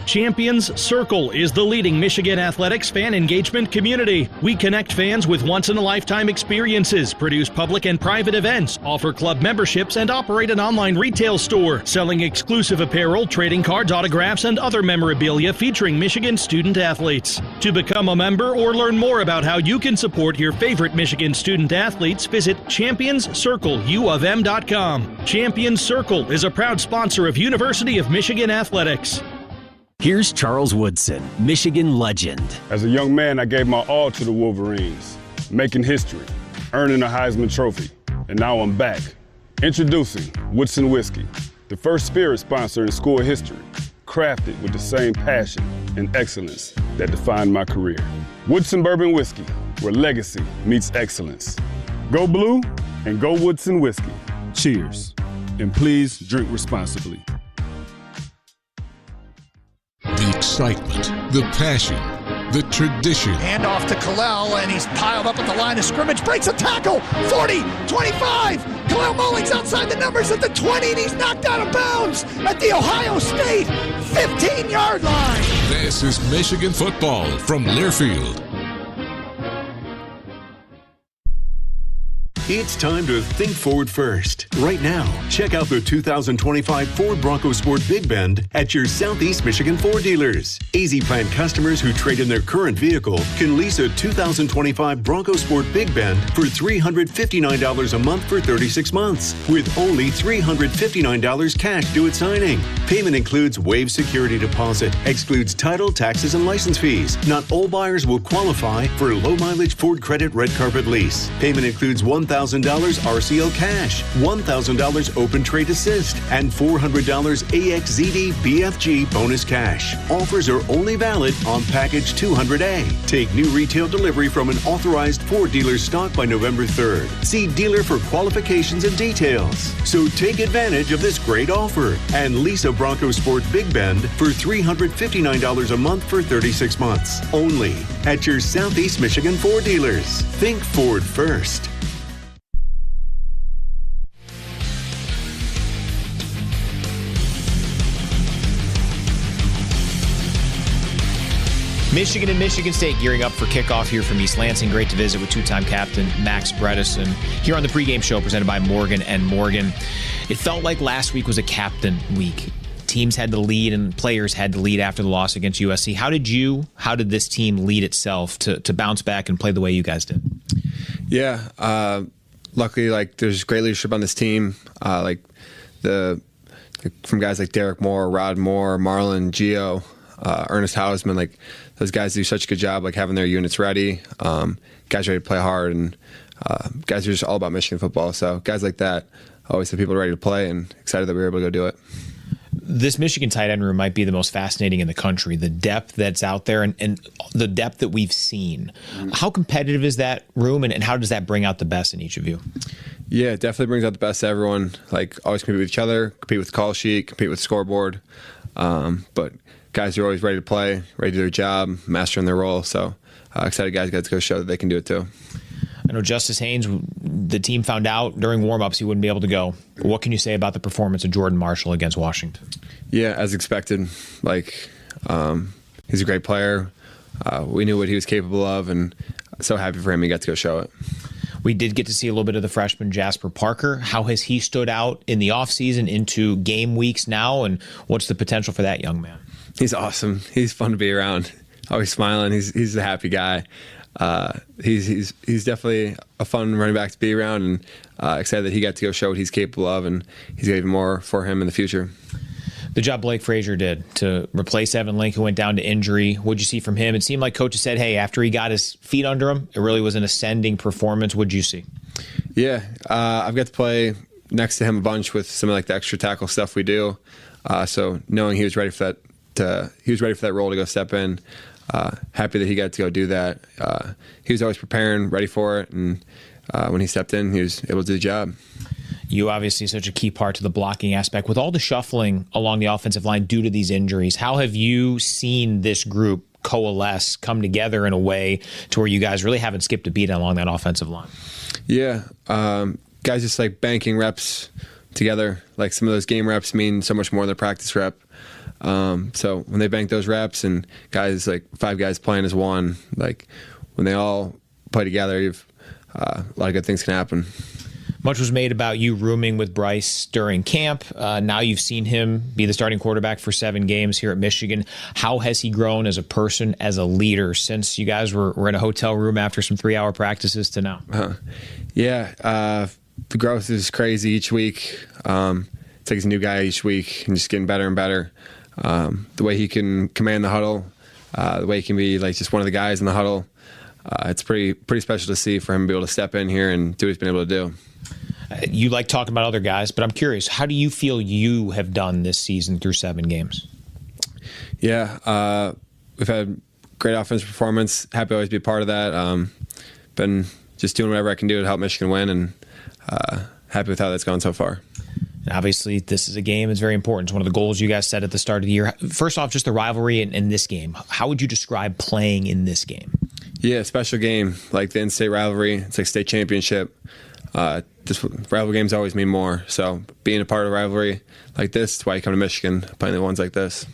Champions Circle is the leading Michigan athletics fan engagement community. We connect fans with once-in-a-lifetime experiences, produce public and private events, offer club memberships, and operate an online retail store, selling exclusive apparel, trading cards, autographs, and other memorabilia featuring Michigan student athletes. To become a member or learn more about how you can support your favorite Michigan student athletes, visit championscircleufm.com. Champions Circle is a proud sponsor of University of Michigan Athletics. Here's Charles Woodson, Michigan legend. As a young man, I gave my all to the Wolverines, making history, earning a Heisman Trophy, and now I'm back. Introducing Woodson Whiskey, the first spirit sponsor in school history, crafted with the same passion and excellence that defined my career. Woodson Bourbon Whiskey, where legacy meets excellence. Go blue and go Woodson Whiskey. Cheers, and please drink responsibly. The excitement, the passion, the tradition. Hand off to Kalel, and he's piled up at the line of scrimmage. Breaks a tackle. 40, 25. Kalel Mullings outside the numbers at the 20, and he's knocked out of bounds at the Ohio State 15-yard line. This is Michigan football from Learfield. It's time to think forward first. Right now, check out the 2025 Ford Bronco Sport Big Bend at your Southeast Michigan Ford dealers. Easy Plan customers who trade in their current vehicle can lease a 2025 Bronco Sport Big Bend for $359 a month for 36 months, with only $359 cash due at signing. Payment includes waived security deposit, excludes title, taxes, and license fees. Not all buyers will qualify for low-mileage Ford Credit Red Carpet Lease. Payment includes $1,000 RCL cash, $1,000 open trade assist, and $400 AXZD BFG bonus cash. Offers are only valid on package 200A. Take new retail delivery from an authorized Ford dealer stock by November 3rd. See dealer for qualifications and details. So take advantage of this great offer and lease a Bronco Sport Big Bend for $359 a month for 36 months. Only at your Southeast Michigan Ford dealers. Think Ford first. Michigan and Michigan State gearing up for kickoff here from East Lansing. Great to visit with two-time captain Max Bredesen here on the pregame show presented by Morgan & Morgan. It felt like last week was a captain week. Teams had to lead and players had to lead after the loss against USC. How did this team lead itself to bounce back and play the way you guys did? Yeah, luckily, there's great leadership on this team. From guys like Derek Moore, Rod Moore, Marlon, Gio, Ernest Hausman, those guys do such a good job, having their units ready, guys ready to play hard, and guys are just all about Michigan football. So guys like that always have people ready to play, and excited that we were able to go do it. This Michigan tight end room might be the most fascinating in the country. The depth that's out there and the depth that we've seen. How competitive is that room, and how does that bring out the best in each of you? Yeah, it definitely brings out the best of everyone. Always compete with each other, compete with the call sheet, compete with the scoreboard. But guys are always ready to play, ready to do their job, mastering their role. So excited guys got to go show that they can do it too. I know Justice Haynes, the team found out during warm-ups he wouldn't be able to go. What can you say about the performance of Jordan Marshall against Washington? Yeah, as expected. He's a great player. We knew what he was capable of, and so happy for him he got to go show it. We did get to see a little bit of the freshman Jasper Parker. How has he stood out in the offseason into game weeks now, and what's the potential for that young man? He's awesome. He's fun to be around. Always smiling. He's a happy guy. He's definitely a fun running back to be around, and excited that he got to go show what he's capable of, and he's got even more for him in the future. The job Blake Frazier did to replace Evan Link, who went down to injury. What'd you see from him? It seemed like coaches said, hey, after he got his feet under him, it really was an ascending performance. What'd you see? Yeah, I've got to play next to him a bunch with some of the extra tackle stuff we do. So knowing he was ready for that role to go step in. Happy that he got to go do that. He was always preparing, ready for it, and when he stepped in, he was able to do the job. You obviously such a key part to the blocking aspect. With all the shuffling along the offensive line due to these injuries, how have you seen this group coalesce, come together in a way to where you guys really haven't skipped a beat along that offensive line? Yeah, guys just banking reps together. Some of those game reps mean so much more than the practice rep. So when they bank those reps and guys, like 5 guys playing as one, like when they all play together, a lot of good things can happen. Much was made about you rooming with Bryce during camp. Now you've seen him be the starting quarterback for 7 games here at Michigan. How has he grown as a person, as a leader, since you guys were in a hotel room after some 3-hour practices to now? The growth is crazy each week. It's like he's a new guy each week and just getting better and better. The way he can command the huddle, the way he can be like just one of the guys in the huddle, it's pretty special to see for him to be able to step in here and do what he's been able to do. You like talking about other guys, but I'm curious, how do you feel you have done this season through 7 games? Yeah, we've had great offensive performance. Happy to always be a part of that. Been just doing whatever I can do to help Michigan win, and happy with how that's gone so far. And obviously, this is a game that's very important. It's one of the goals you guys set at the start of the year. First off, just the rivalry in this game. How would you describe playing in this game? Yeah, special game, like the in-state rivalry. It's like state championship. This rivalry games always mean more. So being a part of a rivalry like this, is why you come to Michigan, playing the ones like this.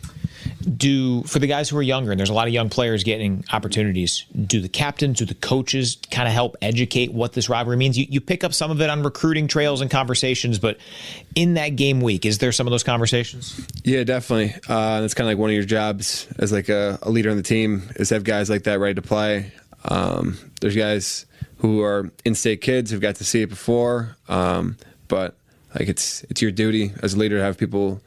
For the guys who are younger, and there's a lot of young players getting opportunities, do the captains, do the coaches kind of help educate what this rivalry means? You pick up some of it on recruiting trails and conversations, but in that game week, is there some of those conversations? Yeah, definitely. That's kind of like one of your jobs as like a leader on the team, is to have guys like that ready to play. There's guys who are in-state kids who've got to see it before, but like it's your duty as a leader to have people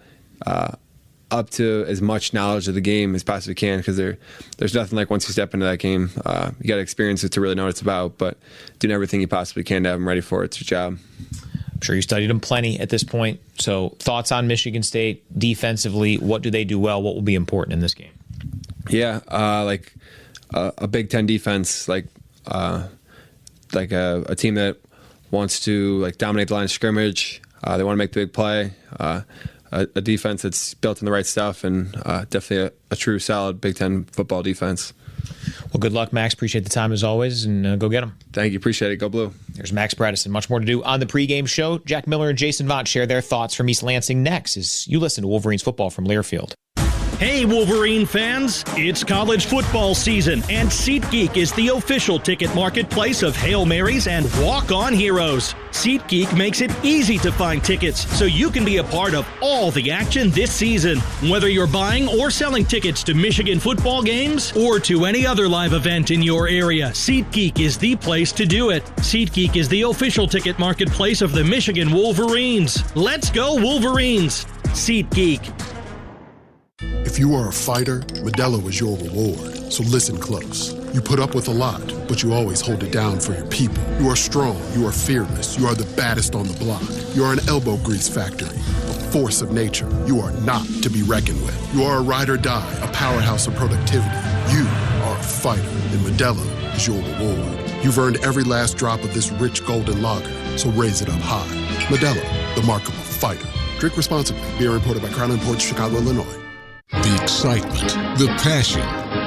up to as much knowledge of the game as possibly can, because there's nothing like once you step into that game, you got to experience it to really know what it's about, but doing everything you possibly can to have them ready for it. It's your job. I'm sure you studied them plenty at this point. So thoughts on Michigan State defensively? What do they do well? What will be important in this game? Yeah, like a Big Ten defense, like a team that wants to like dominate the line of scrimmage. They want to make the big play. A defense that's built in the right stuff, and definitely a true solid Big Ten football defense. Well, good luck, Max. Appreciate the time as always, and go get them. Thank you. Appreciate it. Go Blue. There's Max Bredesen. Much more to do on the pregame show. Jack Miller and Jason Vaught share their thoughts from East Lansing next as you listen to Wolverines football from Learfield. Hey, Wolverine fans, it's college football season, and SeatGeek is the official ticket marketplace of Hail Marys and walk-on heroes. SeatGeek makes it easy to find tickets so you can be a part of all the action this season. Whether you're buying or selling tickets to Michigan football games or to any other live event in your area, SeatGeek is the place to do it. SeatGeek is the official ticket marketplace of the Michigan Wolverines. Let's go, Wolverines! SeatGeek. If you are a fighter, Modelo is your reward. So listen close. You put up with a lot, but you always hold it down for your people. You are strong, you are fearless, you are the baddest on the block. You are an elbow grease factory, a force of nature. You are not to be reckoned with. You are a ride or die, a powerhouse of productivity. You are a fighter, and Modelo is your reward. You've earned every last drop of this rich golden lager, so raise it up high. Modelo, the mark of a fighter. Drink responsibly. Beer imported by Crown Imports, Chicago, Illinois. The excitement, the passion,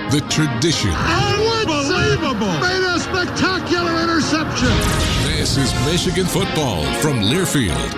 the tradition. Unbelievable! Made a spectacular interception. This is Michigan football from Learfield.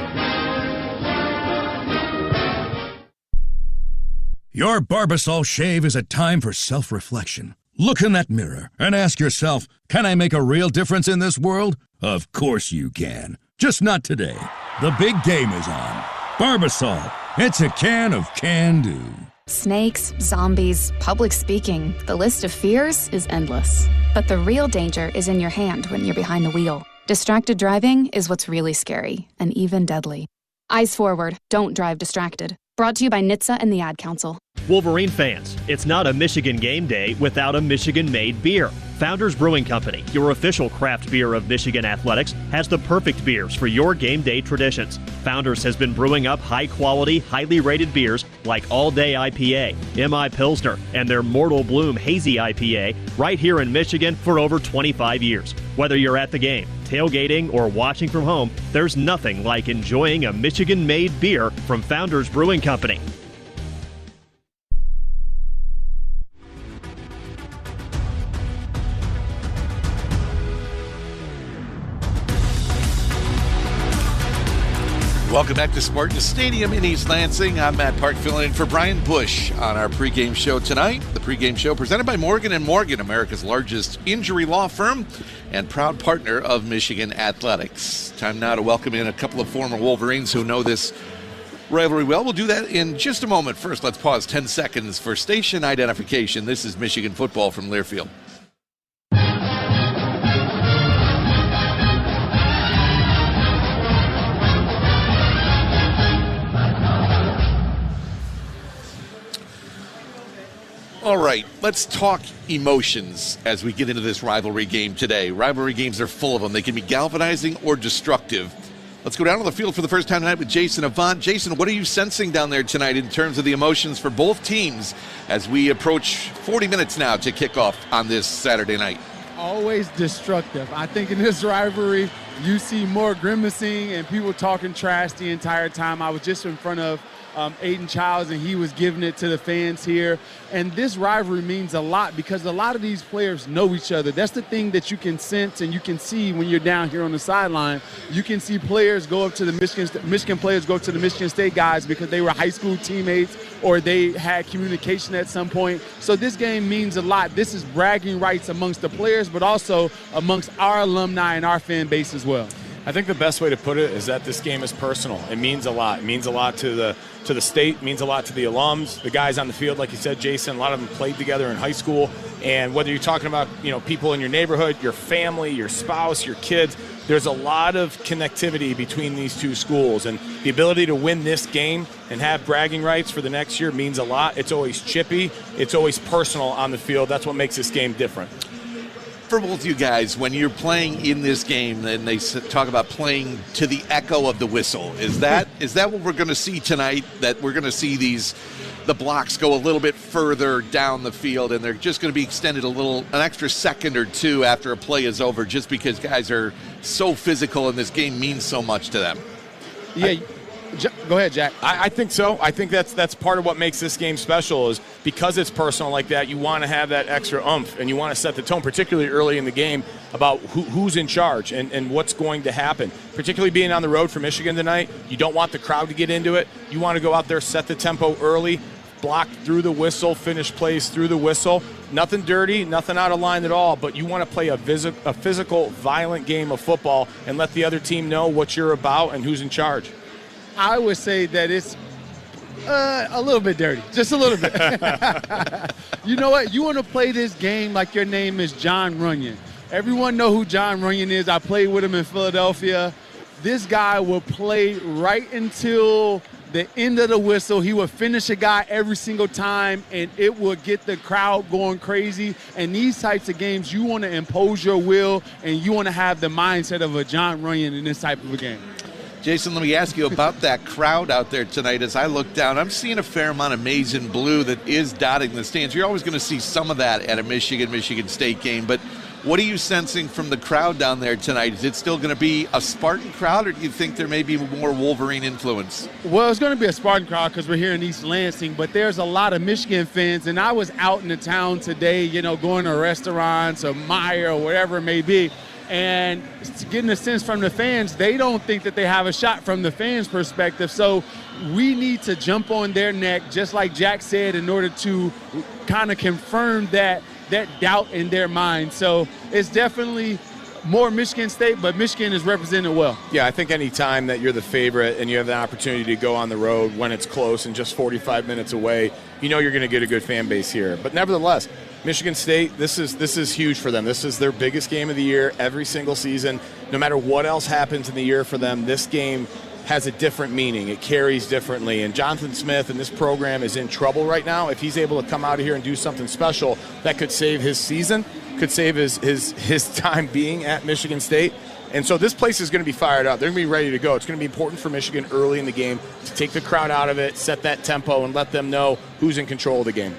Your Barbasol shave is a time for self-reflection. Look in that mirror and ask yourself, can I make a real difference in this world? Of course you can. Just not today. The big game is on. Barbasol. It's a can of can-do. Snakes, zombies, public speaking. The list of fears is endless. But the real danger is in your hand when you're behind the wheel. Distracted driving is what's really scary and even deadly. Eyes forward. Don't drive distracted. Brought to you by NHTSA and the Ad Council. Wolverine fans, it's not a Michigan game day without a Michigan-made beer. Founders Brewing Company, your official craft beer of Michigan athletics, has the perfect beers for your game day traditions. Founders has been brewing up high-quality, highly rated beers like All Day IPA, MI Pilsner, and their Mortal Bloom Hazy IPA right here in Michigan for over 25 years. Whether you're at the game, tailgating, or watching from home, there's nothing like enjoying a Michigan-made beer from Founders Brewing Company. Welcome back to Spartans Stadium in East Lansing. I'm Matt Park filling in for Brian Bush on our pregame show tonight. The pregame show presented by Morgan & Morgan, America's largest injury law firm and proud partner of Michigan Athletics. Time now to welcome in a couple of former Wolverines who know this rivalry well. We'll do that in just a moment. First, let's pause 10 seconds for station identification. This is Michigan football from Learfield. All right, let's talk emotions as we get into this rivalry game today. Rivalry games are full of them. They can be galvanizing or destructive. Let's go down to the field for the first time tonight with Jason Avant. Jason, what are you sensing down there tonight in terms of the emotions for both teams as we approach 40 minutes now to kick off on this Saturday night? Always destructive. I think in this rivalry, you see more grimacing and people talking trash the entire time. I was just in front of Aiden Childs, and he was giving it to the fans here. And this rivalry means a lot because a lot of these players know each other. That's the thing that you can sense and you can see when you're down here on the sideline. You can see players go up to the Michigan players go up to the Michigan State guys because they were high school teammates or they had communication at some point. So this game means a lot. This is bragging rights amongst the players, but also amongst our alumni and our fan base as well. I think the best way to put it is that this game is personal. It means a lot. It means a lot to the state. It means a lot to the alums, the guys on the field, like you said, Jason. A lot of them played together in high school. And whether you're talking about people in your neighborhood, your family, your spouse, your kids, there's a lot of connectivity between these two schools. And the ability to win this game and have bragging rights for the next year means a lot. It's always chippy. It's always personal on the field. That's what makes this game different. For both you guys, when you're playing in this game, and they talk about playing to the echo of the whistle, is that what we're going to see tonight? That we're going to see the blocks go a little bit further down the field, and they're just going to be extended an extra second or two after a play is over, just because guys are so physical and this game means so much to them. Yeah. Go ahead, Jack. I think so. I think that's part of what makes this game special is because it's personal like that, you want to have that extra oomph and you want to set the tone, particularly early in the game, about who's in charge and what's going to happen. Particularly being on the road for Michigan tonight, you don't want the crowd to get into it. You want to go out there, set the tempo early, block through the whistle, finish plays through the whistle. Nothing dirty, nothing out of line at all, but you want to play a physical, violent game of football and let the other team know what you're about and who's in charge. I would say that it's a little bit dirty, just a little bit. You know what? You want to play this game like your name is John Runyon. Everyone know who John Runyon is. I played with him in Philadelphia. This guy will play right until the end of the whistle. He will finish a guy every single time, and it will get the crowd going crazy. And these types of games, you want to impose your will, and you want to have the mindset of a John Runyon in this type of a game. Jason, let me ask you about that crowd out there tonight. As I look down, I'm seeing a fair amount of maize and blue that is dotting the stands. You're always going to see some of that at a Michigan State game, but what are you sensing from the crowd down there tonight? Is it still going to be a Spartan crowd, or do you think there may be more Wolverine influence? Well, it's going to be a Spartan crowd because we're here in East Lansing, but there's a lot of Michigan fans, and I was out in the town today, going to restaurants or Meijer or whatever it may be, and getting a sense from the fans, they don't think that they have a shot from the fans' perspective. So we need to jump on their neck, just like Jack said, in order to kind of confirm that doubt in their mind. So it's definitely more Michigan State, but Michigan is represented well. Yeah, I think any time that you're the favorite and you have the opportunity to go on the road when it's close and just 45 minutes away, you're going to get a good fan base here. But nevertheless, Michigan State, this is huge for them. This is their biggest game of the year every single season. No matter what else happens in the year for them, this game has a different meaning. It carries differently. And Jonathan Smith and this program is in trouble right now. If he's able to come out of here and do something special, that could save his season, could save his time being at Michigan State. And so this place is going to be fired up. They're going to be ready to go. It's going to be important for Michigan early in the game to take the crowd out of it, set that tempo, and let them know who's in control of the game.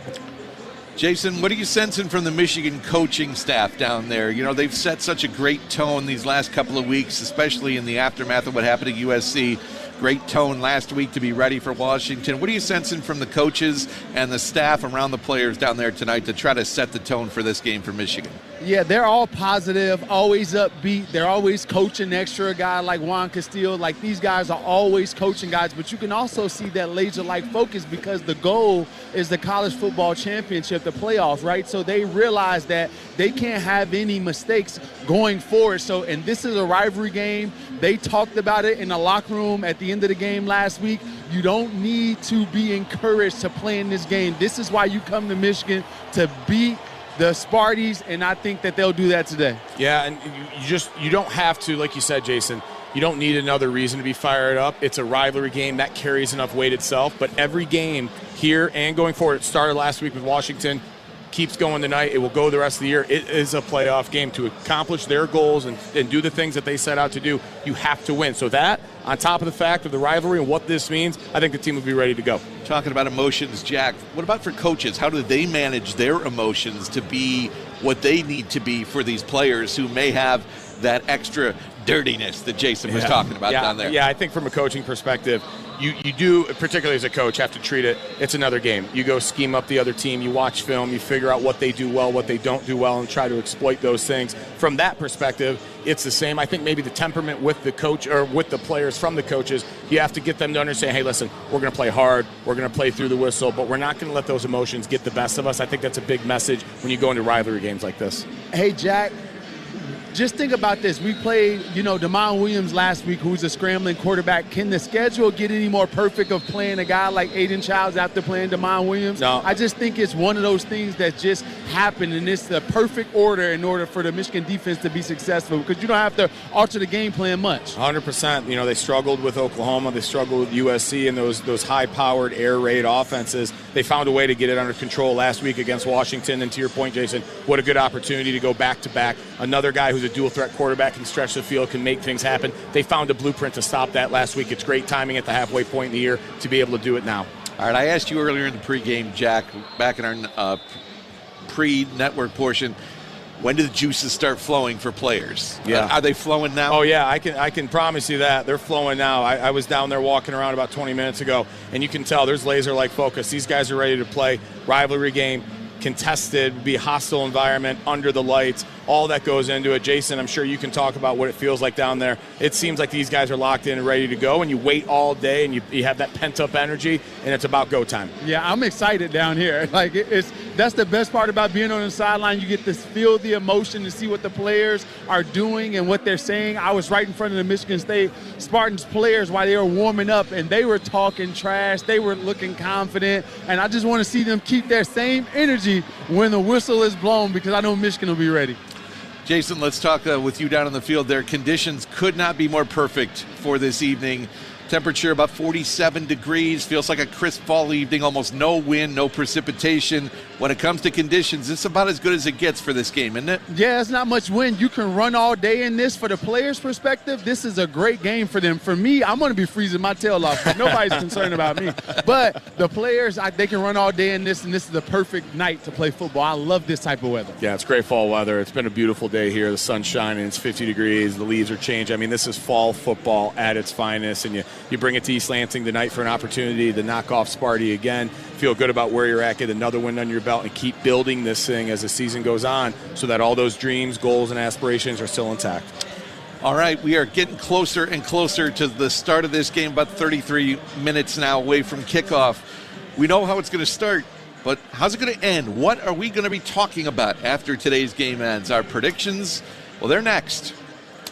Jason, what are you sensing from the Michigan coaching staff down there? They've set such a great tone these last couple of weeks, especially in the aftermath of what happened at USC. great tone last week to be ready for Washington. What are you sensing from the coaches and the staff around the players down there tonight to try to set the tone for this game for Michigan? Yeah, they're all positive, always upbeat. They're always coaching extra. A guy like Juan Castillo, like these guys are always coaching guys. But you can also see that laser-like focus because the goal is the college football championship, the playoffs, right? So they realize that they can't have any mistakes going forward. So, and this is a rivalry game. They talked about it in the locker room at the end of the game last week. You don't need to be encouraged to play in this game. This is why you come to Michigan, to beat the Spartans, and I think that they'll do that today. Yeah, and you don't have to, like you said, Jason, you don't need another reason to be fired up. It's a rivalry game. That carries enough weight itself. But every game here and going forward, it started last week with Washington, keeps going tonight. It will go the rest of the year. It is a playoff game. To accomplish their goals and do the things that they set out to do, you have to win. So that, on top of the fact of the rivalry and what this means, I think the team will be ready to go. Talking about emotions, Jack, what about for coaches? How do they manage their emotions to be what they need to be for these players who may have that extra dirtiness that Jason was talking about down there? Yeah, I think from a coaching perspective, you do, particularly as a coach, have to treat it's another game. You go scheme up the other team, you watch film, you figure out what they do well, what they don't do well, and try to exploit those things. From that perspective, it's the same. I think maybe the temperament with the coach or with the players from the coaches, you have to get them to understand, hey, listen, we're going to play hard, we're going to play through the whistle, but we're not going to let those emotions get the best of us. I think that's a big message when you go into rivalry games like this. Hey, Jack, just think about this. We played, DeMond Williams last week, who's a scrambling quarterback. Can the schedule get any more perfect of playing a guy like Aiden Childs after playing DeMond Williams? No. I just think it's one of those things that just happen, and it's the perfect order in order for the Michigan defense to be successful because you don't have to alter the game plan much. 100%. They struggled with Oklahoma. They struggled with USC and those high-powered air raid offenses. They found a way to get it under control last week against Washington. And to your point, Jason, what a good opportunity to go back-to-back. Another guy who's a dual-threat quarterback, can stretch the field, can make things happen. They found a blueprint to stop that last week. It's great timing at the halfway point in the year to be able to do it now. All right, I asked you earlier in the pregame, Jack, back in our pre-network portion, when do the juices start flowing for players? Yeah. Are they flowing now? Oh, yeah, I can promise you that. They're flowing now. I was down there walking around about 20 minutes ago, and you can tell there's laser-like focus. These guys are ready to play. Rivalry game, contested, be a hostile environment, under the lights, all that goes into it. Jason, I'm sure you can talk about what it feels like down there. It seems like these guys are locked in and ready to go, and you wait all day, and you have that pent-up energy, and it's about go time. Yeah, I'm excited down here. That's the best part about being on the sideline. You get to feel the emotion and see what the players are doing and what they're saying. I was right in front of the Michigan State Spartans players while they were warming up, and they were talking trash. They were looking confident, and I just want to see them keep their same energy when the whistle is blown because I know Michigan will be ready. Jason, let's talk with you down on the field there. Conditions could not be more perfect for this evening. Temperature about 47 degrees. Feels like a crisp fall evening. Almost no wind, no precipitation. When it comes to conditions, it's about as good as it gets for this game, isn't it? Yeah, it's not much wind. You can run all day in this. For the players' perspective, this is a great game for them. For me, I'm going to be freezing my tail off, but nobody's concerned about me. But the players, they can run all day in this, and this is the perfect night to play football. I love this type of weather. Yeah, it's great fall weather. It's been a beautiful day here. The sun's shining. It's 50 degrees. The leaves are changing. I mean, this is fall football at its finest, and you bring it to East Lansing tonight for an opportunity to knock off Sparty again. Feel good about where you're at, get another win under your belt, and keep building this thing as the season goes on so that all those dreams, goals, and aspirations are still intact. All right, we are getting closer and closer to the start of this game, about 33 minutes now away from kickoff. We know how it's going to start, but how's it going to end? What are we going to be talking about after today's game ends? Our predictions? Well, they're next.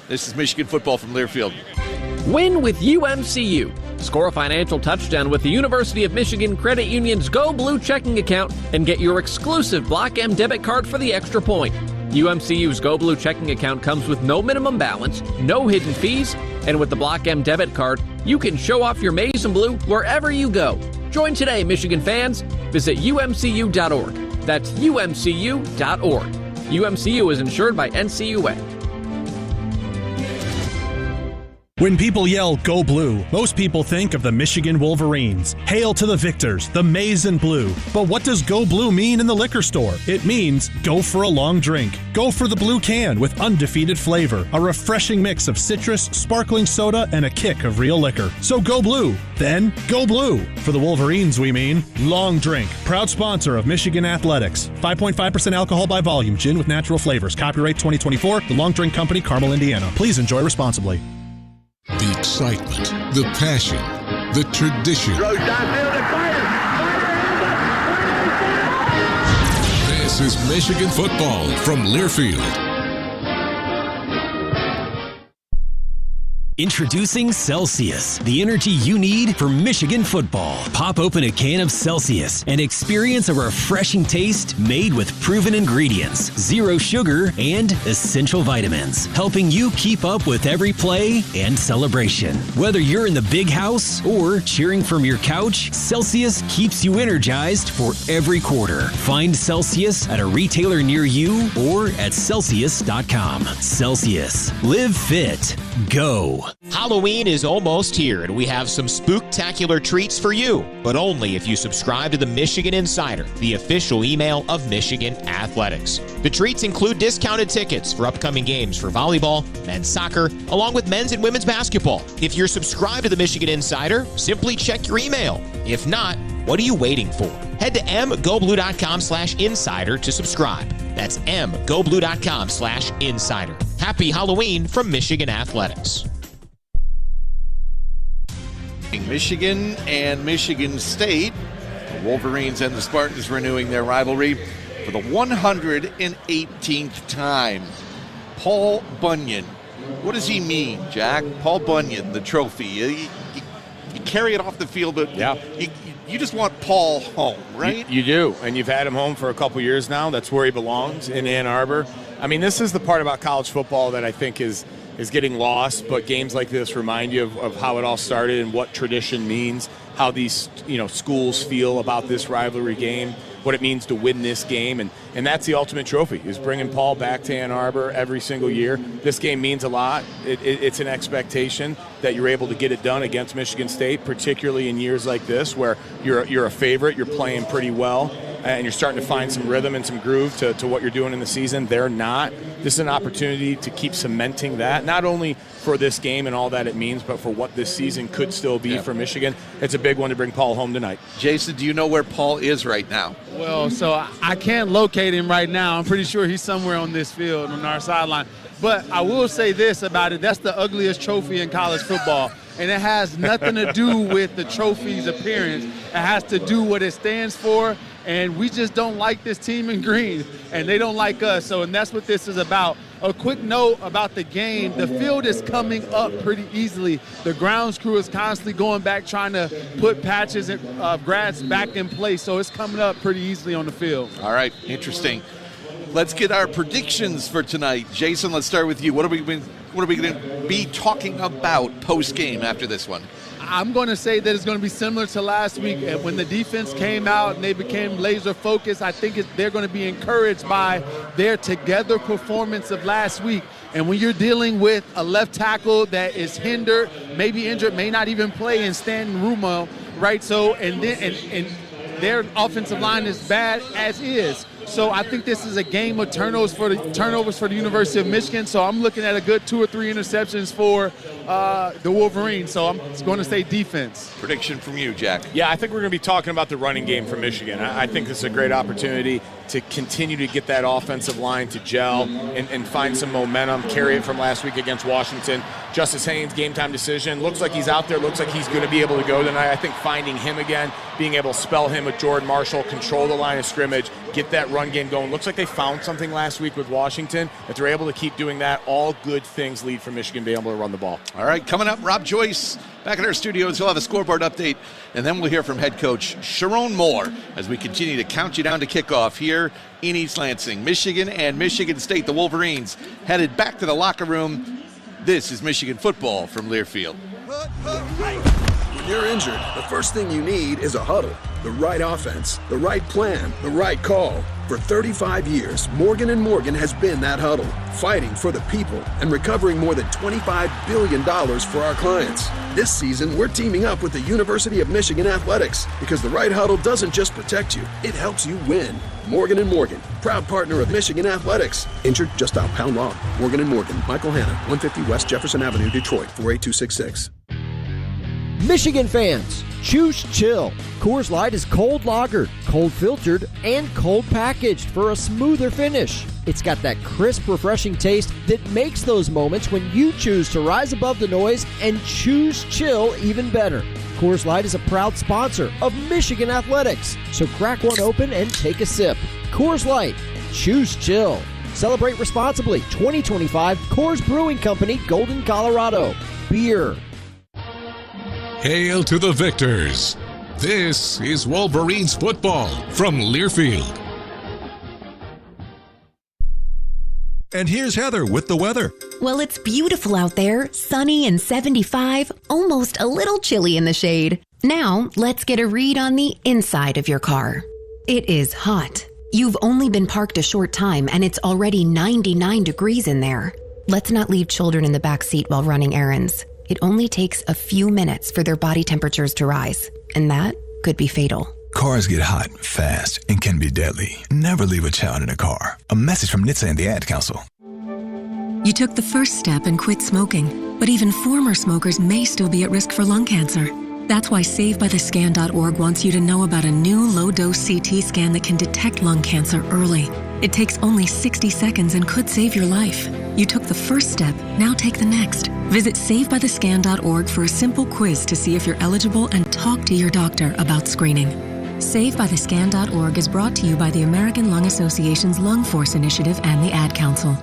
This is Michigan Football from Learfield. Win with UMCU. Score a financial touchdown with the University of Michigan Credit Union's Go Blue checking account and get your exclusive Block M debit card for the extra point. UMCU's Go Blue checking account comes with no minimum balance, no hidden fees, and with the Block M debit card, you can show off your maize and blue wherever you go. Join today, Michigan fans. Visit umcu.org. That's umcu.org. UMCU is insured by NCUA. When people yell, "Go Blue," most people think of the Michigan Wolverines. Hail to the victors, the maize and blue. But what does Go Blue mean in the liquor store? It means go for a long drink. Go for the blue can with undefeated flavor, a refreshing mix of citrus, sparkling soda, and a kick of real liquor. So go blue. Then go blue. For the Wolverines, we mean long drink. Proud sponsor of Michigan Athletics. 5.5% alcohol by volume. Gin with natural flavors. Copyright 2024. The Long Drink Company, Carmel, Indiana. Please enjoy responsibly. The excitement, the passion, the tradition. This is Michigan football from Learfield. Introducing Celsius, the energy you need for Michigan football. Pop open a can of Celsius and experience a refreshing taste made with proven ingredients, zero sugar, and essential vitamins, helping you keep up with every play and celebration. Whether you're in the big house or cheering from your couch, Celsius keeps you energized for every quarter. Find Celsius at a retailer near you or at Celsius.com. Celsius. Live fit. Go. Halloween is almost here, and we have some spooktacular treats for you, but only if you subscribe to the Michigan Insider, the official email of Michigan Athletics. The treats include discounted tickets for upcoming games for volleyball, men's soccer, along with men's and women's basketball. If you're subscribed to the Michigan Insider, simply check your email. If not, what are you waiting for? Head to mgoblue.com/insider to subscribe. That's mgoblue.com/insider. Happy Halloween from Michigan Athletics. Michigan and Michigan State, the Wolverines and the Spartans renewing their rivalry for the 118th time. Paul Bunyan. What does he mean, Jack? Paul Bunyan, the trophy. You carry it off the field, but you just want Paul home, right? You do, and you've had him home for a couple years now. That's where he belongs, in Ann Arbor. I mean, this is the part about college football that I think is getting lost, but games like this remind you of how it all started and what tradition means, how these schools feel about this rivalry game, what it means to win this game, and that's the ultimate trophy, is bringing Paul back to Ann Arbor every single year. This game means a lot. It's an expectation that you're able to get it done against Michigan State, particularly in years like this where you're a favorite, you're playing pretty well, and you're starting to find some rhythm and some groove to what you're doing in the season. They're not. This is an opportunity to keep cementing that, not only for this game and all that it means, but for what this season could still be for Michigan. It's a big one to bring Paul home tonight. Jason, do you know where Paul is right now? Well, so I can't locate him right now. I'm pretty sure he's somewhere on this field on our sideline. But I will say this about it. That's the ugliest trophy in college football. And it has nothing to do with the trophy's appearance. It has to do what it stands for. And we just don't like this team in green, and they don't like us. And that's what this is about. A quick note about the game. The field is coming up pretty easily. The grounds crew is constantly going back, trying to put patches of grass back in place. So it's coming up pretty easily on the field. All right, interesting. Let's get our predictions for tonight. Jason, let's start with you. What are we going to be talking about post-game after this one? I'm going to say that it's going to be similar to last week. When the defense came out and they became laser focused, I think they're going to be encouraged by their together performance of last week. And when you're dealing with a left tackle that is hindered, maybe injured, may not even play, in Stanton Rumo, right? So, and their offensive line is bad as is. So I think this is a game of turnovers for the University of Michigan. So I'm looking at a good 2 or 3 interceptions for the Wolverines. So I'm going to say defense. Prediction from you, Jack. Yeah, I think we're going to be talking about the running game for Michigan. I think this is a great opportunity to continue to get that offensive line to gel and find some momentum, carry it from last week against Washington. Justice Haynes, game time decision. Looks like he's out there. Looks like he's going to be able to go tonight. I think finding him again, being able to spell him with Jordan Marshall, control the line of scrimmage, get that run game going. Looks like they found something last week with Washington. If they're able to keep doing that, all good things lead for Michigan being able to run the ball. All right, coming up, Rob Joyce back in our studios. He'll have a scoreboard update, and then we'll hear from head coach Sharon Moore as we continue to count you down to kickoff here in East Lansing. Michigan and Michigan State, the Wolverines, headed back to the locker room. This is Michigan football from Learfield. When you're injured, the first thing you need is a huddle. the right offense, the right plan, the right call. For 35 years, Morgan & Morgan has been that huddle, fighting for the people and recovering more than $25 billion for our clients. This season, we're teaming up with the University of Michigan Athletics because the right huddle doesn't just protect you, it helps you win. Morgan & Morgan, proud partner of Michigan Athletics. Injured, just dial pound law. Morgan & Morgan, Michael Hanna, 150 West Jefferson Avenue, Detroit, 48266. Michigan fans, choose chill. Coors Light is cold lagered, cold filtered, and cold packaged for a smoother finish. It's got that crisp, refreshing taste that makes those moments when you choose to rise above the noise and choose chill even better. Coors Light is a proud sponsor of Michigan Athletics, so crack one open and take a sip. Coors Light, choose chill. Celebrate responsibly. 2025 Coors Brewing Company, Golden, Colorado. Beer. Hail to the victors. This is Wolverines football from Learfield. And here's Heather with the weather. Well, it's beautiful out there, sunny and 75, almost a little chilly in the shade. Now, let's get a read on the inside of your car. It is hot. You've only been parked a short time and it's already 99 degrees in there. Let's not leave children in the back seat while running errands. It only takes a few minutes for their body temperatures to rise, and that could be fatal. Cars get hot, fast, and can be deadly. Never leave a child in a car. A message from NHTSA and the Ad Council. You took the first step and quit smoking, but even former smokers may still be at risk for lung cancer. That's why SaveByTheScan.org wants you to know about a new low-dose CT scan that can detect lung cancer early. It takes only 60 seconds and could save your life. You took the first step, now take the next. Visit SaveByTheScan.org for a simple quiz to see if you're eligible and talk to your doctor about screening. SaveByTheScan.org is brought to you by the American Lung Association's Lung Force Initiative and the Ad Council.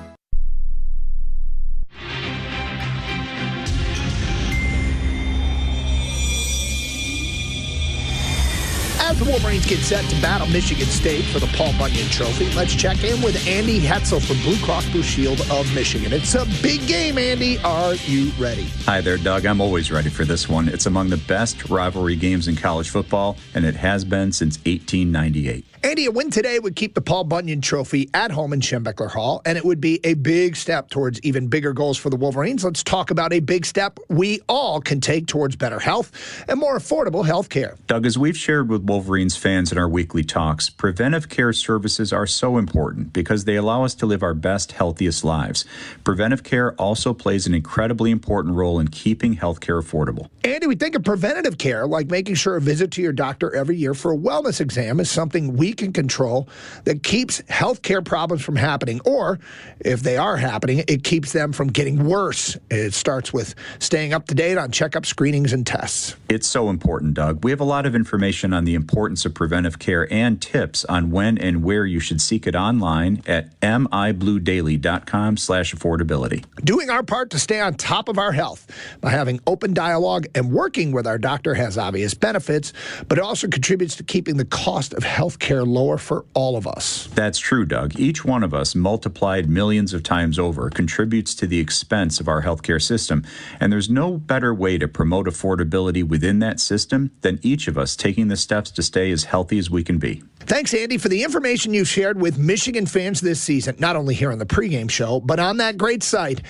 As the Wolverines get set to battle Michigan State for the Paul Bunyan Trophy, let's check in with Andy Hetzel from Blue Cross Blue Shield of Michigan. It's a big game, Andy. Are you ready? Hi there, Doug. I'm always ready for this one. It's among the best rivalry games in college football, and it has been since 1898. Andy, a win today would keep the Paul Bunyan Trophy at home in Schembechler Hall, and it would be a big step towards even bigger goals for the Wolverines. Let's talk about a big step we all can take towards better health and more affordable health care. Doug, as we've shared with Wolverines fans in our weekly talks, preventive care services are so important because they allow us to live our best, healthiest lives. Preventive care also plays an incredibly important role in keeping health care affordable. Andy, we think of preventative care like making sure a visit to your doctor every year for a wellness exam is something we can control that keeps health care problems from happening, or if they are happening, it keeps them from getting worse. It starts with staying up to date on checkup, screenings, and tests. It's so important, Doug. We have a lot of information on the importance of preventive care and tips on when and where you should seek it online at mibluedaily.com/affordability. Doing our part to stay on top of our health by having open dialogue and working with our doctor has obvious benefits, but it also contributes to keeping the cost of health care lower for all of us. That's true, Doug. Each one of us, multiplied millions of times over, contributes to the expense of our healthcare system. And there's no better way to promote affordability within that system than each of us taking the steps to stay as healthy as we can be. Thanks, Andy, for the information you've shared with Michigan fans this season, not only here on the pregame show, but on that great site,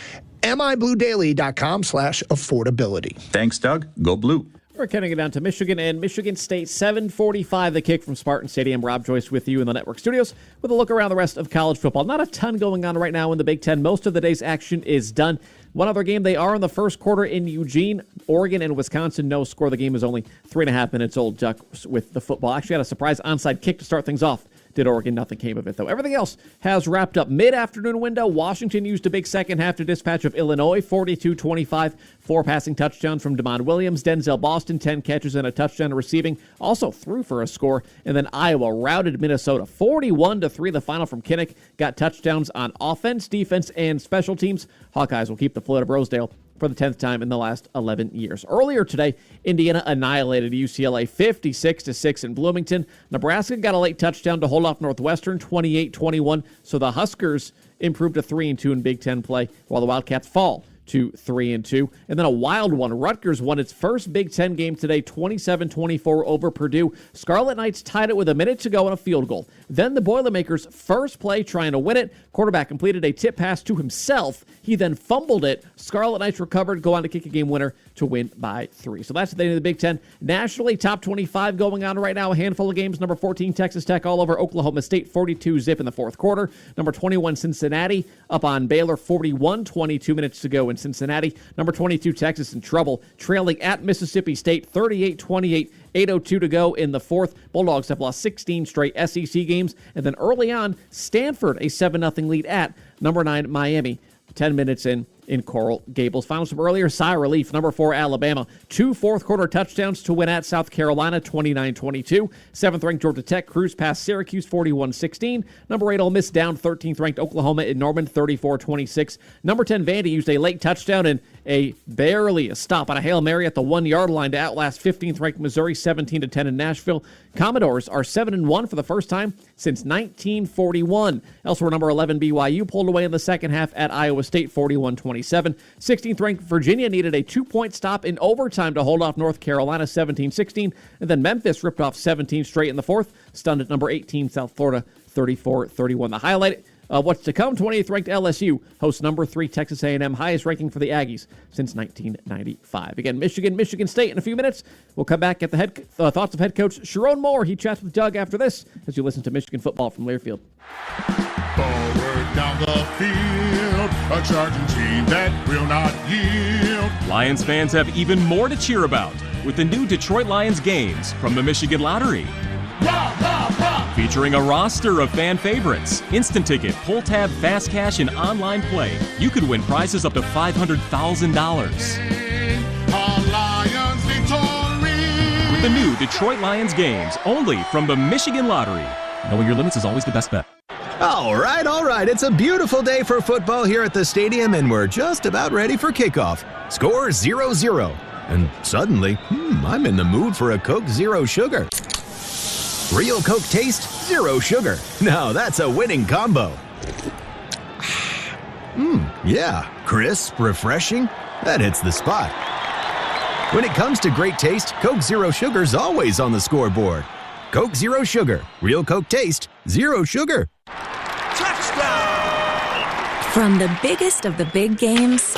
mibluedaily.com/affordability. Thanks, Doug. Go Blue. We're counting it down to Michigan and Michigan State, 7:45 the kick from Spartan Stadium. Rob Joyce with you in the network studios with a look around the rest of college football. Not a ton going on right now in the Big Ten. Most of the day's action is done. One other game, they are in the first quarter in Eugene. Oregon and Wisconsin, no score. The game is only 3.5 minutes old. Ducks with the football. Actually had a surprise onside kick to start things off. Did Oregon. Nothing came of it, though. Everything else has wrapped up. Mid-afternoon window, Washington used a big second half to dispatch of Illinois, 42-25. 4 passing touchdowns from Damon Williams. Denzel Boston, 10 catches and a touchdown receiving. Also threw for a score. And then Iowa routed Minnesota, 41-3. The final from Kinnick. Got touchdowns on offense, defense, and special teams. Hawkeyes will keep the float of Rosedale for the 10th time in the last 11 years. Earlier today, Indiana annihilated UCLA 56-6 in Bloomington. Nebraska got a late touchdown to hold off Northwestern 28-21, so the Huskers improved to 3-2 in Big Ten play, while the Wildcats fall to 3-2. And then a wild one. Rutgers won its first Big Ten game today, 27-24 over Purdue. Scarlet Knights tied it with a minute to go on a field goal. Then the Boilermakers' first play trying to win it. Quarterback completed a tip pass to himself. He then fumbled it. Scarlet Knights recovered, go on to kick a game winner to win by 3. So that's the end of the Big Ten. Nationally, top 25 going on right now. A handful of games. Number 14, Texas Tech all over Oklahoma State, 42-zip in the fourth quarter. Number 21, Cincinnati up on Baylor, 41, 22 minutes to go in Cincinnati. Number 22, Texas in trouble, trailing at Mississippi State, 38-28. 8:02 to go in the fourth. Bulldogs have lost 16 straight SEC games. And then early on, Stanford, a 7-0 lead at number 9, Miami. 10 minutes in Coral Gables. Finals from earlier, sigh of relief. Number 4, Alabama. 2 fourth-quarter touchdowns to win at South Carolina, 29-22. 7th-ranked Georgia Tech cruised past Syracuse, 41-16. Number 8, Ole Miss down 13th-ranked Oklahoma in Norman, 34-26. Number 10, Vandy used a late touchdown and barely a stop on a Hail Mary at the 1-yard line to outlast 15th-ranked Missouri, 17-10 in Nashville. Commodores are 7-1 for the first time since 1941. Elsewhere, number 11, BYU pulled away in the second half at Iowa State, 41-27. 16th-ranked Virginia needed a 2-point stop in overtime to hold off North Carolina, 17-16. And then Memphis ripped off 17 straight in the fourth, stunned at number 18, South Florida, 34-31. The highlight of what's to come, 28th-ranked LSU hosts number 3 Texas A&M, highest ranking for the Aggies since 1995. Again, Michigan State in a few minutes. We'll come back at the thoughts of head coach Sharon Moore. He chats with Doug after this as you listen to Michigan football from Learfield. Forward down the field, a charging team that will not yield. Lions fans have even more to cheer about with the new Detroit Lions games from the Michigan Lottery. Featuring a roster of fan favorites, instant ticket, pull tab, fast cash, and online play. You could win prizes up to $500,000. With the new Detroit Lions games, only from the Michigan Lottery. Knowing your limits is always the best bet. All right. It's a beautiful day for football here at the stadium, and we're just about ready for kickoff. Score 0-0. And suddenly, I'm in the mood for a Coke Zero Sugar. Real Coke taste, zero sugar. Now that's a winning combo. Yeah, crisp, refreshing. That hits the spot. When it comes to great taste, Coke Zero Sugar's always on the scoreboard. Coke Zero Sugar. Real Coke taste, zero sugar. Touchdown! From the biggest of the big games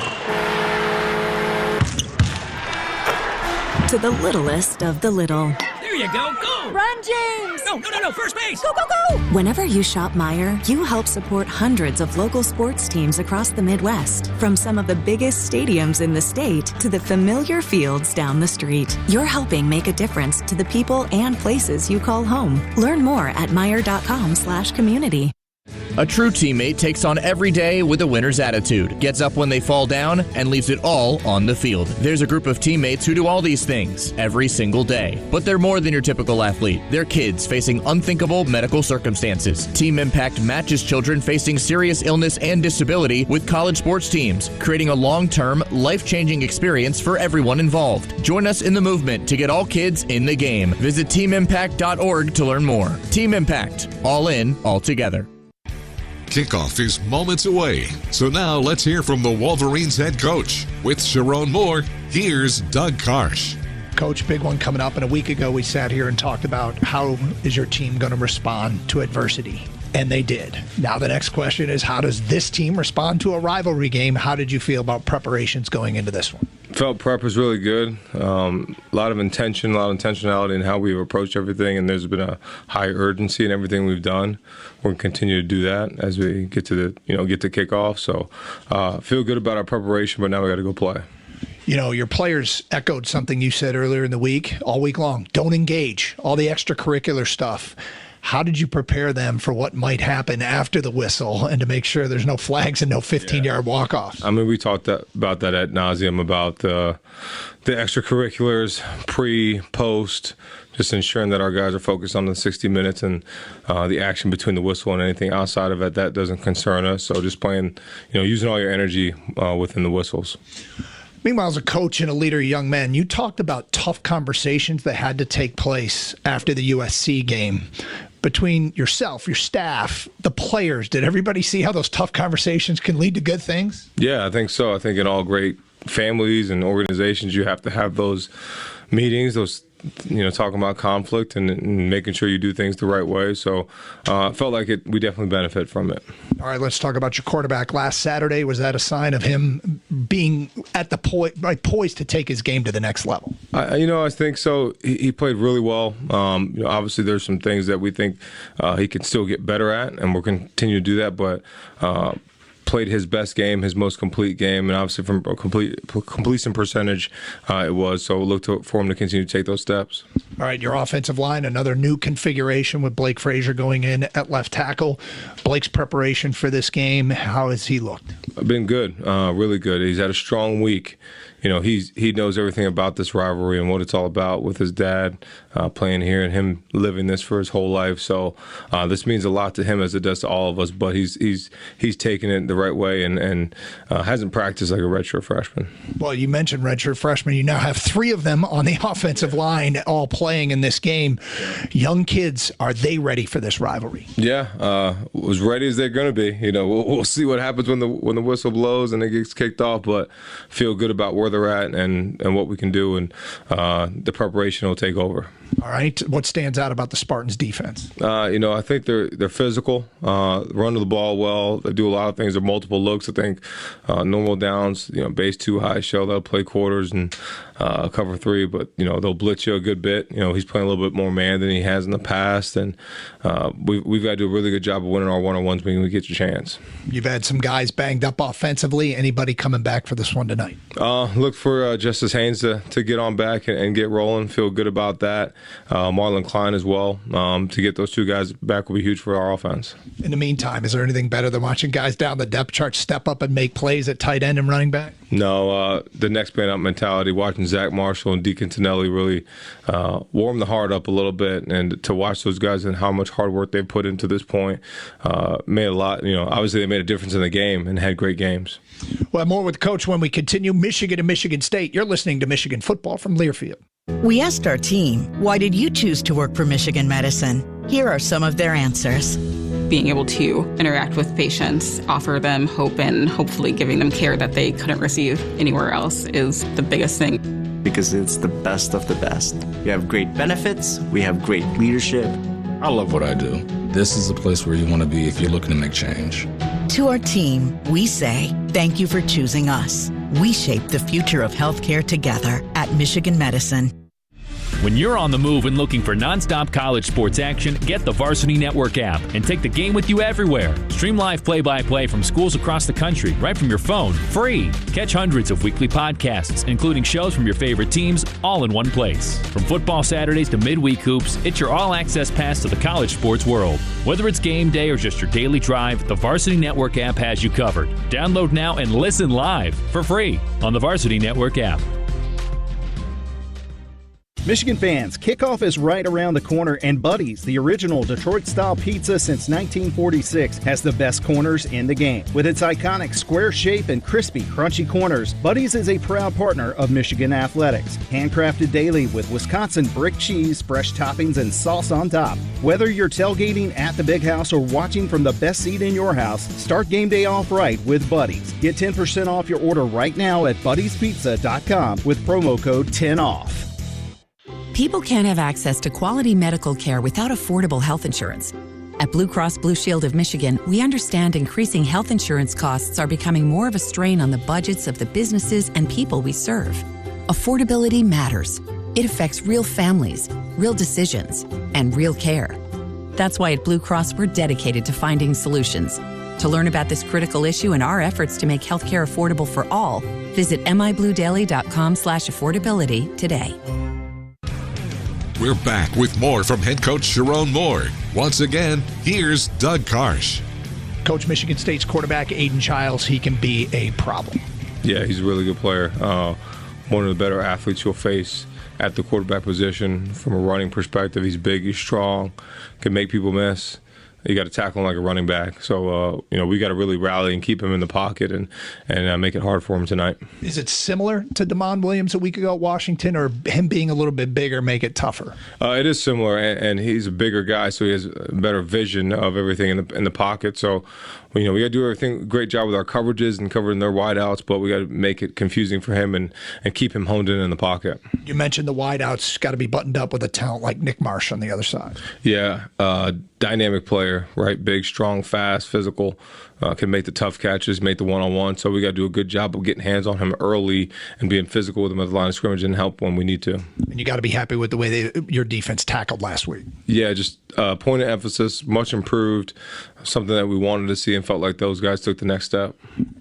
to the littlest of the little. There you go. Go! Run, James! No. First base! Go! Whenever you shop Meijer, you help support hundreds of local sports teams across the Midwest. From some of the biggest stadiums in the state to the familiar fields down the street. You're helping make a difference to the people and places you call home. Learn more at Meijer.com/community. A true teammate takes on every day with a winner's attitude, gets up when they fall down, and leaves it all on the field. There's a group of teammates who do all these things every single day. But they're more than your typical athlete. They're kids facing unthinkable medical circumstances. Team Impact matches children facing serious illness and disability with college sports teams, creating a long-term, life-changing experience for everyone involved. Join us in the movement to get all kids in the game. Visit teamimpact.org to learn more. Team Impact. All in, all together. Kickoff is moments away. So now let's hear from the Wolverines head coach. With Sharon Moore, here's Doug Karsh. Coach, big one coming up. And a week ago, we sat here and talked about how is your team going to respond to adversity? And they did. Now the next question is, how does this team respond to a rivalry game? How did you feel about preparations going into this one? Felt prep was really good. A lot of intention, a lot of intentionality in how we've approached everything, and there's been a high urgency in everything we've done. We're going to continue to do that as we get to kickoff. So feel good about our preparation, but now we got to go play. You know, your players echoed something you said earlier in the week, all week long. Don't engage, all the extracurricular stuff. How did you prepare them for what might happen after the whistle and to make sure there's no flags and no 15-yard walk-offs? I mean, we talked about that ad nauseum about the extracurriculars, pre, post, just ensuring that our guys are focused on the 60 minutes and the action between the whistle and anything outside of it. That doesn't concern us. So just playing, using all your energy within the whistles. Meanwhile, as a coach and a leader of young men, you talked about tough conversations that had to take place after the USC game. between yourself, your staff, the players, did everybody see how those tough conversations can lead to good things? Yeah, I think so. I think in all great families and organizations, you have to have those meetings, those talking about conflict and making sure you do things the right way. So I felt like we definitely benefit from it. All right, let's talk about your quarterback last Saturday. Was that a sign of him being at the poised to take his game to the next level? I think so. He played really well. Obviously, there's some things that we think he can still get better at, and we'll continue to do that. But played his best game, his most complete game, and obviously from a completion percentage, it was. So we'll look for him to continue to take those steps. All right, your offensive line, another new configuration with Blake Frazier going in at left tackle. Blake's preparation for this game, how has he looked? Been good, really good. He's had a strong week. He knows everything about this rivalry and what it's all about with his dad playing here and him living this for his whole life. So this means a lot to him as it does to all of us. But he's taking it the right way and hasn't practiced like a redshirt freshman. Well, you mentioned redshirt freshmen. You now have 3 of them on the offensive line, all playing in this game. Young kids, are they ready for this rivalry? Yeah, as ready as they're going to be. We'll see what happens when the whistle blows and it gets kicked off. But feel good about where they're at and what we can do, and the preparation will take over. All right. What stands out about the Spartans defense? I think they're physical, run to the ball well. They do a lot of things. They're multiple looks. I think normal downs, base 2 high shell, they'll play quarters and cover 3, but they'll blitz you a good bit. He's playing a little bit more man than he has in the past, and we've got to do a really good job of winning our one-on-ones when we get your chance. You've had some guys banged up offensively. Anybody coming back for this one tonight? Look for Justice Haynes to get on back and get rolling. Feel good about that. Marlon Klein as well. To get those 2 guys back will be huge for our offense. In the meantime, is there anything better than watching guys down the depth chart step up and make plays at tight end and running back? No, the next man up mentality, watching Zach Marshall and Deacon Tonelli really warm the heart up a little bit, and to watch those guys and how much hard work they've put into this point made a lot. Obviously they made a difference in the game and had great games. Well, more with Coach when we continue. Michigan and Michigan State. You're listening to Michigan Football from Learfield. We asked our team, why did you choose to work for Michigan Medicine? Here are some of their answers. Being able to interact with patients, offer them hope, and hopefully giving them care that they couldn't receive anywhere else is the biggest thing. Because it's the best of the best. We have great benefits, we have great leadership. I love what I do. This is a place where you want to be if you're looking to make change. To our team, we say, thank you for choosing us. We shape the future of healthcare together at Michigan Medicine. When you're on the move and looking for nonstop college sports action, get the Varsity Network app and take the game with you everywhere. Stream live play-by-play from schools across the country right from your phone, free. Catch hundreds of weekly podcasts, including shows from your favorite teams, all in one place. From football Saturdays to midweek hoops, it's your all-access pass to the college sports world. Whether it's game day or just your daily drive, the Varsity Network app has you covered. Download now and listen live for free on the Varsity Network app. Michigan fans, kickoff is right around the corner, and Buddy's, the original Detroit-style pizza since 1946, has the best corners in the game. With its iconic square shape and crispy, crunchy corners, Buddy's is a proud partner of Michigan Athletics. Handcrafted daily with Wisconsin brick cheese, fresh toppings, and sauce on top. Whether you're tailgating at the Big House or watching from the best seat in your house, start game day off right with Buddy's. Get 10% off your order right now at buddyspizza.com with promo code 10OFF. People can't have access to quality medical care without affordable health insurance. At Blue Cross Blue Shield of Michigan, we understand increasing health insurance costs are becoming more of a strain on the budgets of the businesses and people we serve. Affordability matters. It affects real families, real decisions, and real care. That's why at Blue Cross we're dedicated to finding solutions. To learn about this critical issue and our efforts to make healthcare affordable for all, visit mibluedaily.com/affordability today. We're back with more from head coach Sharon Moore. Once again, here's Doug Karsh. Coach, Michigan State's quarterback, Aiden Childs, he can be a problem. Yeah, he's a really good player. One of the better athletes you'll face at the quarterback position. From a running perspective, he's big, he's strong, can make people miss. you got to tackle him like a running back. So, we got to really rally and keep him in the pocket and make it hard for him tonight. Is it similar to DeMond Williams a week ago at Washington, or him being a little bit bigger make it tougher? It is similar, and he's a bigger guy, so he has a better vision of everything in the pocket. So, we got to do everything great job with our coverages and covering their wideouts, but we got to make it confusing for him and keep him honed in the pocket. You mentioned the wideouts got to be buttoned up with a talent like Nick Marsh on the other side. Yeah, dynamic player, right? Big, strong, fast, physical, can make the tough catches, make the one-on-one. So we got to do a good job of getting hands on him early and being physical with him at the line of scrimmage and help when we need to. And you got to be happy with the way your defense tackled last week. Yeah, just point of emphasis, much improved, something that we wanted to see and felt like those guys took the next step.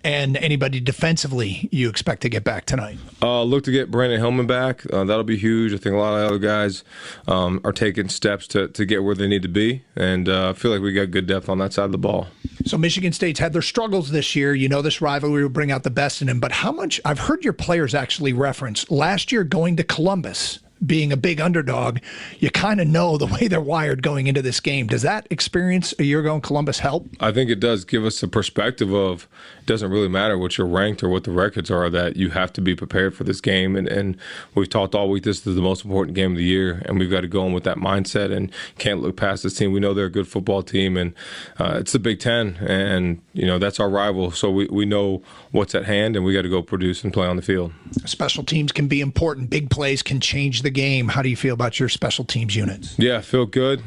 And anybody defensively you expect to get back tonight? Look to get Brandon Hillman back. That'll be huge. I think a lot of other guys are taking steps to get where they need to be, and I feel like we got good depth on that side of the ball. So Michigan State's had their struggles this year. This rivalry will bring out the best in them. But how much, I've heard your players actually reference, last year going to Columbus, being a big underdog, you kind of know the way they're wired going into this game. Does that experience a year ago in Columbus help? I think it does give us a perspective of it doesn't really matter what you're ranked or what the records are, that you have to be prepared for this game. And we've talked all week this is the most important game of the year, and we've got to go in with that mindset and can't look past this team. We know they're a good football team, and it's the Big Ten, and that's our rival. So we know what's at hand, and we got to go produce and play on the field. Special teams can be important. Big plays can change the game. How do you feel about your special teams units? Yeah, I feel good.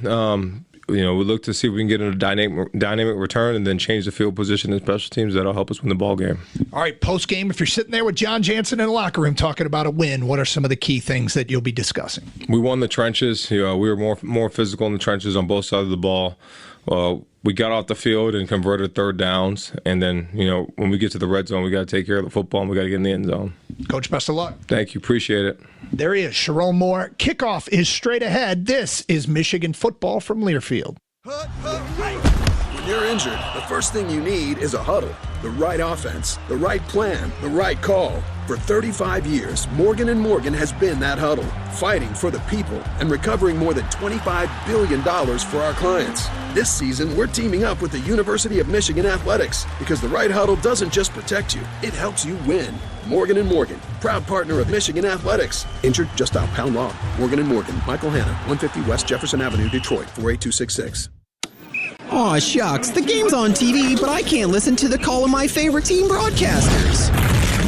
We look to see if we can get a dynamic return and then change the field position in special teams. That'll help us win the ball game. All right, post game, if you're sitting there with John Jansen in the locker room talking about a win, what are some of the key things that you'll be discussing? We won the trenches. We were more physical in the trenches on both sides of the ball. We got off the field and converted third downs. And then, when we get to the red zone, we got to take care of the football and we got to get in the end zone. Coach, best of luck. Thank you. Appreciate it. There he is, Sharon Moore. Kickoff is straight ahead. This is Michigan football from Learfield. When you're injured, the first thing you need is a huddle. The right offense, the right plan, the right call. For 35 years, Morgan & Morgan has been that huddle, fighting for the people and recovering more than $25 billion for our clients. This season, we're teaming up with the University of Michigan Athletics because the right huddle doesn't just protect you, it helps you win. Morgan & Morgan, proud partner of Michigan Athletics. Injured? Just dial pound law. Morgan & Morgan, Michael Hanna, 150 West Jefferson Avenue, Detroit, 48266. Aw, shucks. The game's on TV, but I can't listen to the call of my favorite team broadcasters.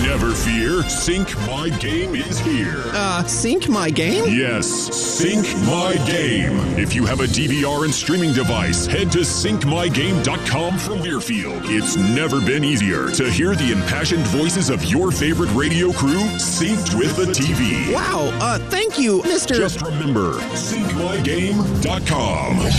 Never fear, Sync My Game is here. Sync My Game? Yes, Sync My Game. If you have a DVR and streaming device, head to syncmygame.com from Learfield. It's never been easier to hear the impassioned voices of your favorite radio crew synced with the TV. Wow, thank you, Mr. Just remember, syncmygame.com.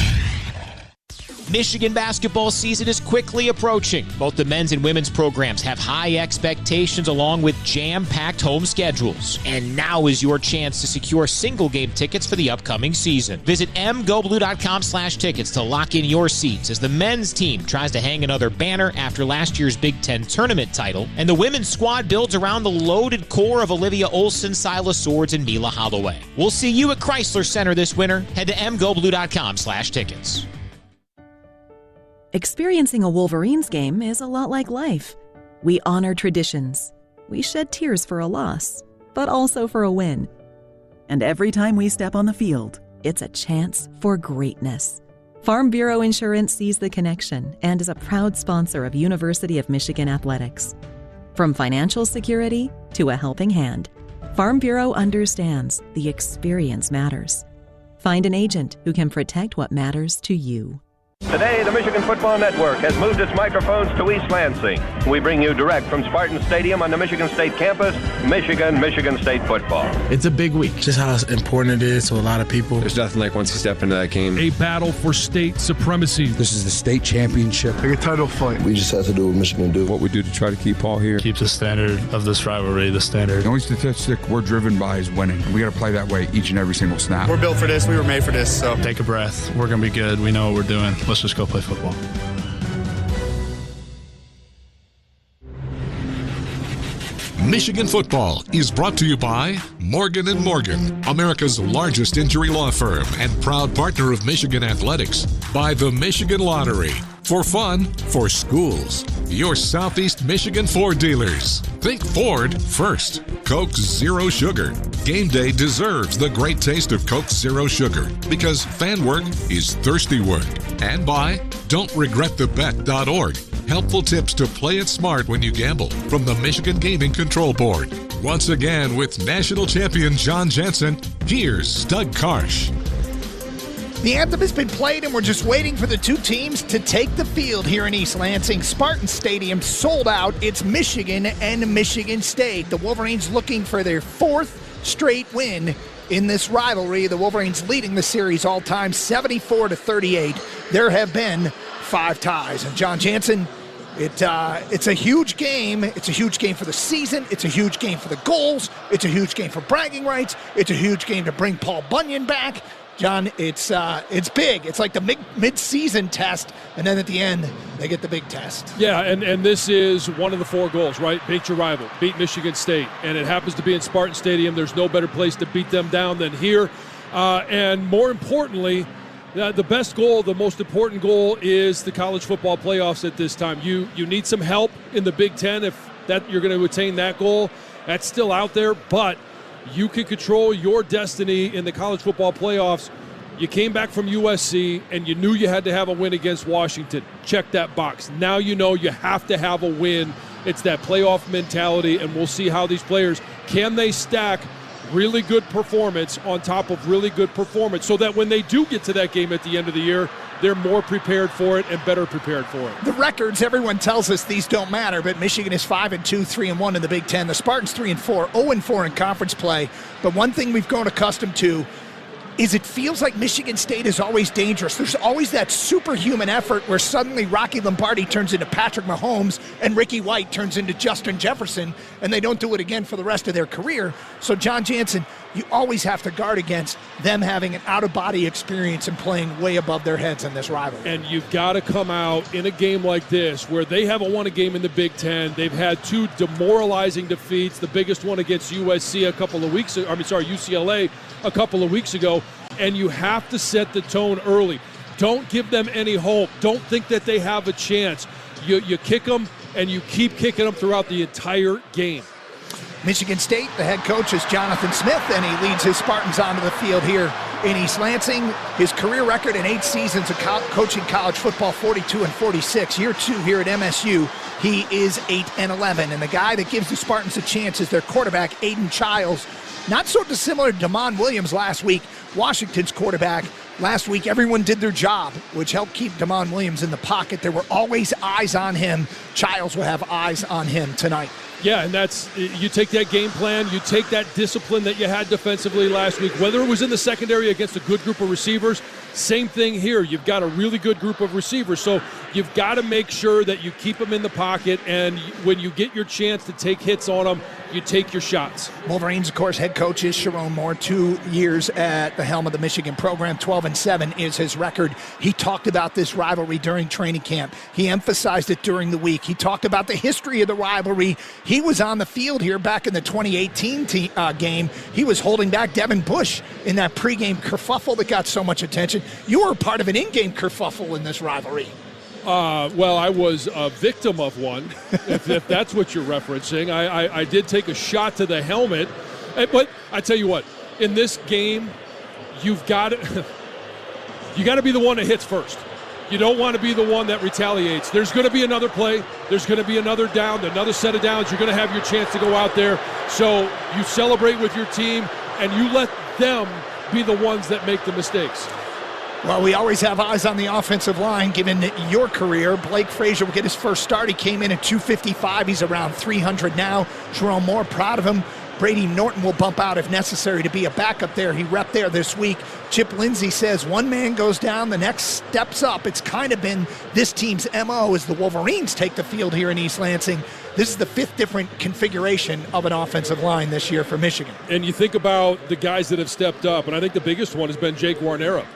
Michigan basketball season is quickly approaching. Both the men's and women's programs have high expectations along with jam-packed home schedules. And now is your chance to secure single-game tickets for the upcoming season. Visit mgoblue.com/tickets to lock in your seats as the men's team tries to hang another banner after last year's Big Ten tournament title, and the women's squad builds around the loaded core of Olivia Olson, Silas Swords, and Mila Holloway. We'll see you at Chrysler Center this winter. Head to mgoblue.com/tickets. Experiencing a Wolverines game is a lot like life. We honor traditions. We shed tears for a loss, but also for a win. And every time we step on the field, it's a chance for greatness. Farm Bureau Insurance sees the connection and is a proud sponsor of University of Michigan Athletics. From financial security to a helping hand, Farm Bureau understands the experience matters. Find an agent who can protect what matters to you. Today, the Michigan Football Network has moved its microphones to East Lansing. We bring you direct from Spartans Stadium on the Michigan State campus, Michigan State football. It's a big week. Just how important it is to a lot of people. There's nothing like once you step into that game. A battle for state supremacy. This is the state championship. Like a title fight. We just have to do what Michigan do. What we do to try to keep Paul here. Keep the standard of this rivalry the standard. The only statistic we're driven by is winning. We got to play that way each and every single snap. We're built for this. We were made for this. So take a breath. We're going to be good. We know what we're doing. Let's just go play football. Michigan Football is brought to you by Morgan & Morgan, America's largest injury law firm and proud partner of Michigan Athletics. by the Michigan Lottery. For fun, for schools. Your Southeast Michigan Ford dealers. Think Ford first. Coke Zero Sugar. Game day deserves the great taste of Coke Zero Sugar because fan work is thirsty work. And by Don'tRegretTheBet.org. Helpful tips to play it smart when you gamble from the Michigan Gaming Control Board. Once again, with national champion John Jansen, here's Doug Karsh. The anthem has been played, and we're just waiting for the two teams to take the field here in East Lansing. Spartan Stadium sold out. It's Michigan and Michigan State. The Wolverines looking for their fourth straight win in this rivalry. The Wolverines leading the series all-time 74-38. There have been 5 ties. And John Jansen, it's a huge game. It's a huge game for the season. It's a huge game for the goals. It's a huge game for bragging rights. It's a huge game to bring Paul Bunyan back. John, it's big. It's like the mid-season test, and then at the end, they get the big test. Yeah, and this is one of the 4 goals, right? Beat your rival, beat Michigan State, and it happens to be in Spartan Stadium. There's no better place to beat them down than here. And more importantly, the best goal, the most important goal is the college football playoffs at this time. You need some help in the Big Ten if that you're going to attain that goal. That's still out there, but you can control your destiny in the college football playoffs. You came back from USC, and you knew you had to have a win against Washington. Check that box. Now you know you have to have a win. It's that playoff mentality, and we'll see how these players, can they stack really good performance on top of really good performance so that when they do get to that game at the end of the year, they're more prepared for it and better prepared for it. The records, everyone tells us these don't matter, but Michigan is 5-2, 3-1 in the Big Ten. The Spartans 3-4, 0-4 in conference play. But one thing we've grown accustomed to is it feels like Michigan State is always dangerous. There's always that superhuman effort where suddenly Rocky Lombardi turns into Patrick Mahomes and Ricky White turns into Justin Jefferson, and they don't do it again for the rest of their career. So John Jansen, you always have to guard against them having an out-of-body experience and playing way above their heads in this rivalry. And you've got to come out in a game like this where they haven't won a game in the Big Ten. They've had 2 demoralizing defeats, the biggest one against UCLA a couple of weeks ago, and you have to set the tone early. Don't give them any hope. Don't think that they have a chance. You kick them, and you keep kicking them throughout the entire game. Michigan State, the head coach is Jonathan Smith, and he leads his Spartans onto the field here in East Lansing. His career record in 8 seasons of coaching college football, 42-46. Year 2 here at MSU, he is 8-11. And the guy that gives the Spartans a chance is their quarterback, Aiden Childs. Not so dissimilar to Damon Williams last week, Washington's quarterback. Last week, everyone did their job, which helped keep Damon Williams in the pocket. There were always eyes on him. Childs will have eyes on him tonight. Yeah, and that's, you take that game plan, you take that discipline that you had defensively last week, whether it was in the secondary against a good group of receivers, same thing here. You've got a really good group of receivers, so you've got to make sure that you keep them in the pocket, and when you get your chance to take hits on them, you take your shots. Wolverines, of course, head coach is Sharon Moore, 2 years at the helm of the Michigan program. 12-7 is his record. He talked about this rivalry during training camp. He emphasized it during the week. He talked about the history of the rivalry. He was on the field here back in the 2018 game. He was holding back Devin Bush in that pregame kerfuffle that got so much attention. You were part of an in-game kerfuffle in this rivalry. Well, I was a victim of one, if that's what you're referencing. I did take a shot to the helmet. But I tell you what, in this game, you've got to be the one that hits first. You don't want to be the one that retaliates. There's going to be another play. There's going to be another down, another set of downs. You're going to have your chance to go out there. So you celebrate with your team, and you let them be the ones that make the mistakes. Well, we always have eyes on the offensive line, given your career. Blake Frazier will get his first start. He came in at 255. He's around 300 now. Jerome Moore, proud of him. Brady Norton will bump out if necessary to be a backup there. He repped there this week. Chip Lindsey says one man goes down, the next steps up. It's kind of been this team's MO as the Wolverines take the field here in East Lansing. This is the 5th different configuration of an offensive line this year for Michigan. And you think about the guys that have stepped up, and I think the biggest one has been Jake Guarnera.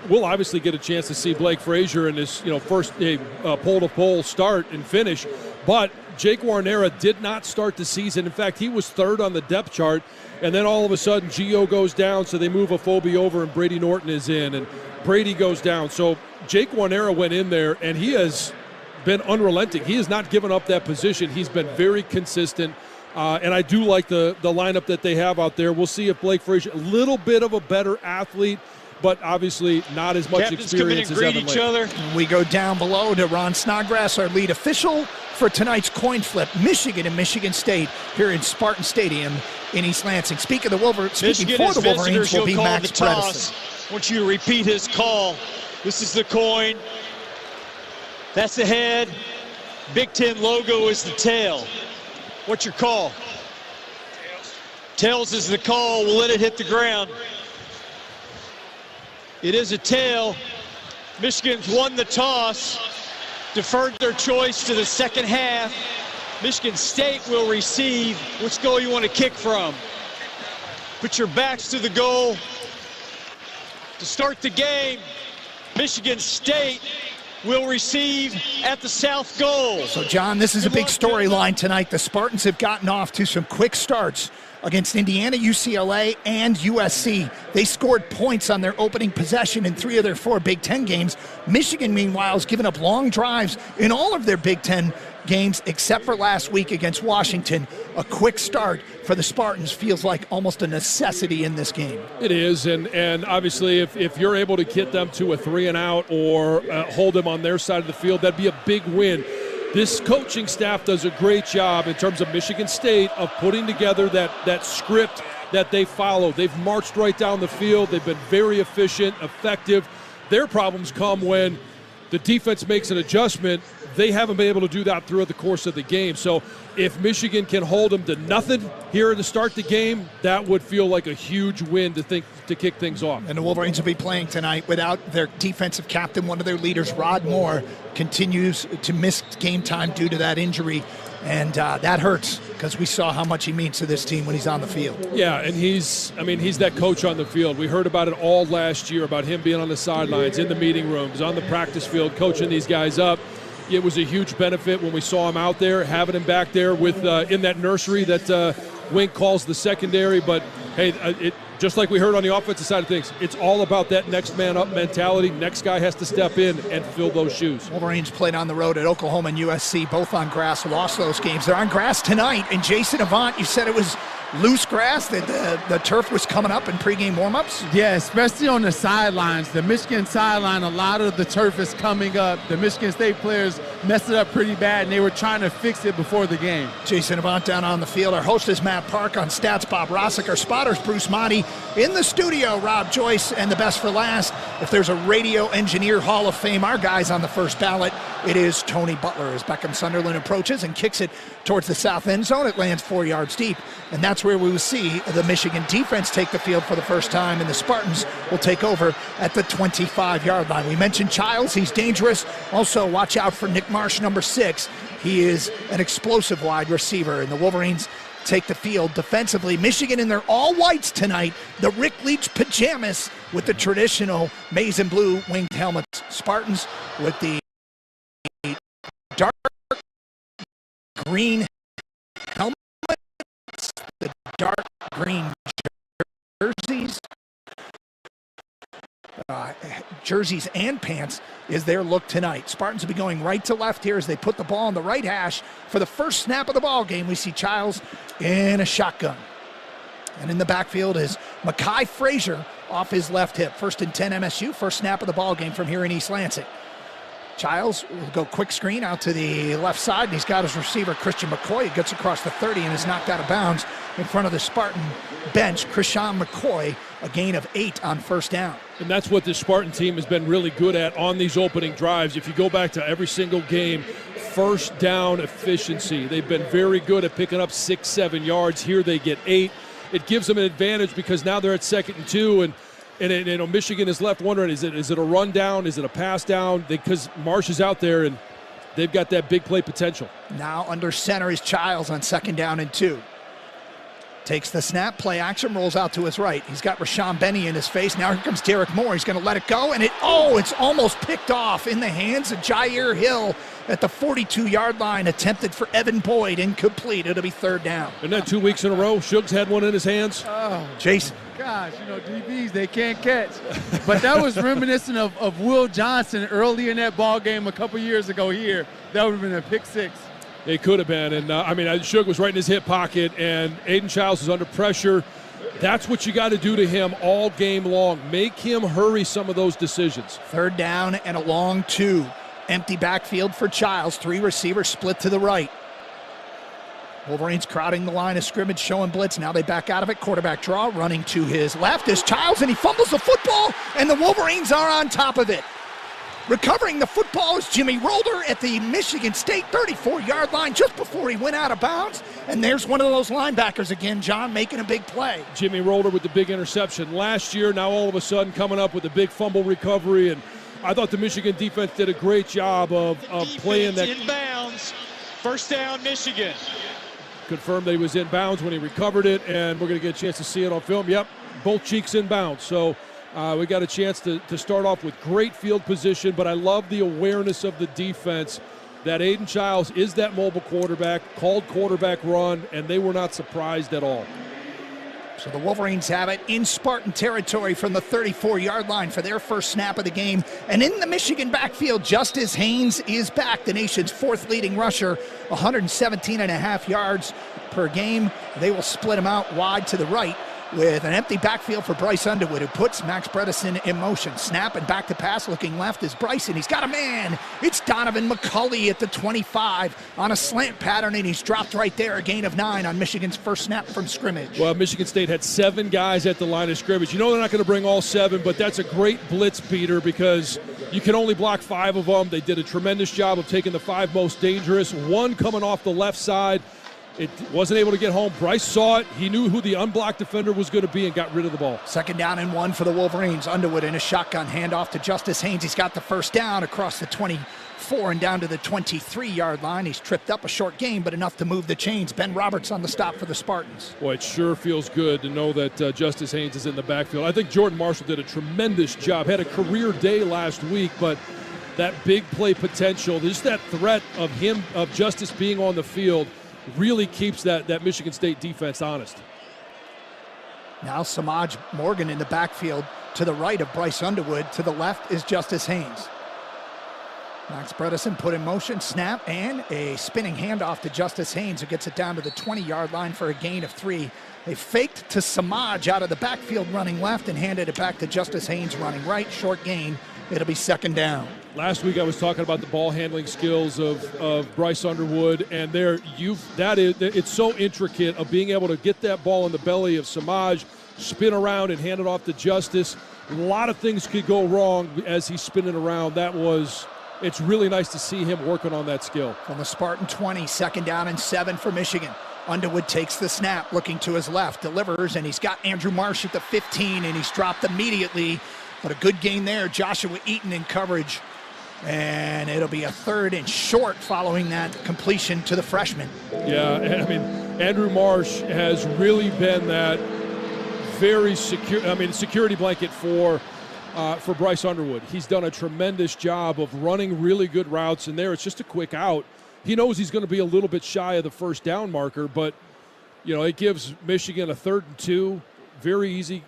We'll obviously get a chance to see Blake Frazier in his first pole-to-pole start and finish, but Jake Guarnera did not start the season. In fact, he was 3rd on the depth chart, and then all of a sudden Gio goes down, so they move Afobe over and Brady Norton is in, and Brady goes down. So Jake Warnera went in there, and he has been unrelenting. He has not given up that position. He's been very consistent, and I do like the lineup that they have out there. We'll see if Blake Frazier, a little bit of a better athlete, but obviously not as much experience as Evan Lake. We go down below to Ron Snodgrass, our lead official for tonight's coin flip, Michigan and Michigan State here in Spartan Stadium in East Lansing. Speaking for the Wolverines will be Max Bredesen. I want you to repeat his call. This is the coin. That's the head. Big Ten logo is the tail. What's your call? Tails is the call. We'll let it hit the ground. It is a tail. Michigan's won the toss, deferred their choice to the second half. Michigan State will receive. Which goal you want to kick from? Put your backs to the goal. To start the game, Michigan State will receive at the south goal. So, John, this is a big storyline tonight. The Spartans have gotten off to some quick starts against Indiana, UCLA, and USC. They scored points on their opening possession in 3 of their 4 Big Ten games. Michigan, meanwhile, has given up long drives in all of their Big Ten games except for last week against Washington. A quick start for the Spartans feels like almost a necessity in this game. It is, and obviously if you're able to get them to a 3-and-out or hold them on their side of the field, that'd be a big win. This coaching staff does a great job in terms of Michigan State of putting together that script that they follow. They've marched right down the field. They've been very efficient, effective. Their problems come when the defense makes an adjustment. They haven't been able to do that throughout the course of the game. So if Michigan can hold them to nothing here to start the game, that would feel like a huge win to kick things off. And the Wolverines will be playing tonight without their defensive captain. One of their leaders, Rod Moore, continues to miss game time due to that injury. And that hurts because we saw how much he means to this team when he's on the field. Yeah, and he's that coach on the field. We heard about it all last year, about him being on the sidelines, in the meeting rooms, on the practice field, coaching these guys up. It was a huge benefit when we saw him out there, having him back there with in that nursery that Wink calls the secondary. But, hey, just like we heard on the offensive side of things, it's all about that next man up mentality. Next guy has to step in and fill those shoes. Wolverines played on the road at Oklahoma and USC, both on grass, lost those games. They're on grass tonight. And Jason Avant, you said it was loose grass, that the turf was coming up in pregame warmups? Yeah, especially on the sidelines. The Michigan sideline, a lot of the turf is coming up. The Michigan State players messed it up pretty bad, and they were trying to fix it before the game. Jason Avant down on the field. Our host is Matt Park. On stats, Bob Rossick. Our spotters, Bruce Motti. In the studio, Rob Joyce. And the best for last, if there's a radio engineer Hall of Fame, our guy's on the first ballot, it is Tony Butler. As Beckham Sunderland approaches and kicks it towards the south end zone, it lands 4 yards deep. And that's where we will see the Michigan defense take the field for the first time, and the Spartans will take over at the 25-yard line. We mentioned Childs. He's dangerous. Also, watch out for Nick Marsh, number 6. He is an explosive wide receiver, and the Wolverines take the field defensively. Michigan in their all-whites tonight, the Rick Leach pajamas with the traditional maize and blue winged helmets. Spartans with the dark green helmets, the dark green jerseys and pants is their look tonight. Spartans will be going right to left here as they put the ball on the right hash. For the first snap of the ball game, we see Childs in a shotgun. And in the backfield is Mekhi Frazier off his left hip. 1st and 10 MSU, first snap of the ball game from here in East Lansing. Childs will go quick screen out to the left side, and he's got his receiver, Christian McCoy. He gets across the 30 and is knocked out of bounds in front of the Spartan bench. Christian McCoy, a gain of 8 on first down. And that's what the Spartan team has been really good at on these opening drives. If you go back to every single game, first down efficiency. They've been very good at picking up 6-7 yards. Here they get 8. It gives them an advantage because now they're at 2nd and 2, and Michigan is left wondering, is it a run down? Is it a pass down? Because Marsh is out there, and they've got that big play potential. Now under center is Childs on 2nd down and 2. Takes the snap, play action, rolls out to his right. He's got Rashawn Benny in his face. Now here comes Derek Moore. He's going to let it go, and it's almost picked off in the hands of Jair Hill at the 42-yard line. Attempted for Evan Boyd, incomplete. It'll be third down. Isn't that 2 weeks in a row? Shug's had one in his hands. Oh, Jason. Gosh, DBs, they can't catch. But that was reminiscent of Will Johnson early in that ball game a couple years ago here. That would have been a pick six. It could have been, and Shug was right in his hip pocket, and Aiden Childs is under pressure. That's what you got to do to him all game long. Make him hurry some of those decisions. Third down and a long 2. Empty backfield for Childs. 3 receivers split to the right. Wolverines crowding the line of scrimmage, showing blitz. Now they back out of it. Quarterback draw, running to his left is Childs, and he fumbles the football, and the Wolverines are on top of it. Recovering the football is Jimmy Rolder at the Michigan State 34-yard line just before he went out of bounds. And there's one of those linebackers again, John, making a big play. Jimmy Rolder with the big interception last year, now all of a sudden coming up with a big fumble recovery. And I thought the Michigan defense did a great job of playing that. Inbounds, first down, Michigan. Confirmed that he was in bounds when he recovered it, and we're going to get a chance to see it on film. Yep, both cheeks in bounds. So we got a chance to start off with great field position, but I love the awareness of the defense that Aiden Childs is that mobile quarterback, called quarterback run, and they were not surprised at all. So the Wolverines have it in Spartan territory from the 34-yard line for their first snap of the game. And in the Michigan backfield, Justice Haynes is back, the nation's 4th leading rusher, 117.5 yards per game. They will split him out wide to the right with an empty backfield for Bryce Underwood, who puts Max Bredesen in motion. Snap and back to pass, looking left is Bryson. He's got a man. It's Donovan McCulley at the 25 on a slant pattern, and he's dropped right there. A gain of 9 on Michigan's first snap from scrimmage. Well, Michigan State had 7 guys at the line of scrimmage. You know they're not going to bring all 7, but that's a great blitz, Peter, because you can only block 5 of them. They did a tremendous job of taking the 5 most dangerous. 1 coming off the left side. It wasn't able to get home. Bryce saw it. He knew who the unblocked defender was going to be and got rid of the ball. Second down and 1 for the Wolverines. Underwood in a shotgun handoff to Justice Haynes. He's got the first down across the 24 and down to the 23-yard line. He's tripped up a short gain, but enough to move the chains. Ben Roberts on the stop for the Spartans. Boy, it sure feels good to know that Justice Haynes is in the backfield. I think Jordan Marshall did a tremendous job. Had a career day last week, but that big play potential, just that threat of him, of Justice being on the field, really keeps that Michigan State defense honest. Now Samaj Morgan in the backfield to the right of Bryce Underwood. To the left is Justice Haynes. Max Bredesen put in motion, snap, and a spinning handoff to Justice Haynes, who gets it down to the 20-yard line for a gain of 3. They faked to Samaj out of the backfield running left and handed it back to Justice Haynes running right. Short gain. It'll be second down. Last week I was talking about the ball handling skills of Bryce Underwood, and it's so intricate of being able to get that ball in the belly of Samaj, spin around and hand it off to Justice. A lot of things could go wrong as he's spinning around. It's really nice to see him working on that skill. From the Spartan 20, second down and 7 for Michigan. Underwood takes the snap, looking to his left, delivers, and he's got Andrew Marsh at the 15, and he's dropped immediately. But a good gain there. Joshua Eaton in coverage. And it'll be a 3rd and short following that completion to the freshman. Yeah, Andrew Marsh has really been that very security blanket for Bryce Underwood. He's done a tremendous job of running really good routes, and there it's just a quick out. He knows he's going to be a little bit shy of the first down marker, but it gives Michigan a 3rd and 2, very easy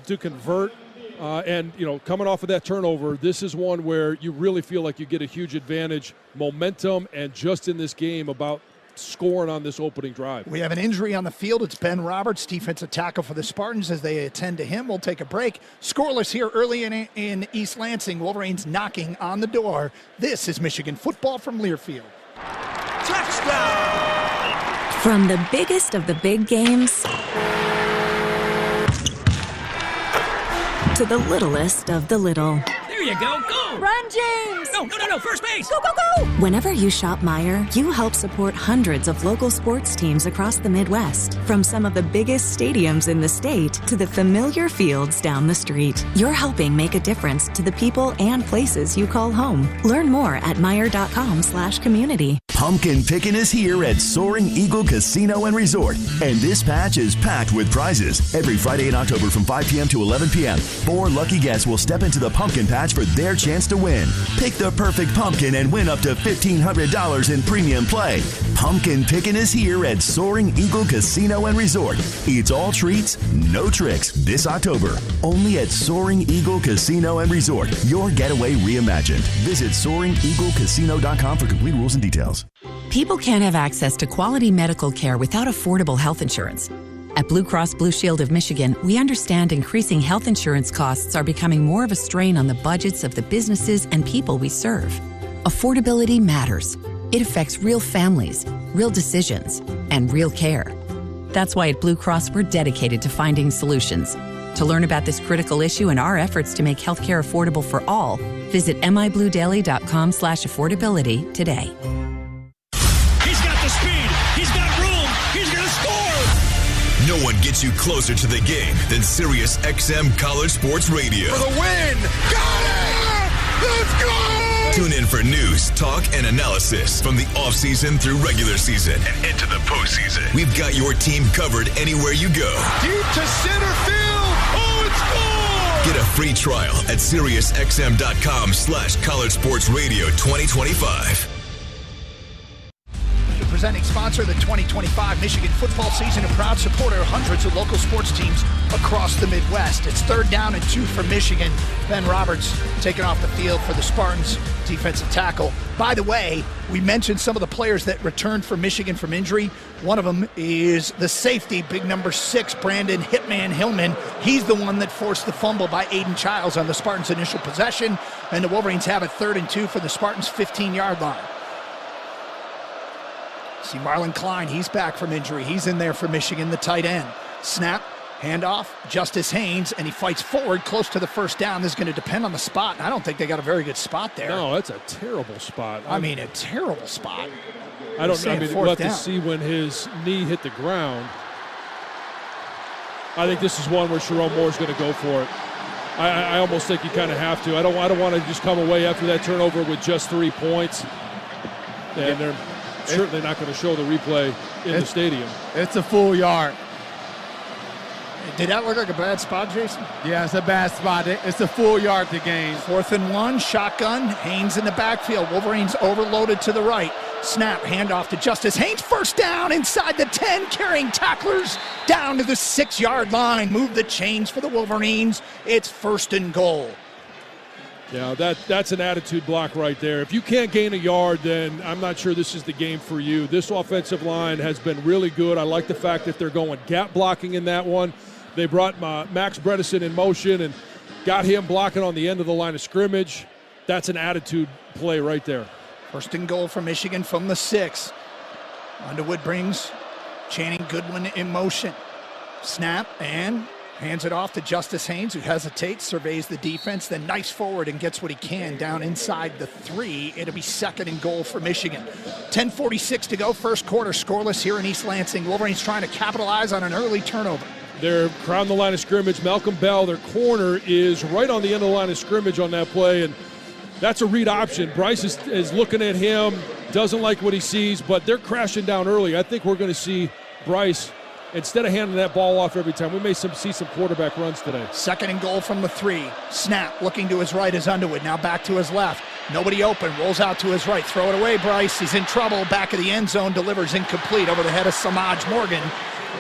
to convert. And coming off of that turnover, this is one where you really feel like you get a huge advantage, momentum, and just in this game about scoring on this opening drive. We have an injury on the field. It's Ben Roberts, defensive tackle for the Spartans. As they attend to him, we'll take a break. Scoreless here early in East Lansing. Wolverines knocking on the door. This is Michigan football from Learfield. Touchdown! From the biggest of the big games to the littlest of the little. There you go, go! Run, James! No, first base! Go, go, go! Whenever you shop Meijer, you help support hundreds of local sports teams across the Midwest. From some of the biggest stadiums in the state to the familiar fields down the street. You're helping make a difference to the people and places you call home. Learn more at Meijer.com/community. Pumpkin picking is here at Soaring Eagle Casino and Resort, and this patch is packed with prizes. Every Friday in October from 5 p.m. to 11 p.m., 4 lucky guests will step into the pumpkin patch for their chance to win. Pick the perfect pumpkin and win up to $1,500 in premium play. Pumpkin picking is here at Soaring Eagle Casino and Resort. It's all treats, no tricks this October. Only at Soaring Eagle Casino and Resort. Your getaway reimagined. Visit SoaringEagleCasino.com for complete rules and details. People can't have access to quality medical care without affordable health insurance. At Blue Cross Blue Shield of Michigan, we understand increasing health insurance costs are becoming more of a strain on the budgets of the businesses and people we serve. Affordability matters. It affects real families, real decisions, and real care. That's why at Blue Cross, we're dedicated to finding solutions. To learn about this critical issue and our efforts to make healthcare affordable for all, visit mibluedaily.com/affordability today. He's got the speed. He's got room. He's going to score. No one gets you closer to the game than Sirius XM College Sports Radio. For the win. Got it. Let's go. Tune in for news, talk, and analysis from the offseason through regular season and into the postseason. We've got your team covered anywhere you go. Deep to center field. Oh, it's gone. Get a free trial at SiriusXM.com/College Sports Radio 2025. The presenting sponsor of the 2025 Michigan football season, a proud supporter of hundreds of local sports teams across the Midwest. It's 3rd down and 2 for Michigan. Ben Roberts taking off the field for the Spartans, defensive tackle. By the way, we mentioned some of the players that returned for Michigan from injury. One of them is the safety, big number 6, Brandon Hitman Hillman. He's the one that forced the fumble by Aiden Childs on the Spartans' initial possession, and the Wolverines have it 3rd and 2 for the Spartans' 15-yard line. See Marlon Klein, he's back from injury. He's in there for Michigan, the tight end. Snap, handoff, Justice Haynes, and he fights forward close to the first down. This is going to depend on the spot, and I don't think they got a very good spot there. No, that's a terrible spot. I mean, a terrible spot. We'll have to see when his knee hit the ground. I think this is one where Sherrone Moore's going to go for it. I almost think you kind of have to. I don't want to just come away after that turnover with just 3 points. And they're certainly not going to show the replay in the stadium. It's a full yard. Did that look like a bad spot, Jason? Yeah, it's a bad spot. It's a full yard to gain. 4th and 1, shotgun. Haynes in the backfield. Wolverines overloaded to the right. Snap, handoff to Justice Haynes. First down inside the 10, carrying tacklers down to the 6-yard line. Move the chains for the Wolverines. It's 1st and goal. Yeah, that's an attitude block right there. If you can't gain a yard, then I'm not sure this is the game for you. This offensive line has been really good. I like the fact that they're going gap blocking in that one. They brought Max Bredesen in motion and got him blocking on the end of the line of scrimmage. That's an attitude play right there. 1st and goal for Michigan from the 6. Underwood brings Channing Goodwin in motion. Snap and hands it off to Justice Haynes, who hesitates, surveys the defense, then knifes forward and gets what he can down inside the 3. It'll be 2nd and goal for Michigan. 10:46 to go, first quarter, scoreless here in East Lansing. Wolverines trying to capitalize on an early turnover. They're crowding the line of scrimmage. Malcolm Bell, their corner, is right on the end of the line of scrimmage on that play, and that's a read option. Bryce is looking at him, doesn't like what he sees, but they're crashing down early. I think we're going to see Bryce, instead of handing that ball off every time, we may see some quarterback runs today. 2nd and goal from the 3. Snap, looking to his right is Underwood. Now back to his left. Nobody open, rolls out to his right. Throw it away, Bryce. He's in trouble. Back of the end zone, delivers incomplete over the head of Samaj Morgan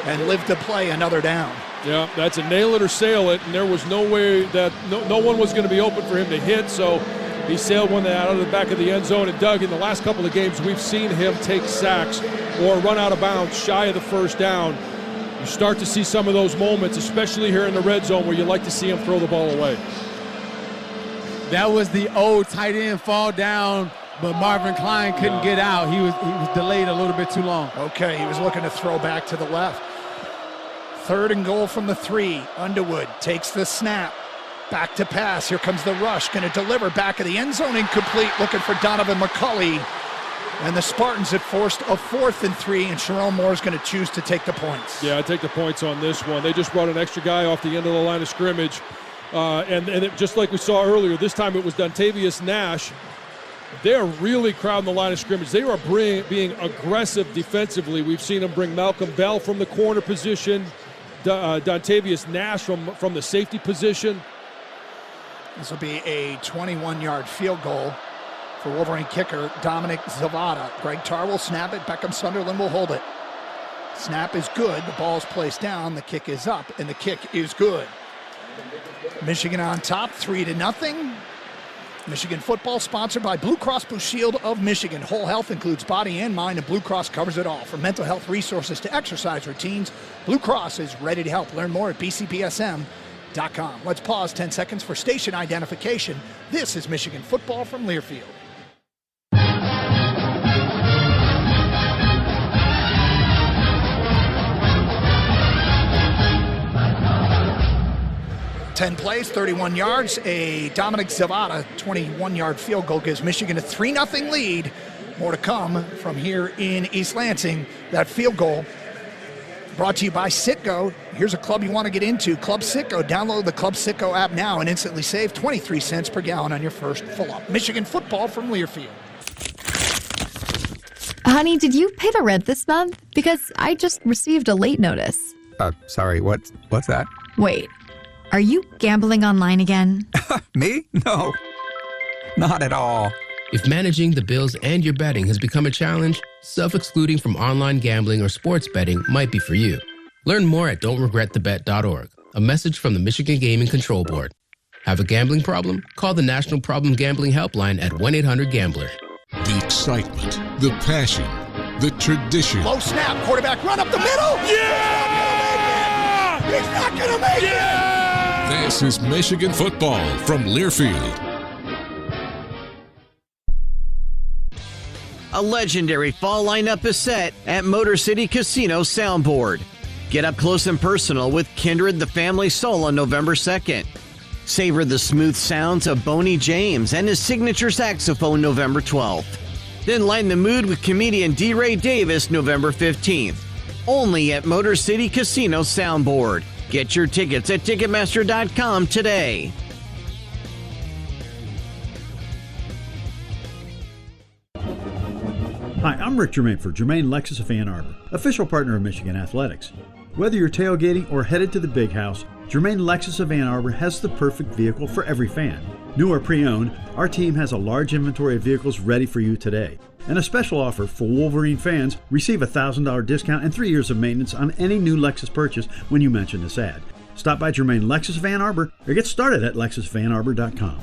and lived to play another down. Yeah, that's a nail it or sail it, and there was no way that no one was going to be open for him to hit, so he sailed one out of the back of the end zone. And Doug, in the last couple of games, we've seen him take sacks or run out of bounds shy of the 1st down. You start to see some of those moments, especially here in the red zone, where you like to see him throw the ball away. That was the old tight end fall down, but Marvin Klein couldn't get out. He was delayed a little bit too long. Okay, he was looking to throw back to the left. 3rd and goal from the 3. Underwood takes the snap. Back to pass. Here comes the rush. Going to deliver back of the end zone, incomplete. Looking for Donovan McCulley. And the Spartans had forced a 4th and 3, and Sherrone Moore's going to choose to take the points. Yeah, I take the points on this one. They just brought an extra guy off the end of the line of scrimmage. And just like we saw earlier, this time it was Dontavius Nash They're really crowding the line of scrimmage. They are being aggressive defensively. We've seen them bring Malcolm Bell from the corner position, Dontavius Nash from the safety position. This will be a 21-yard field goal for Wolverine kicker Dominic Zavada. Greg Tarr will snap it. Beckham Sunderland will hold it. Snap is good. The ball's placed down. The kick is up, and the kick is good. Michigan on top, 3-0. Michigan football sponsored by Blue Cross Blue Shield of Michigan. Whole health includes body and mind, and Blue Cross covers it all. From mental health resources to exercise routines, Blue Cross is ready to help. Learn more at bcpsm.com. Let's pause 10 seconds for station identification. This is Michigan football from Learfield. Ten plays, 31 yards. A Dominic Zavada 21-yard field goal gives Michigan a 3-0 lead. More to come from here in East Lansing. That field goal brought to you by Citgo. Here's a club you want to get into, Club Citgo. Download the Club Citgo app now and instantly save 23 cents per gallon on your first fill-up. Michigan football from Learfield. Honey, did you pay the rent this month? Because I just received a late notice. Sorry, what's that? Wait. Are you gambling online again? Me? No, not at all. If managing the bills and your betting has become a challenge, self-excluding from online gambling or sports betting might be for you. Learn more at don'tregretthebet.org. A message from the Michigan Gaming Control Board. Have a gambling problem? Call the National Problem Gambling Helpline at 1-800-GAMBLER. The excitement, the passion, the tradition. Low snap, quarterback run up the middle. Yeah! He's not going to make it! This is Michigan football from Learfield. A legendary fall lineup is set at Motor City Casino Soundboard. Get up close and personal with Kindred the Family Soul on November 2nd. Savor the smooth sounds of Boney James and his signature saxophone November 12th. Then lighten the mood with comedian D. Ray Davis November 15th. Only at Motor City Casino Soundboard. Get your tickets at Ticketmaster.com today. Hi, I'm Rick Germain for Germain Lexus of Ann Arbor, official partner of Michigan Athletics. Whether you're tailgating or headed to the big house, Germain Lexus of Ann Arbor has the perfect vehicle for every fan. New or pre-owned, our team has a large inventory of vehicles ready for you today. And a special offer for Wolverine fans, receive a $1,000 discount and 3 years of maintenance on any new Lexus purchase when you mention this ad. Stop by Germain Lexus of Ann Arbor or get started at lexusofannarbor.com.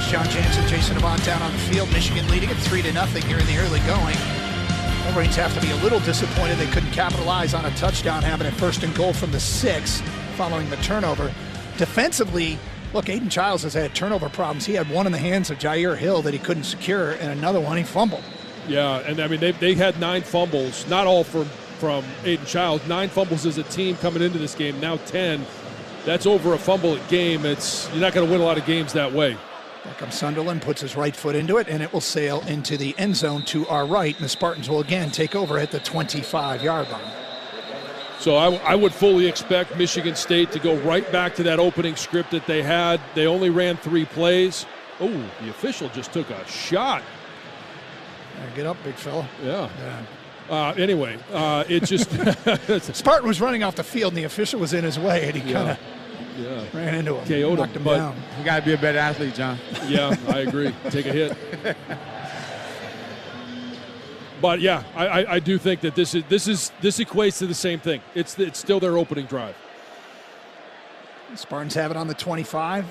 John Jansen, Jason Avant down on the field. Michigan leading at 3-0 here in the early going. Wolverines have to be a little disappointed they couldn't capitalize on a touchdown, having it 1st and goal from the 6 following the turnover. Defensively, look, Aiden Childs has had turnover problems. He had one in the hands of Jair Hill that he couldn't secure, and another one he fumbled. Yeah, and I mean, they had 9 fumbles, not all from Aiden Childs. 9 fumbles as a team coming into this game, now 10. That's over a fumble a game. You're not going to win a lot of games that way. Beckham Sunderland puts his right foot into it, and it will sail into the end zone to our right, and the Spartans will again take over at the 25-yard line. So I would fully expect Michigan State to go right back to that opening script that they had. They only ran 3 plays. Oh, the official just took a shot. Get up, big fella. Yeah. Anyway, it just Spartan was running off the field, and the official was in his way, and he kind of ran into him, KO'd knocked him down. You got to be a better athlete, John. Yeah, I agree. Take a hit. But yeah, I do think that this equates to the same thing. It's still their opening drive. Spartans have it on the 25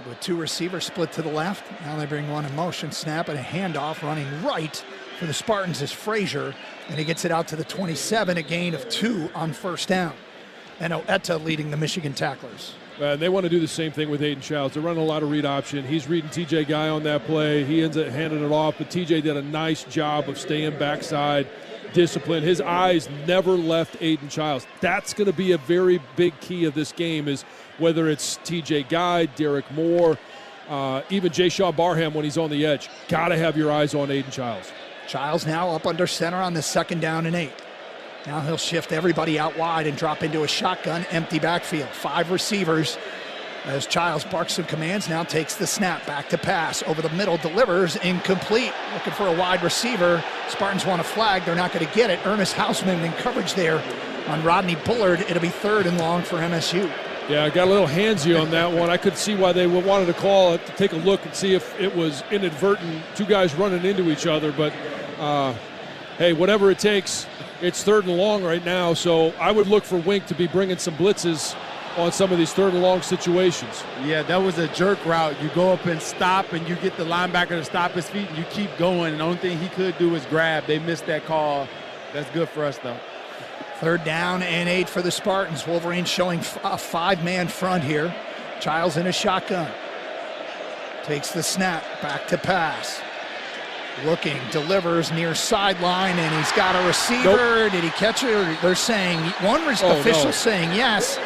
with 2 receivers split to the left. Now they bring one in motion, snap, and a handoff running right for the Spartans is Frazier, and he gets it out to the 27, a gain of 2 on 1st down. And Oetta leading the Michigan tacklers. They want to do the same thing with Aiden Childs. They're running a lot of read option. He's reading TJ Guy on that play. He ends up handing it off, but TJ did a nice job of staying backside, discipline. His eyes never left Aiden Childs. That's going to be a very big key of this game, is whether it's TJ Guy, Derek Moore, even Jay Shaw Barham when he's on the edge. Got to have your eyes on Aiden Childs. Childs now up under center on the 2nd down and 8. Now he'll shift everybody out wide and drop into a shotgun, empty backfield. 5 receivers as Childs barks some commands, now takes the snap, back to pass, over the middle, delivers, incomplete. Looking for a wide receiver. Spartans want a flag, they're not going to get it. Ernest Hausman in coverage there on Rodney Bullard. It'll be 3rd and long for MSU. Yeah, I got a little handsy on that one. I could see why they wanted to call it, to take a look and see if it was inadvertent, 2 guys running into each other. But, hey, whatever it takes, it's 3rd and long right now. So I would look for Wink to be bringing some blitzes on some of these 3rd and long situations. Yeah, that was a jerk route. You go up and stop, and you get the linebacker to stop his feet, and you keep going. And the only thing he could do is grab. They missed that call. That's good for us, though. 3rd down and 8 for the Spartans. Wolverines showing a 5-man front here. Childs in a shotgun. Takes the snap, back to pass. Looking, delivers near sideline, and he's got a receiver. Nope. Did he catch it? Or they're saying, one official saying yes.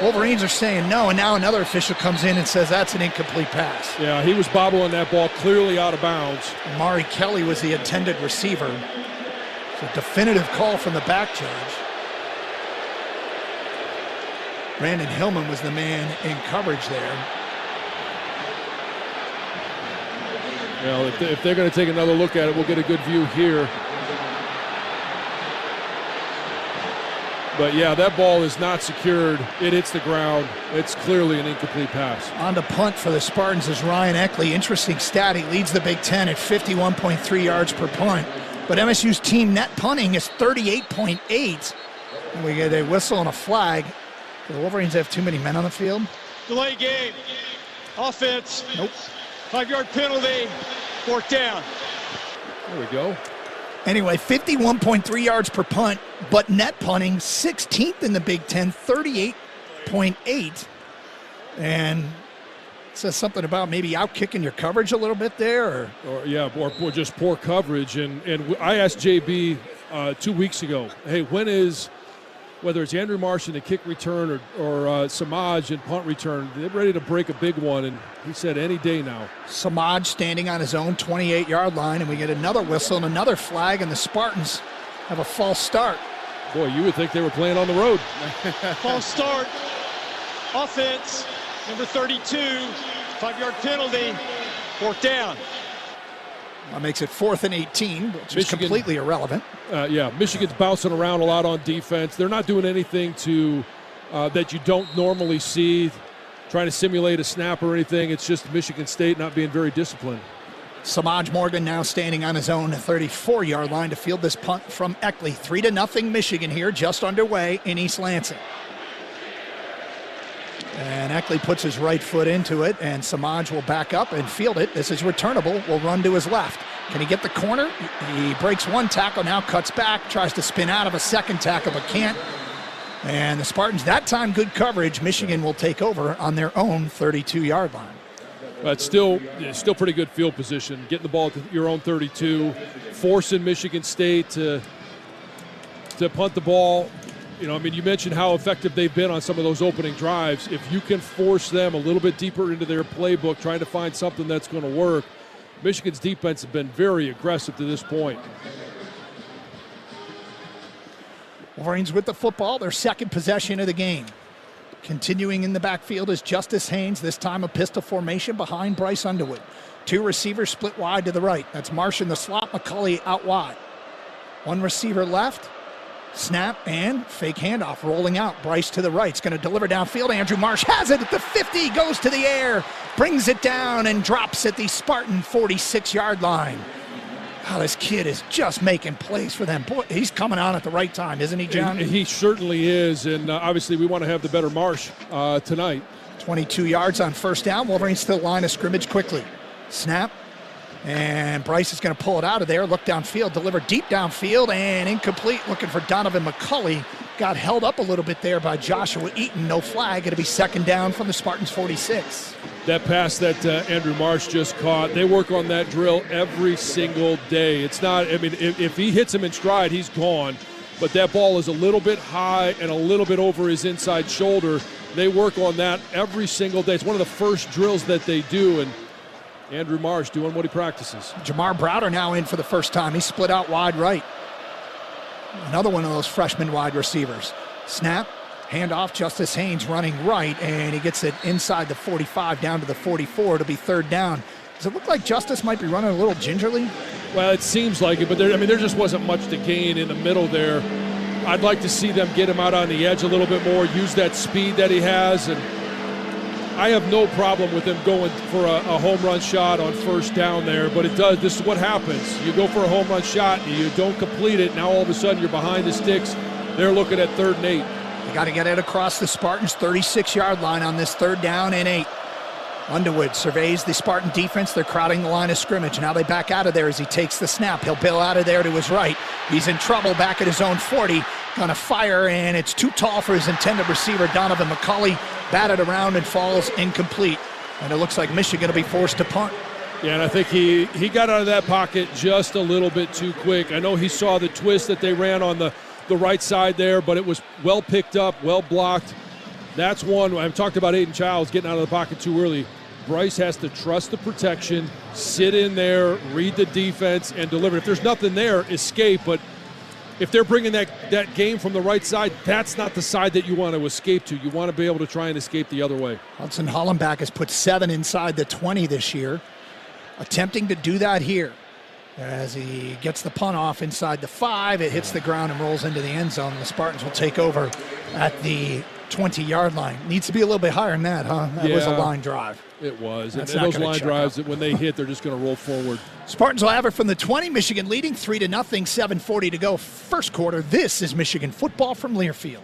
Wolverines are saying no, and now another official comes in and says that's an incomplete pass. Yeah, he was bobbling that ball clearly out of bounds. Amari Kelly was the intended receiver. It's a definitive call from the back judge. Brandon Hillman was the man in coverage there. Well, if they're going to take another look at it, we'll get a good view here. But, yeah, that ball is not secured. It hits the ground. It's clearly an incomplete pass. On the punt for the Spartans is Ryan Eckley. Interesting stat. He leads the Big Ten at 51.3 yards per punt. But MSU's team net punting is 38.8. And we get a whistle and a flag. The Wolverines have too many men on the field. Delay game. Offense. Nope. 5-yard penalty. 4th down. There we go. Anyway, 51.3 yards per punt, but net punting 16th in the Big Ten, 38.8. And it says something about maybe out-kicking your coverage a little bit there. Or just poor coverage. And I asked JB 2 weeks ago, hey, when is, whether it's Andrew Marsh in the kick return or Samaj in punt return, they're ready to break a big one, and he said any day now. Samaj standing on his own 28-yard line, and we get another whistle and another flag, and the Spartans have a false start. Boy, you would think they were playing on the road. False start. Offense, number 32, 5-yard penalty, 4th down. That makes it 4th and 18, which is completely irrelevant. Michigan's bouncing around a lot on defense. They're not doing anything that you don't normally see, trying to simulate a snap or anything. It's just Michigan State not being very disciplined. Samaj Morgan now standing on his own 34-yard line to field this punt from Eckley. 3-0 Michigan here, just underway in East Lansing. And Eckley puts his right foot into it, and Samaj will back up and field it. This is returnable. Will run to his left. Can he get the corner? He breaks one tackle, now cuts back, tries to spin out of a second tackle, but can't. And the Spartans, that time, good coverage. Michigan will take over on their own 32-yard line. But still pretty good field position. Getting the ball at your own 32, forcing Michigan State to punt the ball. You know, I mean, you mentioned how effective they've been on some of those opening drives. If you can force them a little bit deeper into their playbook, trying to find something that's going to work, Michigan's defense has been very aggressive to this point. Wolverines with the football, their second possession of the game. Continuing in the backfield is Justice Haynes, this time a pistol formation behind Bryce Underwood. 2 receivers split wide to the right. That's Marsh in the slot, McCulley out wide. 1 receiver left. Snap and fake handoff rolling out. Bryce to the right. It's going to deliver downfield. Andrew Marsh has it at the 50, goes to the air, brings it down and drops at the Spartan 46-yard line. Wow, this kid is just making plays for them. Boy, he's coming on at the right time, isn't he, John? He certainly is, and obviously we want to have the better Marsh tonight. 22 yards on first down. Wolverines to the line of scrimmage quickly. Snap. And Bryce is going to pull it out of there. Look downfield, deliver deep downfield, and incomplete. Looking for Donovan McCulley. Got held up a little bit there by Joshua Eaton. No flag. It'll be 2nd down from the Spartans 46. That pass that Andrew Marsh just caught, they work on that drill every single day. It's not, I mean, if he hits him in stride, he's gone. But that ball is a little bit high and a little bit over his inside shoulder. They work on that every single day. It's one of the first drills that they do, and Andrew Marsh doing what he practices. Jamar Browder now in for the first time. He's split out wide right. Another one of those freshman wide receivers. Snap, handoff, Justice Haynes running right, and he gets it inside the 45 down to the 44 to be third down. Does it look like Justice might be running a little gingerly? Well, it seems like it, but there just wasn't much to gain in the middle there. I'd like to see them get him out on the edge a little bit more, use that speed that he has, and I have no problem with him going for a home run shot on first down there, but this is what happens. You go for a home run shot, and you don't complete it, now all of a sudden you're behind the sticks. They're looking at 3rd and 8. You got to get it across the Spartans' 36-yard line on this 3rd down and 8. Underwood surveys the Spartan defense. They're crowding the line of scrimmage. Now they back out of there as he takes the snap. He'll bail out of there to his right. He's in trouble back at his own 40. Gonna fire, and it's too tall for his intended receiver, Donovan McCulley. Batted around and falls incomplete. And it looks like Michigan will be forced to punt. Yeah, and I think he got out of that pocket just a little bit too quick. I know he saw the twist that they ran on the right side there, but it was well picked up, well blocked. That's one. I've talked about Aiden Childs getting out of the pocket too early. Bryce has to trust the protection, sit in there, read the defense, and deliver. If there's nothing there, escape. But if they're bringing that game from the right side, that's not the side that you want to escape to. You want to be able to try and escape the other way. Hudson Hollenbach has put 7 inside the 20 this year, attempting to do that here. As he gets the punt off inside the 5, it hits the ground and rolls into the end zone. The Spartans will take over at the 20-yard line. Needs to be a little bit higher than that, huh? That was a line drive. It was. And those line drives, when they hit, they're just going to roll forward. Spartans will have it from the 20. Michigan leading 3-0, 7:40 to go. First quarter. This is Michigan football from Learfield.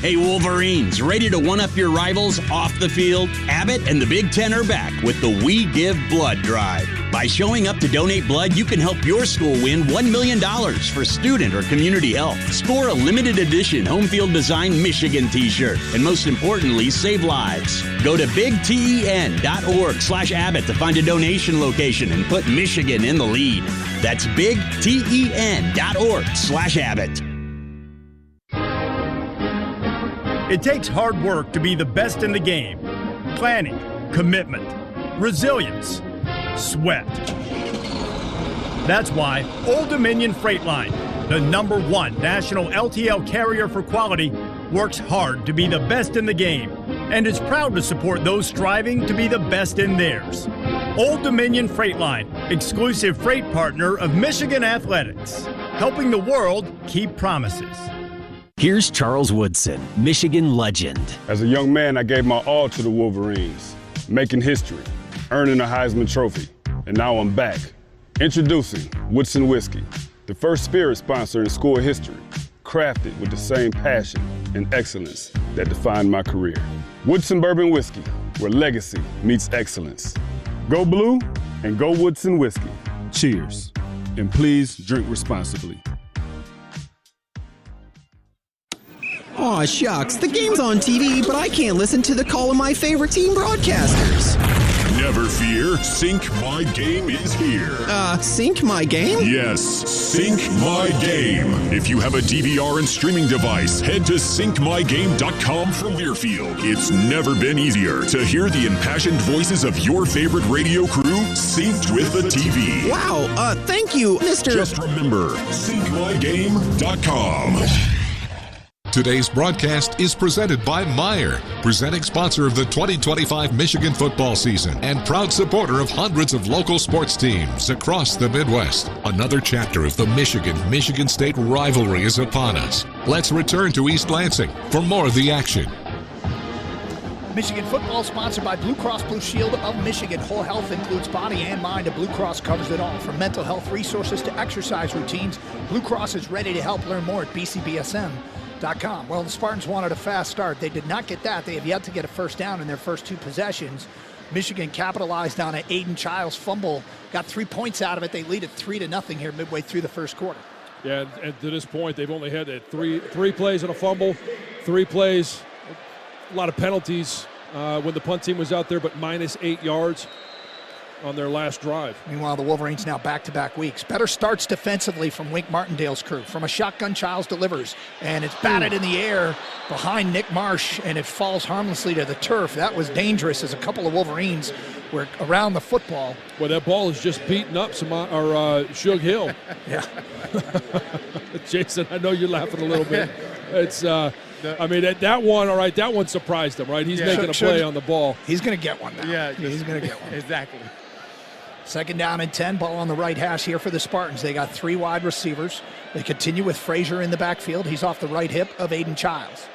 Hey, Wolverines, ready to one-up your rivals off the field? Abbott and the Big Ten are back with the We Give Blood Drive. By showing up to donate blood, you can help your school win $1 million for student or community health. Score a limited edition home field design Michigan t-shirt. And most importantly, save lives. Go to bigten.org/Abbott to find a donation location and put Michigan in the lead. That's bigten.org/Abbott. It takes hard work to be the best in the game. Planning, commitment, resilience, sweat. That's why Old Dominion Freight Line, the #1 national LTL carrier for quality, works hard to be the best in the game and is proud to support those striving to be the best in theirs. Old Dominion Freight Line, exclusive freight partner of Michigan Athletics, helping the world keep promises. Here's Charles Woodson, Michigan legend. As a young man, I gave my all to the Wolverines, making history, earning a Heisman Trophy, and now I'm back. Introducing Woodson Whiskey, the first spirit sponsor in school history, crafted with the same passion and excellence that defined my career. Woodson Bourbon Whiskey, where legacy meets excellence. Go blue and go Woodson Whiskey. Cheers, and please drink responsibly. Aw, shucks, the game's on TV, but I can't listen to the call of my favorite team broadcasters. Never fear, Sync My Game is here. Sync My Game? Yes, Sync My Game. If you have a DVR and streaming device, head to syncmygame.com from Learfield. It's never been easier to hear the impassioned voices of your favorite radio crew synced with the TV. Wow, thank you, Mr. Just remember, syncmygame.com. Today's broadcast is presented by Meijer, presenting sponsor of the 2025 Michigan football season and proud supporter of hundreds of local sports teams across the Midwest. Another chapter of the Michigan State rivalry is upon us. Let's return to East Lansing for more of the action. Michigan football sponsored by Blue Cross Blue Shield of Michigan. Whole health includes body and mind, and Blue Cross covers it all. From mental health resources to exercise routines, Blue Cross is ready to help. Learn more at bcbsm.com. Well, the Spartans wanted a fast start. They did not get that. They have yet to get a first down in their first 2 possessions. Michigan capitalized on an Aiden Childs fumble, got 3 points out of it. They lead it 3-0 here midway through the first quarter. Yeah, and to this point, they've only had three plays and a fumble, 3 plays, a lot of penalties when the punt team was out there, but -8 yards. on their last drive. Meanwhile, the Wolverines now back-to-back weeks. Better starts defensively from Wink Martindale's crew. From a shotgun, Childs delivers, and it's batted in the air behind Nick Marsh, and it falls harmlessly to the turf. That was dangerous as a couple of Wolverines were around the football. Well, that ball is just beating up Shug Hill. Yeah. Jason, I know you're laughing a little bit. It's that one, all right, that one surprised him, right? He's making a play on the ball. He's going to get one now. Yeah, he's going to get one. Exactly. 2nd down and 10, ball on the right hash here for the Spartans. They got 3 wide receivers. They continue with Frazier in the backfield. He's off the right hip of Aiden Childs.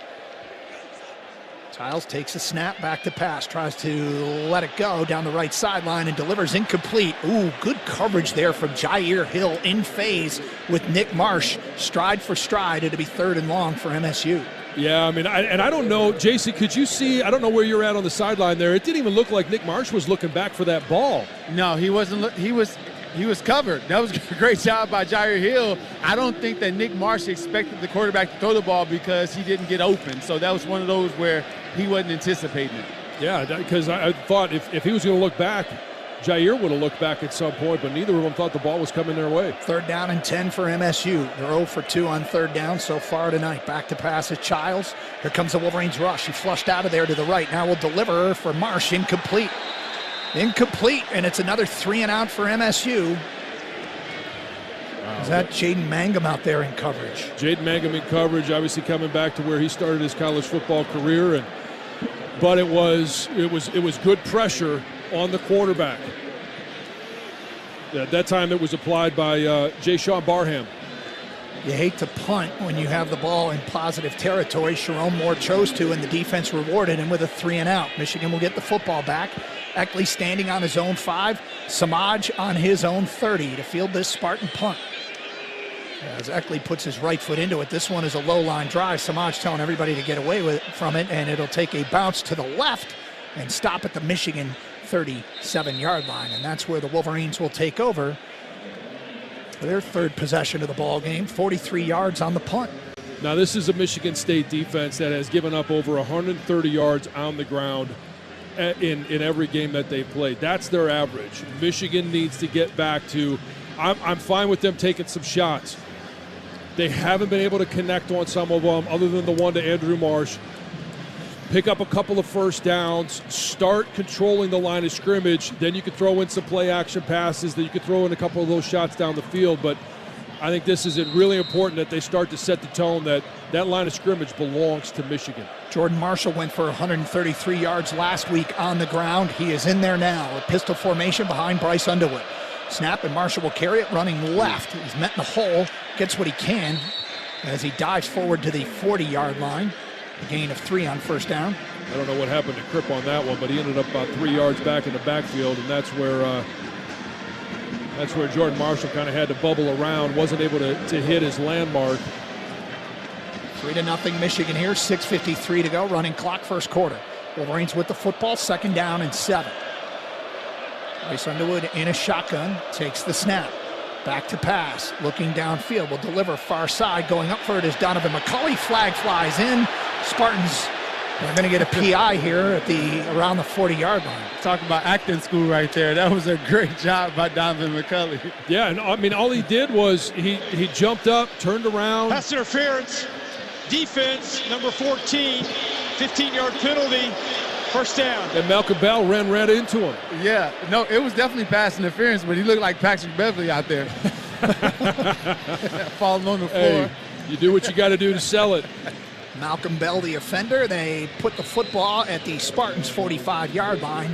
Childs takes a snap, back to pass, tries to let it go down the right sideline and delivers incomplete. Ooh, good coverage there from Jair Hill in phase with Nick Marsh, stride for stride. It'll be 3rd and long for MSU. Yeah, I mean, I don't know, Jason, could you see, I don't know where you're at on the sideline there. It didn't even look like Nick Marsh was looking back for that ball. No, he wasn't. He was covered. That was a great job by Jair Hill. I don't think that Nick Marsh expected the quarterback to throw the ball because he didn't get open. So that was one of those where he wasn't anticipating it. Yeah, because I thought if he was going to look back, Jair would have looked back at some point, but neither of them thought the ball was coming their way. 3rd down and 10 for MSU. They're 0 for 2 on 3rd down so far tonight. Back to pass is Childs. Here comes the Wolverines rush. He flushed out of there to the right. Now will deliver for Marsh. Incomplete, and it's another 3 and out for MSU. Wow. Is that Jaden Mangum out there in coverage? Jaden Mangum in coverage, obviously coming back to where he started his college football career, but it was good pressure on the quarterback. At that time, it was applied by J. Sean Barham. You hate to punt when you have the ball in positive territory. Sharon Moore chose to, and the defense rewarded him with a 3 and out. Michigan will get the football back. Eckley standing on his own 5. Samaj on his own 30 to field this Spartan punt. As Eckley puts his right foot into it, this one is a low-line drive. Samaj telling everybody to get away from it, and it'll take a bounce to the left and stop at the Michigan 37-yard line, and that's where the Wolverines will take over for their 3rd possession of the ball game. 43 yards on the punt. Now, this is a Michigan State defense that has given up over 130 yards on the ground in every game that they've played. That's their average. Michigan needs to get back to, I'm fine with them taking some shots. They haven't been able to connect on some of them other than the one to Andrew Marsh. Pick up a couple of first downs, start controlling the line of scrimmage, then you can throw in some play-action passes, then you can throw in a couple of those shots down the field. But I think this is really important that they start to set the tone that line of scrimmage belongs to Michigan. Jordan Marshall went for 133 yards last week on the ground. He is in there now, a pistol formation behind Bryce Underwood. Snap, and Marshall will carry it, running left. He's met in the hole, gets what he can as he dives forward to the 40-yard line. A gain of 3 on 1st down. I don't know what happened to Kripp on that one, but he ended up about 3 yards back in the backfield, and that's where Jordan Marshall kind of had to bubble around, wasn't able to hit his landmark. 3-0 Michigan here, 6:53 to go, running clock, 1st quarter. Wolverines with the football, 2nd down and 7. Bryce Underwood in a shotgun, takes the snap. Back to pass, looking downfield, will deliver far side. Going up for it is Donovan McCulley. Flag flies in. Spartans are going to get a PI here around the 40-yard line. Talk about acting school right there. That was a great job by Donovan McCulley. Yeah, and I mean, all he did was he jumped up, turned around. Pass interference, defense, number 14, 15-yard penalty. 1st down. And Malcolm Bell ran right into him. Yeah, no, it was definitely pass interference, but he looked like Patrick Beverly out there. Falling on the floor. Hey, you do what you got to do to sell it. Malcolm Bell, the offender. They put the football at the Spartans' 45-yard line.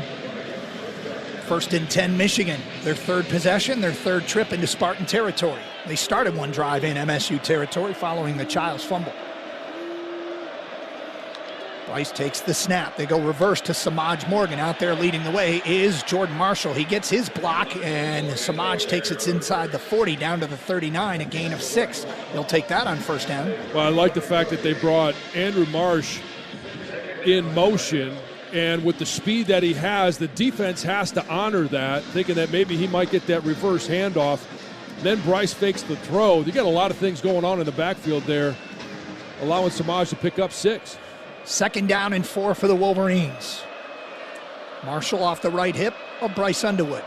1st and 10 Michigan. Their 3rd possession, their 3rd trip into Spartan territory. They started one drive in MSU territory following the Childs fumble. Bryce takes the snap. They go reverse to Samaj Morgan. Out there leading the way is Jordan Marshall. He gets his block, and Samaj takes it inside the 40 down to the 39, a gain of 6. He'll take that on 1st down. Well, I like the fact that they brought Andrew Marsh in motion, and with the speed that he has, the defense has to honor that, thinking that maybe he might get that reverse handoff. Then Bryce fakes the throw. You got a lot of things going on in the backfield there, allowing Samaj to pick up 6. 2nd down and 4 for the Wolverines. Marshall off the right hip of Bryce Underwood.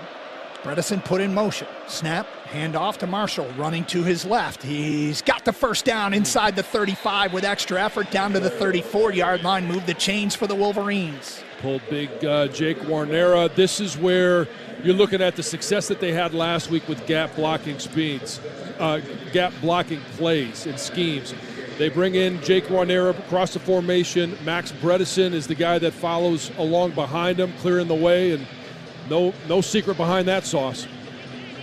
Bredesen put in motion. Snap, handoff to Marshall, running to his left. He's got the first down inside the 35 with extra effort down to the 34-yard line. Move the chains for the Wolverines. Pulled big Jake Warnera. This is where you're looking at the success that they had last week with gap blocking plays and schemes. They bring in Jake Warnera across the formation. Max Bredesen is the guy that follows along behind him, clearing the way, and no secret behind that sauce.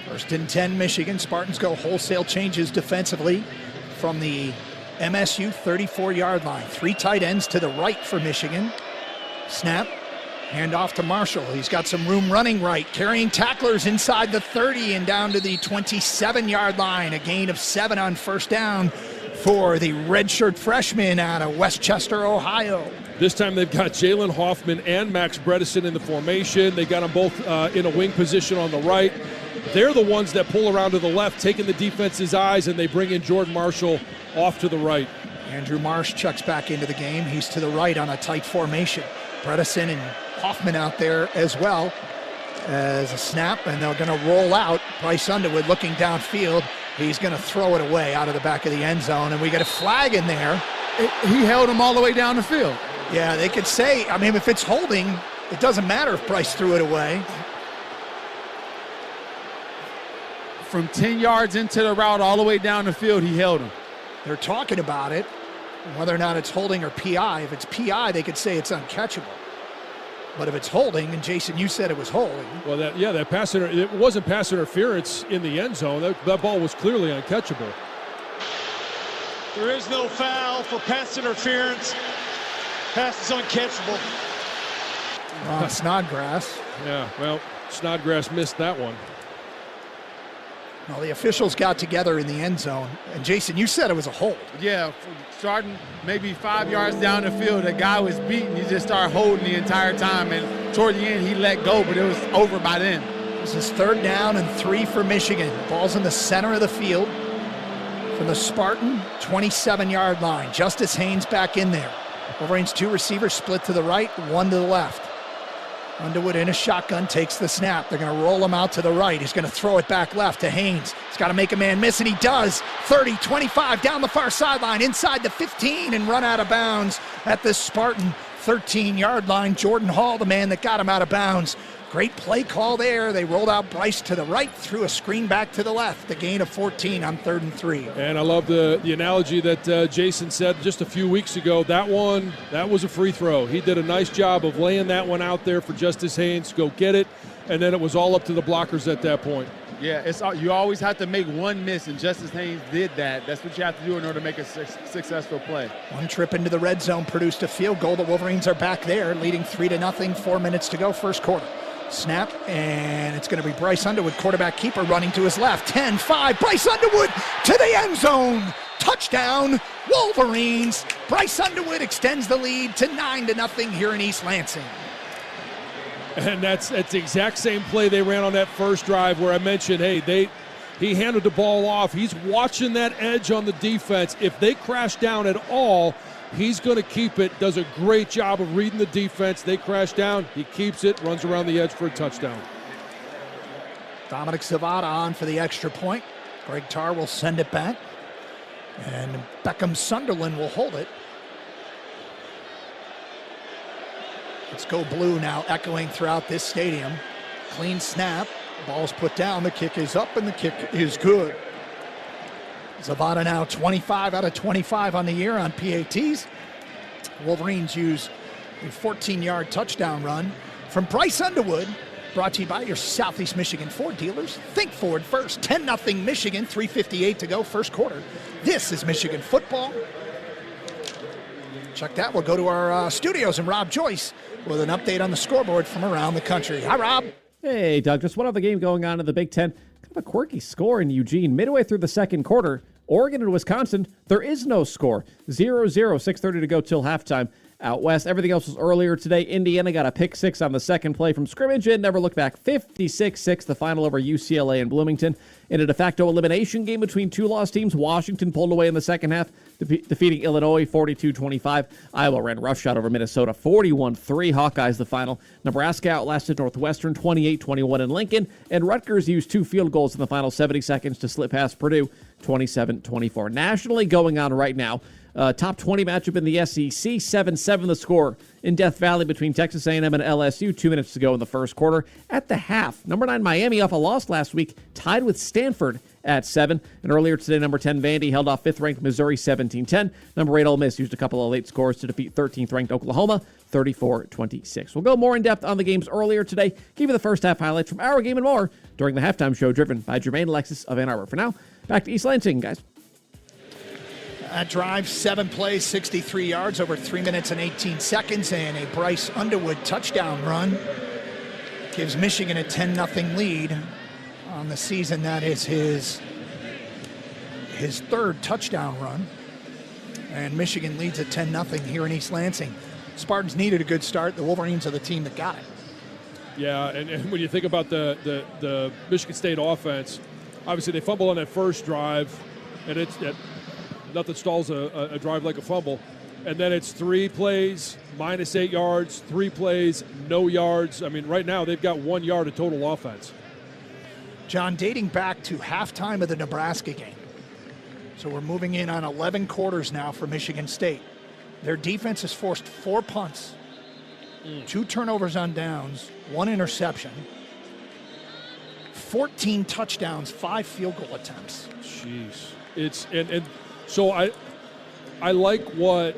1st and 10, Michigan. Spartans go wholesale changes defensively from the MSU 34-yard line. 3 tight ends to the right for Michigan. Snap, handoff to Marshall. He's got some room running right, carrying tacklers inside the 30 and down to the 27-yard line. A gain of 7 on first down for the redshirt freshman out of Westchester, Ohio. This time they've got Jalen Hoffman and Max Bredesen in the formation. They got them both in a wing position on the right. They're the ones that pull around to the left, taking the defense's eyes, and they bring in Jordan Marshall off to the right. Andrew Marsh checks back into the game. He's to the right on a tight formation. Bredesen and Hoffman out there as well as a snap, and they're going to roll out. Bryce Underwood looking downfield. He's going to throw it away out of the back of the end zone, and we get a flag in there. He held him all the way down the field. Yeah, they could say, I mean, if it's holding, it doesn't matter if Bryce threw it away. From 10 yards into the route all the way down the field, he held him. They're talking about it, whether or not it's holding or PI. If it's PI, they could say it's uncatchable. But if it's holding, and Jason, you said it was holding. Well, that pass it wasn't pass interference in the end zone. That ball was clearly uncatchable. There is no foul for pass interference. Pass is uncatchable. Snodgrass. Yeah, well, Snodgrass missed that one. Well, the officials got together in the end zone. And, Jason, you said it was a hold. Yeah, starting maybe 5 yards down the field, the guy was beaten. He just started holding the entire time. And toward the end, he let go, but it was over by then. This is 3rd down and 3 for Michigan. Ball's in the center of the field from the Spartan 27-yard line. Justice Haynes back in there. Wolverines 2 receivers split to the right, 1 to the left. Underwood in a shotgun takes the snap. They're going to roll him out to the right. He's going to throw it back left to Haynes. He's got to make a man miss, and he does. 30, 25, down the far sideline, inside the 15, and run out of bounds at the Spartan 13-yard line. Jordan Hall, the man that got him out of bounds. Great play call there. They rolled out Bryce to the right, threw a screen back to the left. The gain of 14 on 3rd and 3. And I love the analogy that Jason said just a few weeks ago. That was a free throw. He did a nice job of laying that one out there for Justice Haynes to go get it, and then it was all up to the blockers at that point. Yeah, you always have to make one miss, and Justice Haynes did that. That's what you have to do in order to make a successful play. One trip into the red zone produced a field goal. The Wolverines are back there, leading 3-0, 4 minutes to go, first quarter. Snap, and it's going to be Bryce Underwood, quarterback keeper, running to his left. 10-5, Bryce Underwood to the end zone. Touchdown, Wolverines. Bryce Underwood extends the lead to 9-0 here in East Lansing. And that's the exact same play they ran on that first drive where I mentioned, hey, he handed the ball off. He's watching that edge on the defense. If they crash down at all, he's going to keep it, does a great job of reading the defense. They crash down, he keeps it, runs around the edge for a touchdown. Dominic Zavada on for the extra point. Greg Tarr will send it back. And Beckham Sunderland will hold it. Let's go blue now, echoing throughout this stadium. Clean snap, ball's put down, the kick is up, and the kick is good. Zavada now 25 out of 25 on the year on PATs. Wolverines use a 14-yard touchdown run from Bryce Underwood, brought to you by your Southeast Michigan Ford dealers. Think Ford first. 10-0 Michigan, 3:58 to go, first quarter. This is Michigan football. Check that. We'll go to our studios and Rob Joyce with an update on the scoreboard from around the country. Hi, Rob. Hey, Doug. Just one other game going on in the Big Ten. Kind of a quirky score in Eugene. Midway through the second quarter, Oregon and Wisconsin, there is no score. 0-0, 6:30 to go till halftime. out west. Everything else was earlier today. Indiana got a pick 6 on the second play from scrimmage and never looked back. 56-6, the final over UCLA and Bloomington. In a de facto elimination game between two lost teams, Washington pulled away in the second half, defeating Illinois 42-25. Iowa ran roughshod over Minnesota 41-3. Hawkeyes the final. Nebraska outlasted Northwestern 28-21 in Lincoln, and Rutgers used 2 field goals in the final 70 seconds to slip past Purdue 27-24. Nationally going on right now. Top 20 matchup in the SEC, 7-7 the score in Death Valley between Texas A&M and LSU. 2 minutes to go in the first quarter. At the half, number 9 Miami off a loss last week, tied with Stanford at 7. And earlier today, number 10 Vandy held off 5th-ranked Missouri 17-10. Number 8 Ole Miss used a couple of late scores to defeat 13th-ranked Oklahoma 34-26. We'll go more in depth on the games earlier today. Give you the first half highlights from our game and more during the halftime show driven by Jermaine Alexis of Ann Arbor. For now, back to East Lansing, guys. That drive, 7 plays, 63 yards, over 3 minutes and 18 seconds, and a Bryce Underwood touchdown run gives Michigan a 10-0 lead on the season. That is his 3rd touchdown run, and Michigan leads at 10-0 here in East Lansing. Spartans needed a good start. The Wolverines are the team that got it. Yeah, and when you think about the Michigan State offense, obviously they fumble on that first drive, and it's nothing stalls a drive like a fumble. And then it's 3 plays, -8 yards, 3 plays, no yards. I mean, right now they've got 1 yard of total offense. John, dating back to halftime of the Nebraska game. So we're moving in on 11 quarters now for Michigan State. Their defense has forced 4 punts, 2 turnovers on downs, 1 interception, 14 touchdowns, 5 field goal attempts. Jeez. So I like what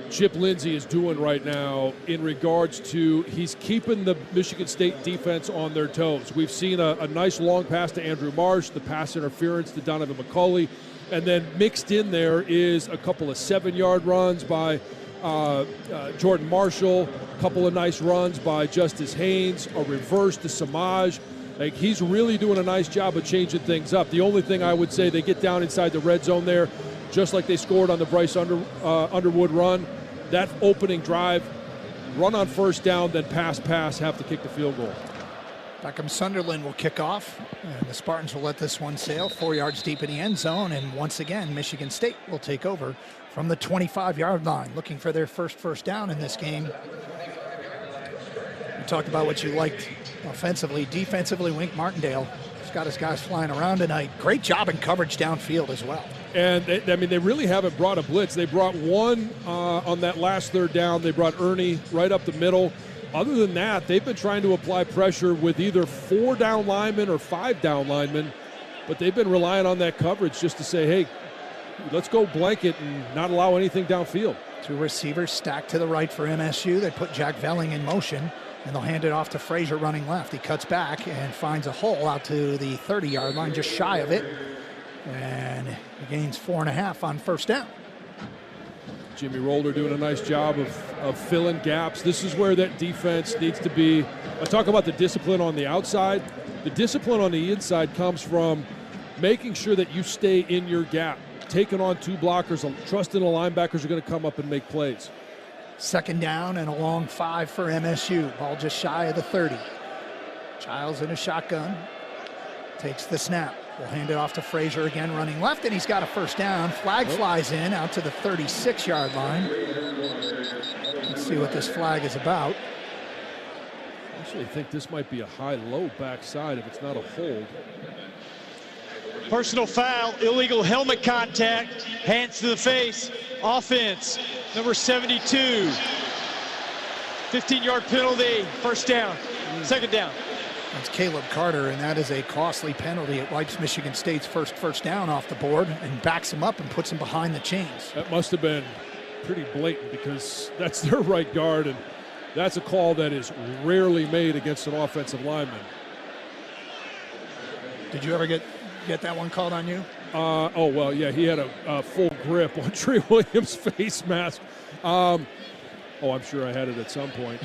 Chip Lindsey is doing right now in regards to he's keeping the Michigan State defense on their toes. We've seen a nice long pass to Andrew Marsh, the pass interference to Donovan McCulley, and then mixed in there is a couple of 7-yard runs by Jordan Marshall, a couple of nice runs by Justice Haynes, a reverse to Samaj. Like, he's really doing a nice job of changing things up. The only thing I would say, they get down inside the red zone there, just like they scored on the Bryce Underwood run. That opening drive, run on first down, then pass, have to kick the field goal. Beckham Sunderland will kick off, and the Spartans will let this one sail 4 yards deep in the end zone, and once again, Michigan State will take over from the 25-yard line, looking for their first down in this game. We talked about what you liked offensively. Defensively, Wink Martindale has got his guys flying around tonight. Great job in coverage downfield as well. And they really haven't brought a blitz. They brought one on that last 3rd down. They brought Ernie right up the middle. Other than that, they've been trying to apply pressure with either 4 down linemen or 5 down linemen, but they've been relying on that coverage just to say, hey, let's go blanket and not allow anything downfield. 2 receivers stacked to the right for MSU. They put Jack Velling in motion, and they'll hand it off to Frazier running left. He cuts back and finds a hole out to the 30-yard line, just shy of it, and he gains 4.5 on first down. Jimmy Rolder doing a nice job of filling gaps. This is where that defense needs to be. I talk about the discipline on the outside. The discipline on the inside comes from making sure that you stay in your gap, taking on 2 blockers, trusting the linebackers are going to come up and make plays. 2nd down and a long 5 for MSU. Ball just shy of the 30. Childs in a shotgun. Takes the snap. We'll hand it off to Frazier again, running left, and he's got a first down. Flag flies in out to the 36-yard line. Let's see what this flag is about. I actually think this might be a high-low backside if it's not a hold. Personal foul, illegal helmet contact, hands to the face, offense, number 72. 15-yard penalty, first down, 2nd down. That's Caleb Carter, and that is a costly penalty. It wipes Michigan State's first down off the board and backs him up and puts him behind the chains. That must have been pretty blatant because that's their right guard, and that's a call that is rarely made against an offensive lineman. Did you ever get that one called on you? Well, yeah, he had a full grip on Trey Williams' face mask. I'm sure I had it at some point.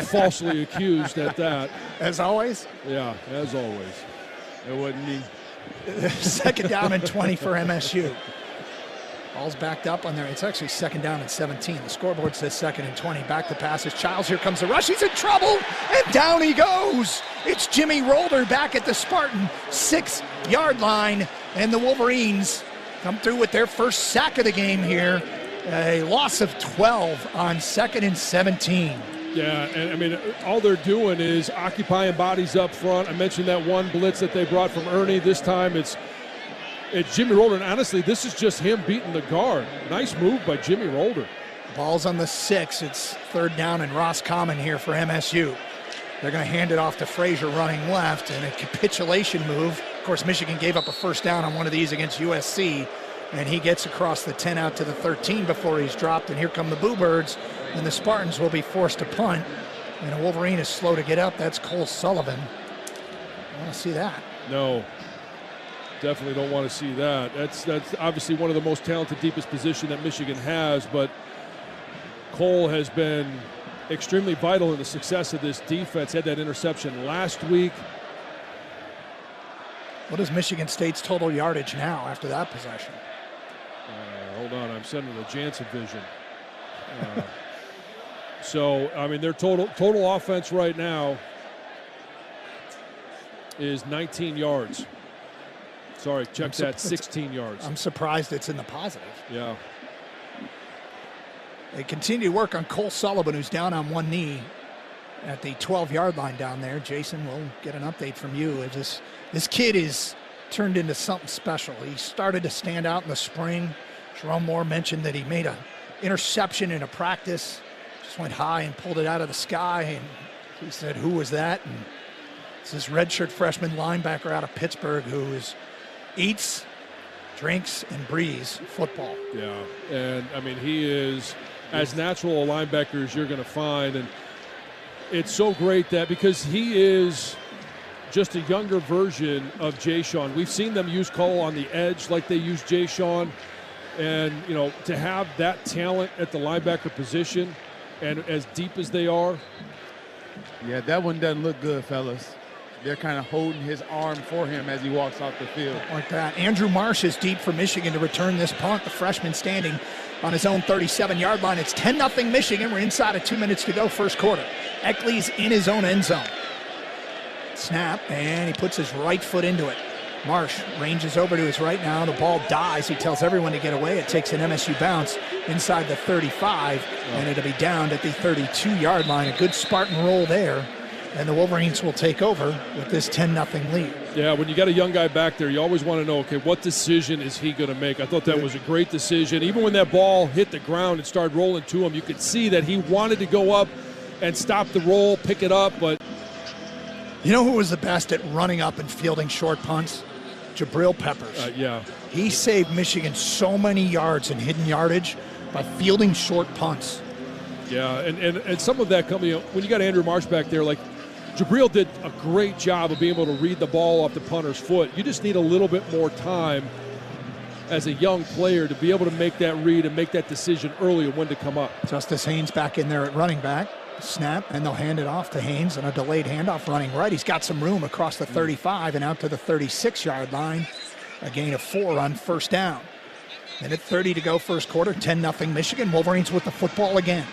Falsely accused at that. As always? Yeah, as always. It wasn't me. 2nd down and 20 for MSU. Ball's backed up on there. It's actually 2nd down and 17. The scoreboard says 2nd and 20. Back to passes. Childs, here comes the rush. He's in trouble, and down he goes. It's Jimmy Rolder back at the Spartan 6-yard line, and the Wolverines come through with their first sack of the game here. A loss of 12 on 2nd and 17. Yeah, and I mean, all they're doing is occupying bodies up front. I mentioned that one blitz that they brought from Ernie. This time it's Jimmy Rolder, and honestly, this is just him beating the guard. Nice move by Jimmy Rolder. Ball's on the 6. It's 3rd down and Roscommon here for MSU. They're going to hand it off to Frazier running left, and a capitulation move. Of course, Michigan gave up a 1st down on one of these against USC, and he gets across the 10 out to the 13 before he's dropped, and here come the Bluebirds, and the Spartans will be forced to punt, and a Wolverine is slow to get up. That's Cole Sullivan. I want to see that. No. Definitely don't want to see that. That's obviously one of the most talented, deepest position that Michigan has, but Cole has been extremely vital in the success of this defense. Had that interception last week. What is Michigan State's total yardage now after that possession? Hold on, I'm sending the Jansen vision. So, I mean, their total offense right now is 19 yards. Sorry, check that, 16 yards. I'm surprised it's in the positive. Yeah. They continue to work on Cole Sullivan, who's down on one knee at the 12-yard line down there. Jason, we'll get an update from you. This kid is turned into something special. He started to stand out in the spring. Jerome Moore mentioned that he made an interception in a practice, just went high and pulled it out of the sky, and he said, who was that? And it's this redshirt freshman linebacker out of Pittsburgh who eats, drinks, and breathes football. Yeah, and I mean, he is as natural a linebacker as you're going to find, and it's so great that because he is just a younger version of Jay-Sean. We've seen them use Cole on the edge like they use Jay-Sean, and you know, to have that talent at the linebacker position and as deep as they are. Yeah, that one doesn't look good, fellas. They're kind of holding his arm for him as he walks off the field. Like that. Andrew Marsh is deep for Michigan to return this punt. The freshman standing on his own 37-yard line. It's 10-0 Michigan. We're inside of 2 minutes to go, first quarter. Eckley's in his own end zone. Snap, and he puts his right foot into it. Marsh ranges over to his right now. The ball dies. He tells everyone to get away. It takes an MSU bounce inside the 35, and it'll be downed at the 32-yard line. A good Spartan roll there. And the Wolverines will take over with this 10-0 lead. Yeah, when you got a young guy back there, you always want to know, okay, what decision is he going to make? I thought that was a great decision. Even when that ball hit the ground and started rolling to him, you could see that he wanted to go up and stop the roll, pick it up, but... You know who was the best at running up and fielding short punts? Jabril Peppers. Yeah. He saved Michigan so many yards in hidden yardage by fielding short punts. Yeah, and some of that coming, when you got Andrew Marsh back there, like, Jabril did a great job of being able to read the ball off the punter's foot. You just need a little bit more time as a young player to be able to make that read and make that decision early of when to come up. Justice Haynes back in there at running back. Snap, and they'll hand it off to Haynes on a delayed handoff running right. He's got some room across the 35 and out to the 36-yard line. A gain of 4 on first down. Minute 30 to go, first quarter, 10-0 Michigan. Wolverines with the football again.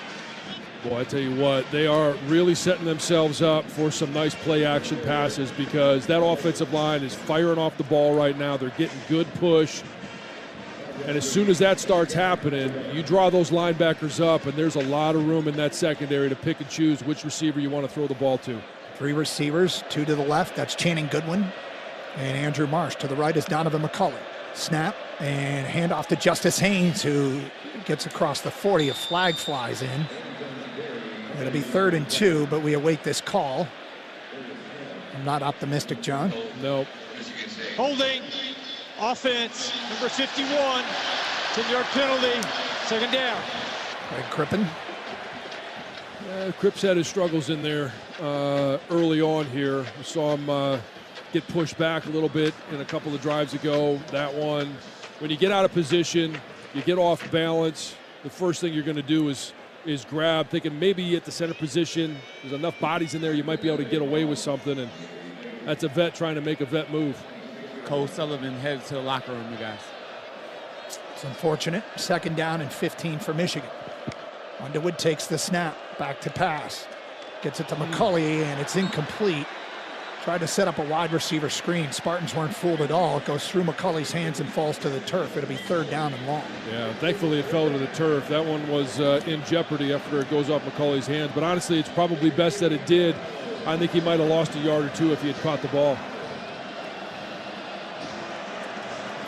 Boy, I tell you what, they are really setting themselves up for some nice play-action passes because that offensive line is firing off the ball right now. They're getting good push. And as soon as that starts happening, you draw those linebackers up, and there's a lot of room in that secondary to pick and choose which receiver you want to throw the ball to. 3 receivers, 2 to the left. That's Channing Goodwin and Andrew Marsh. To the right is Donovan McCulley. Snap and handoff to Justice Haynes, who gets across the 40. A flag flies in. It'll be 3rd and 2, but we await this call. I'm not optimistic, John. No. Holding. Offense, number 51. 10-yard penalty. 2nd down. Greg Crippen. Cripps had his struggles in there early on here. We saw him get pushed back a little bit in a couple of drives ago. That one, when you get out of position, you get off balance, the first thing you're going to do is grab, thinking maybe at the center position, there's enough bodies in there, you might be able to get away with something, and that's a vet trying to make a vet move. Cole Sullivan headed to the locker room, you guys. It's unfortunate. 2nd down and 15 for Michigan. Underwood takes the snap, back to pass. Gets it to McCulley, and it's incomplete. Tried to set up a wide receiver screen. Spartans weren't fooled at all. It goes through McCulley's hands and falls to the turf. It'll be 3rd down and long. Yeah, thankfully it fell to the turf. That one was in jeopardy after it goes off McCulley's hands. But honestly, it's probably best that it did. I think he might have lost a yard or two if he had caught the ball.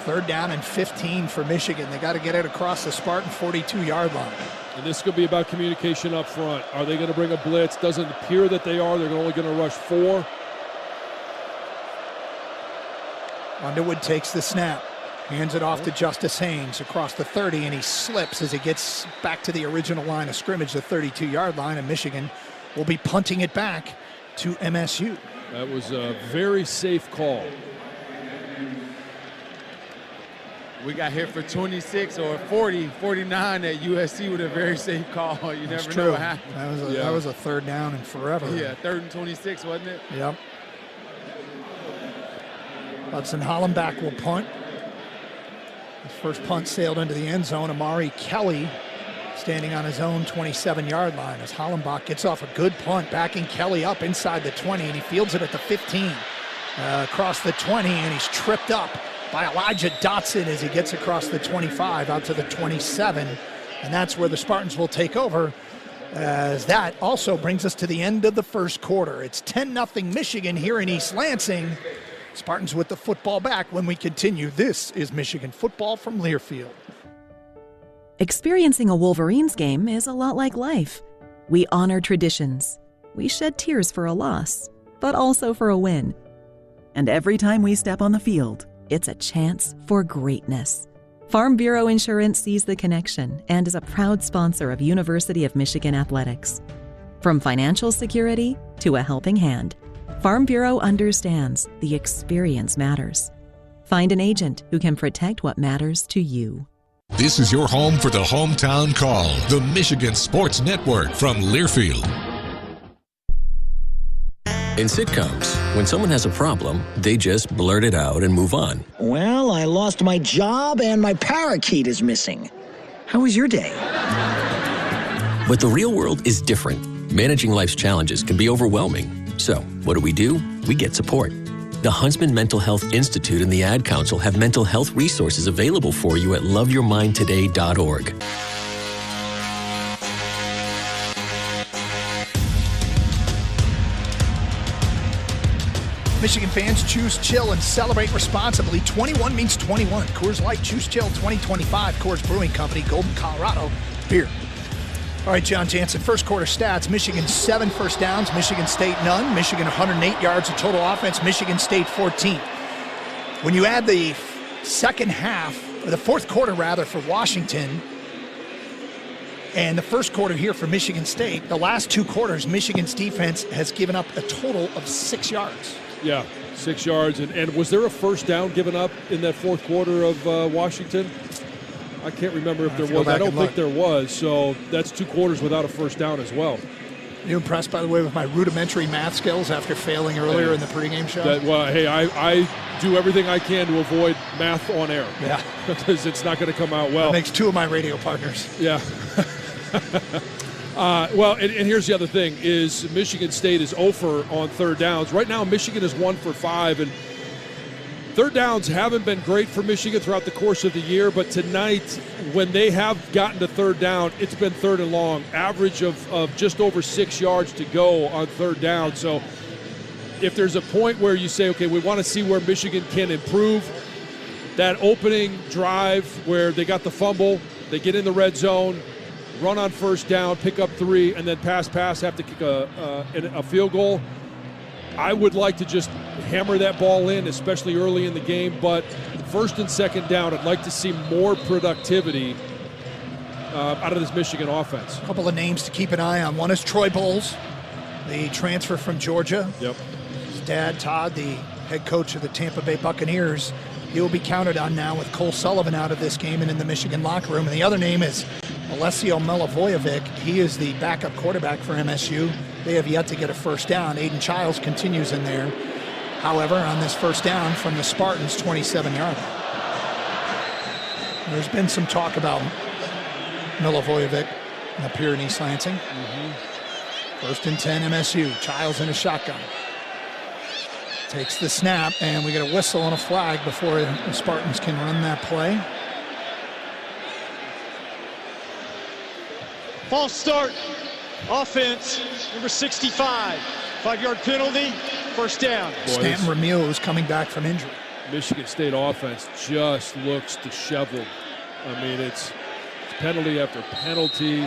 3rd down and 15 for Michigan. They got to get it across the Spartan 42-yard line. And this could be about communication up front. Are they going to bring a blitz? Doesn't appear that they are. They're only going to rush 4. Underwood takes the snap, hands it off to Justice Haynes across the 30, and he slips as he gets back to the original line of scrimmage, the 32-yard line, and Michigan will be punting it back to MSU. That was a very safe call. We got hit for 26 or 40, 49 at USC with a very safe call. You That's never true. know what happened. That was a 3rd down and forever. Yeah, 3rd and 26, wasn't it? Yep. Hudson Hollenbach will punt. His first punt sailed into the end zone. Amari Kelly standing on his own 27-yard line as Hollenbach gets off a good punt, backing Kelly up inside the 20, and he fields it at the 15, across the 20, and he's tripped up by Elijah Dotson as he gets across the 25 out to the 27, and that's where the Spartans will take over, as that also brings us to the end of the first quarter. It's 10-0 Michigan here in East Lansing. Spartans with the football back when we continue. This is Michigan football from Learfield. Experiencing a Wolverines game is a lot like life. We honor traditions. We shed tears for a loss, but also for a win. And every time we step on the field, it's a chance for greatness. Farm Bureau Insurance sees the connection and is a proud sponsor of University of Michigan athletics. From financial security to a helping hand, Farm Bureau understands the experience matters. Find an agent who can protect what matters to you. This is your home for the Hometown Call, the Michigan Sports Network from Learfield. In sitcoms, when someone has a problem, they just blurt it out and move on. Well, I lost my job and my parakeet is missing. How was your day? But the real world is different. Managing life's challenges can be overwhelming. So, what do? We get support. The Huntsman Mental Health Institute and the Ad Council have mental health resources available for you at loveyourmindtoday.org. Michigan fans, choose chill and celebrate responsibly. 21 means 21. Coors Light, choose chill 2025. Coors Brewing Company, Golden, Colorado. Beer. All right, John Jansen, first quarter stats. Michigan 7 first downs. Michigan State none. Michigan 108 yards of total offense. Michigan State 14. When you add the second half, or the fourth quarter rather, for Washington, and the first quarter here for Michigan State, the last 2 quarters, Michigan's defense has given up a total of 6 yards. Yeah, 6 yards. And was there a first down given up in that fourth quarter of Washington? I can't remember if there was. I don't think there was. So that's 2 quarters without a first down as well. You impressed, by the way, with my rudimentary math skills after failing earlier in the pregame show? Hey, I do everything I can to avoid math on air. Yeah. Because it's not going to come out well. That makes 2 of my radio partners. Yeah. Well, and here's the other thing, is Michigan State is 0 for on third downs. Right now, Michigan is 1 for 5, and third downs haven't been great for Michigan throughout the course of the year, but tonight, when they have gotten to third down, it's been 3rd and long, average of just over 6 yards to go on third down. So if there's a point where you say, okay, we want to see where Michigan can improve, that opening drive where they got the fumble, they get in the red zone, run on first down, pick up 3, and then pass, have to kick a field goal. I would like to just hammer that ball in, especially early in the game. But first and second down, I'd like to see more productivity out of this Michigan offense. A couple of names to keep an eye on. One is Troy Bowles, the transfer from Georgia. Yep. His dad, Todd, the head coach of the Tampa Bay Buccaneers. He will be counted on now with Cole Sullivan out of this game and in the Michigan locker room. And the other name is Alessio Milivojevic. He is the backup quarterback for MSU. They have yet to get a first down. Aiden Childs continues in there. However, on this first down from the Spartans, 27-yard. There's been some talk about Milivojevic up here in East Lansing. First and 10, MSU. Childs in a shotgun. Takes the snap, and we get a whistle and a flag before the Spartans can run that play. False start. Offense, number 65. 5-yard penalty, first down. Stanton Ramil's coming back from injury. Michigan State offense just looks disheveled. I mean, it's penalty after penalty,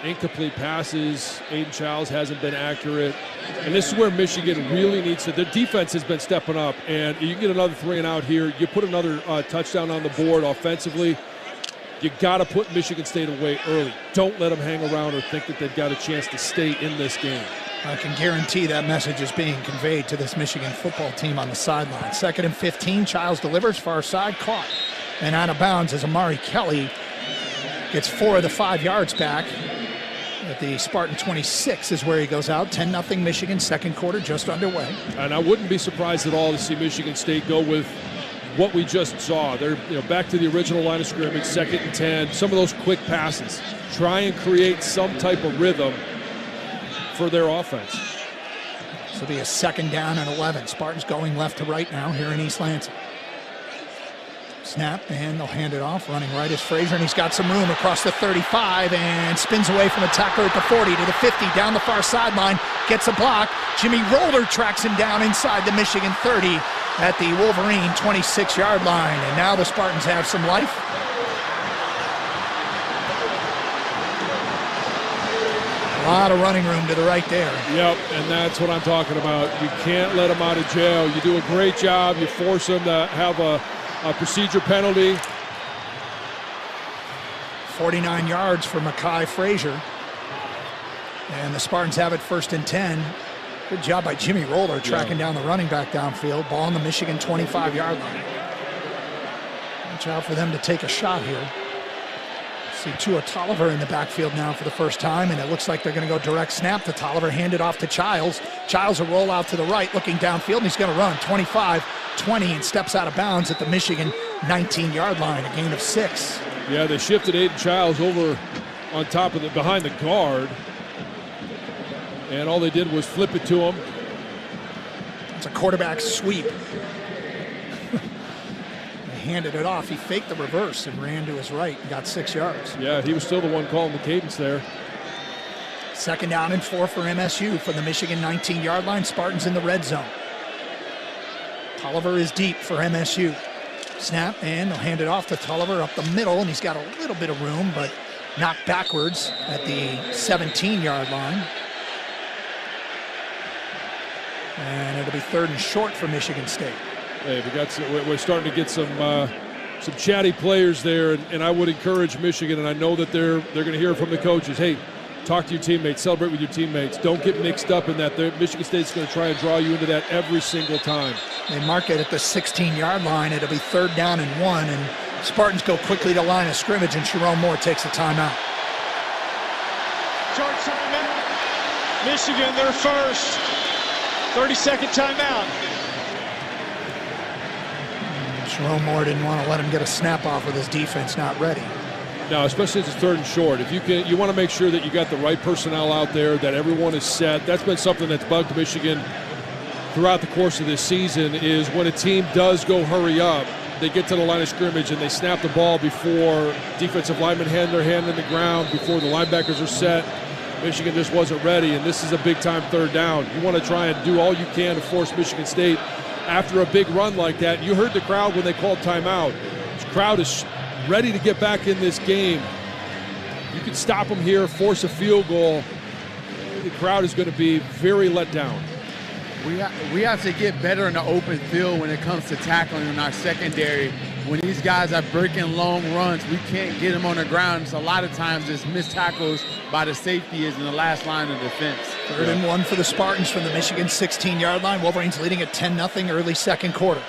incomplete passes. Aiden Childs hasn't been accurate. And this is where Michigan really needs to. Their defense has been stepping up, and you get another 3 and out here. You put another touchdown on the board offensively. You got to put Michigan State away early. Don't let them hang around or think that they've got a chance to stay in this game. I can guarantee that message is being conveyed to this Michigan football team on the sideline. 2nd and 15, Childs delivers, far side, caught. And out of bounds as Amari Kelly gets 4 of the 5 yards back. At the Spartan 26 is where he goes out. 10-0 Michigan, second quarter just underway. And I wouldn't be surprised at all to see Michigan State go with what we just saw. They're back to the original line of scrimmage, 2nd and 10. Some of those quick passes. Try and create some type of rhythm for their offense. This will be a 2nd down and 11. Spartans going left to right now here in East Lansing. Snap, and they'll hand it off. Running right is Frazier, and he's got some room across the 35 and spins away from a tackler at the 40 to the 50, down the far sideline, gets a block. Jimmy Roller tracks him down inside the Michigan 30 at the Wolverine 26-yard line. And now the Spartans have some life. A lot of running room to the right there. Yep, and that's what I'm talking about. You can't let them out of jail. You do a great job. You force them to have a procedure penalty. 49 yards for Mekhi Frazier. And the Spartans have it 1st and 10. Good job by Jimmy Roller tracking down the running back downfield. Ball on the Michigan 25-yard line. Watch out for them to take a shot here. See Tua Tolliver in the backfield now for the first time, and it looks like they're going to go direct snap to Tolliver, hand it off to Childs. Childs will roll out to the right, looking downfield, and he's going to run 25-20 and steps out of bounds at the Michigan 19-yard line, a gain of 6. Yeah, they shifted Aiden Childs over on top of behind the guard, and all they did was flip it to him. It's a quarterback sweep. Handed it off. He faked the reverse and ran to his right and got 6 yards. Yeah, he was still the one calling the cadence there. 2nd down and 4 for MSU from the Michigan 19-yard line. Spartans in the red zone. Tolliver is deep for MSU. Snap, and they'll hand it off to Tolliver up the middle, and he's got a little bit of room, but knocked backwards at the 17-yard line. And it'll be 3rd and short for Michigan State. Hey, we're starting to get some chatty players there, and I would encourage Michigan, and I know that they're going to hear from the coaches. Hey, talk to your teammates, celebrate with your teammates. Don't get mixed up in that. Michigan State's going to try and draw you into that every single time. They mark it at the 16-yard line. It'll be 3rd down and 1, and Spartans go quickly to line of scrimmage, and Sharon Moore takes a timeout. Short timeout. Michigan, their first 30-second timeout. Sharon Moore didn't want to let him get a snap off with his defense not ready. No, especially if it's 3rd and short. If you want to make sure that you got the right personnel out there, that everyone is set. That's been something that's bugged Michigan throughout the course of this season, is when a team does go hurry up, they get to the line of scrimmage and they snap the ball before defensive linemen hand their hand in the ground, before the linebackers are set. Michigan just wasn't ready, and this is a big-time 3rd down. You want to try and do all you can to force Michigan State after a big run like that. You heard the crowd when they called timeout. This crowd is ready to get back in this game. You can stop them here, force a field goal. The crowd is going to be very let down. We have to get better in the open field when it comes to tackling in our secondary. When these guys are breaking long runs, we can't get them on the ground. So a lot of times it's missed tackles by the safeties in the last line of defense. 3rd and 1 for the Spartans from the Michigan 16-yard line. Wolverines leading at 10-0 early second quarter.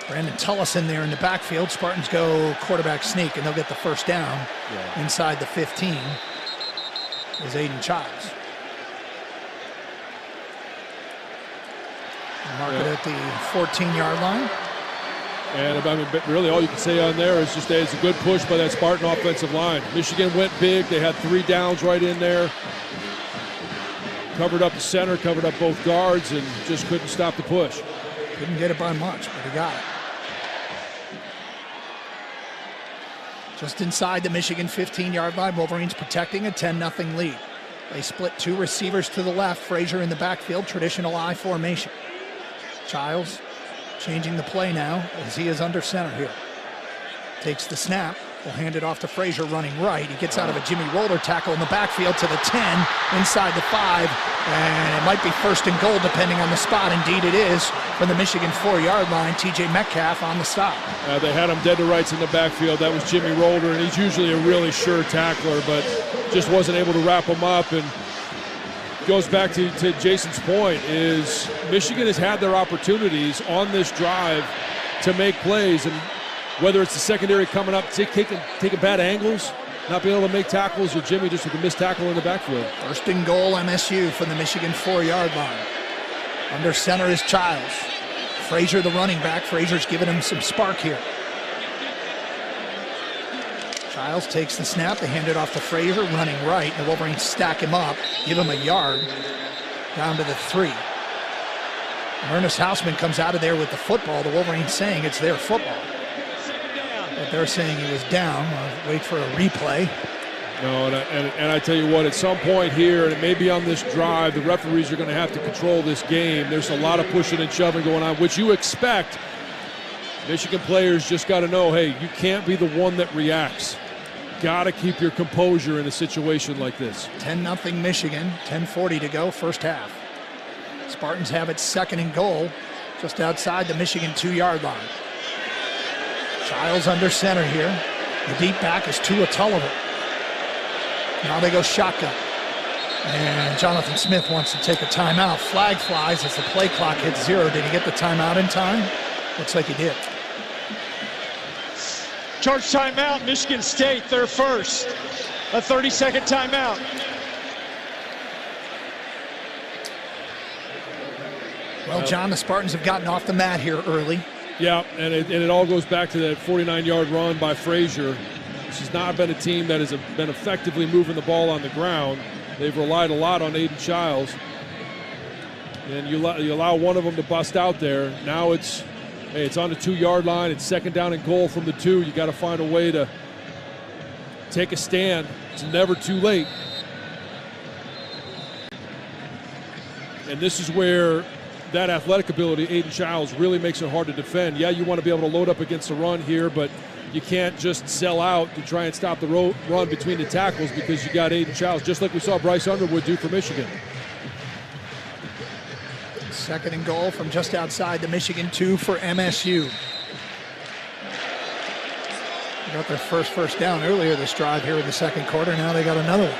Brandon Tullison there in the backfield. Spartans go quarterback sneak, and they'll get the first down inside the 15 is Aiden Childs. Mark it at the 14-yard line. And I mean, really all you can say on there is just that it's a good push by that Spartan offensive line. Michigan went big. They had 3 downs right in there. Covered up the center, covered up both guards, and just couldn't stop the push. Couldn't get it by much, but he got it. Just inside the Michigan 15-yard line, Wolverines protecting a 10-0 lead. They split 2 receivers to the left, Frazier in the backfield, traditional I formation. Childs changing the play now as he is under center here. Takes the snap, will hand it off to Frazier running right. He gets out of a Jimmy Roller tackle in the backfield to the 10, inside the 5, and it might be 1st and goal depending on the spot. Indeed it is from the Michigan 4-yard line. TJ Metcalf on the stop. They had him dead to rights in the backfield. That was Jimmy Roller, and he's usually a really sure tackler, but just wasn't able to wrap him up. And goes back to Jason's point, is Michigan has had their opportunities on this drive to make plays, and whether it's the secondary coming up, taking bad angles, not being able to make tackles, or Jimmy just with a missed tackle in the backfield. 1st and goal MSU from the Michigan 4-yard line. Under center is Childs. Frazier the running back. Frazier's giving him some spark here. Childs takes the snap. They hand it off to Frazier, running right. The Wolverines stack him up, give him a yard, down to the 3. Ernest Hausman comes out of there with the football. The Wolverines saying it's their football. But they're saying he was down. I'll wait for a replay. No, and I tell you what, at some point here, and it may be on this drive, the referees are going to have to control this game. There's a lot of pushing and shoving going on, which you expect. Michigan players just got to know, hey, you can't be the one that reacts. Got to keep your composure in a situation like this. 10-0 Michigan, 10:40 to go, first half. Spartans have it 2nd and goal, just outside the Michigan 2-yard line. Childs under center here. The deep back is Tua Tulliver. Now they go shotgun. And Jonathan Smith wants to take a timeout. Flag flies as the play clock hits 0. Did he get the timeout in time? Looks like he did. Charge timeout, Michigan State, their first. A 30-second timeout. Well, John, the Spartans have gotten off the mat here early. Yeah, and it all goes back to that 49-yard run by Frazier. This has not been a team that has been effectively moving the ball on the ground. They've relied a lot on Aiden Childs. And you allow one of them to bust out there. Now it's on the 2-yard line. It's 2nd down and goal from the 2. You got to find a way to take a stand. It's never too late. And this is where that athletic ability, Aiden Childs, really makes it hard to defend. Yeah, you want to be able to load up against the run here, but you can't just sell out to try and stop the run between the tackles because you got Aiden Childs, just like we saw Bryce Underwood do for Michigan. 2nd and goal from just outside the Michigan 2 for MSU. They got their first down earlier this drive here in the 2nd quarter. Now they got another one.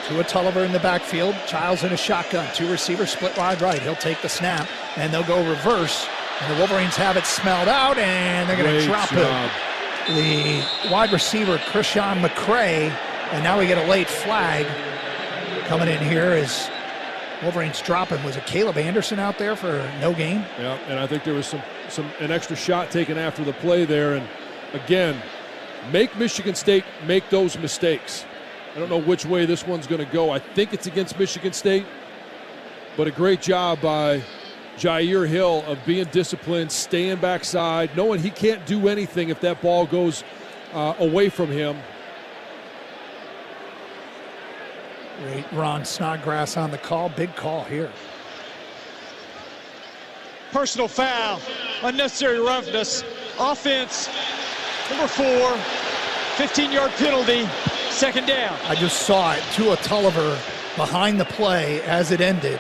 Tua Tulliver in the backfield. Childs in a shotgun. 2 receivers split wide right. He'll take the snap, and they'll go reverse. And the Wolverines have it smelled out, and they're going to drop it. The wide receiver, Krishan McCray, and now we get a late flag coming in here as Wolverines dropping. Was it Caleb Anderson out there for no gain? Yeah, and I think there was an extra shot taken after the play there. And again, make Michigan State make those mistakes. I don't know which way this one's going to go. I think it's against Michigan State, but a great job by Jair Hill of being disciplined, staying backside, knowing he can't do anything if that ball goes away from him. Great Ron Snodgrass on the call. Big call here. Personal foul, unnecessary roughness, offense, number 4, 15-yard penalty, 2nd down. I just saw it. Tua Tulliver behind the play as it ended,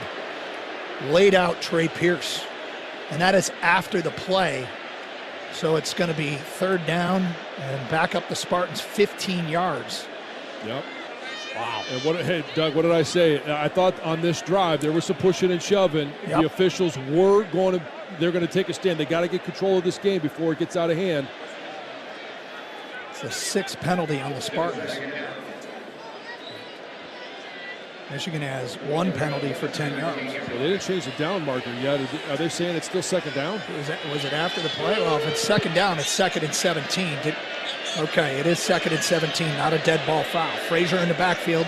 laid out Trey Pierce. And that is after the play. So it's going to be 3rd down and back up the Spartans 15 yards. Yep. Wow. And hey, Doug, what did I say? I thought on this drive there was some pushing and shoving. Yep. The officials they're going to take a stand. They got to get control of this game before it gets out of hand. It's a 6th penalty on the Spartans. Michigan has one penalty for 10 yards. Well, they didn't change the down marker yet. Are they saying it's still second down? Was it after the play? Well, if it's second down, it's 2nd and 17. Okay, it is 2nd and 17, not a dead ball foul. Frazier in the backfield.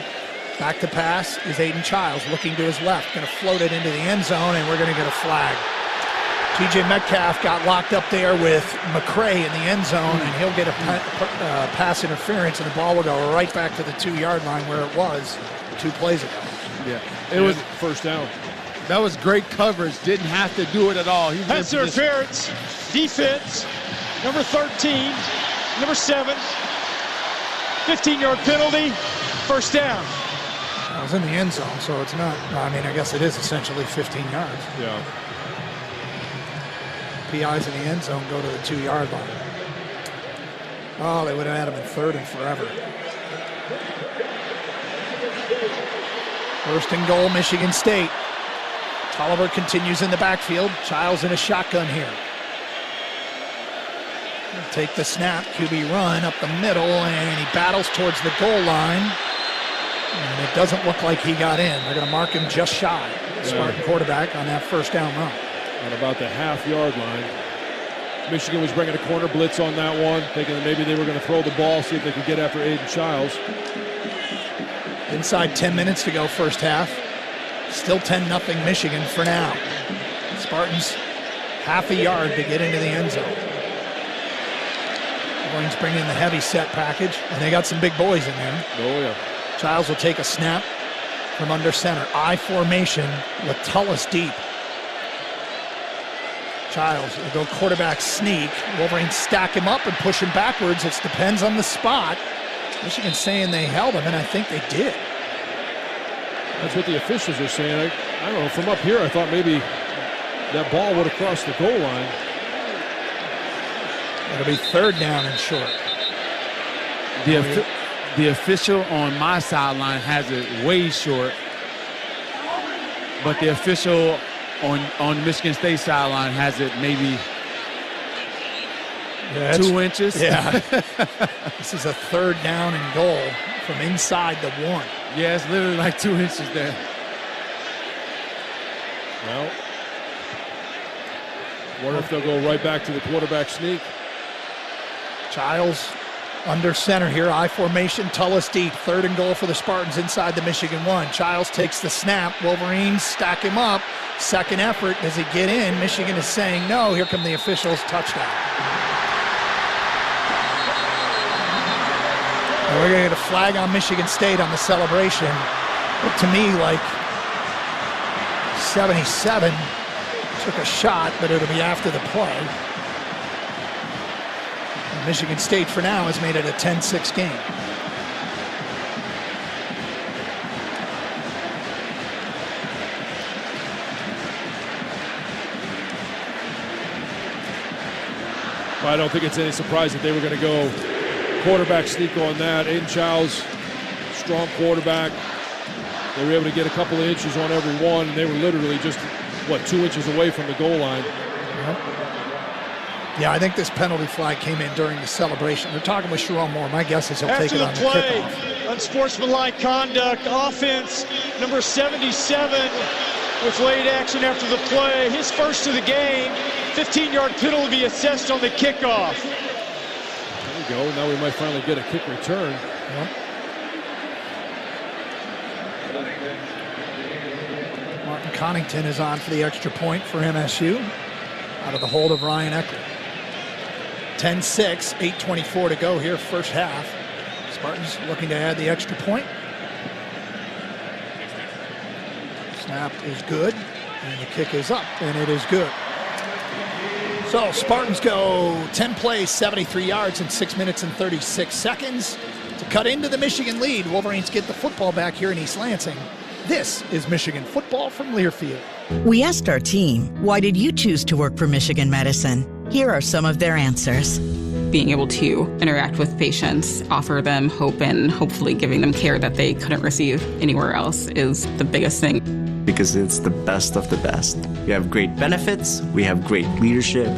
Back to pass is Aiden Childs looking to his left. Going to float it into the end zone, and we're going to get a flag. TJ Metcalf got locked up there with McCray in the end zone, and he'll get a pass interference, and the ball will go right back to the 2-yard line where it was 2 plays ago. Yeah, it was first down. That was great coverage. Didn't have to do it at all. Pass interference, defense, number 13, number 7, 15-yard penalty, first down. I was in the end zone, so it's not. I mean, I guess it is essentially 15 yards. Yeah. PIs in the end zone go to the 2-yard line. Oh, they would have had him in 3rd and forever. 1st and goal, Michigan State. Tolliver continues in the backfield. Childs in a shotgun here. He'll take the snap, QB run up the middle, and he battles towards the goal line. And it doesn't look like he got in. They're going to mark him just shy. Spartan quarterback on that first down run. At about the half-yard line. Michigan was bringing a corner blitz on that one, thinking that maybe they were going to throw the ball, see if they could get after Aiden Childs. Inside 10 minutes to go first half. Still 10-0 Michigan for now. Spartans half a yard to get into the end zone. Wolverines bring in the heavy set package, and they got some big boys in there. Oh, yeah. Childs will take a snap from under center. I formation with Tullis deep. Childs will go quarterback sneak. Wolverines stack him up and push him backwards. It depends on the spot. Michigan's saying they held him, and I think they did. That's what the officials are saying. I don't know, from up here I thought maybe that ball would have crossed the goal line. It'll be 3rd down and short. The official on my sideline has it way short, but the official on Michigan State sideline has it maybe 2 inches. Yeah. This is a 3rd down and goal from inside the 1. Yeah, it's literally like 2 inches there. Well, wonder if they'll go right back to the quarterback sneak. Childs under center here, I formation, Tullis deep. 3rd and goal for the Spartans inside the Michigan 1. Childs takes the snap. Wolverines stack him up. 2nd effort. Does he get in? Michigan is saying no. Here come the officials. Touchdown. And we're going to get a flag on Michigan State on the celebration. Looked to me like 77 took a shot, but it'll be after the play. Michigan State, for now, has made it a 10-6 game. I don't think it's any surprise that they were going to go quarterback sneak on that. Aiden Childs, strong quarterback. They were able to get a couple of inches on every one, and they were literally just, 2 inches away from the goal line. Yeah, I think this penalty flag came in during the celebration. They're talking with Sharon Moore. My guess is he'll take it on the play, kickoff. unsportsmanlike conduct, offense, number 77 with late action after the play. His first of the game, 15-yard penalty assessed on the kickoff. There we go. Now we might finally get a kick return. Yep. Martin Connington is on for the extra point for MSU out of the hold of Ryan Eckler. 10-6, 8:24 to go here, first half. Spartans looking to add the extra point. Snap is good, and the kick is up, and it is good. So Spartans go 10 plays, 73 yards in 6 minutes and 36 seconds to cut into the Michigan lead. Wolverines get the football back here in East Lansing. This is Michigan football from Learfield. We asked our team, why did you choose to work for Michigan Medicine? Here are some of their answers. Being able to interact with patients, offer them hope, and hopefully giving them care that they couldn't receive anywhere else is the biggest thing. Because it's the best of the best. We have great benefits, we have great leadership.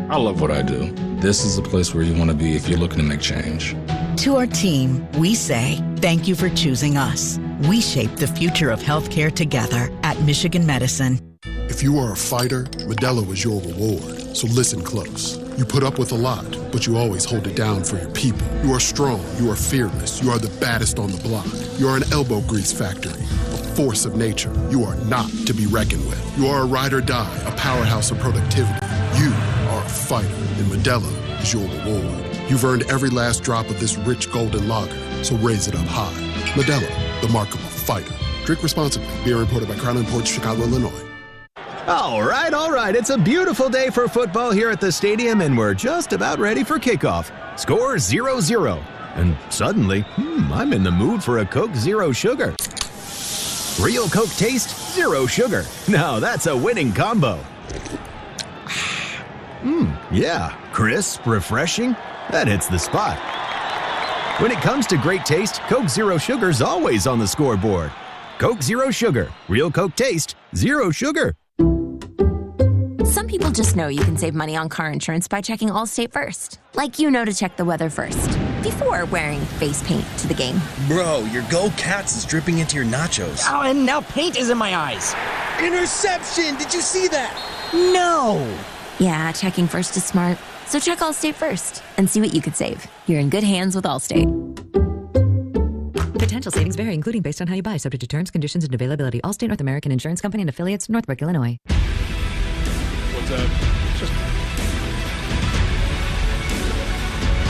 I love what I do. this is the place where you want to be if you're looking to make change. To our team, we say, thank you for choosing us. We shape the future of healthcare together at Michigan Medicine. If you are a fighter, Modelo is your reward. So listen close. You put up with a lot, but you always hold it down for your people. You are strong. You are fearless. You are the baddest on the block. You are an elbow grease factory, a force of nature. You are not to be reckoned with. You are a ride or die, a powerhouse of productivity. You are a fighter, and Modelo is your reward. You've earned every last drop of this rich golden lager, so raise it up high. Modelo, the mark of a fighter. Drink responsibly. Beer imported by Crown Imports, Chicago, Illinois. All right. It's a beautiful day for football here at the stadium, and we're just about ready for kickoff. Score 0-0. And suddenly, I'm in the mood for a Coke Zero Sugar. Real Coke taste, zero sugar. Now that's a winning combo. Yeah, crisp, refreshing. That hits the spot. When it comes to great taste, Coke Zero Sugar's always on the scoreboard. Coke Zero Sugar. Real Coke taste, zero sugar. Some people just know you can save money on car insurance by checking Allstate first. Like you know to check the weather first, before wearing face paint to the game. Bro, your Go Cats is dripping into your nachos. Oh, and now paint is in my eyes. Interception! Did you see that? No! Yeah, checking first is smart. So check Allstate first and see what you could save. You're in good hands with Allstate. Potential savings vary, including based on how you buy, subject to terms, conditions, and availability. Allstate North American Insurance Company and affiliates, Northbrook, Illinois. What's that?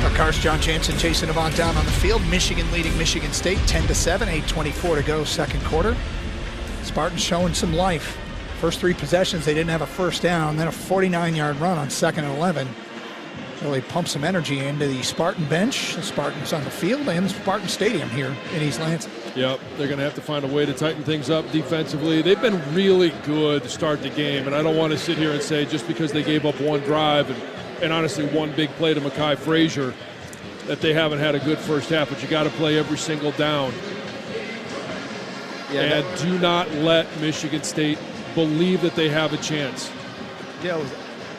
Our cars, John Jansen, Jason Avant down on the field. Michigan leading Michigan State 10-7, 8:24 to go, second quarter. Spartans showing some life. First three possessions, they didn't have a first down, then a 49-yard run on 2nd and 11. Really pump some energy into the Spartan bench, the Spartans on the field, and the Spartan Stadium here in East Lansing. Yep, they're going to have to find a way to tighten things up defensively. They've been really good to start the game, and I don't want to sit here and say just because they gave up one drive and honestly one big play to Mekhi Frazier that they haven't had a good first half, but you got to play every single down. Yeah, and do not let Michigan State believe that they have a chance. Yeah,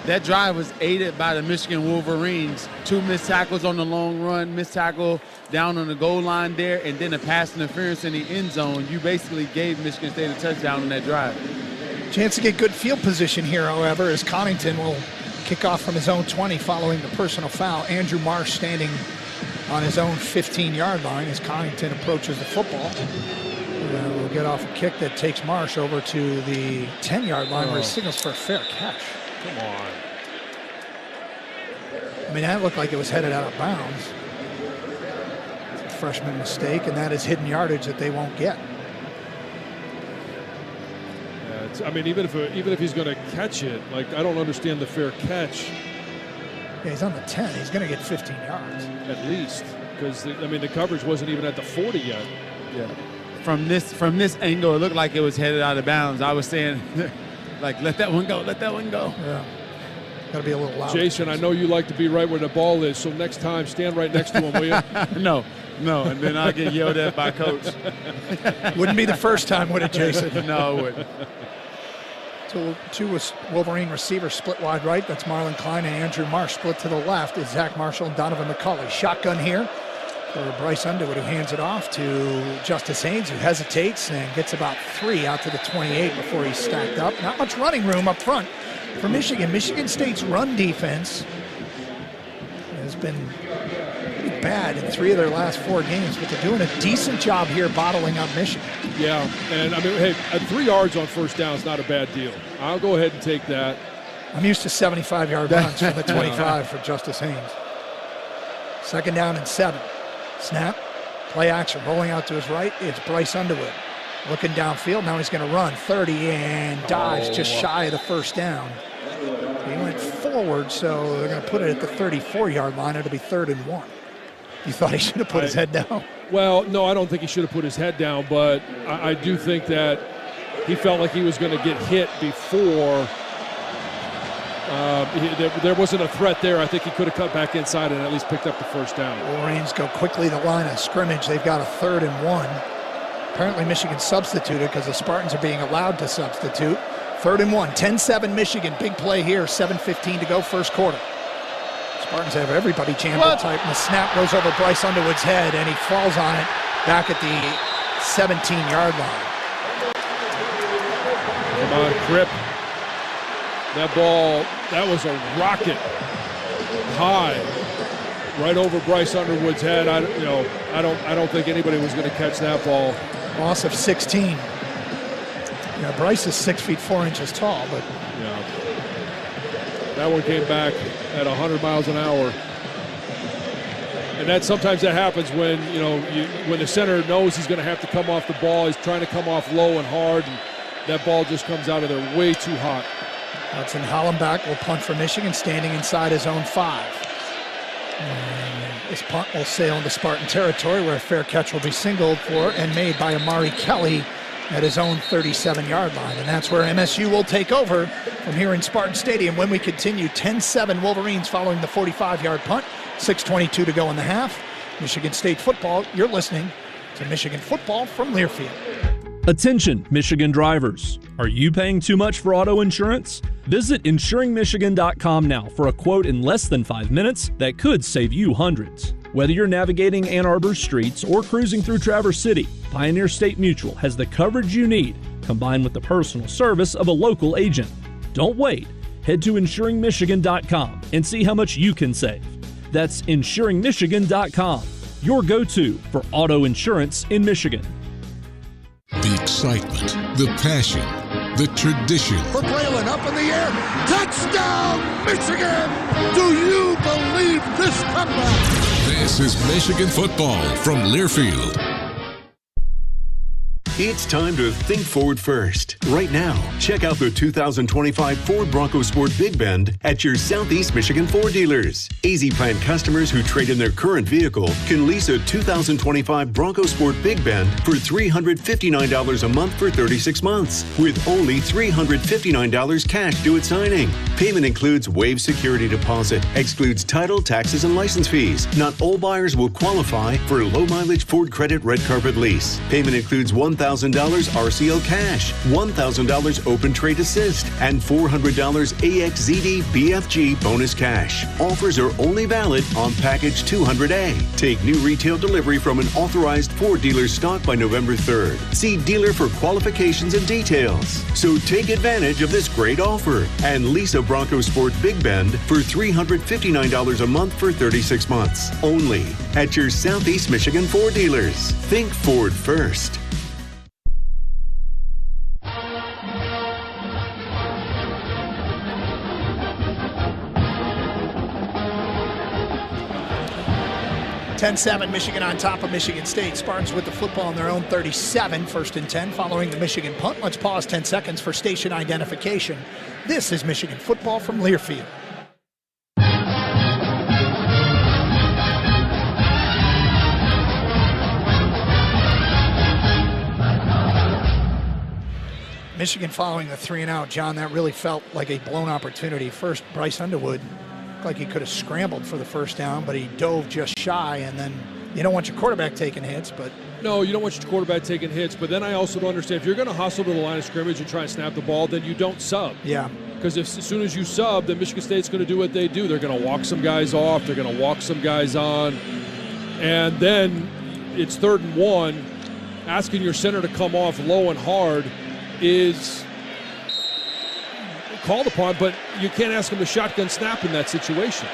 that drive was aided by the Michigan Wolverines. 2 missed tackles on the long run, missed tackle down on the goal line there, and then a pass interference in the end zone. You basically gave Michigan State a touchdown on that drive. Chance to get good field position here, however, as Connington will kick off from his own 20 following the personal foul. Andrew Marsh standing on his own 15-yard line as Connington approaches the football. We'll get off a kick that takes Marsh over to the 10-yard line where he signals for a fair catch. Come on. I mean, that looked like it was headed out of bounds. It's a freshman mistake, and that is hidden yardage that they won't get. Yeah, I mean, even if he's going to catch it, like, I don't understand the fair catch. Yeah, he's on the 10. He's going to get 15 yards. At least. Because, the coverage wasn't even at the 40 yet. Yeah. From this angle, it looked like it was headed out of bounds. I was saying, like, let that one go, let that one go. Yeah. Got to be a little loud. Jason, I know you like to be right where the ball is, so next time stand right next to him, will you? No, and then I'll get yelled at by coach. Wouldn't be the first time, would it, Jason? No, it wouldn't. Two Wolverine receivers split wide right. That's Marlon Klein and Andrew Marsh. Split to the left is Zach Marshall and Donovan McCulley. Shotgun here for Bryce Underwood, who hands it off to Justice Haynes, who hesitates and gets about 3 out to the 28 before he's stacked up. Not much running room up front for Michigan. Michigan State's run defense has been pretty bad in 3 of their last 4 games, but they're doing a decent job here bottling up Michigan. Yeah, and hey, 3 yards on first down is not a bad deal. I'll go ahead and take that. I'm used to 75-yard runs from the 25 for Justice Haynes. 2nd down and 7. Snap, play action, rolling out to his right. It's Bryce Underwood. Looking downfield, now he's going to run 30 and dives just shy of the first down. He went forward, so they're going to put it at the 34-yard line. It'll be 3rd and 1. You thought he should have put his head down? Well, no, I don't think he should have put his head down, but I do think that he felt like he was going to get hit before. There wasn't a threat there. I think he could have cut back inside and at least picked up the first down. Wolverines go quickly to the line of scrimmage. They've got a 3rd and 1. Apparently Michigan substituted because the Spartans are being allowed to substitute. 3rd and 1, 10-7 Michigan. Big play here, 7:15 to go, first quarter. Spartans have everybody jammed up tight, and the snap goes over Bryce Underwood's head, and he falls on it back at the 17-yard line. Come on, Crip. That ball, that was a rocket high right over Bryce Underwood's head. I don't think anybody was going to catch that ball. Loss of 16. Yeah, Bryce is 6 feet 4 inches tall, but yeah, that one came back at 100 miles an hour. And that sometimes that happens when when the center knows he's going to have to come off the ball. He's trying to come off low and hard, and that ball just comes out of there way too hot. Hudson Hollenbach will punt for Michigan, standing inside his own 5. And this punt will sail into Spartan territory, where a fair catch will be singled for and made by Amari Kelly at his own 37-yard line. And that's where MSU will take over from here in Spartan Stadium when we continue. 10-7 Wolverines following the 45-yard punt. 6:22 to go in the half. Michigan State football. You're listening to Michigan football from Learfield. Attention, Michigan drivers. Are you paying too much for auto insurance? Visit insuringmichigan.com now for a quote in less than 5 minutes that could save you hundreds. Whether you're navigating Ann Arbor's streets or cruising through Traverse City, Pioneer State Mutual has the coverage you need, combined with the personal service of a local agent. Don't wait. Head to insuringmichigan.com and see how much you can save. That's insuringmichigan.com, your go-to for auto insurance in Michigan. The excitement, the passion, the tradition. For Braylon, up in the air. Touchdown, Michigan! Do you believe this comeback? This is Michigan football from Learfield. It's time to think forward first. Right now, check out the 2025 Ford Bronco Sport Big Bend at your Southeast Michigan Ford dealers. Easy Plan customers who trade in their current vehicle can lease a 2025 Bronco Sport Big Bend for $359 a month for 36 months, with only $359 cash due at signing. Payment includes waived security deposit, excludes title, taxes, and license fees. Not all buyers will qualify for low-mileage Ford Credit Red Carpet Lease. Payment includes $1,000 RCL cash, $1,000 open trade assist, and $400 AXZD BFG bonus cash. Offers are only valid on package 200A. Take new retail delivery from an authorized Ford dealer stock by November 3rd. See dealer for qualifications and details. So take advantage of this great offer and lease a Bronco Sport Big Bend for $359 a month for 36 months. Only at your Southeast Michigan Ford dealers. Think Ford first. (10-7) Michigan on top of Michigan State. Spartans with the football on their own 37, 1st and 10, following the Michigan punt. Let's pause 10 seconds for station identification. This is Michigan football from Learfield. Michigan following the 3-and-out. John, that really felt like a blown opportunity. First, Bryce Underwood looked like he could have scrambled for the first down, but he dove just shy, and then you don't want your quarterback taking hits, but... No, you don't want your quarterback taking hits, but then I also don't understand, if you're going to hustle to the line of scrimmage and try and snap the ball, then you don't sub. Yeah. Because as soon as you sub, then Michigan State's going to do what they do. They're going to walk some guys off, they're going to walk some guys on, and then it's 3rd and 1. Asking your center to come off low and hard is called upon, but you can't ask him to shotgun snap in that situation.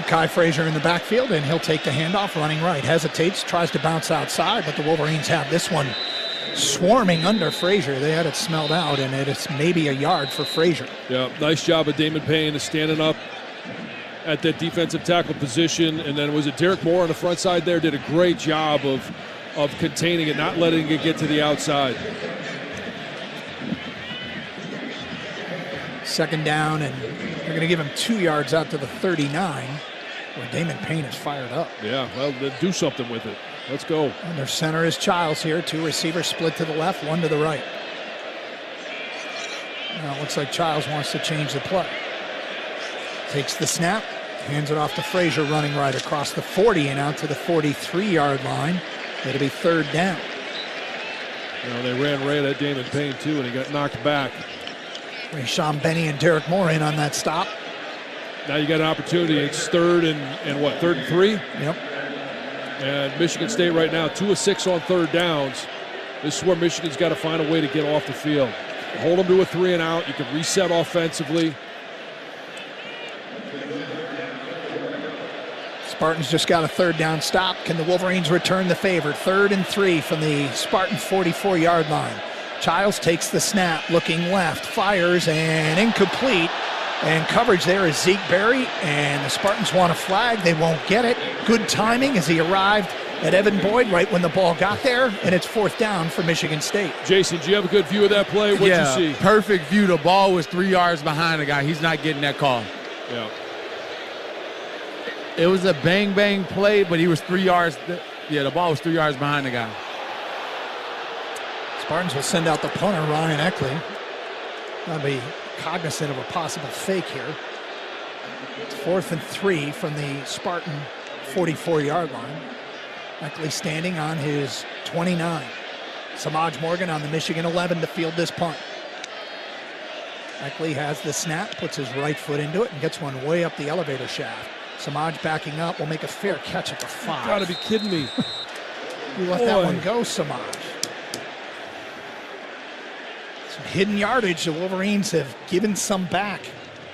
Kai Frazier in the backfield, and he'll take the handoff, running right. Hesitates, tries to bounce outside, but the Wolverines have this one swarming under Frazier. They had it smelled out, and it's maybe a yard for Frazier. Yeah, nice job of Damon Payne standing up at that defensive tackle position, and then was it Derek Moore on the front side there? Did a great job of containing it, not letting it get to the outside. 2nd down, and they're going to give him 2 yards out to the 39, where Damon Payne is fired up. Yeah, well, do something with it. Let's go. And their center is Childs here. 2 receivers split to the left, 1 to the right. Now it looks like Childs wants to change the play. Takes the snap, hands it off to Frazier, running right across the 40 and out to the 43-yard line. It'll be 3rd down. You know, they ran right at Damon Payne, too, and he got knocked back. Sean Benny and Derek Moore in on that stop. Now you got an opportunity. It's third and 3? Yep. And Michigan State right now, 2 of 6 on third downs. This is where Michigan's got to find a way to get off the field. Hold them to a 3 and out. You can reset offensively. Spartans just got a third down stop. Can the Wolverines return the favor? 3rd and 3 from the Spartan 44-yard line. Childs takes the snap, looking left, fires, and incomplete. And coverage there is Zeke Berry, and the Spartans want a flag. They won't get it. Good timing as he arrived at Evan Boyd right when the ball got there, and it's 4th down for Michigan State. Jason, do you have a good view of that play? What'd you see? Perfect view. The ball was 3 yards behind the guy. He's not getting that call. Yeah. It was a bang-bang play, but he was 3 yards. The ball was 3 yards behind the guy. Spartans will send out the punter, Ryan Eckley. That'll be cognizant of a possible fake here. It's 4th and 3 from the Spartan 44-yard line. Eckley standing on his 29. Samaj Morgan on the Michigan 11 to field this punt. Eckley has the snap, puts his right foot into it, and gets one way up the elevator shaft. Samaj backing up will make a fair catch at the 5. You gotta be kidding me. You let that one go, Samaj. Some hidden yardage. The Wolverines have given some back.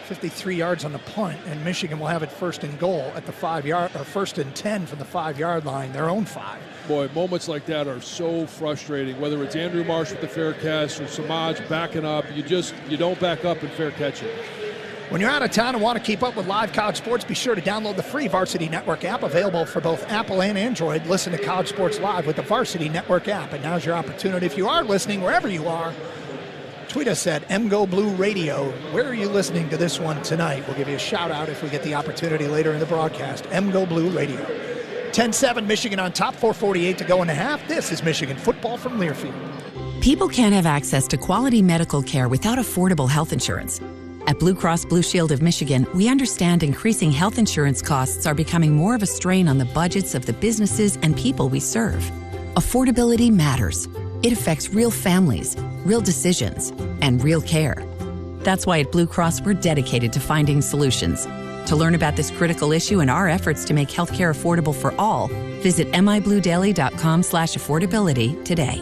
53 yards on the punt, and Michigan will have it 1st and goal at the 5-yard, or 1st and 10 from the 5-yard line, their own 5. Boy, moments like that are so frustrating. Whether it's Andrew Marsh with the fair catch or Samaj backing up, you don't back up and fair catch it. When you're out of town and want to keep up with live college sports, be sure to download the free Varsity Network app, available for both Apple and Android. Listen to college sports live with the Varsity Network app. And now's your opportunity. If you are listening, wherever you are, tweet us at MGoBlueRadio. Where are you listening to this one tonight? We'll give you a shout out if we get the opportunity later in the broadcast. MGoBlueRadio. 10-7, Michigan on top, 4:48 to go in the half. This is Michigan football from Learfield. People can't have access to quality medical care without affordable health insurance. At Blue Cross Blue Shield of Michigan, we understand increasing health insurance costs are becoming more of a strain on the budgets of the businesses and people we serve. Affordability matters. It affects real families, real decisions, and real care. That's why at Blue Cross, we're dedicated to finding solutions. To learn about this critical issue and our efforts to make healthcare affordable for all, visit mibluedaily.com/affordability today.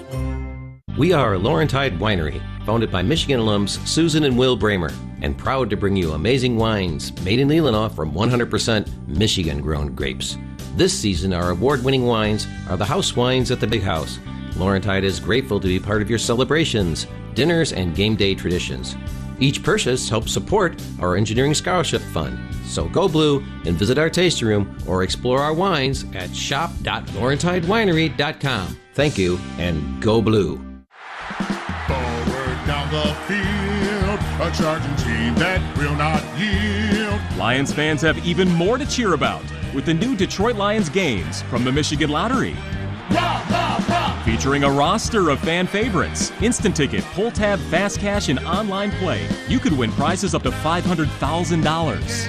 We are Laurentide Winery, founded by Michigan alums Susan and Will Bramer, and proud to bring you amazing wines made in Leelanau from 100% Michigan-grown grapes. This season, our award-winning wines are the house wines at the Big House. Laurentide is grateful to be part of your celebrations, dinners, and game day traditions. Each purchase helps support our Engineering Scholarship Fund. So go blue and visit our tasting room or explore our wines at shop.laurentidewinery.com. Thank you, and go blue. Forward down the field, a charging team that will not yield. Lions fans have even more to cheer about with the new Detroit Lions games from the Michigan Lottery. Rah, rah, rah. Featuring a roster of fan favorites, instant ticket, pull tab, fast cash, and online play, you could win prizes up to $500,000.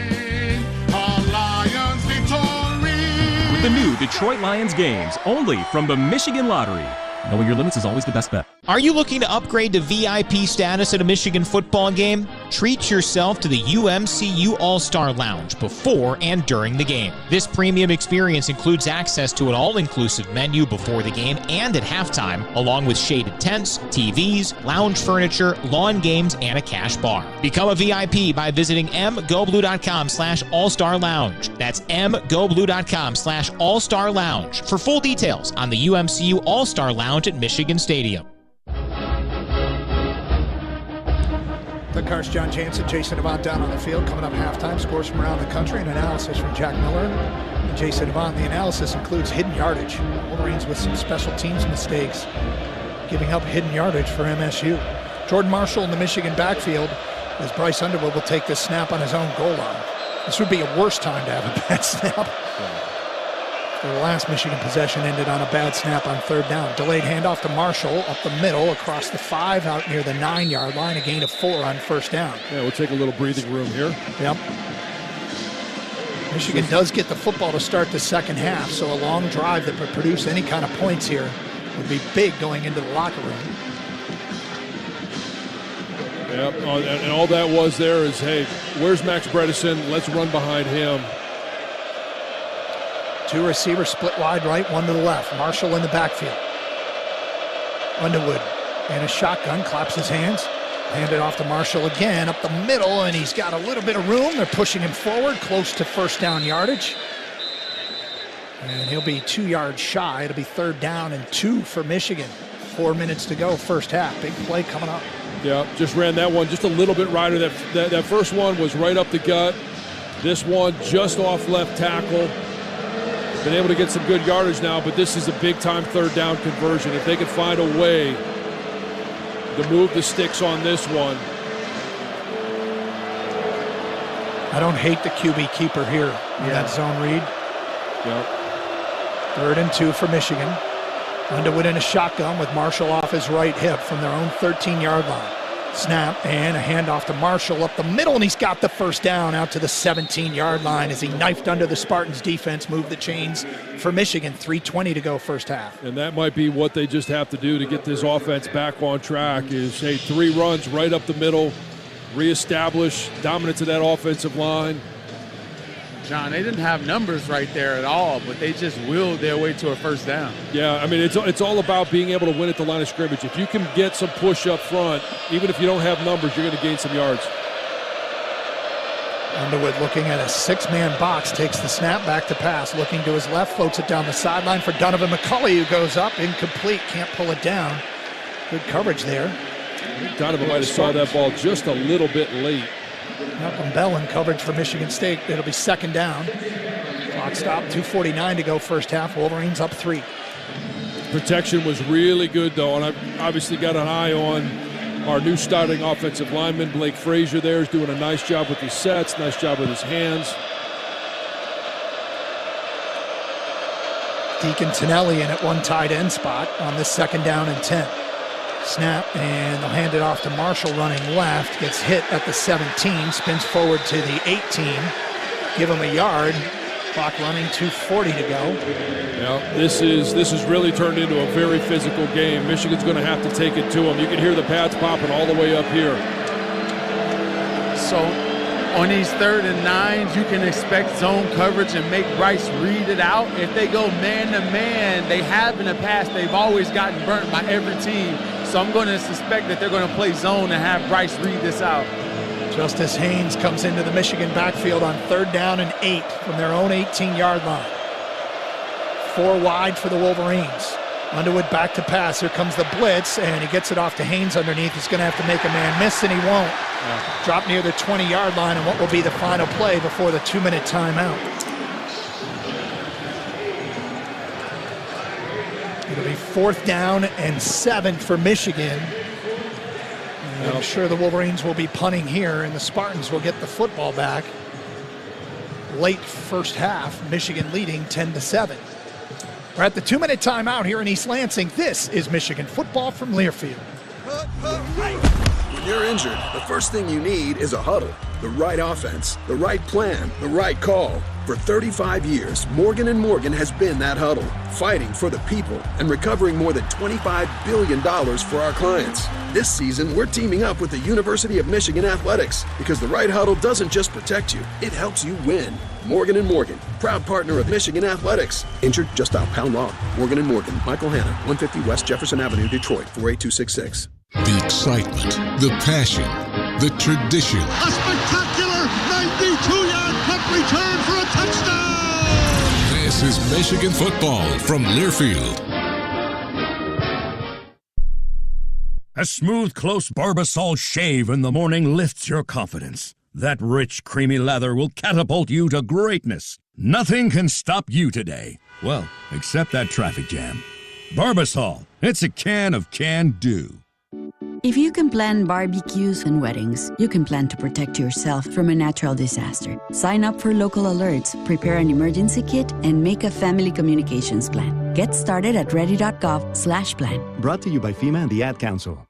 A Lions victory. With the new Detroit Lions games, only from the Michigan Lottery. Knowing your limits is always the best bet. Are you looking to upgrade to VIP status at a Michigan football game? Treat yourself to the UMCU All-Star Lounge before and during the game. This premium experience includes access to an all-inclusive menu before the game and at halftime, along with shaded tents, TVs, lounge furniture, lawn games, and a cash bar. Become a VIP by visiting mgoblue.com/all-star lounge. That's mgoblue.com/all-star lounge for full details on the UMCU All-Star Lounge at Michigan Stadium. Doug Karst, John Jansen, Jason Avant down on the field. Coming up halftime, scores from around the country and analysis from Jack Miller and Jason Avant. The analysis includes hidden yardage. Wolverines with some special teams mistakes, giving up hidden yardage for MSU. Jordan Marshall in the Michigan backfield as Bryce Underwood will take this snap on his own goal line. This would be a worse time to have a bad snap. The last Michigan possession ended on a bad snap on third down. Delayed handoff to Marshall up the middle across the 5 out near the 9-yard line. A gain of 4 on first down. Yeah, we'll take a little breathing room here. Yep. Michigan does get the football to start the second half, so a long drive that would produce any kind of points here would be big going into the locker room. Yep, and all that was there is, hey, where's Max Bredesen? Let's run behind him. 2 receivers split wide right, 1 to the left. Marshall in the backfield. Underwood in a shotgun, claps his hands. Hand it off to Marshall again, up the middle, and he's got a little bit of room. They're pushing him forward, close to first down yardage. And he'll be 2 yards shy. It'll be 3rd down and 2 for Michigan. 4 minutes to go, first half. Big play coming up. Yeah, just ran that one just a little bit righter. That first one was right up the gut. This one just off left tackle. Been able to get some good yardage now, but this is a big-time 3rd down conversion. If they can find a way to move the sticks on this one. I don't hate the QB keeper here in that zone read. Yep. 3rd and 2 for Michigan. Underwood in a shotgun with Marshall off his right hip from their own 13-yard line. Snap and a handoff to Marshall up the middle, and he's got the first down out to the 17-yard line as he knifed under the Spartans defense, moved the chains for Michigan. 3:20 to go first half. And that might be what they just have to do to get this offense back on track is, hey, 3 runs right up the middle, reestablish dominance of that offensive line. John, they didn't have numbers right there at all, but they just willed their way to a first down. Yeah, I mean, it's all about being able to win at the line of scrimmage. If you can get some push up front, even if you don't have numbers, you're going to gain some yards. Underwood looking at a 6-man box, takes the snap, back to pass, looking to his left, floats it down the sideline for Donovan McCulley, who goes up, incomplete, can't pull it down. Good coverage there. Donovan might have saw that ball just a little bit late. Malcolm Bell in coverage for Michigan State. It'll be 2nd down. Clock stop, 2:49 to go first half. Wolverines up 3. Protection was really good, though, and I've obviously got an eye on our new starting offensive lineman. Blake Frazier there is doing a nice job with his sets, nice job with his hands. Deacon Tonelli in at one tight end spot on this 2nd down and 10. Snap, and they'll hand it off to Marshall running left. Gets hit at the 17, spins forward to the 18. Give him a yard. Clock running, 2:40 to go. Yeah, this is really turned into a very physical game. Michigan's going to have to take it to them. You can hear the pads popping all the way up here. So on these 3rd and 9s, you can expect zone coverage and make Bryce read it out. If they go man-to-man, they have in the past, they've always gotten burnt by every team. So I'm going to suspect that they're going to play zone and have Bryce read this out. Justice Haynes comes into the Michigan backfield on 3rd down and 8 from their own 18-yard line. 4 wide for the Wolverines. Underwood back to pass. Here comes the blitz, and he gets it off to Haynes underneath. He's going to have to make a man miss, and he won't. Yeah. Drop near the 20-yard line, and what will be the final play before the 2-minute timeout. It'll be 4th down and 7 for Michigan. I'm sure the Wolverines will be punting here, and the Spartans will get the football back. Late first half, Michigan leading 10-7. We're at the 2-minute timeout here in East Lansing. This is Michigan football from Learfield. When you're injured, the first thing you need is a huddle. The right offense, the right plan, the right call. For 35 years, Morgan & Morgan has been that huddle, fighting for the people and recovering more than $25 billion for our clients. This season, we're teaming up with the University of Michigan Athletics because the right huddle doesn't just protect you, it helps you win. Morgan & Morgan, proud partner of Michigan Athletics. Injured? Just dial pound log. Morgan & Morgan, Michael Hanna, 150 West Jefferson Avenue, Detroit, 48266. The excitement, the passion, the tradition. A spectacular 92-yard punt return for a touchdown! This is Michigan football from Learfield. A smooth, close Barbasol shave in the morning lifts your confidence. That rich, creamy lather will catapult you to greatness. Nothing can stop you today. Well, except that traffic jam. Barbasol, it's a can of can-do. If you can plan barbecues and weddings, you can plan to protect yourself from a natural disaster. Sign up for local alerts, prepare an emergency kit, and make a family communications plan. Get started at ready.gov/plan. Brought to you by FEMA and the Ad Council.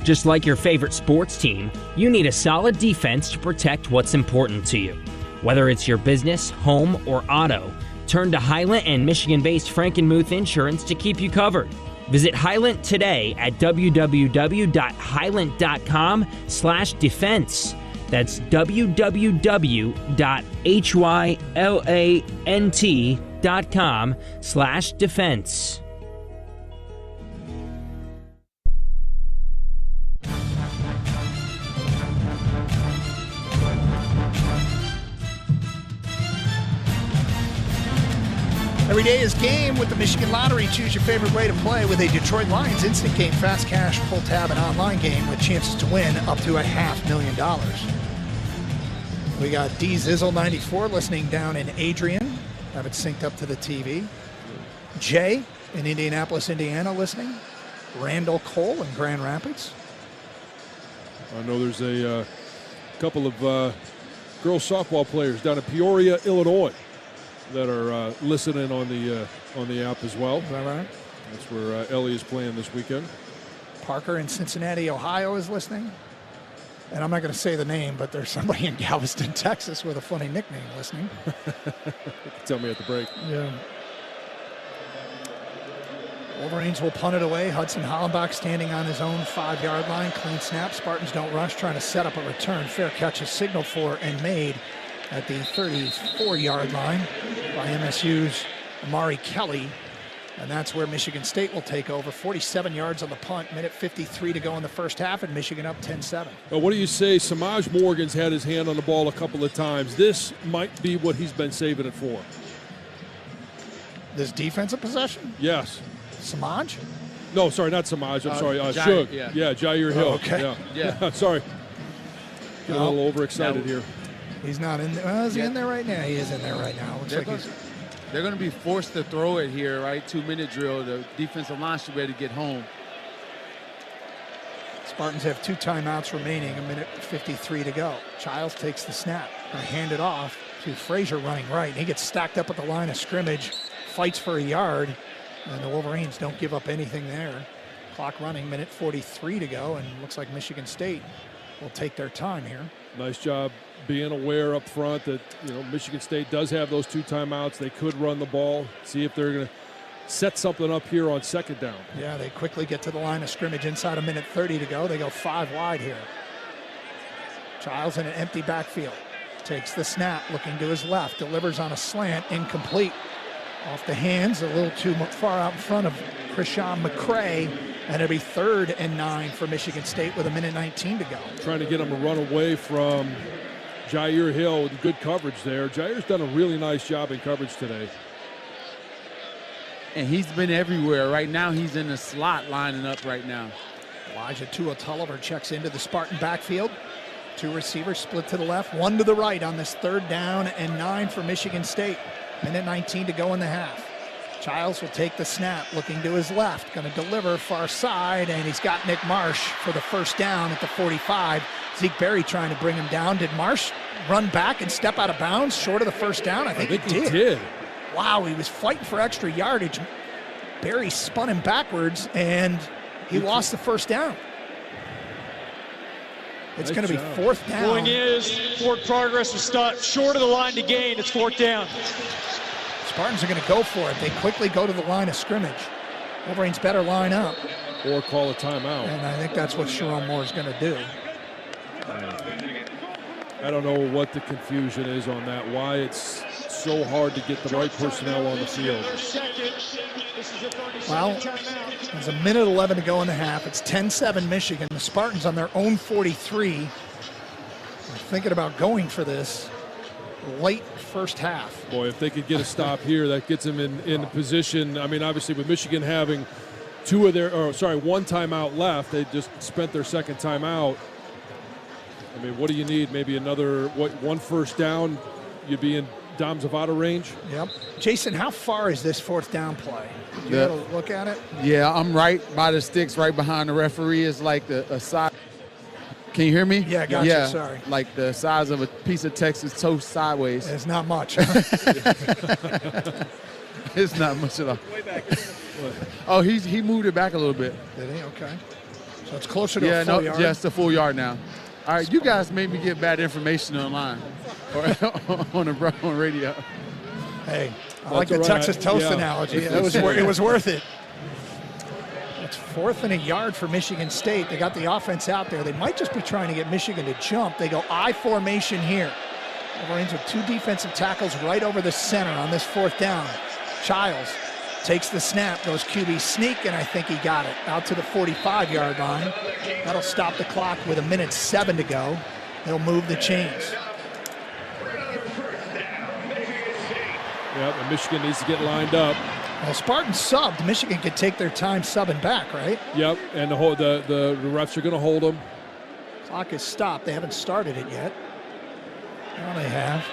Just like your favorite sports team, you need a solid defense to protect what's important to you. Whether it's your business, home, or auto, turn to Hyla and Michigan-based Frankenmuth Insurance to keep you covered. Visit Hylant today at www.hylant.com/defense. That's www.hylant.com/defense. Every day is game with the Michigan Lottery. Choose your favorite way to play with a Detroit Lions instant game, fast cash, pull tab, and online game with chances to win up to $500,000. We got D Zizzle 94 listening down in Adrian. Have it synced up to the TV. Jay in Indianapolis, Indiana listening. Randall Cole in Grand Rapids. I know there's a couple of girls softball players down in Peoria, Illinois, that are listening on the app as well. Is that right? That's where Ellie is playing this weekend. Parker in Cincinnati, Ohio is listening. And I'm not going to say the name, but there's somebody in Galveston, Texas with a funny nickname listening. Tell me at the break. Yeah. Wolverines will punt it away. Hudson Hollenbach standing on his own 5-yard line. Clean snap. Spartans don't rush, trying to set up a return. Fair catch is signaled for and made at the 34-yard line by MSU's Amari Kelly. And that's where Michigan State will take over. 47 yards on the punt, minute 53 to go in the first half, and Michigan up 10-7. Well, what do you say? Samaj Morgan's had his hand on the ball a couple of times. This might be what he's been saving it for. This defensive possession? Yes. Samaj? No, sorry, not Samaj. I'm sorry. Jair, Shug. yeah. Jair Hill. Oh, okay. Yeah. Sorry. Getting a little overexcited here. He's not in there. Well, is he in there right now? He is in there right now. Looks like they're going to be forced to throw it here, right? 2-minute drill. The defensive line should be able to get home. Spartans have 2 timeouts remaining, a minute 53 to go. Childs takes the snap. Going to hand it off to Frazier running right. He gets stacked up at the line of scrimmage, fights for a yard, and the Wolverines don't give up anything there. Clock running, minute 43 to go, and looks like Michigan State will take their time here. Nice job being aware up front that, Michigan State does have those 2 timeouts. They could run the ball, see if they're going to set something up here on second down. Yeah, they quickly get to the line of scrimmage inside a minute 30 to go. They go 5 wide here. Childs in an empty backfield. Takes the snap, looking to his left, delivers on a slant, incomplete. Off the hands, a little too far out in front of Krishan McCray, and it'll be 3rd and 9 for Michigan State with a minute 19 to go. Trying to get him to run away from Jair Hill with good coverage there. Jair's done a really nice job in coverage today. And he's been everywhere. Right now, he's in the slot lining up right now. Elijah Tua-Tulliver checks into the Spartan backfield. 2 receivers split to the left, 1 to the right on this 3rd down and 9 for Michigan State. Minute 19 to go in the half. Childs will take the snap, looking to his left, going to deliver far side, and he's got Nick Marsh for the first down at the 45. Zeke Berry trying to bring him down. Did Marsh run back and step out of bounds short of the first down? I think he did. Wow, he was fighting for extra yardage. Berry spun him backwards, and he lost the first down. It's going to be 4th down. Ruling is forward progress was stopped short of the line to gain. It's 4th down. Spartans are going to go for it. They quickly go to the line of scrimmage. Wolverines better line up. Or call a timeout. And I think that's what Sharon Moore is going to do. I don't know what the confusion is on that, why it's so hard to get the right personnel on the field. Well, there's a minute 11 to go in the half. It's 10-7 Michigan. The Spartans on their own 43 are thinking about going for this late first half. Boy, if they could get a stop here, that gets them in position. I mean, obviously with Michigan having 1 timeout left, they just spent their 2nd timeout. I mean, what do you need? Maybe another, 1 first down, you'd be in Dom Zavada range? Yep. Jason, how far is this 4th down play? Did you have a look at it? Yeah, I'm right by the sticks, right behind the referee. It's like a side. Can you hear me? Yeah, got you. Sorry. Like the size of a piece of Texas toast sideways. It's not much. It's not much at all. Way back. Oh, he moved it back a little bit. Did he? Okay. So it's closer to a full yard? Yeah, it's a full yard now. All right, you guys made me get bad information online or on radio. Hey, I like the Texas toast analogy. It was worth it. It's 4th and a yard for Michigan State. They got the offense out there. They might just be trying to get Michigan to jump. They go I formation here. Wolverines with 2 defensive tackles right over the center on this 4th down. Childs takes the snap, goes QB sneak, and I think he got it. Out to the 45-yard line. That'll stop the clock with 1:07 to go. They'll move the chains. Yep, and Michigan needs to get lined up. Well, Spartans subbed. Michigan could take their time subbing back, right? Yep, and the refs are going to hold them. Clock is stopped. They haven't started it yet. Now they have.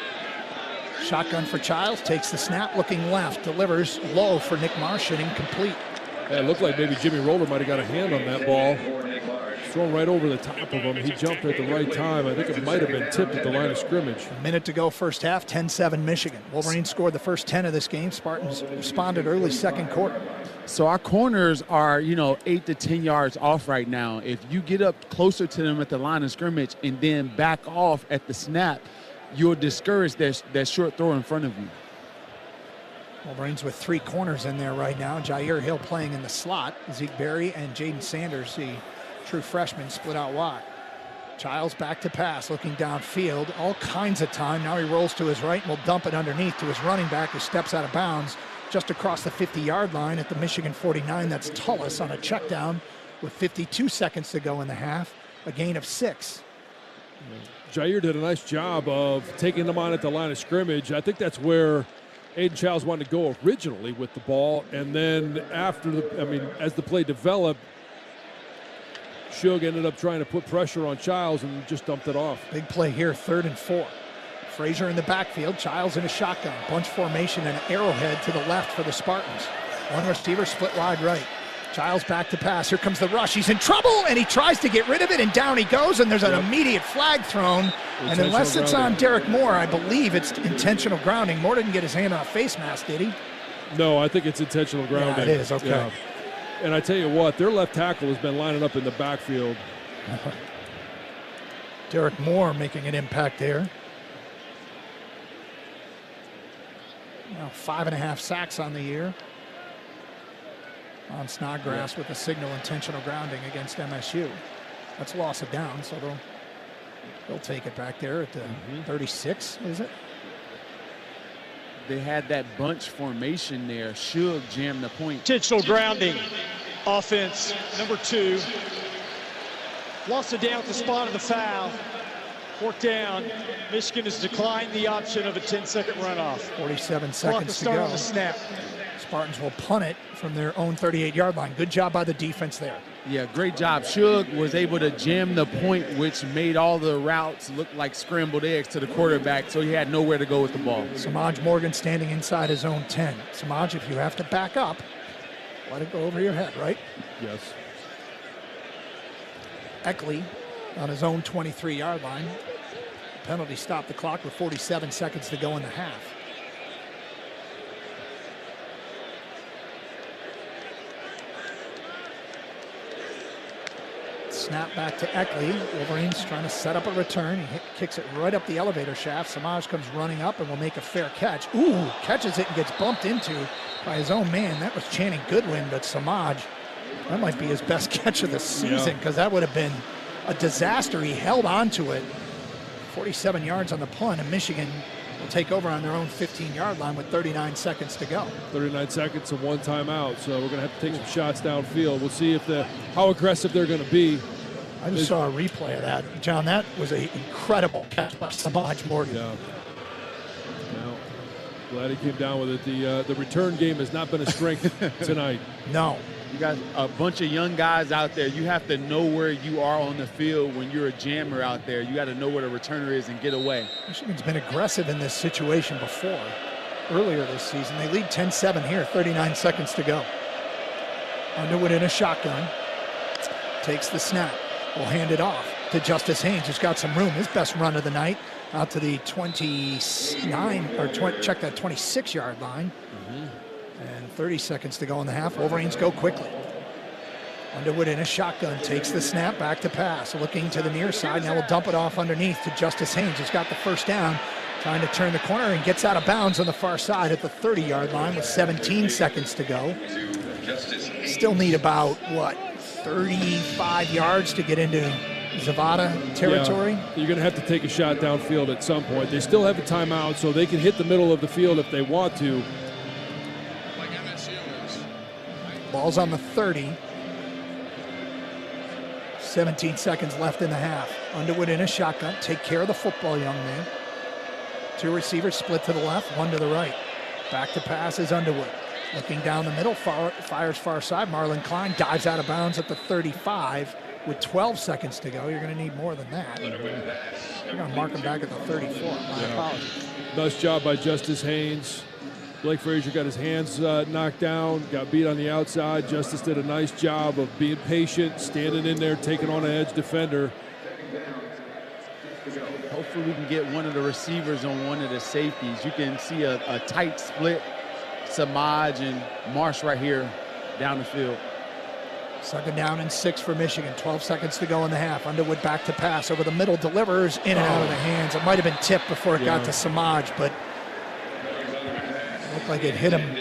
Shotgun for Childs, takes the snap, looking left, delivers low for Nick Marsh, and incomplete. Yeah, it looked like maybe Jimmy Roller might have got a hand on that ball. Thrown right over the top of him. He jumped at the right time. I think it might have been tipped at the line of scrimmage. A minute to go first half, 10-7 Michigan. Wolverines scored the first 10 of this game. Spartans responded early second quarter. So our corners are, 8 to 10 yards off right now. If you get up closer to them at the line of scrimmage and then back off at the snap, you'll discourage that short throw in front of you. Wolverines with 3 corners in there right now. Jair Hill playing in the slot. Zeke Berry and Jaden Sanders, the true freshman, split out wide. Childs back to pass, looking downfield. All kinds of time. Now he rolls to his right and will dump it underneath to his running back, who steps out of bounds just across the 50-yard line at the Michigan 49. That's Tullis on a check down with 52 seconds to go in the half. A gain of 6. Jair did a nice job of taking them on at the line of scrimmage. I think that's where Aiden Childs wanted to go originally with the ball, and then as the play developed, Shug ended up trying to put pressure on Childs and just dumped it off. Big play here, 3rd and 4. Frazier in the backfield, Childs in a shotgun, bunch formation and an arrowhead to the left for the Spartans. One receiver split wide right. Childs back to pass. Here comes the rush. He's in trouble, and he tries to get rid of it, and down he goes, and there's an immediate flag thrown. And unless it's on Derek Moore, I believe it's intentional grounding. Moore didn't get his hand on a face mask, did he? No, I think it's intentional grounding. Yeah, it is, okay. Yeah. And I tell you what, their left tackle has been lining up in the backfield. Derek Moore making an impact there. Now 5.5 sacks on the year. On Snodgrass with a signal intentional grounding against MSU. That's a loss of down, so they'll take it back there at the 36, is it? They had that bunch formation there. Shug jammed the point. Intentional grounding. Offense number 2. Lost it down at the spot of the foul. 4th down. Michigan has declined the option of a 10-second runoff. 47 seconds to go. On the snap. Spartans will punt it from their own 38-yard line. Good job by the defense there. Yeah, great job. Shug was able to jam the point, which made all the routes look like scrambled eggs to the quarterback, so he had nowhere to go with the ball. Samaj Morgan standing inside his own 10. Samaj, if you have to back up, let it go over your head, right? Yes. Eckley on his own 23-yard line. Penalty stopped the clock with 47 seconds to go in the half. Snap back to Eckley. Wolverines trying to set up a return. He kicks it right up the elevator shaft. Samaj comes running up and will make a fair catch. Ooh, catches it and gets bumped into by his own man. That was Channing Goodwin, but Samaj, that might be his best catch of the season, because that would have been a disaster. He held on to it. 47 yards on the punt, and Michigan will take over on their own 15-yard line with 39 seconds to go. 39 seconds and 1 timeout, so we're going to have to take some shots downfield. We'll see how aggressive they're going to be. I just saw a replay of that. John, that was an incredible catch by Samaj Morgan. Yeah. Well, glad he came down with it. The return game has not been a strength tonight. No. You got a bunch of young guys out there. You have to know where you are on the field when you're a jammer out there. You got to know where the returner is and get away. Michigan's been aggressive in this situation before, earlier this season. They lead 10-7 here, 39 seconds to go. Underwood in a shotgun. Takes the snap. Will hand it off to Justice Haynes, who's got some room. His best run of the night out to the 26-yard line. And 30 seconds to go in the half. Wolverines go quickly. Underwood in a shotgun, takes the snap, back to pass. Looking to the near side, now will dump it off underneath to Justice Haynes, who's got the first down. Trying to turn the corner and gets out of bounds on the far side at the 30-yard line with 17 seconds to go. Still need about, 35 yards to get into Zavada territory? Yeah, you're going to have to take a shot downfield at some point. They still have a timeout, so they can hit the middle of the field if they want to. Ball's on the 30. 17 seconds left in the half. Underwood in a shotgun. Take care of the football, young man. 2 receivers split to the left, 1 to the right. Back to pass is Underwood. Looking down the middle, fires far side. Marlon Klein dives out of bounds at the 35 with 12 seconds to go. You're going to need more than that. You're going to mark him back at the 34. My apologies. Nice job by Justice Haynes. Blake Frazier got his hands knocked down, got beat on the outside. Justice did a nice job of being patient, standing in there, taking on an edge defender. Hopefully we can get one of the receivers on one of the safeties. You can see a tight split. Samaj and Marsh right here down the field. 2nd down and 6 for Michigan. 12 seconds to go in the half. Underwood back to pass over the middle, delivers in and out of the hands. It might have been tipped before it got to Samaj, but it looked like it hit him.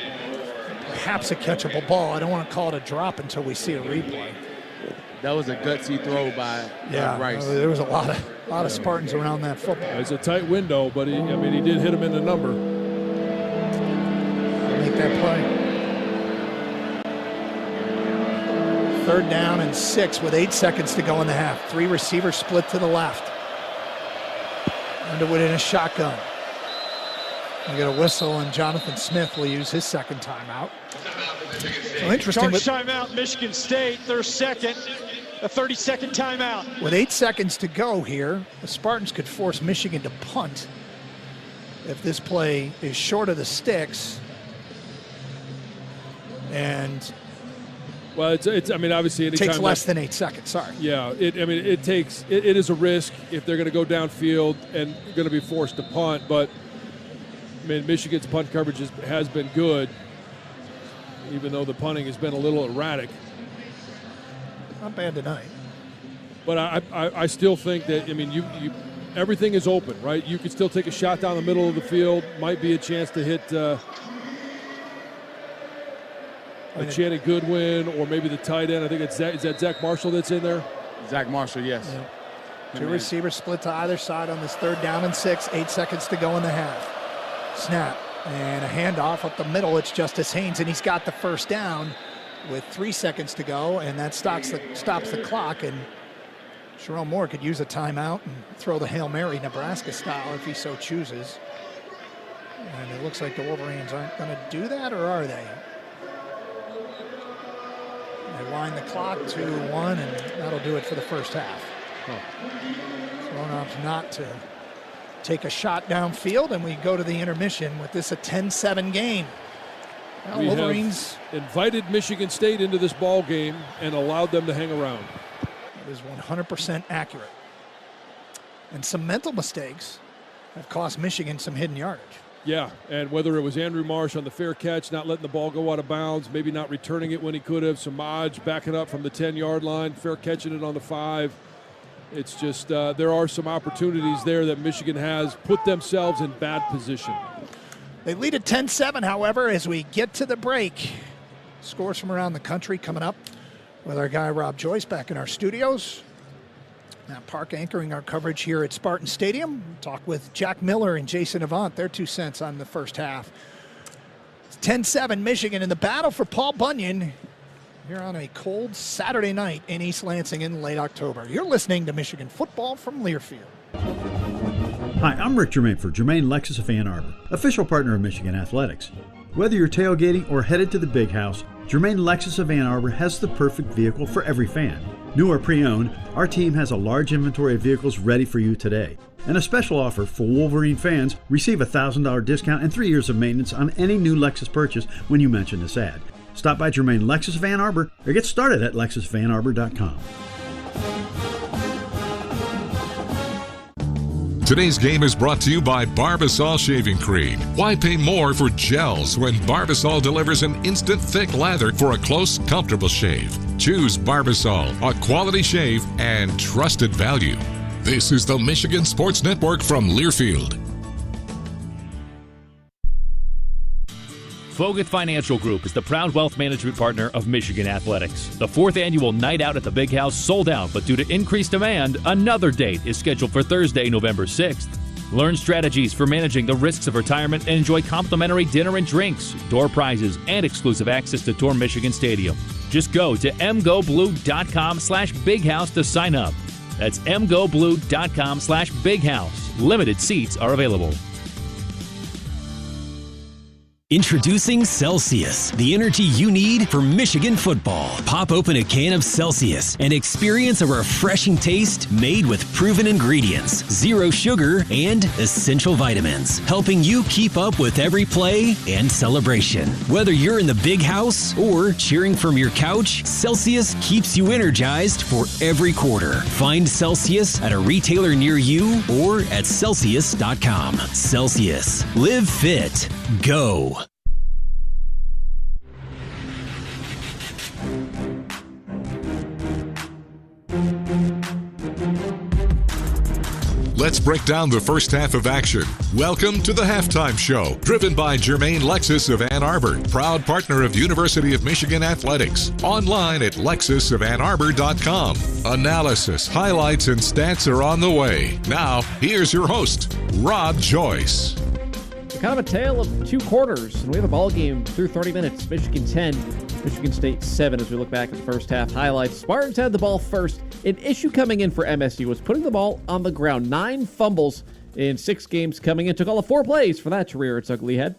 Perhaps a catchable ball. I don't want to call it a drop until we see a replay. That was a gutsy throw by Rice. There was a lot of Spartans around that football. It's a tight window, but he did hit him in the number. Make that play. 3rd down and 6 with 8 seconds to go in the half. 3 receivers split to the left. Underwood in a shotgun. We get a whistle, and Jonathan Smith will use his 2nd timeout. So interesting. Charge timeout, Michigan State, their second, a 30-second timeout. With 8 seconds to go here, the Spartans could force Michigan to punt if this play is short of the sticks. And it's obviously it takes less than 8 seconds. Sorry. Yeah, it is a risk if they're going to go downfield and going to be forced to punt. But Michigan's punt coverage has been good, even though the punting has been a little erratic. Not bad tonight. But I still think that everything is open, right? You could still take a shot down the middle of the field. Might be a chance to hit. Channing Goodwin, or maybe the tight end. I think is that Zach Marshall that's in there? Zach Marshall, yes. Yeah. 2 receivers split to either side on this 3rd down and 6. 8 seconds to go in the half. Snap and a handoff up the middle. It's Justice Haynes, and he's got the 1st down with 3 seconds to go, and that stops the clock. And Sherrone Moore could use a timeout and throw the Hail Mary Nebraska style if he so chooses. And it looks like the Wolverines aren't going to do that, or are they? They wind the clock to 1, and that'll do it for the first half. Sherrone opts not to take a shot downfield, and we go to the intermission with this a 10-7 game. Well, we Wolverines have invited Michigan State into this ball game and allowed them to hang around. That is 100% accurate. And some mental mistakes have cost Michigan some hidden yardage. Yeah, and whether it was Andrew Marsh on the fair catch, not letting the ball go out of bounds, maybe not returning it when he could have, Samaj backing up from the 10-yard line, fair catching it on the 5. It's just there are some opportunities there that Michigan has put themselves in bad position. They lead at 10-7, however, as we get to the break. Scores from around the country coming up with our guy Rob Joyce back in our studios. Matt Park anchoring our coverage here at Spartan Stadium. Talk with Jack Miller and Jason Avant, their 2 cents on the first half. It's 10-7 Michigan in the battle for Paul Bunyan here on a cold Saturday night in East Lansing in late October. You're listening to Michigan Football from Learfield. Hi, I'm Rick Germain for Germain Lexus of Ann Arbor, official partner of Michigan Athletics. Whether you're tailgating or headed to the big house, Germain Lexus of Ann Arbor has the perfect vehicle for every fan. New or pre-owned, our team has a large inventory of vehicles ready for you today. And a special offer for Wolverine fans, receive a $1,000 discount and 3 years of maintenance on any new Lexus purchase when you mention this ad. Stop by Germain Lexus of Ann Arbor or get started at LexusofAnnArbor.com. Today's game is brought to you by Barbasol Shaving Cream. Why pay more for gels when Barbasol delivers an instant thick lather for a close, comfortable shave? Choose Barbasol, a quality shave and trusted value. This is the Michigan Sports Network from Learfield. Foguth Financial Group is the proud wealth management partner of Michigan Athletics. The 4th annual Night Out at the Big House sold out, but due to increased demand, another date is scheduled for Thursday, November 6th. Learn strategies for managing the risks of retirement and enjoy complimentary dinner and drinks, door prizes, and exclusive access to Tour Michigan Stadium. Just go to mgoblue.com/bighouse to sign up. That's mgoblue.com/bighouse. Limited seats are available. Introducing Celsius, the energy you need for Michigan football. Pop open a can of Celsius and experience a refreshing taste made with proven ingredients, 0 sugar, and essential vitamins, helping you keep up with every play and celebration. Whether you're in the big house or cheering from your couch, Celsius keeps you energized for every quarter. Find Celsius at a retailer near you or at Celsius.com. Celsius. Live fit. Go. Let's break down the first half of action. Welcome to the Halftime Show, driven by Germain Lexus of Ann Arbor, proud partner of University of Michigan Athletics. Online at lexusofannarbor.com. Analysis, highlights, and stats are on the way. Now, here's your host, Rod Joyce. Kind of a tale of 2 quarters, and we have a ball game through 30 minutes. Michigan 10, Michigan State 7 as we look back at the first half highlights. Spartans had the ball first. An issue coming in for MSU was putting the ball on the ground. 9 fumbles in 6 games coming in. Took all of 4 plays for that to rear its ugly head.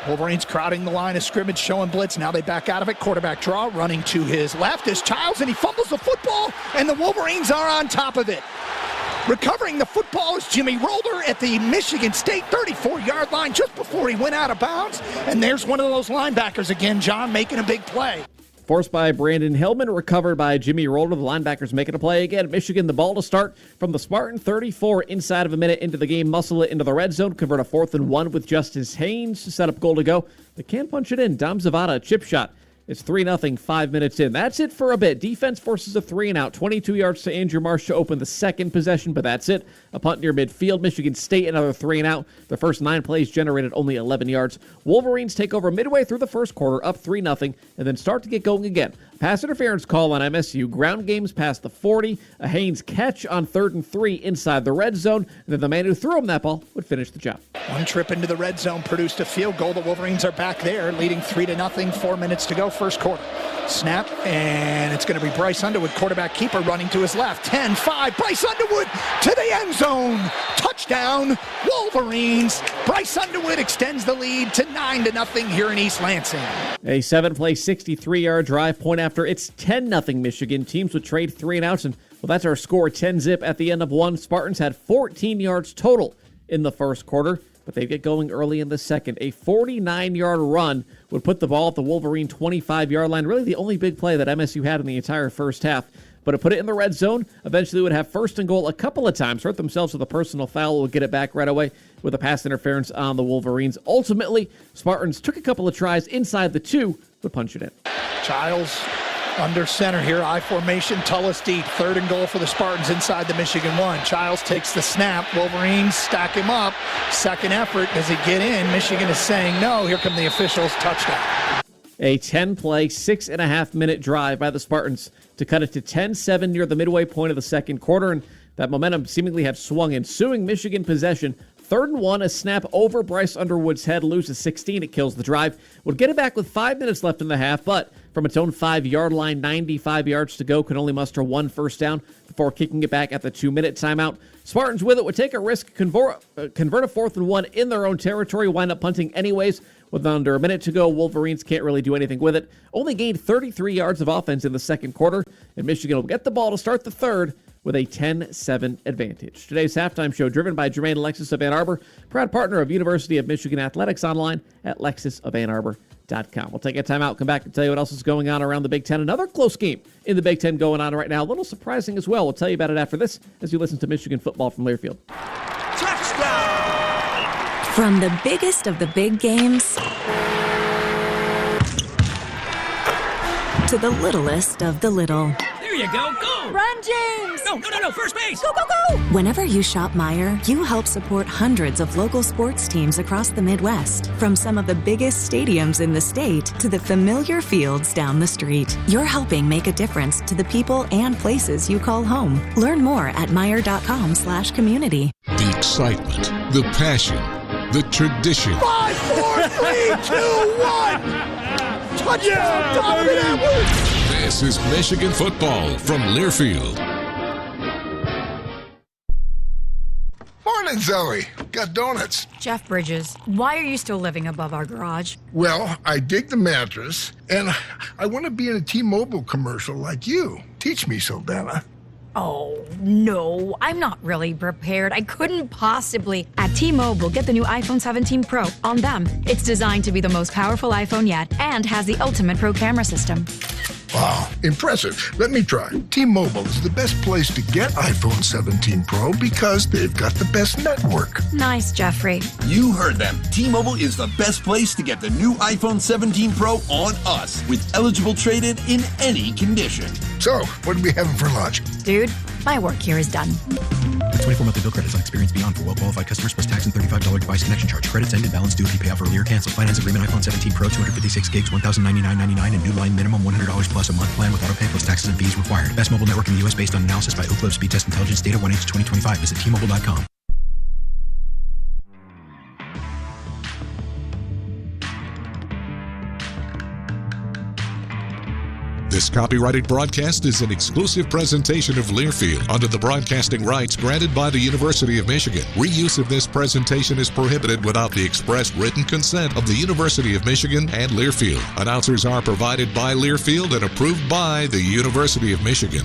Wolverines crowding the line of scrimmage, showing blitz. Now they back out of it. Quarterback draw, running to his left is Childs, and he fumbles the football, and the Wolverines are on top of it. Recovering the football is Jimmy Rolder at the Michigan State 34-yard line just before he went out of bounds. And there's one of those linebackers again, John, making a big play. Forced by Brandon Hillman, recovered by Jimmy Rolder. The linebackers making a play again. Michigan, the ball to start from the Spartan 34 inside of a minute into the game. Muscle it into the red zone. Convert a 4th and 1 with Justice Haynes. Set up goal to go. They can't punch it in. Dom Zavada, chip shot. It's 3-0, 5 minutes in. That's it for a bit. Defense forces a 3-and-out. 22 yards to Andrew Marsh to open the second possession, but that's it. A punt near midfield. Michigan State, another 3-and-out. The first 9 plays generated only 11 yards. Wolverines take over midway through the first quarter, up 3-0, and then start to get going again. Pass interference call on MSU. Ground games past the 40. A Haynes catch on 3rd and 3 inside the red zone. And then the man who threw him that ball would finish the job. One trip into the red zone produced a field goal. The Wolverines are back there, leading 3-0. 4 minutes to go, first quarter. Snap, and it's going to be Bryce Underwood, quarterback keeper, running to his left. 10-5. Bryce Underwood to the end zone. Touchdown, Wolverines. Bryce Underwood extends the lead to 9-0 here in East Lansing. A 7-play, 63-yard drive. Point after it's 10-0 Michigan. Teams would trade 3-and-outs, and well, that's our score. 10-zip at the end of 1. Spartans had 14 yards total in the first quarter, but they get going early in the second. A 49-yard run would put the ball at the Wolverine 25-yard line. Really the only big play that MSU had in the entire first half. But it put it in the red zone. Eventually would have 1st and goal a couple of times. Hurt themselves with a personal foul. Would get it back right away with a pass interference on the Wolverines. Ultimately, Spartans took a couple of tries inside the 2, would punch it in. Childs under center here, I formation, Tullis deep. 3rd and goal for the Spartans inside the Michigan 1. Childs takes the snap. Wolverines stack him up. Second effort. Does he get in? Michigan is saying no. Here come the officials. Touchdown. A 10-play, 6.5-minute drive by the Spartans to cut it to 10-7 near the midway point of the second quarter, and that momentum seemingly had swung. Ensuing Michigan possession, 3rd and 1, a snap over Bryce Underwood's head, loses 16. It kills the drive. Would get it back with 5 minutes left in the half, but from its own 5-yard line, 95 yards to go, could only muster 1 first down before kicking it back at the 2-minute timeout. Spartans with it would take a risk, convert a 4th and 1 in their own territory, wind up punting anyways. With under a minute to go, Wolverines can't really do anything with it. Only gained 33 yards of offense in the second quarter, and Michigan will get the ball to start the third with a 10-7 advantage. Today's halftime show driven by Germain Lexus of Ann Arbor, proud partner of University of Michigan Athletics, online at lexusofannarbor.com. We'll take a timeout, come back and tell you what else is going on around the Big Ten. Another close game in the Big Ten going on right now. A little surprising as well. We'll tell you about it after this as you listen to Michigan football from Learfield. From the biggest of the big games to the littlest of the little. There you go, go! Run, James! No, first base! Go, go, go! Whenever you shop Meijer, you help support hundreds of local sports teams across the Midwest. From some of the biggest stadiums in the state to the familiar fields down the street. You're helping make a difference to the people and places you call home. Learn more at Meijer.com/community. The excitement, the passion, the tradition. 5, 4, 3, 2, 1! Touchdown, Donovan Edwards! This is Michigan football from Learfield. Morning, Zoe. Got donuts. Jeff Bridges, why are you still living above our garage? Well, I dig the mattress, and I want to be in a T-Mobile commercial like you. Teach me, Sylvana. Oh, no, I'm not really prepared. I couldn't possibly. At T-Mobile, get the new iPhone 17 Pro. On them, it's designed to be the most powerful iPhone yet and has the ultimate pro camera system. Wow, impressive. Let me try. T-Mobile is the best place to get iPhone 17 Pro because they've got the best network. Nice, Jeffrey. You heard them. T-Mobile is the best place to get the new iPhone 17 Pro on us with eligible trade-in in any condition. So, what are we having for lunch? Dude, my work here is done. The 24-monthly bill credits on experience beyond for well-qualified customers plus tax and $35 device connection charge. Credits end and balance due if you pay off early or cancel. Finance agreement iPhone 17 Pro, 256 gigs, $1,099.99 and new line minimum $100 plus a month plan with auto pay plus taxes and fees required. Best mobile network in the U.S. based on analysis by Ookla Speed Test Intelligence data 1H 2025. Visit T-Mobile.com. This copyrighted broadcast is an exclusive presentation of Learfield under the broadcasting rights granted by the University of Michigan. Reuse of this presentation is prohibited without the express written consent of the University of Michigan and Learfield. Announcers are provided by Learfield and approved by the University of Michigan.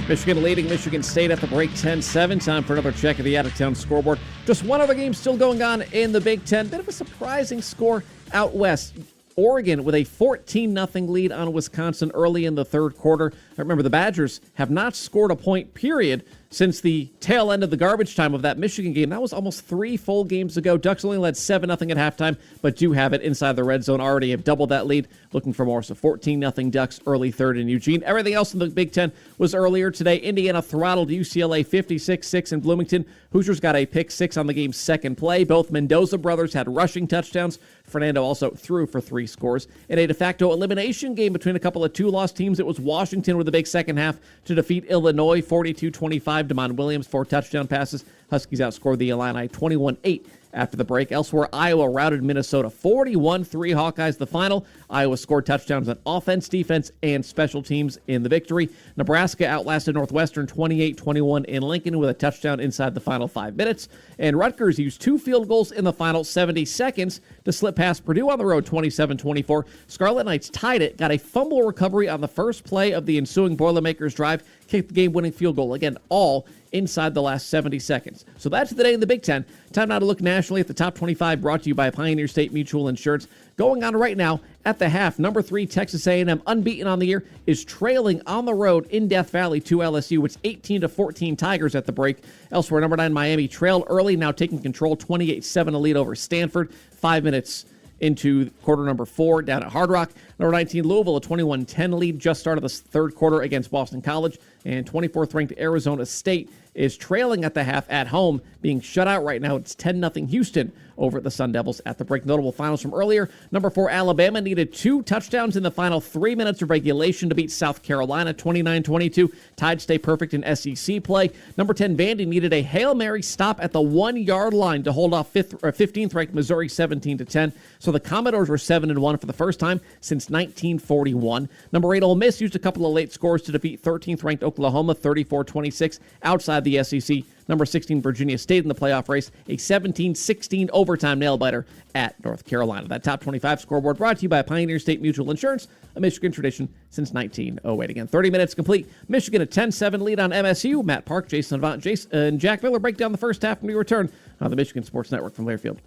Michigan leading Michigan State at the break 10-7. Time for another check of the out-of-town scoreboard. Just one other game still going on in the Big Ten. Bit of a surprising score out west. Oregon with a 14-0 lead on Wisconsin early in the third quarter. Remember, the Badgers have not scored a point, period, since the tail end of the garbage time of that Michigan game. That was almost 3 full games ago. Ducks only led 7-0 at halftime, but do have it inside the red zone. Already have doubled that lead. Looking for more. So 14-0 Ducks early third in Eugene. Everything else in the Big Ten was earlier today. Indiana throttled UCLA 56-6 in Bloomington. Hoosiers got a pick 6 on the game's second play. Both Mendoza brothers had rushing touchdowns. Fernando also threw for 3 scores. In a de facto elimination game between a couple of 2-loss teams, it was Washington with a big second half to defeat Illinois 42-25. DeMond Williams 4 touchdown passes. Huskies outscored the Illini 21-8 after the break. Elsewhere, Iowa routed Minnesota 41-3. Hawkeyes the final. Iowa scored touchdowns on offense, defense, and special teams in the victory. Nebraska outlasted Northwestern 28-21 in Lincoln with a touchdown inside the final 5 minutes. And Rutgers used 2 field goals in the final 70 seconds to slip past Purdue on the road 27-24. Scarlet Knights tied it, got a fumble recovery on the first play of the ensuing Boilermakers drive, kicked the game-winning field goal. Again, all inside the last 70 seconds. So that's the day in the Big Ten. Time now to look nationally at the top 25, brought to you by Pioneer State Mutual Insurance. Going on right now at the half, number 3 Texas A&M, unbeaten on the year, is trailing on the road in Death Valley to LSU. It's 18-14 Tigers at the break. Elsewhere, number 9 Miami trailed early, now taking control, 28-7 a lead over Stanford. 5 minutes into quarter number 4 down at Hard Rock. Number 19 Louisville, a 21-10 lead, just started the third quarter against Boston College. And 24th ranked Arizona State is trailing at the half at home, being shut out right now. It's 10-0 Houston over at the Sun Devils at the break. Notable finals from earlier. Number 4 Alabama needed 2 touchdowns in the final 3 minutes of regulation to beat South Carolina 29-22. Tied stay perfect in SEC play. Number 10 Vandy needed a Hail Mary stop at the 1-yard line to hold off 15th ranked Missouri 17-10. So the Commodores were 7-1 for the first time since 1941. Number 8 Ole Miss used a couple of late scores to defeat 13th ranked Oklahoma 34-26 outside the SEC. Number 16 Virginia stayed in the playoff race, a 17-16 overtime nail-biter at North Carolina. That top 25 scoreboard brought to you by Pioneer State Mutual Insurance, a Michigan tradition since 1908. Again, 30 minutes complete. Michigan a 10-7 lead on MSU. Matt Park, Jason Avant, and Jack Miller break down the first half when we return on the Michigan Sports Network from Learfield.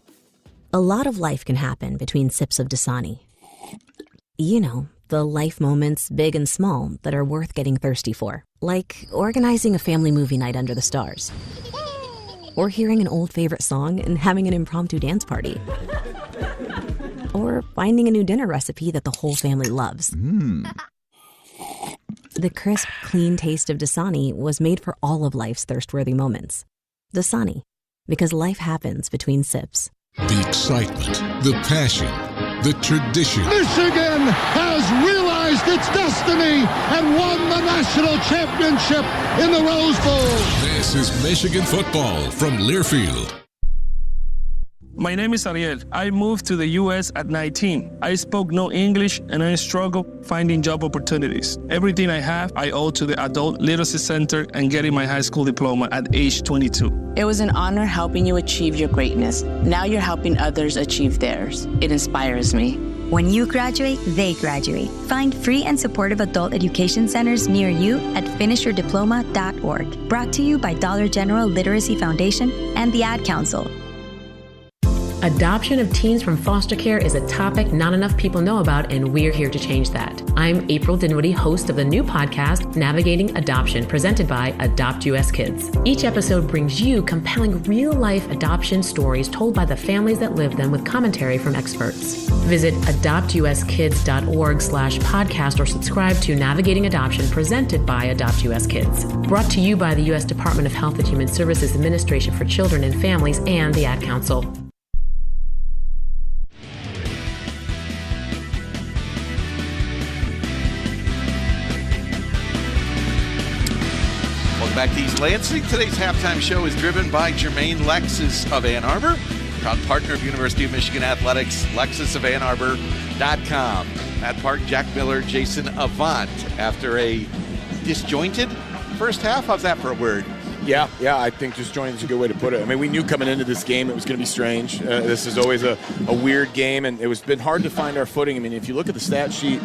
A lot of life can happen between sips of Dasani. You know, the life moments, big and small, that are worth getting thirsty for. Like organizing a family movie night under the stars. Or hearing an old favorite song and having an impromptu dance party. Or finding a new dinner recipe that the whole family loves. The crisp, clean taste of Dasani was made for all of life's thirst-worthy moments. Dasani, because life happens between sips. The excitement, the passion, the tradition. Michigan has realized its destiny and won the national championship in the Rose Bowl. This is Michigan football from Learfield. My name is Ariel. I moved to the U.S. at 19. I spoke no English and I struggled finding job opportunities. Everything I have, I owe to the Adult Literacy Center and getting my high school diploma at age 22. It was an honor helping you achieve your greatness. Now you're helping others achieve theirs. It inspires me. When you graduate, they graduate. Find free and supportive adult education centers near you at finishyourdiploma.org. Brought to you by Dollar General Literacy Foundation and the Ad Council. Adoption of teens from foster care is a topic not enough people know about, and we're here to change that. I'm April Dinwiddie, host of the new podcast, Navigating Adoption, presented by Adopt US Kids. Each episode brings you compelling real-life adoption stories told by the families that live them with commentary from experts. Visit adoptuskids.org/podcast or subscribe to Navigating Adoption, presented by Adopt US Kids. Brought to you by the U.S. Department of Health and Human Services Administration for Children and Families and the Ad Council. Back to East Lansing. Today's halftime show is driven by Jermaine Lexus of Ann Arbor, proud partner of University of Michigan Athletics, lexusofanarbor.com. Matt Park, Jack Miller, Jason Avant. After a disjointed first half, how's that for a word? Yeah, I think disjointed is a good way to put it. I mean, we knew coming into this game it was going to be strange. This is always a weird game, and it's been hard to find our footing. I mean, if you look at the stat sheet,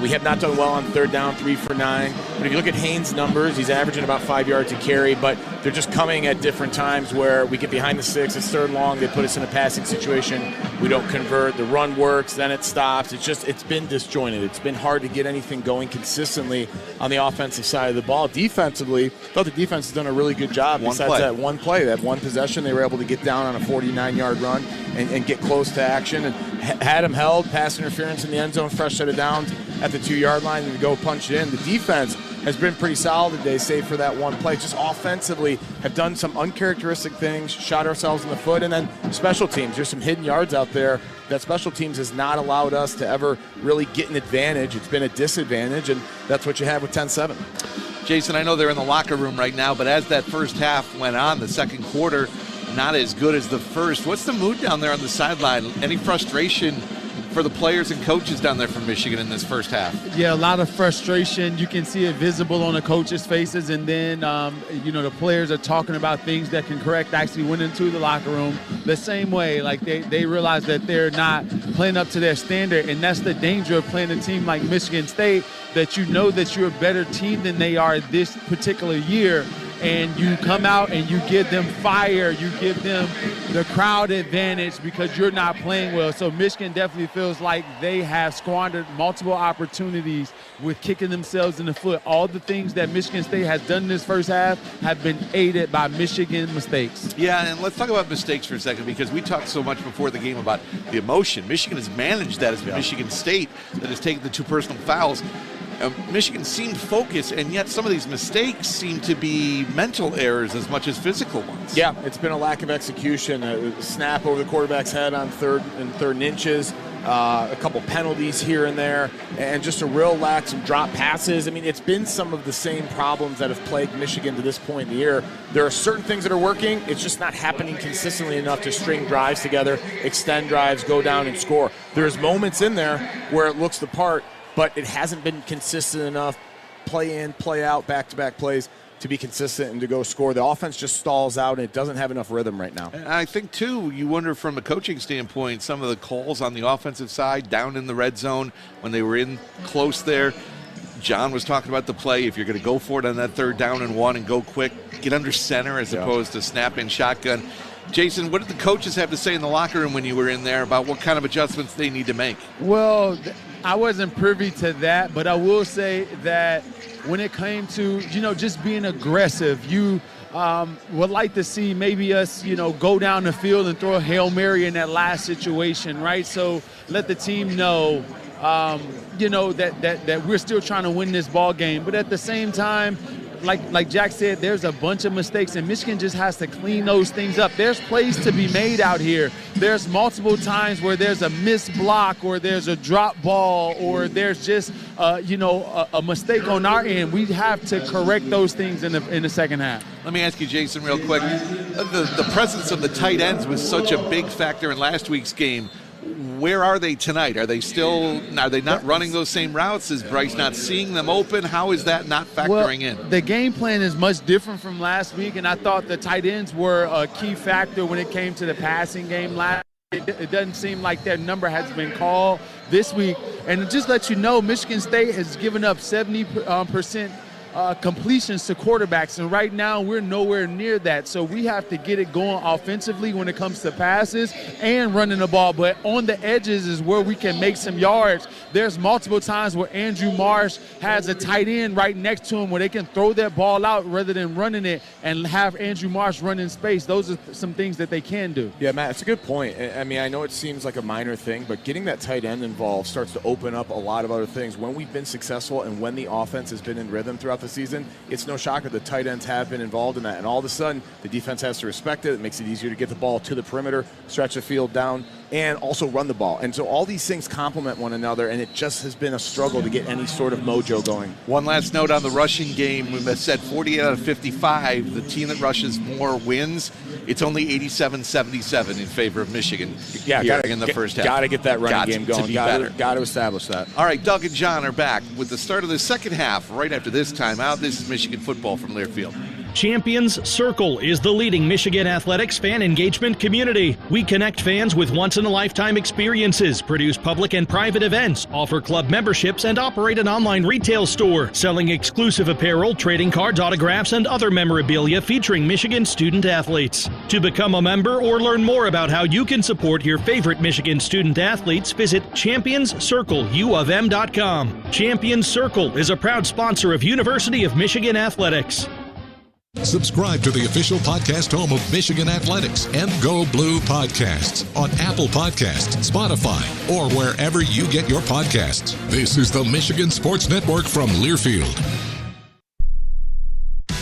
we have not done well on third down, 3 for 9. But if you look at Haynes' numbers, he's averaging about 5 yards a carry, but they're just coming at different times where we get behind the 6, it's third and long, they put us in a passing situation, we don't convert, the run works, then it stops. It's been disjointed. It's been hard to get anything going consistently on the offensive side of the ball. Defensively, I thought the defense has done a really good job. Besides that one play, that one possession, they were able to get down on a 49-yard run and get close to action, and had him held, pass interference in the end zone, fresh set of downs at the 2-yard line, and to go punch it in. The defense has been pretty solid today, save for that one play. Just offensively have done some uncharacteristic things, shot ourselves in the foot, and then special teams. There's some hidden yards out there that special teams has not allowed us to ever really get an advantage. It's been a disadvantage, and that's what you have with 10-7. Jason, I know they're in the locker room right now, but as that first half went on, the second quarter, not as good as the first. What's the mood down there on the sideline? Any frustration for the players and coaches down there from Michigan in this first half? Yeah, a lot of frustration. You can see it visible on the coaches' faces, and then, the players are talking about things that can correct. Actually went into the locker room the same way. Like, they realize that they're not playing up to their standard, and that's the danger of playing a team like Michigan State, that you know that you're a better team than they are this particular year, and you come out and you give them fire, you give them the crowd advantage because you're not playing well. So Michigan definitely feels like they have squandered multiple opportunities with kicking themselves in the foot. All the things that Michigan State has done in this first half have been aided by Michigan mistakes. Yeah, and let's talk about mistakes for a second, because we talked so much before the game about the emotion. Michigan has managed that as Michigan State that has taken the 2 personal fouls. Michigan seemed focused, and yet some of these mistakes seem to be mental errors as much as physical ones. Yeah, it's been a lack of execution. A snap over the quarterback's head on third and inches, a couple penalties here and there, and just a real lack, some drop passes. I mean, it's been some of the same problems that have plagued Michigan to this point in the year. There are certain things that are working. It's just not happening consistently enough to string drives together, extend drives, go down and score. There's moments in there where it looks the part, but it hasn't been consistent enough, play in, play out, back-to-back plays to be consistent and to go score. The offense just stalls out, and it doesn't have enough rhythm right now. And I think, too, you wonder from a coaching standpoint, some of the calls on the offensive side down in the red zone when they were in close there. John was talking about the play. If you're going to go for it on that 3rd down and 1 and go quick, get under center as opposed to snap in shotgun. Jason, what did the coaches have to say in the locker room when you were in there about what kind of adjustments they need to make? Well, I wasn't privy to that, but I will say that when it came to, just being aggressive, you would like to see maybe us, go down the field and throw a Hail Mary in that last situation, right? So let the team know that we're still trying to win this ball game. But at the same time, like Jack said, there's a bunch of mistakes, and Michigan just has to clean those things up. There's plays to be made out here. There's multiple times where there's a missed block or there's a drop ball or there's just, a mistake on our end. We have to correct those things in the second half. Let me ask you, Jason, real quick. The presence of the tight ends was such a big factor in last week's game. Where are they tonight? Are they not running those same routes? Is Bryce not seeing them open? How is that not factoring in? The game plan is much different from last week, and I thought the tight ends were a key factor when it came to the passing game last week. It doesn't seem like their number has been called this week. And to just let you know, Michigan State has given up 70% completions to quarterbacks, and right now we're nowhere near that. So we have to get it going offensively when it comes to passes and running the ball. But on the edges is where we can make some yards. There's multiple times where Andrew Marsh has a tight end right next to him where they can throw that ball out rather than running it and have Andrew Marsh run in space. Those are some things that they can do. Yeah, Matt, it's a good point. I mean, I know it seems like a minor thing, but getting that tight end involved starts to open up a lot of other things. When we've been successful and when the offense has been in rhythm throughout the season, it's no shocker the tight ends have been involved in that. And all of a sudden, the defense has to respect it. It makes it easier to get the ball to the perimeter, stretch the field down, and also run the ball. And so all these things complement one another, and it just has been a struggle to get any sort of mojo going. One last note on the rushing game. We've said 40 out of 55. The team that rushes more wins. It's only 87-77 in favor of Michigan in the first half. Got to get that running game going. Got to establish that. All right, Doug and John are back with the start of the second half right after this timeout. This is Michigan football from Learfield. Champions Circle is the leading Michigan athletics fan engagement community. We connect fans with once-in-a-lifetime experiences, produce public and private events, offer club memberships, and operate an online retail store, selling exclusive apparel, trading cards, autographs, and other memorabilia featuring Michigan student athletes. To become a member or learn more about how you can support your favorite Michigan student athletes, visit championscircleufm.com. Champions Circle is a proud sponsor of University of Michigan Athletics. Subscribe to the official podcast home of Michigan Athletics and Go Blue Podcasts on Apple Podcasts, Spotify, or wherever you get your podcasts. This is the Michigan Sports Network from Learfield.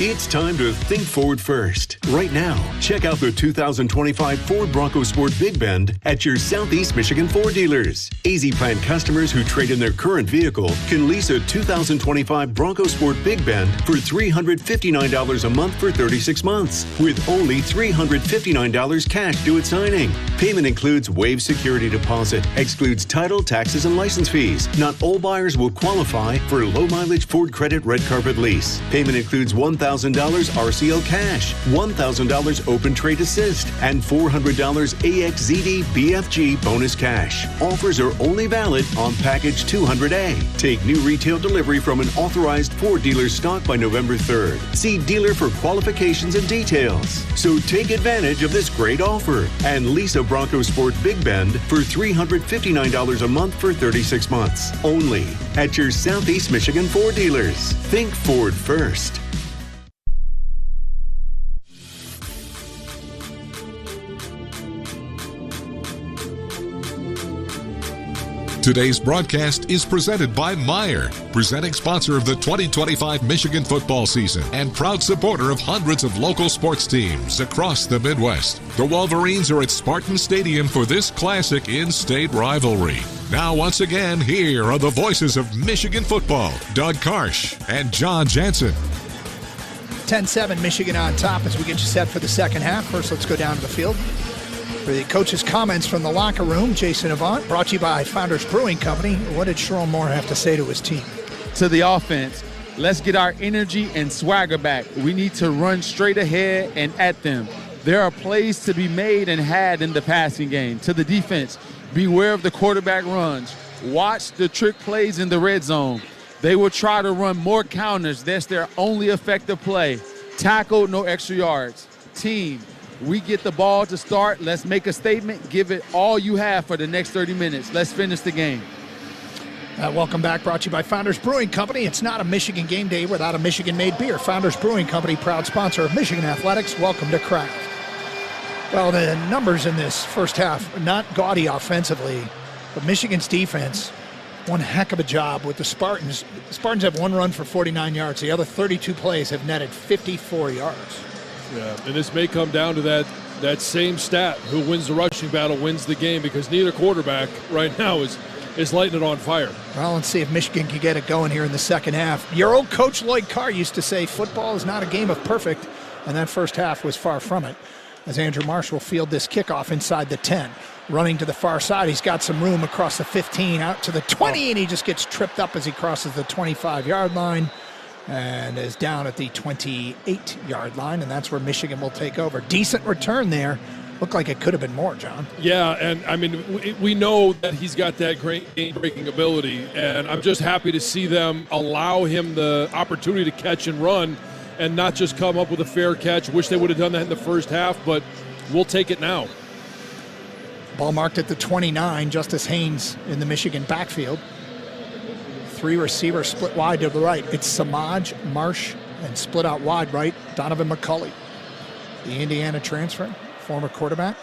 It's time to think forward first. Right now, check out the 2025 Ford Bronco Sport Big Bend at your Southeast Michigan Ford dealers. Easy Plan customers who trade in their current vehicle can lease a 2025 Bronco Sport Big Bend for $359 a month for 36 months, with only $359 cash due at signing. Payment includes waived security deposit, excludes title, taxes, and license fees. Not all buyers will qualify for low-mileage Ford Credit Red Carpet Lease. Payment includes $1,000 RCO cash, $1,000 Open Trade Assist, and $400 AXZD BFG bonus cash. Offers are only valid on Package 200A. Take new retail delivery from an authorized Ford dealer stock by November 3rd. See dealer for qualifications and details. So take advantage of this great offer and lease a Bronco Sport Big Bend for $359 a month for 36 months. Only at your Southeast Michigan Ford dealers. Think Ford first. Today's broadcast is presented by Meijer, presenting sponsor of the 2025 Michigan football season and proud supporter of hundreds of local sports teams across the Midwest. The Wolverines are at Spartans Stadium for this classic in-state rivalry. Now, once again, here are the voices of Michigan football, Doug Karsch and John Jansen. 10-7, Michigan on top as we get you set for the second half. First, let's go down to the field. For the coach's comments from the locker room, Jason Avant, brought to you by Founders Brewing Company. What did Sharon Moore have to say to his team? To the offense, let's get our energy and swagger back. We need to run straight ahead and at them. There are plays to be made and had in the passing game. To the defense, beware of the quarterback runs. Watch the trick plays in the red zone. They will try to run more counters. That's their only effective play. Tackle, no extra yards. Team, we get the ball to start. Let's make a statement. Give it all you have for the next 30 minutes. Let's finish the game. Welcome back. Brought to you by Founders Brewing Company. It's not a Michigan game day without a Michigan-made beer. Founders Brewing Company, proud sponsor of Michigan Athletics. Welcome to Craft. Well, the numbers in this first half, not gaudy offensively, but Michigan's defense one heck of a job with the Spartans. The Spartans have one run for 49 yards. The other 32 plays have netted 54 yards. Yeah, and this may come down to that same stat. Who wins the rushing battle wins the game, because neither quarterback right now is lighting it on fire. Well, let's see if Michigan can get it going here in the second half. Your old coach Lloyd Carr used to say football is not a game of perfect, and that first half was far from it. As Andrew Marsh will field this kickoff inside the 10. Running to the far side, he's got some room across the 15, out to the 20, and he just gets tripped up as he crosses the 25-yard line and is down at the 28-yard line, and that's where Michigan will take over. Decent return there. Looked like it could have been more, John. Yeah, and I mean, we know that he's got that great game-breaking ability, and I'm just happy to see them allow him the opportunity to catch and run and not just come up with a fair catch. Wish they would have done that in the first half, but we'll take it now. Ball marked at the 29, Justice Haynes in the Michigan backfield. 3 receivers split wide to the right. It's Samaj, Marsh, and split out wide right, Donovan McCulley. The Indiana transfer, former quarterback.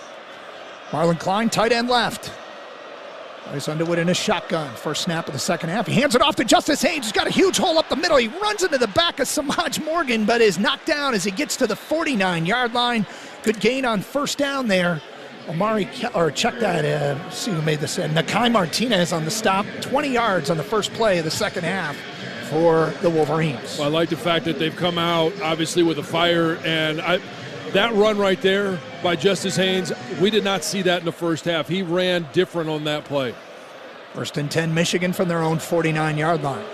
Marlon Klein, tight end left. Bryce Underwood in a shotgun. First snap of the second half. He hands it off to Justice Haynes. He's got a huge hole up the middle. He runs into the back of Samaj Morgan, but is knocked down as he gets to the 49-yard line. Good gain on first down there. Check that, see who made this. Nakai Martinez on the stop. 20 yards on the first play of the second half for the Wolverines. Well, I like the fact that they've come out, obviously, with a fire. And that run right there by Justice Haynes, we did not see that in the first half. He ran different on that play. 1st and 10, Michigan from their own 49-yard line.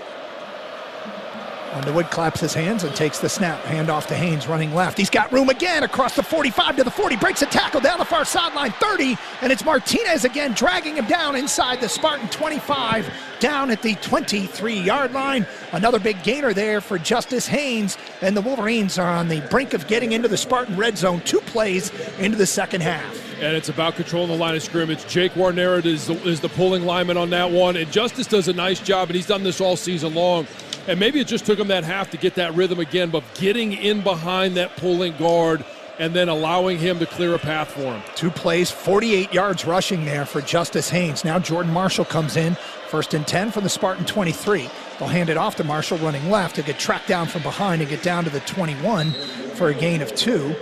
Underwood claps his hands and takes the snap. Handoff to Haynes, running left. He's got room again across the 45 to the 40. Breaks a tackle down the far sideline, 30. And it's Martinez again, dragging him down inside the Spartan 25, down at the 23-yard line. Another big gainer there for Justice Haynes. And the Wolverines are on the brink of getting into the Spartan red zone. 2 plays into the second half. And it's about controlling the line of scrimmage. Jake Warnera is the pulling lineman on that one. And Justice does a nice job, and he's done this all season long. And maybe it just took him that half to get that rhythm again, but getting in behind that pulling guard and then allowing him to clear a path for him. 2 plays, 48 yards rushing there for Justice Haynes. Now Jordan Marshall comes in. 1st and 10 from the Spartan 23. They'll hand it off to Marshall running left to get tracked down from behind and get down to the 21 for a gain of 2.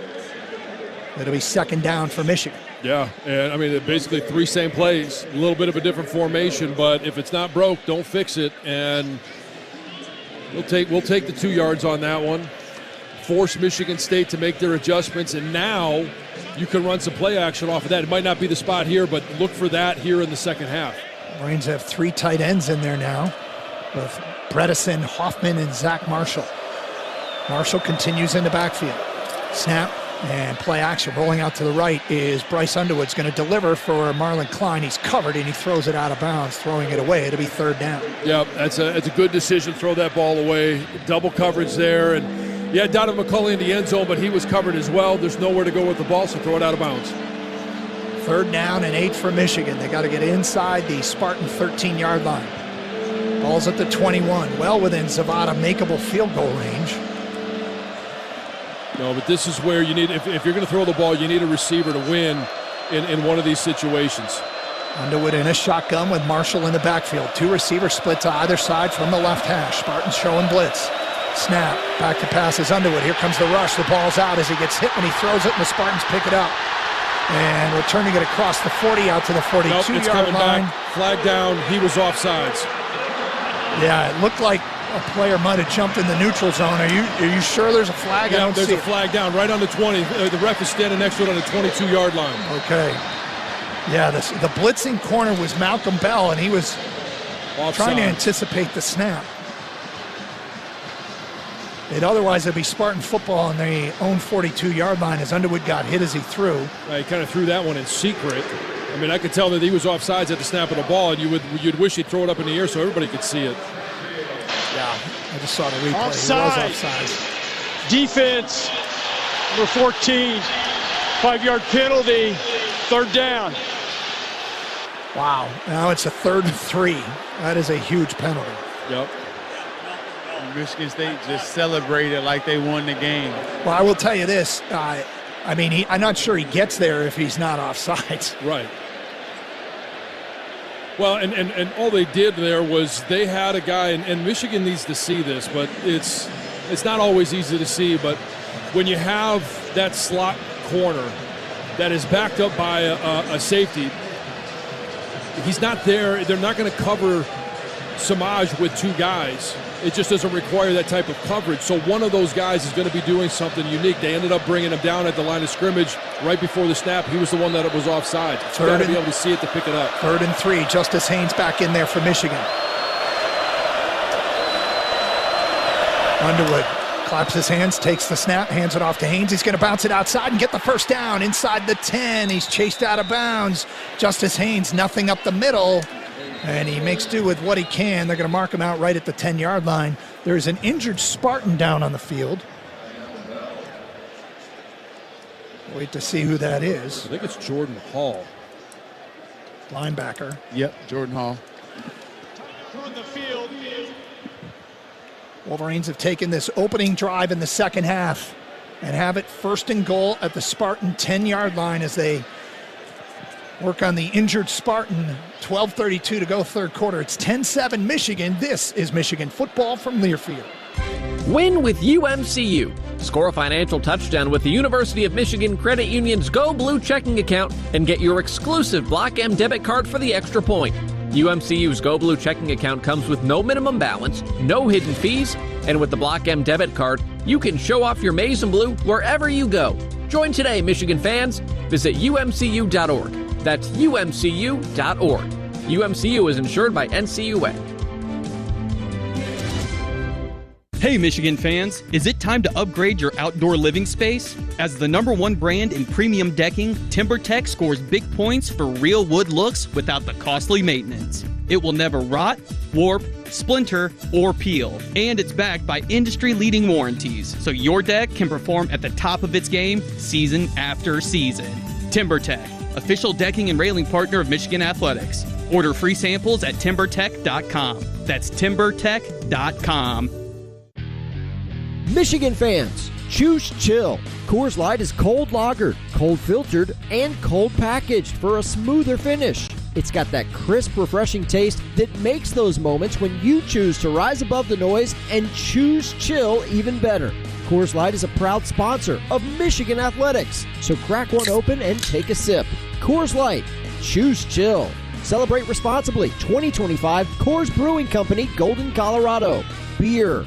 It'll be 2nd down for Michigan. Yeah, and I mean, basically 3 same plays, a little bit of a different formation, but if it's not broke, don't fix it. And we'll take the 2 yards on that one. Force Michigan State to make their adjustments, and now you can run some play action off of that. It might not be the spot here, but look for that here in the second half. Brains have 3 tight ends in there now with Bredesen, Hoffman, and Zach Marshall. Marshall continues in the backfield. Snap and play action. Rolling out to the right is Bryce Underwood's going to deliver for Marlon Klein. He's covered, and he throws it out of bounds, throwing it away. It'll be 3rd down. Yeah, it's a good decision. Throw that ball away. Double coverage there. And yeah, Donovan McCulley in the end zone, but he was covered as well. There's nowhere to go with the ball, so throw it out of bounds. 3rd down and 8 for Michigan. They got to get inside the Spartan 13-yard line. Ball's at the 21, well within Zavada makeable field goal range. No, but this is where you need, if you're going to throw the ball, you need a receiver to win in one of these situations. Underwood in a shotgun with Marshall in the backfield. 2 receivers split to either side from the left hash. Spartans showing blitz. Snap, back to passes Underwood. Here comes the rush. The ball's out as he gets hit when he throws it, and the Spartans pick it up. And returning it across the 40 out to the 42-yard line. Back. Flag down. He was offsides. Yeah, it looked like a player might have jumped in the neutral zone. Are you sure there's a flag? Yeah, there's a flag down right on the 20. The ref is standing next to it on the 22-yard line. Okay. Yeah, the blitzing corner was Malcolm Bell, and he was trying to anticipate the snap. Otherwise, it'd be Spartan football on their own 42-yard line as Underwood got hit as he threw. He kind of threw that one in secret. I mean, I could tell that he was offsides at the snap of the ball, and you'd wish he'd throw it up in the air so everybody could see it. Yeah, I just saw the replay. Offside. He was offside. Defense, number 14, 5-yard penalty, 3rd down. Wow, now it's a 3rd and 3. That is a huge penalty. Yep. Michigan State just celebrated like they won the game. Well, I will tell you this. I'm not sure he gets there if he's not offsides. Right. Well, and all they did there was they had a guy, and Michigan needs to see this, but it's not always easy to see, but when you have that slot corner that is backed up by a safety, he's not there. They're not going to cover Samaj with two guys. It just doesn't require that type of coverage. So one of those guys is going to be doing something unique. They ended up bringing him down at the line of scrimmage right before the snap. He was the one that was offside. So got to be able to see it to pick it up. 3rd and 3. Justice Haynes back in there for Michigan. Underwood claps his hands, takes the snap, hands it off to Haynes. He's going to bounce it outside and get the first down inside the 10. He's chased out of bounds. Justice Haynes, nothing up the middle. And he makes do with what he can. They're going to mark him out right at the 10-yard line. There's an injured Spartan down on the field. Wait to see who that is. I think it's Jordan Hall. Linebacker. Yep, Jordan Hall. On the field. Wolverines have taken this opening drive in the second half and have it 1st and goal at the Spartan 10-yard line as they work on the injured Spartan. 12:32 to go, 3rd quarter. It's 10-7 Michigan. This is Michigan football from Learfield. Win with UMCU. Score a financial touchdown with the University of Michigan Credit Union's Go Blue checking account and get your exclusive Block M debit card for the extra point. UMCU's Go Blue checking account comes with no minimum balance, no hidden fees, and with the Block M debit card, you can show off your maize and blue wherever you go. Join today, Michigan fans. Visit umcu.org. That's umcu.org. UMCU is insured by NCUA. Hey Michigan fans, is it time to upgrade your outdoor living space? As the #1 brand in premium decking, TimberTech scores big points for real wood looks without the costly maintenance. It will never rot, warp, splinter, or peel. And it's backed by industry-leading warranties, so your deck can perform at the top of its game season after season. TimberTech, official decking and railing partner of Michigan Athletics. Order free samples at timbertech.com. That's timbertech.com. Michigan fans, choose chill. Coors Light is cold lagered, cold filtered, and cold packaged for a smoother finish. It's got that crisp, refreshing taste that makes those moments when you choose to rise above the noise and choose chill even better. Coors Light is a proud sponsor of Michigan Athletics, so crack one open and take a sip. Coors Light, choose chill. Celebrate responsibly. 2025 Coors Brewing Company, Golden, Colorado. Beer.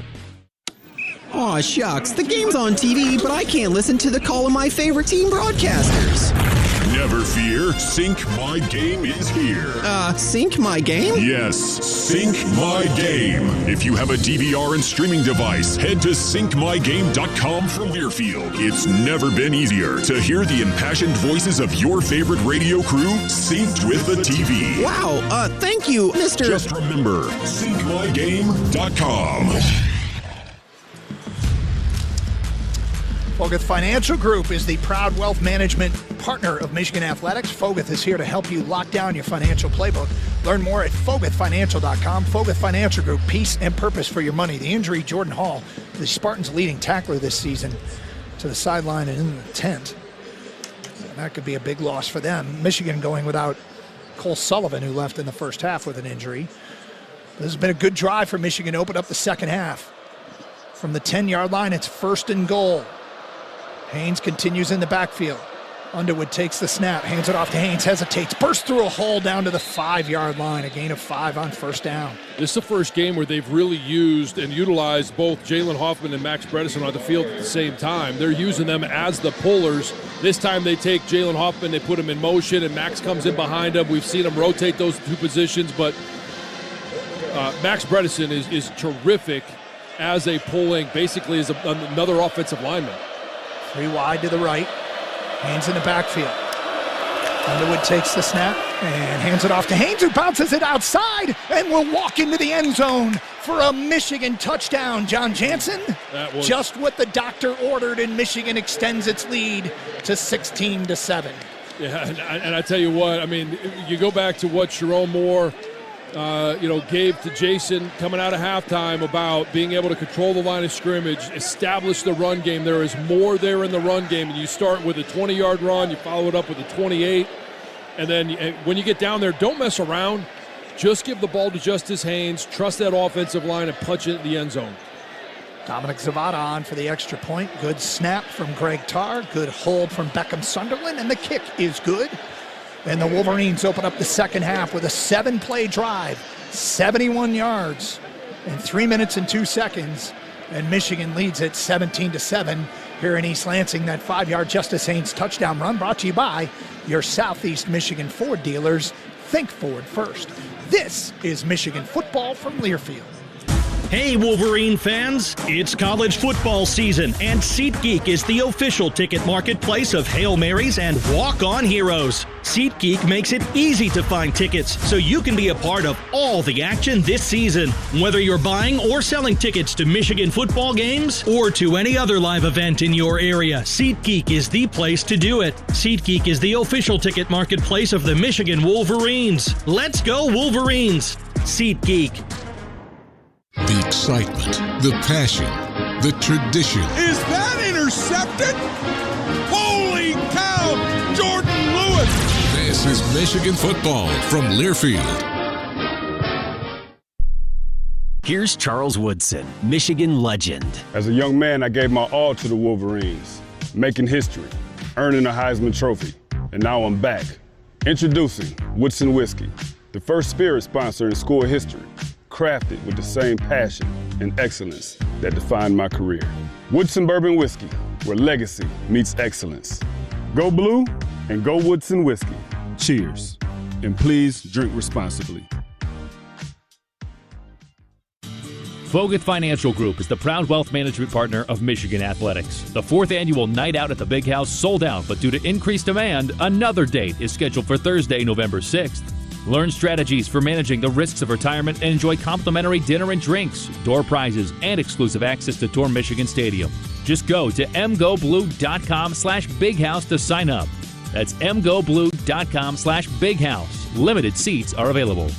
Aw, shucks. The game's on TV, but I can't listen to the call of my favorite team broadcasters. Never fear. Sync My Game is here. Sync My Game? Yes, Sync My Game. If you have a DVR and streaming device, head to syncmygame.com for Learfield. It's never been easier to hear the impassioned voices of your favorite radio crew synced with the TV. Wow, thank you, Mr. Just remember, syncmygame.com. Foguth Financial Group is the proud wealth management partner of Michigan Athletics. Foguth is here to help you lock down your financial playbook. Learn more at foguthfinancial.com. Foguth Financial Group, peace and purpose for your money. The injury, Jordan Hall, the Spartans' leading tackler this season, to the sideline and in the tent. And that could be a big loss for them. Michigan going without Cole Sullivan, who left in the first half with an injury. This has been a good drive for Michigan to open up the second half. From the 10-yard line, it's 1st and goal. Haynes continues in the backfield. Underwood takes the snap, hands it off to Haynes, hesitates, bursts through a hole down to the 5-yard line, a gain of 5 on 1st down. This is the first game where they've really used and utilized both Jalen Hoffman and Max Bredesen on the field at the same time. They're using them as the pullers. This time they take Jalen Hoffman, they put him in motion, and Max comes in behind him. We've seen him rotate those two positions, but Max Bredesen is terrific as a pulling, basically as another offensive lineman. 3 wide to the right. Haynes in the backfield. Underwood takes the snap and hands it off to Haynes, who bounces it outside and will walk into the end zone for a Michigan touchdown. John Jansen, just what the doctor ordered, and Michigan extends its lead to 16-7. Yeah, and I tell you what, I mean, you go back to what Sharon Moore gave to Jason coming out of halftime about being able to control the line of scrimmage, establish the run game. There is more there in the run game, and you start with a 20-yard run, you follow it up with a 28, and then when you get down there, don't mess around. Just give the ball to Justice Haynes, trust that offensive line, and punch it in the end zone. Dominic Zavada on for the extra point. Good snap from Greg Tarr. Good hold from Beckham Sunderland, and the kick is good. And the Wolverines open up the second half with a 7-play drive, 71 yards in 3 minutes and 2 seconds. And Michigan leads it 17-7 here in East Lansing. That 5-yard Justice Haynes touchdown run brought to you by your Southeast Michigan Ford dealers. Think Ford first. This is Michigan football from Learfield. Hey, Wolverine fans, it's college football season, and SeatGeek is the official ticket marketplace of Hail Marys and walk-on heroes. SeatGeek makes it easy to find tickets so you can be a part of all the action this season. Whether you're buying or selling tickets to Michigan football games or to any other live event in your area, SeatGeek is the place to do it. SeatGeek is the official ticket marketplace of the Michigan Wolverines. Let's go, Wolverines! SeatGeek. The excitement, the passion, the tradition. Is that intercepted? Holy cow! Jordan Lewis! This is Michigan football from Learfield. Here's Charles Woodson, Michigan legend. As a young man, I gave my all to the Wolverines, making history, earning a Heisman Trophy, and now I'm back. Introducing Woodson Whiskey, the first spirit sponsor in school history, crafted with the same passion and excellence that defined my career. Woodson Bourbon Whiskey, where legacy meets excellence. Go blue and go Woodson Whiskey. Cheers, and please drink responsibly. Fogut Financial Group is the proud wealth management partner of Michigan Athletics. The 4th annual Night Out at the Big House sold out, but due to increased demand, another date is scheduled for Thursday, November 6th. Learn strategies for managing the risks of retirement and enjoy complimentary dinner and drinks, door prizes, and exclusive access to Tour Michigan Stadium. Just go to mgoblue.com/bighouse to sign up. That's mgoblue.com/bighouse. Limited seats are available.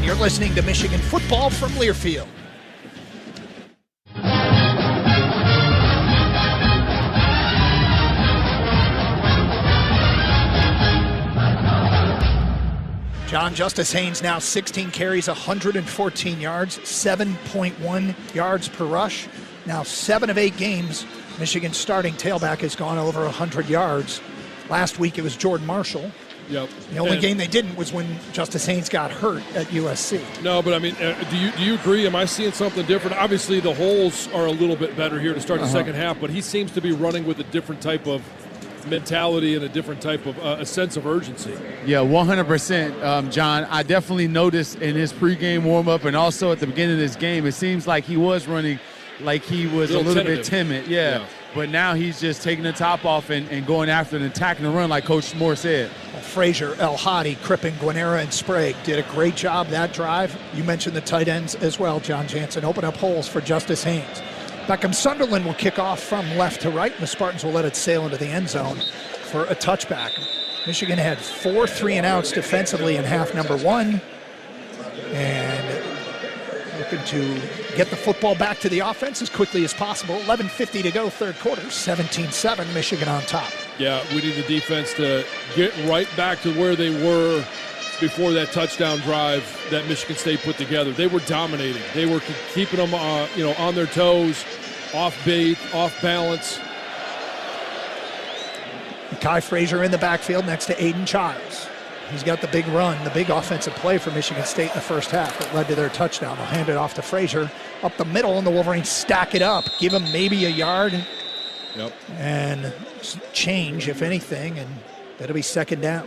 You're listening to Michigan football from Learfield. John Justice Haynes now 16 carries, 114 yards, 7.1 yards per rush. Now 7 of 8 games, Michigan's starting tailback has gone over 100 yards. Last week it was Jordan Marshall. Yep. The only game they didn't was when Justice Haynes got hurt at USC. No, but I mean, do you agree? Am I seeing something different? Obviously, the holes are a little bit better here to start the second half, but he seems to be running with a different type of mentality and a different type of a sense of urgency. Yeah, 100%, John. I definitely noticed in his pregame warm-up and also at the beginning of this game, it seems like he was running like he was a little bit timid. Yeah. But now he's just taking the top off and going after and attacking the run like Coach Moore said. Frazier, El Hadi, Crippen, Guanera, and Sprague did a great job that drive. You mentioned the tight ends as well, John Jansen. Open up holes for Justice Haynes. Beckham Sunderland will kick off from left to right, and the Spartans will let it sail into the end zone for a touchback. Michigan had 4 3-and-outs defensively in half number 1. And looking to get the football back to the offense as quickly as possible. 11:50 to go, third quarter, 17-7, Michigan on top. Yeah, we need the defense to get right back to where they were before that touchdown drive that Michigan State put together. They were dominating. They were keeping them on their toes, off bait, off balance. Kai Frazier in the backfield next to Aiden Childs. He's got the big run, the big offensive play for Michigan State in the first half that led to their touchdown. They'll hand it off to Frazier up the middle, and the Wolverines stack it up, give him maybe a yard and change, if anything, and that'll be second down.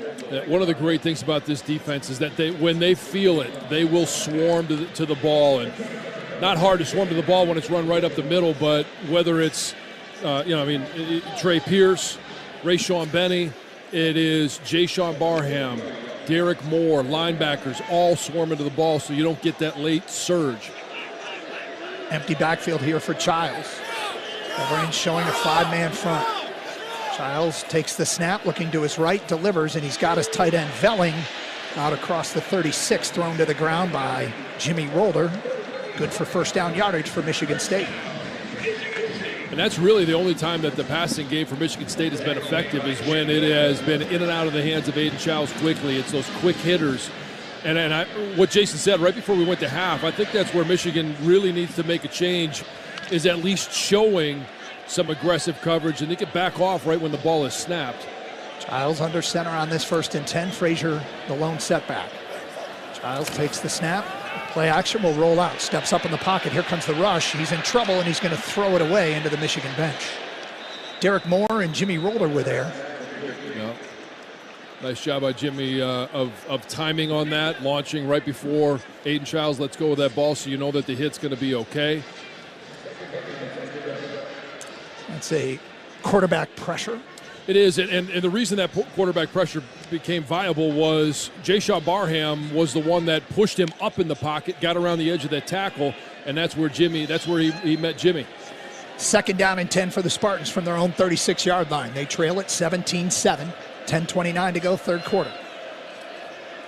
One of the great things about this defense is that when they feel it, they will swarm to the ball. And not hard to swarm to the ball when it's run right up the middle, but whether it's, Trey Pierce, Rayshawn Benny, it is Jayshon Barham, Derek Moore, linebackers, all swarming to the ball so you don't get that late surge. Empty backfield here for Childs. Wolverines showing a 5-man front. Childs takes the snap, looking to his right, delivers, and he's got his tight end Velling out across the 36, thrown to the ground by Jimmy Rolder. Good for first down yardage for Michigan State. And that's really the only time that the passing game for Michigan State has been effective, is when it has been in and out of the hands of Aiden Childs quickly. It's those quick hitters. And what Jason said right before we went to half, I think that's where Michigan really needs to make a change, is at least showing some aggressive coverage, and they can back off right when the ball is snapped. Childs under center on this 1st and 10. Frazier, the lone setback. Childs takes the snap. Play action will roll out. Steps up in the pocket. Here comes the rush. He's in trouble, and he's going to throw it away into the Michigan bench. Derek Moore and Jimmy Roller were there. Yeah. Nice job by Jimmy of timing on that, launching right before Aiden Childs lets go of that ball, so you know that the hit's going to be okay. That's a quarterback pressure. It is, and the reason that quarterback pressure became viable was Jay-Shaw Barham was the one that pushed him up in the pocket, got around the edge of that tackle, and that's where he met Jimmy. 2nd down and 10 for the Spartans from their own 36-yard line. They trail it 17-7, 10:29 to go, 3rd quarter.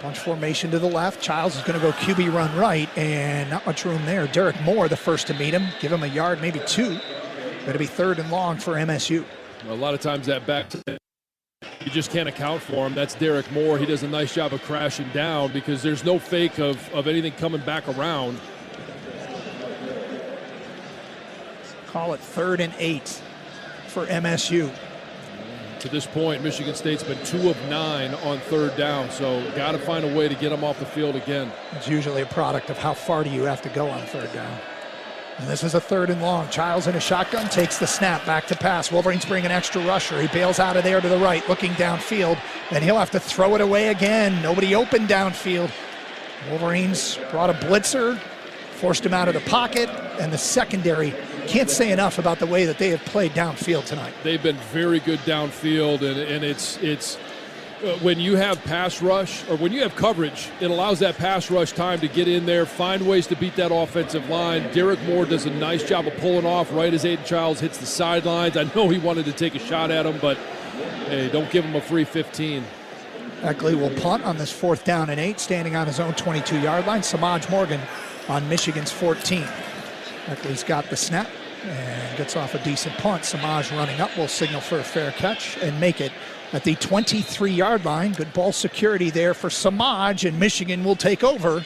Bunch formation to the left. Childs is going to go QB run right, and not much room there. Derek Moore, the first to meet him, give him a yard, maybe 2. Going to be 3rd and long for MSU. A lot of times that back, you just can't account for him. That's Derek Moore. He does a nice job of crashing down because there's no fake of anything coming back around. Call it 3rd and 8 for MSU. To this point, Michigan State's been 2 of 9 on 3rd down, so got to find a way to get them off the field again. It's usually a product of how far do you have to go on 3rd down. And this is a 3rd and long. Childs in a shotgun, takes the snap, back to pass. Wolverines bring an extra rusher. He bails out of there to the right, looking downfield. Then he'll have to throw it away again. Nobody open downfield. Wolverines brought a blitzer, forced him out of the pocket, and the secondary can't say enough about the way that they have played downfield tonight. They've been very good downfield, and it's when you have pass rush, or when you have coverage, it allows that pass rush time to get in there, find ways to beat that offensive line. Derek Moore does a nice job of pulling off right as Aiden Childs hits the sidelines. I know he wanted to take a shot at him, but hey, don't give him a free 15. Eckley will punt on this 4th down and 8, standing on his own 22-yard line. Samaj Morgan on Michigan's 14. Eckley's got the snap and gets off a decent punt. Samaj running up will signal for a fair catch and make it at the 23-yard line. Good ball security there for Samaj, and Michigan will take over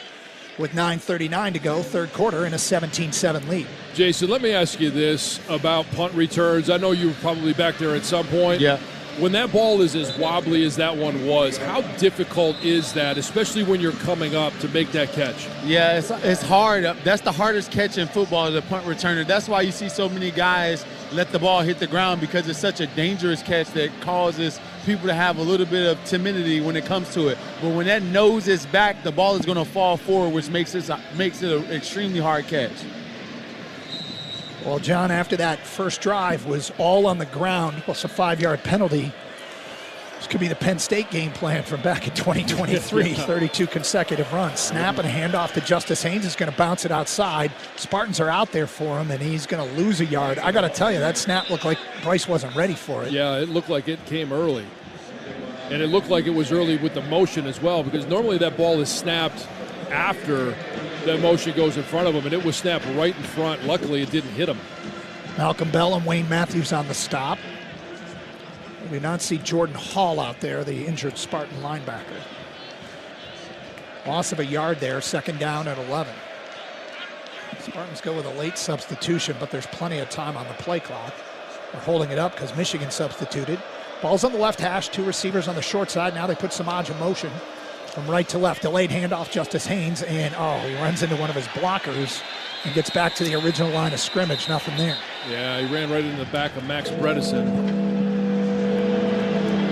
with 9:39 to go, 3rd quarter, in a 17-7 lead. Jason, let me ask you this about punt returns. I know you were probably back there at some point. Yeah. When that ball is as wobbly as that one was, how difficult is that, especially when you're coming up to make that catch? Yeah, it's hard. That's the hardest catch in football, the punt returner. That's why you see so many guys let the ball hit the ground, because it's such a dangerous catch that causes people to have a little bit of timidity when it comes to it. But when that nose is back, the ball is going to fall forward, which makes it an extremely hard catch. Well, John, after that first drive was all on the ground, plus a 5-yard penalty. This could be the Penn State game plan from back in 2023, 32 consecutive runs. Snap and a handoff to Justice Haynes is going to bounce it outside. Spartans are out there for him, and he's going to lose a yard. I got to tell you, that snap looked like Bryce wasn't ready for it. Yeah, it looked like it came early. And it looked like it was early with the motion as well, because normally that ball is snapped after the motion goes in front of him, and it was snapped right in front. Luckily, it didn't hit him. Malcolm Bell and Wayne Matthews on the stop. We did not see Jordan Hall out there, the injured Spartan linebacker. Loss of a yard there, 2nd down at 11. Spartans go with a late substitution, but there's plenty of time on the play clock. They're holding it up because Michigan substituted. Ball's on the left hash, 2 receivers on the short side. Now they put Samaj in motion from right to left. Delayed handoff, Justice Haynes, and he runs into one of his blockers and gets back to the original line of scrimmage. Nothing there. Yeah, he ran right into the back of Max Bredesen.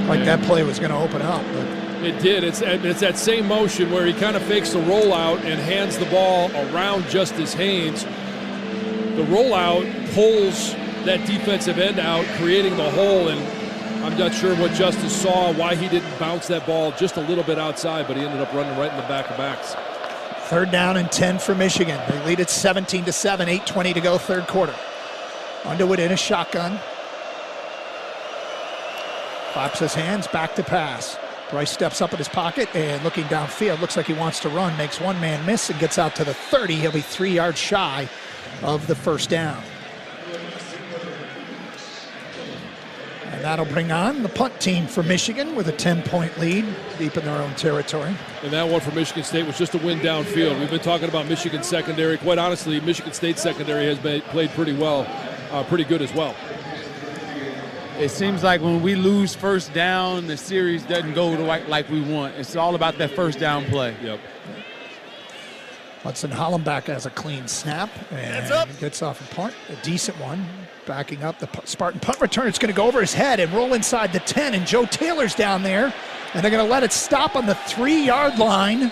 Like that play was going to open up. But it did. It's that same motion where he kind of fakes the rollout and hands the ball around Justice Haynes. The rollout pulls that defensive end out, creating the hole, and I'm not sure what Justice saw, why he didn't bounce that ball just a little bit outside, but he ended up running right in the back of backs. 3rd down and 10 for Michigan. They lead it 17-7, 8:20 to go, 3rd quarter. Underwood in a shotgun. Claps his hands, back to pass. Bryce steps up in his pocket and looking downfield, looks like he wants to run, makes one man miss and gets out to the 30. He'll be 3 yards shy of the first down. And that'll bring on the punt team for Michigan with a 10-point lead deep in their own territory. And that one for Michigan State was just a win downfield. We've been talking about Michigan secondary. Quite honestly, Michigan State secondary has played pretty well, pretty good as well. It seems like when we lose first down, the series doesn't go like we want. It's all about that first down play. Yep. Hudson Hollenbach has a clean snap and gets off a punt, a decent one. Backing up the Spartan punt return. It's going to go over his head and roll inside the 10, and Joe Taylor's down there, and they're going to let it stop on the 3-yard line.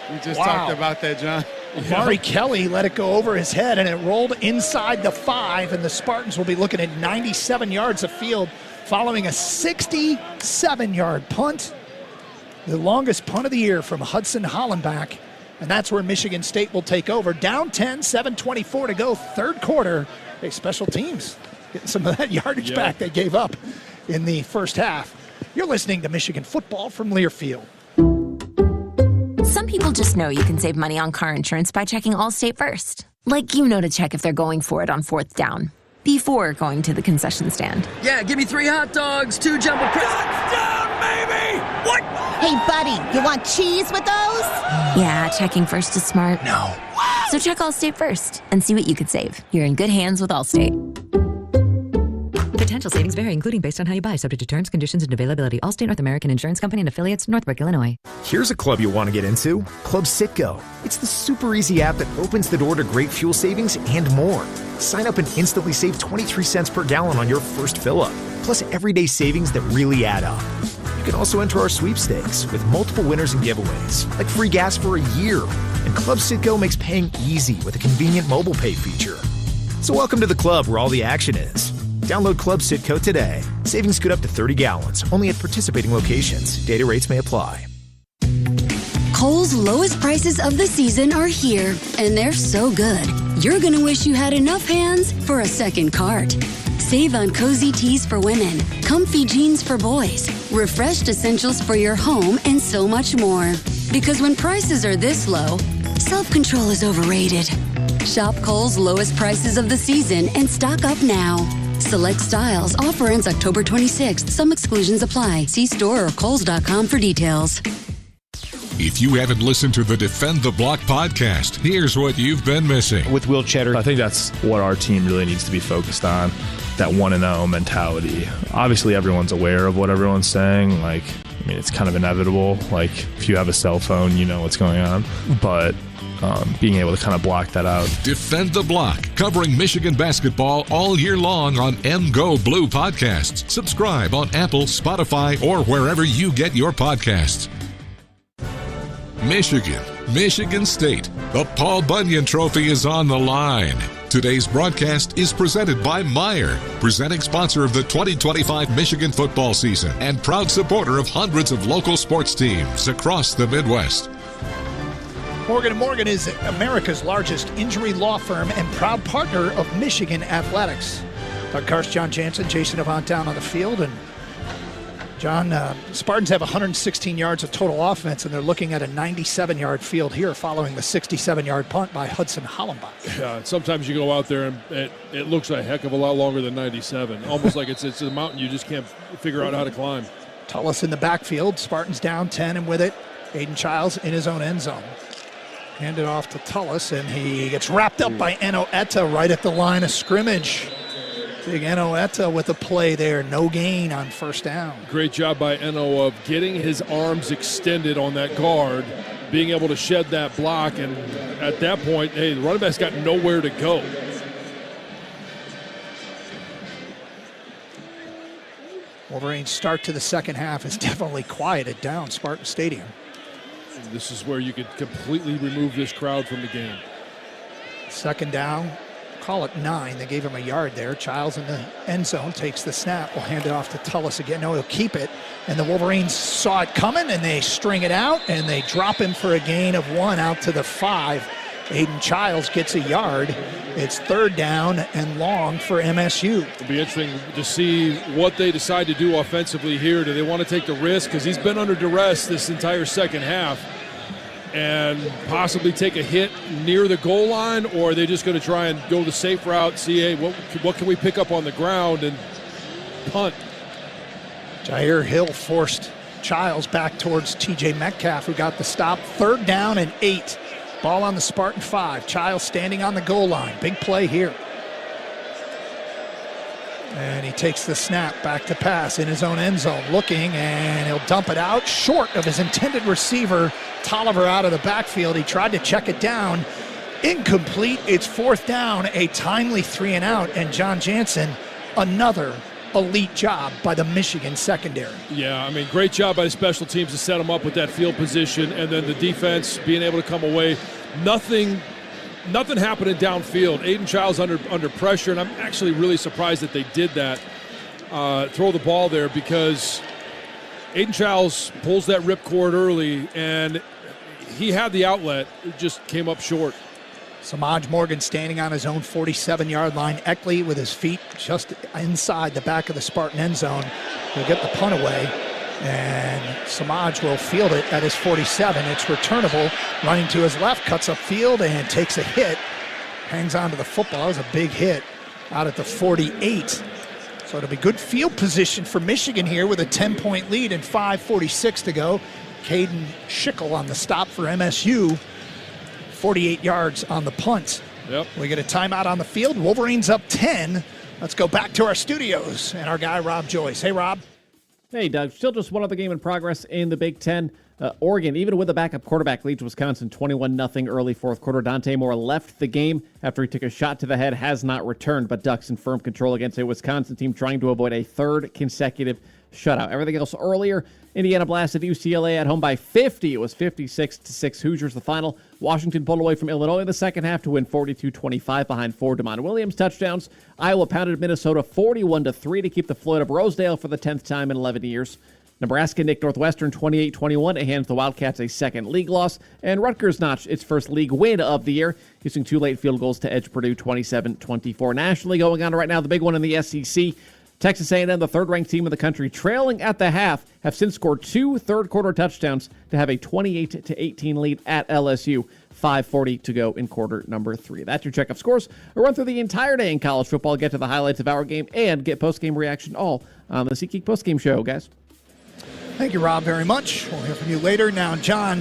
We just talked about that, John. Amari Kelly let it go over his head, and it rolled inside the 5, and the Spartans will be looking at 97 yards of field following a 67-yard punt. The longest punt of the year from Hudson Hollenbach, and that's where Michigan State will take over. Down 10, 7:24 to go, third quarter. Hey, special teams getting some of that yardage back they gave up in the first half. You're listening to Michigan Football from Learfield. Some people just know you can save money on car insurance by checking Allstate first. Like you know to check if they're going for it on 4th down before going to the concession stand. Yeah, give me 3 hot dogs, 2 jumbo crisps. Touchdown, baby! What? Hey, buddy, you want cheese with those? Yeah, checking first is smart. No. So check Allstate first and see what you could save. You're in good hands with Allstate. Potential savings vary, including based on how you buy, subject to terms, conditions, and availability. Allstate North American Insurance Company and affiliates, Northbrook, Illinois. Here's a club you'll want to get into, Club Citgo. It's the super easy app that opens the door to great fuel savings and more. Sign up and instantly save 23 cents per gallon on your first fill-up, plus everyday savings that really add up. You can also enter our sweepstakes with multiple winners and giveaways, like free gas for a year. And Club Citgo makes paying easy with a convenient mobile pay feature. So welcome to the club where all the action is. Download Club Citgo today. Savings good up to 30 gallons, only at participating locations. Data rates may apply. Kohl's lowest prices of the season are here, and they're so good. You're gonna wish you had enough hands for a second cart. Save on cozy tees for women, comfy jeans for boys, refreshed essentials for your home, and so much more. Because when prices are this low, self-control is overrated. Shop Kohl's lowest prices of the season and stock up now. Select styles. Offer ends October 26th. Some exclusions apply. See store or kohls.com for details. If you haven't listened to the Defend the Block podcast, here's what you've been missing. With Will Cheddar, I think that's what our team really needs to be focused on, that 1-0 mentality. Obviously, everyone's aware of what everyone's saying. It's kind of inevitable. If you have a cell phone, you know what's going on. But being able to kind of block that out. Defend the Block, covering Michigan basketball all year long on MGO Blue Podcasts. Subscribe on Apple, Spotify, or wherever you get your podcasts. Michigan State. The Paul Bunyan Trophy is on the line. Today's broadcast is presented by Meijer, presenting sponsor of the 2025 Michigan football season and proud supporter of hundreds of local sports teams across the Midwest. Morgan & Morgan is America's largest injury law firm and proud partner of Michigan athletics. Doug Karst, John Jansen, Jason Avant down on the field. And John, Spartans have 116 yards of total offense, and they're looking at a 97-yard field here following the 67-yard punt by Hudson Hollenbach. Yeah, sometimes you go out there and it looks a heck of a lot longer than 97. Almost like it's a mountain you just can't figure out how to climb. Tullis in the backfield. Spartans down 10, and with it, Aiden Childs in his own end zone. Handed off to Tullis, and he gets wrapped up by Eno Etta right at the line of scrimmage. Big Eno Etta with a play there. No gain on first down. Great job by Eno of getting his arms extended on that guard, being able to shed that block, and at that point, hey, the running back's got nowhere to go. Wolverines' start to the second half is definitely quieted down Spartan Stadium. This is where you could completely remove this crowd from the game. Second down, call it 9. They gave him a yard there. Childs in the end zone takes the snap. We'll hand it off to Tullis again. No, he'll keep it. And the Wolverines saw it coming, and they string it out, and they drop him for a gain of 1 out to the 5. Aiden Childs gets a yard. It's 3rd down and long for MSU. It'll be interesting to see what they decide to do offensively here. Do they want to take the risk? Because he's been under duress this entire second half and possibly take a hit near the goal line, or are they just going to try and go the safe route, see, hey, what can we pick up on the ground and punt? Jair Hill forced Childs back towards TJ Metcalf, who got the stop. 3rd down and 8. Ball on the Spartan 5. Childs standing on the goal line. Big play here. And he takes the snap back to pass in his own end zone. Looking, and he'll dump it out short of his intended receiver. Tolliver out of the backfield. He tried to check it down. Incomplete. It's 4th down. A timely 3 and out. And John Jansen, another elite job by the Michigan secondary. Yeah, I mean, great job by the special teams to set them up with that field position, and then the defense being able to come away. Nothing happening downfield. Aiden Childs under pressure, and I'm actually really surprised that they did that, throw the ball there, because Aiden Childs pulls that ripcord early, and he had the outlet. It just came up short. Samaj Morgan standing on his own 47-yard line. Eckley with his feet just inside the back of the Spartan end zone. He'll get the punt away, and Samaj will field it at his 47. It's returnable. Running to his left, cuts upfield and takes a hit. Hangs on to the football. It was a big hit out at the 48. So it'll be good field position for Michigan here with a 10-point lead and 5:46 to go. Caden Schickel on the stop for MSU. 48 yards on the punt. Yep. We get a timeout on the field. Wolverines up 10. Let's go back to our studios and our guy Rob Joyce. Hey, Rob. Hey, Doug. Still just one other game in progress in the Big Ten. Oregon, even with a backup quarterback, leads Wisconsin 21-0 early 4th quarter. Dante Moore left the game after he took a shot to the head, has not returned, but Ducks in firm control against a Wisconsin team trying to avoid a 3rd consecutive shutout. Everything else earlier, Indiana blasted UCLA at home by 50. It was 56-6 Hoosiers the final. Washington pulled away from Illinois in the second half to win 42-25 behind 4 DeMond Williams touchdowns. Iowa pounded Minnesota 41-3 to keep the Floyd of Rosedale for the 10th time in 11 years. Nebraska nicked Northwestern 28-21 and hands the Wildcats a second league loss. And Rutgers notched its first league win of the year, using 2 late field goals to edge Purdue 27-24. Nationally going on right now, the big one in the SEC. Texas A&M, the 3rd-ranked team in the country, trailing at the half, have since scored 2 third-quarter touchdowns to have a 28-18 lead at LSU. 5:40 to go in quarter number 3. That's your check of scores. We'll run through the entire day in college football, get to the highlights of our game, and get post-game reaction all on the SeatGeek post-game show, guys. Thank you, Rob, very much. We'll hear from you later. Now, John,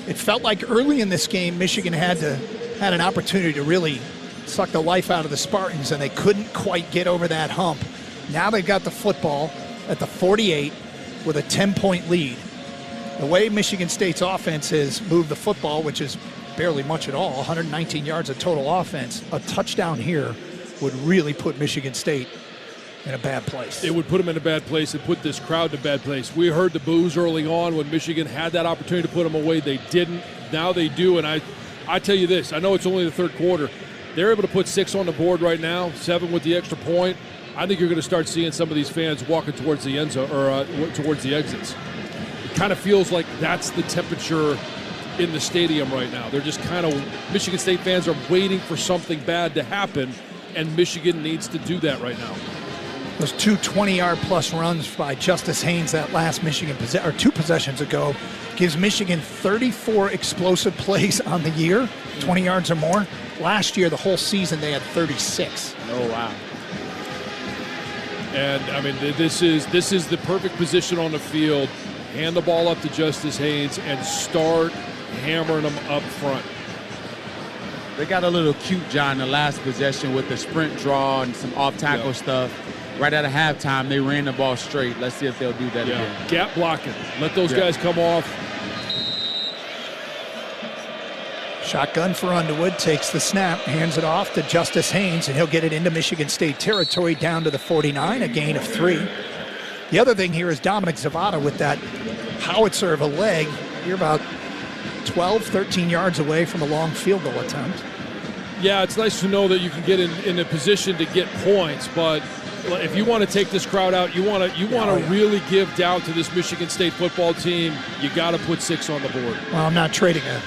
it felt like early in this game, Michigan had an opportunity to really suck the life out of the Spartans, and they couldn't quite get over that hump. Now they've got the football at the 48 with a 10-point lead. The way Michigan State's offense has moved the football, which is barely much at all, 119 yards of total offense, a touchdown here would really put Michigan State in a bad place. It would put them in a bad place and put this crowd in a bad place. We heard the boos early on when Michigan had that opportunity to put them away. They didn't. Now they do, and I tell you this, I know it's only the 3rd quarter. They're able to put 6 on the board right now, 7 with the extra point. I think you're going to start seeing some of these fans walking towards the end zone or towards the exits. It kind of feels like that's the temperature in the stadium right now. They're just kind of, Michigan State fans are waiting for something bad to happen, and Michigan needs to do that right now. Those 2 20-yard-plus runs by Justice Haynes that last Michigan 2 possessions ago gives Michigan 34 explosive plays on the year, 20 yards or more. Last year, the whole season, they had 36. Oh, wow. And, I mean, this is the perfect position on the field. Hand the ball up to Justice Haynes and start hammering them up front. They got a little cute, John, the last possession with the sprint draw and some off-tackle stuff. Right out of halftime, they ran the ball straight. Let's see if they'll do that again. Gap blocking. Let those guys come off. Shotgun for Underwood, takes the snap, hands it off to Justice Haynes, and he'll get it into Michigan State territory down to the 49, a gain of 3. The other thing here is Dominic Zavada with that howitzer of a leg. You're about 12, 13 yards away from a long field goal attempt. Yeah, it's nice to know that you can get in a position to get points, but if you want to take this crowd out, you want to really give doubt to this Michigan State football team, you got to put 6 on the board. Well, I'm not trading a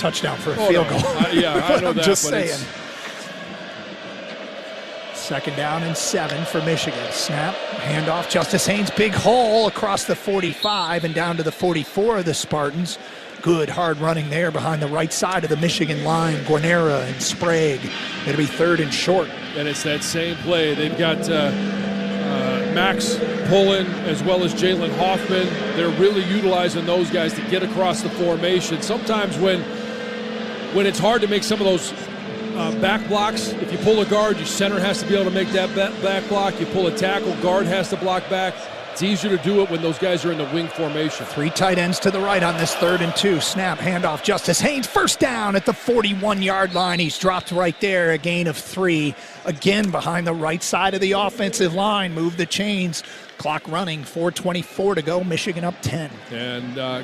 touchdown for a field goal. Yeah, I know I'm that. just but saying. Second down and 7 for Michigan. Snap, handoff. Justice Haynes, big hole across the 45 and down to the 44 of the Spartans. Good hard running there behind the right side of the Michigan line. Guarnera and Sprague. It'll be 3rd and short. And it's that same play. They've got Max Pullen as well as Jalen Hoffman. They're really utilizing those guys to get across the formation. Sometimes when it's hard to make some of those back blocks, if you pull a guard, your center has to be able to make that back block. You pull a tackle, guard has to block back. It's easier to do it when those guys are in the wing formation. 3 tight ends to the right on this 3rd and 2. Snap, handoff, Justice Haynes, first down at the 41-yard line. He's dropped right there, a gain of 3. Again, behind the right side of the offensive line. Move the chains. Clock running, 4:24 to go. Michigan up 10. And,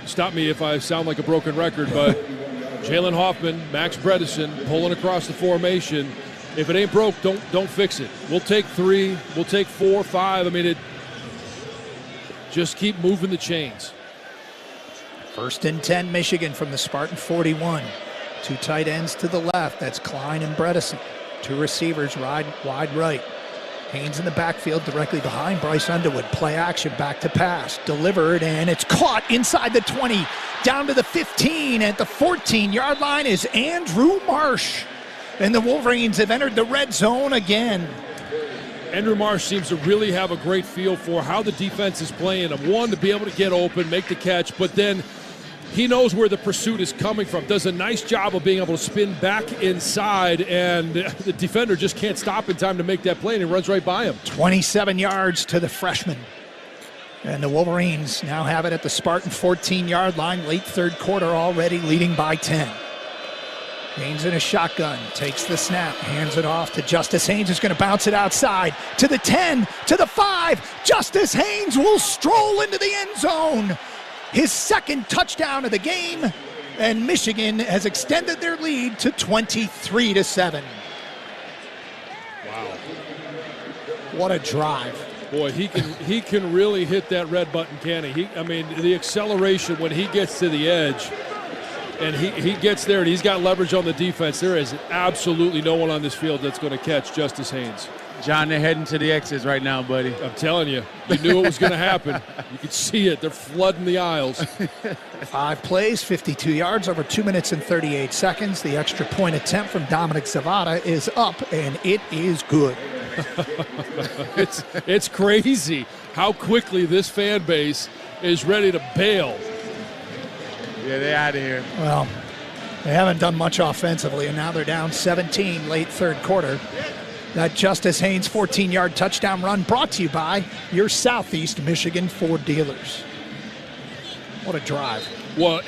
stop me if I sound like a broken record, but Jalen Hoffman, Max Bredesen pulling across the formation. If it ain't broke, don't fix it. We'll take 3. We'll take 4, 5. I mean, just keep moving the chains. 1st and 10, Michigan from the Spartan 41. 2 tight ends to the left. That's Klein and Bredesen. 2 receivers wide right. Haynes in the backfield directly behind Bryce Underwood. Play action, back to pass. Delivered, and it's caught inside the 20. Down to the 15. At the 14-yard line is Andrew Marsh. And the Wolverines have entered the red zone again. Andrew Marsh seems to really have a great feel for how the defense is playing him. One, to be able to get open, make the catch, but then he knows where the pursuit is coming from. Does a nice job of being able to spin back inside, and the defender just can't stop in time to make that play, and he runs right by him. 27 yards to the freshman. And the Wolverines now have it at the Spartan 14-yard line, late 3rd quarter already, leading by 10. Haynes in a shotgun, takes the snap, hands it off to Justice Haynes, who's going to bounce it outside to the 10, to the 5. Justice Haynes will stroll into the end zone. His 2nd touchdown of the game, and Michigan has extended their lead to 23-7. Wow. What a drive. Boy, he can really hit that red button, can he? The acceleration when he gets to the edge, and he gets there and he's got leverage on the defense. There is absolutely no one on this field that's going to catch Justice Haynes. John, they're heading to the X's right now, buddy. I'm telling you, you knew it was going to happen. You could see it. They're flooding the aisles. 5 plays, 52 yards, over 2 minutes and 38 seconds. The extra point attempt from Dominic Zavada is up, and it is good. It's crazy how quickly this fan base is ready to bail. Yeah, they're out of here. Well, they haven't done much offensively, and now they're down 17 late 3rd quarter. That Justice Haynes 14-yard touchdown run brought to you by your Southeast Michigan Ford dealers. What a drive. Well,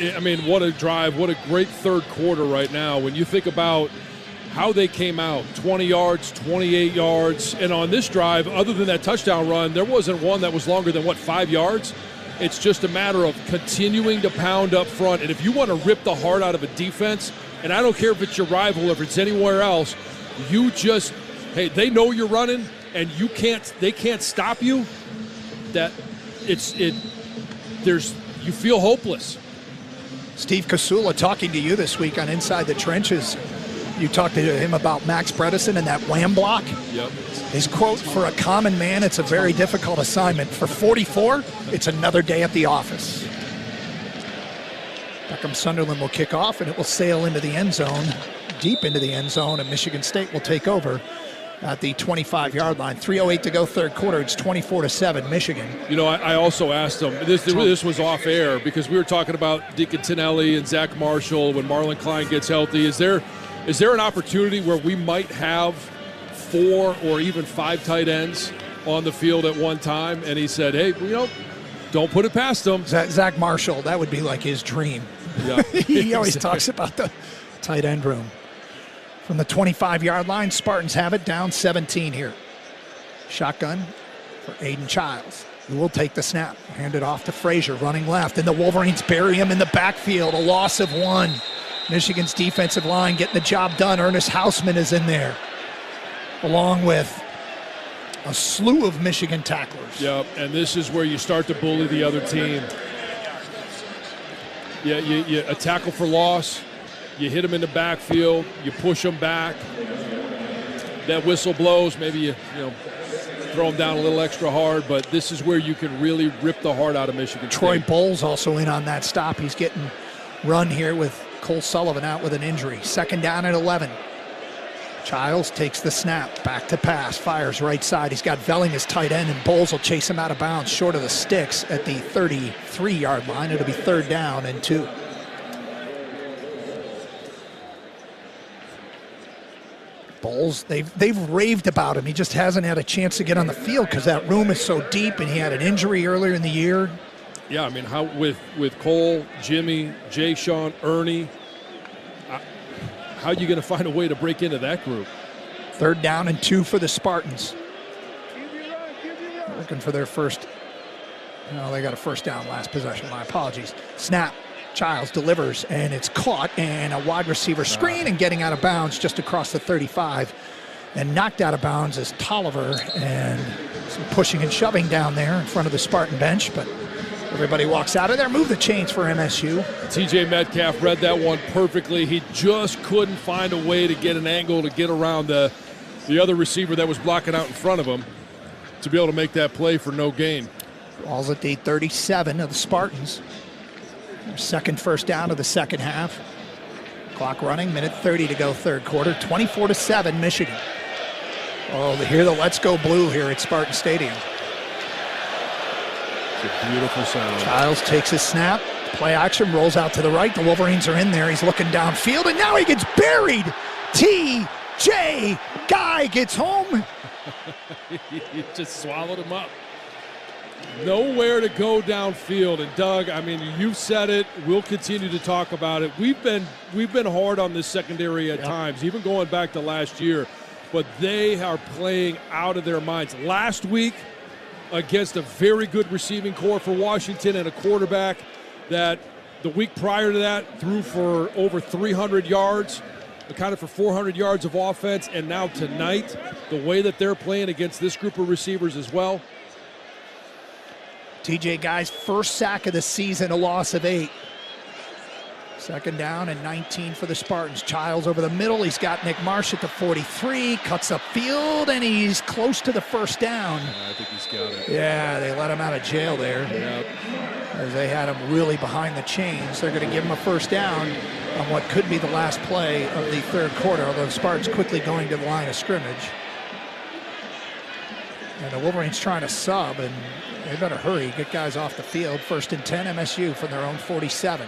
what a drive. What a great 3rd quarter right now. When you think about how they came out, 20 yards, 28 yards. And on this drive, other than that touchdown run, there wasn't one that was longer than, 5 yards? It's just a matter of continuing to pound up front. And if you want to rip the heart out of a defense, and I don't care if it's your rival or if it's anywhere else, you just, they know you're running, and they can't stop you. You feel hopeless. Steve Kasula talking to you this week on Inside the Trenches. You talked to him about Max Bredesen and that wham block. Yep. His quote, for a common man, it's a very difficult assignment. For 44, it's another day at the office. Beckham Sunderland will kick off, and it will sail into the end zone, deep into the end zone, and Michigan State will take over at the 25-yard line. 3:08 to go, 3rd quarter. It's 24-7, Michigan. I also asked him, this was off air, because we were talking about Deacon Tinelli and Zach Marshall when Marlon Klein gets healthy. Is there an opportunity where we might have 4 or even 5 tight ends on the field at one time? And he said, hey, don't put it past them. Zach Marshall, that would be like his dream. Yeah. He always talks about the tight end room. From the 25-yard line, Spartans have it, down 17 here. Shotgun for Aiden Childs, who will take the snap. Hand it off to Frazier, running left, and the Wolverines bury him in the backfield. A loss of 1. Michigan's defensive line getting the job done. Ernest Hausman is in there, along with a slew of Michigan tacklers. Yep, and this is where you start to bully the other team. you a tackle for loss, you hit them in the backfield, you push them back. That whistle blows, maybe you throw them down a little extra hard, but this is where you can really rip the heart out of Michigan State. Troy Bowles also in on that stop. He's getting run here with Cole Sullivan out with an injury. 2nd down and 11. Childs takes the snap, back to pass, fires right side. He's got Velling as tight end, and Bowles will chase him out of bounds short of the sticks at the 33-yard line. It'll be 3rd down and 2. Bowles, they've raved about him. He just hasn't had a chance to get on the field because that room is so deep, and he had an injury earlier in the year. Yeah, I mean, how with Cole, Jimmy, Jay Sean, Ernie, how are you going to find a way to break into that group? 3rd down and 2 for the Spartans. Looking for their first. No, they got a 1st down last possession. My apologies. Snap. Childs delivers, and it's caught, and a wide receiver screen, and getting out of bounds just across the 35. And knocked out of bounds is Tolliver, and some pushing and shoving down there in front of the Spartan bench, but everybody walks out of there. Move the chains for MSU. TJ Metcalf read that one perfectly. He just couldn't find a way to get an angle to get around the other receiver that was blocking out in front of him to be able to make that play for no gain. Ball's at the 37 of the Spartans. Their 2nd first down of the 2nd half. Clock running, minute 30 to go, 3rd quarter. 24-7, Michigan. Oh, hear the Let's Go Blue here at Spartan Stadium. It's a beautiful sound. Childs takes his snap. Play action, rolls out to the right. The Wolverines are in there. He's looking downfield, and now he gets buried. T.J. Guy gets home. He just swallowed him up. Nowhere to go downfield. And Doug, I mean, you said it. We'll continue to talk about it. We've been hard on this secondary at times, even going back to last year. But they are playing out of their minds. Last week, against a very good receiving core for Washington and a quarterback that the week prior to that threw for over 300 yards, accounted for 400 yards of offense. And now tonight, the way that they're playing against this group of receivers as well. TJ Guy's first sack of the season, a loss of 8. 2nd down and 19 for the Spartans. Childs over the middle. He's got Nick Marsh at the 43, cuts up field, and he's close to the 1st down. I think he's got it. Yeah, they let him out of jail there. Yep. As they had him really behind the chains. They're going to give him a 1st down on what could be the last play of the 3rd quarter, although the Spartans quickly going to the line of scrimmage. And the Wolverines trying to sub, and they better hurry, get guys off the field. 1st and 10, MSU from their own 47.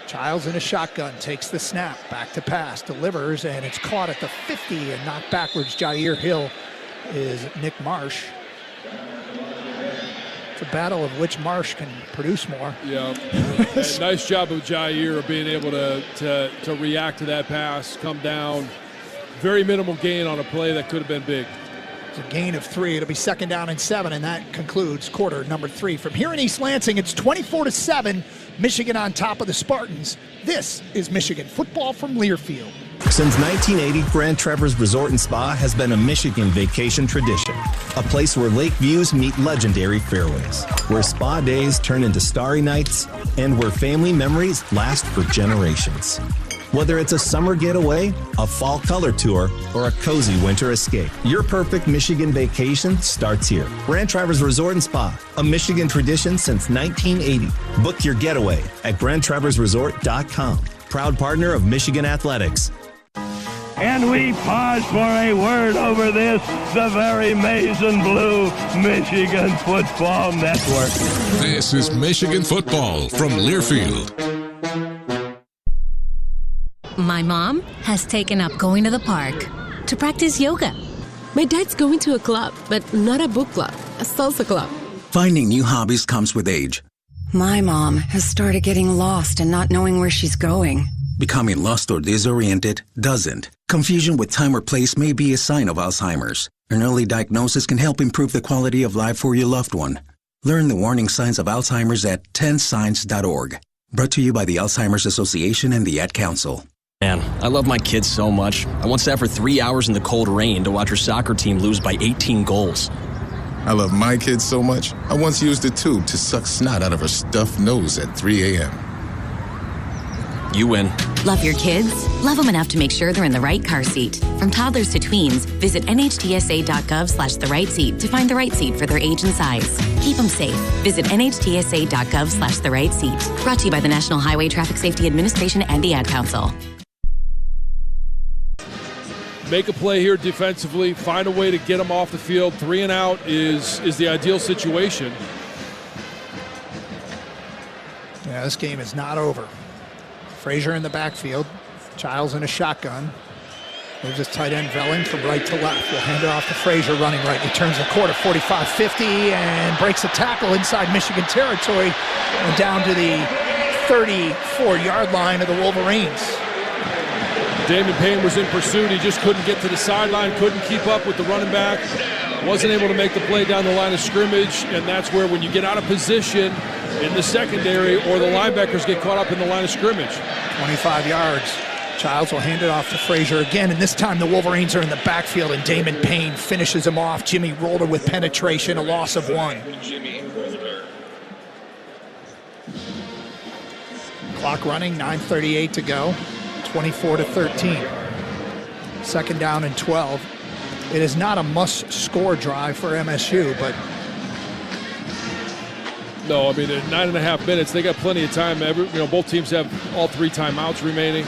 Childs in a shotgun, takes the snap, back to pass, delivers, and it's caught at the 50 and knocked backwards. Jair Hill is Nick Marsh. It's a battle of which Marsh can produce more. Yeah, nice job of Jair of being able to react to that pass, come down. Very minimal gain on a play that could have been big. It's a gain of 3. It'll be 2nd down and 7, and that concludes quarter number 3. From here in East Lansing, it's 24-7. Michigan on top of the Spartans. This is Michigan football from Learfield. Since 1980, Grand Traverse Resort and Spa has been a Michigan vacation tradition. A place where lake views meet legendary fairways, where spa days turn into starry nights, and where family memories last for generations. Whether it's a summer getaway, a fall color tour, or a cozy winter escape, your perfect Michigan vacation starts here. Grand Traverse Resort and Spa, a Michigan tradition since 1980. Book your getaway at grandtraverseresort.com. Proud partner of Michigan Athletics. And we pause for a word over this, the very maize and blue Michigan Football Network. This is Michigan football from Learfield. My mom has taken up going to the park to practice yoga. My dad's going to a club, but not a book club, a salsa club. Finding new hobbies comes with age. My mom has started getting lost and not knowing where she's going. Becoming lost or disoriented doesn't. Confusion with time or place may be a sign of Alzheimer's. An early diagnosis can help improve the quality of life for your loved one. Learn the warning signs of Alzheimer's at 10signs.org. Brought to you by the Alzheimer's Association and the Ad Council. Man, I love my kids so much. I once sat for 3 hours in the cold rain to watch her soccer team lose by 18 goals. I love my kids so much, I once used a tube to suck snot out of her stuffed nose at 3 a.m. You win. Love your kids? Love them enough to make sure they're in the right car seat. From toddlers to tweens, visit nhtsa.gov/the-right-seat to find the right seat for their age and size. Keep them safe. Visit nhtsa.gov/the-right-seat. Brought to you by the National Highway Traffic Safety Administration and the Ad Council. Make a play here defensively. Find a way to get them off the field. 3 and out is the ideal situation. Yeah, this game is not over. Frazier in the backfield. Childs in a shotgun. Moves his tight end Velling from right to left. We'll hand it off to Frazier running right. He turns the quarter 45-50 and breaks a tackle inside Michigan territory and down to the 34-yard line of the Wolverines. Damon Payne was in pursuit. He just couldn't get to the sideline, couldn't keep up with the running back. Wasn't able to make the play down the line of scrimmage, and that's where when you get out of position in the secondary or the linebackers get caught up in the line of scrimmage. 25 yards. Childs will hand it off to Frazier again, and this time the Wolverines are in the backfield, and Damon Payne finishes him off. Jimmy Rolder with penetration, a loss of 1. Clock running, 9:38 to go, 24-13. Second down and 12. It is not a must-score drive for MSU, but... No, I mean, 9.5 minutes. They got plenty of time. Both teams have all 3 timeouts remaining.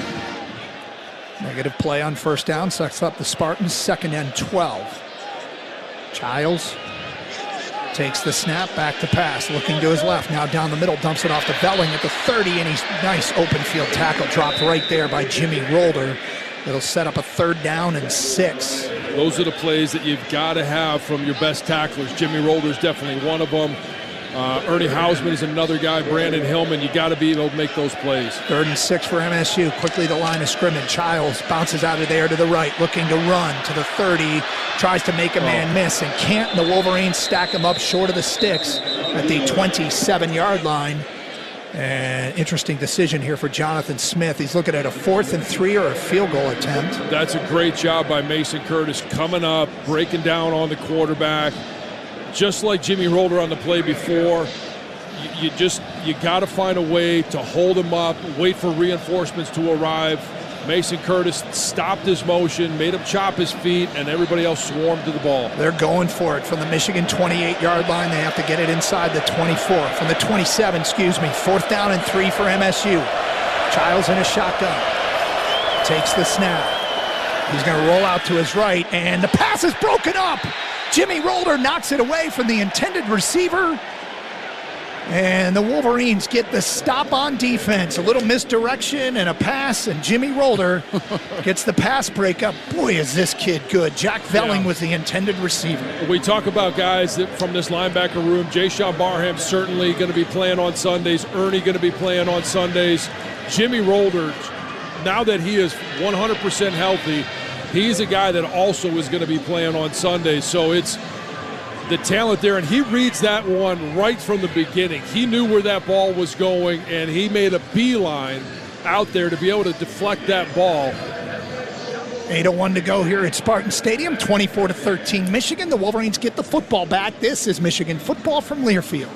Negative play on first down, sets up the Spartans, 2nd and 12. Childs takes the snap, back to pass, looking to his left, now down the middle, dumps it off to Velling at the 30, and he's nice open field tackle dropped right there by Jimmy Rolder. It'll set up a 3rd down and 6. Those are the plays that you've got to have from your best tacklers. Jimmy Rolder is definitely one of them. Ernie Hausman is another guy. Brandon Hillman, you got to be able to make those plays. 3rd and 6 for MSU. Quickly the line of scrimmage. Childs bounces out of there to the right, looking to run to the 30. Tries to make a man miss, and can't. The Wolverines stack him up short of the sticks at the 27-yard line. And interesting decision here for Jonathan Smith. He's looking at a 4th and 3 or a field goal attempt. That's a great job by Mason Curtis coming up, breaking down on the quarterback. Just like Jimmy Rolder on the play before, you got to find a way to hold him up, wait for reinforcements to arrive. Mason Curtis stopped his motion, made him chop his feet, and everybody else swarmed to the ball. They're going for it from the Michigan 28-yard line. They have to get it inside the 24. From the 27, 4th down and 3 for MSU. Childs in a shotgun. Takes the snap. He's going to roll out to his right, and the pass is broken up. Jimmy Rolder knocks it away from the intended receiver. And the Wolverines get the stop on defense. A little misdirection and a pass, and Jimmy Rolder gets the pass breakup. Boy, is this kid good. Jack Velling was the intended receiver. We talk about guys that from this linebacker room. Jayshawn Barham certainly going to be playing on Sundays. Ernie going to be playing on Sundays. Jimmy Rolder, now that he is 100% healthy, he's a guy that also is going to be playing on Sundays. So it's the talent there, and he reads that one right from the beginning. He knew where that ball was going, and he made a beeline out there to be able to deflect that ball. 8:01 to go here at Spartan Stadium, 24-13 Michigan. The Wolverines get the football back. This is Michigan football from Learfield.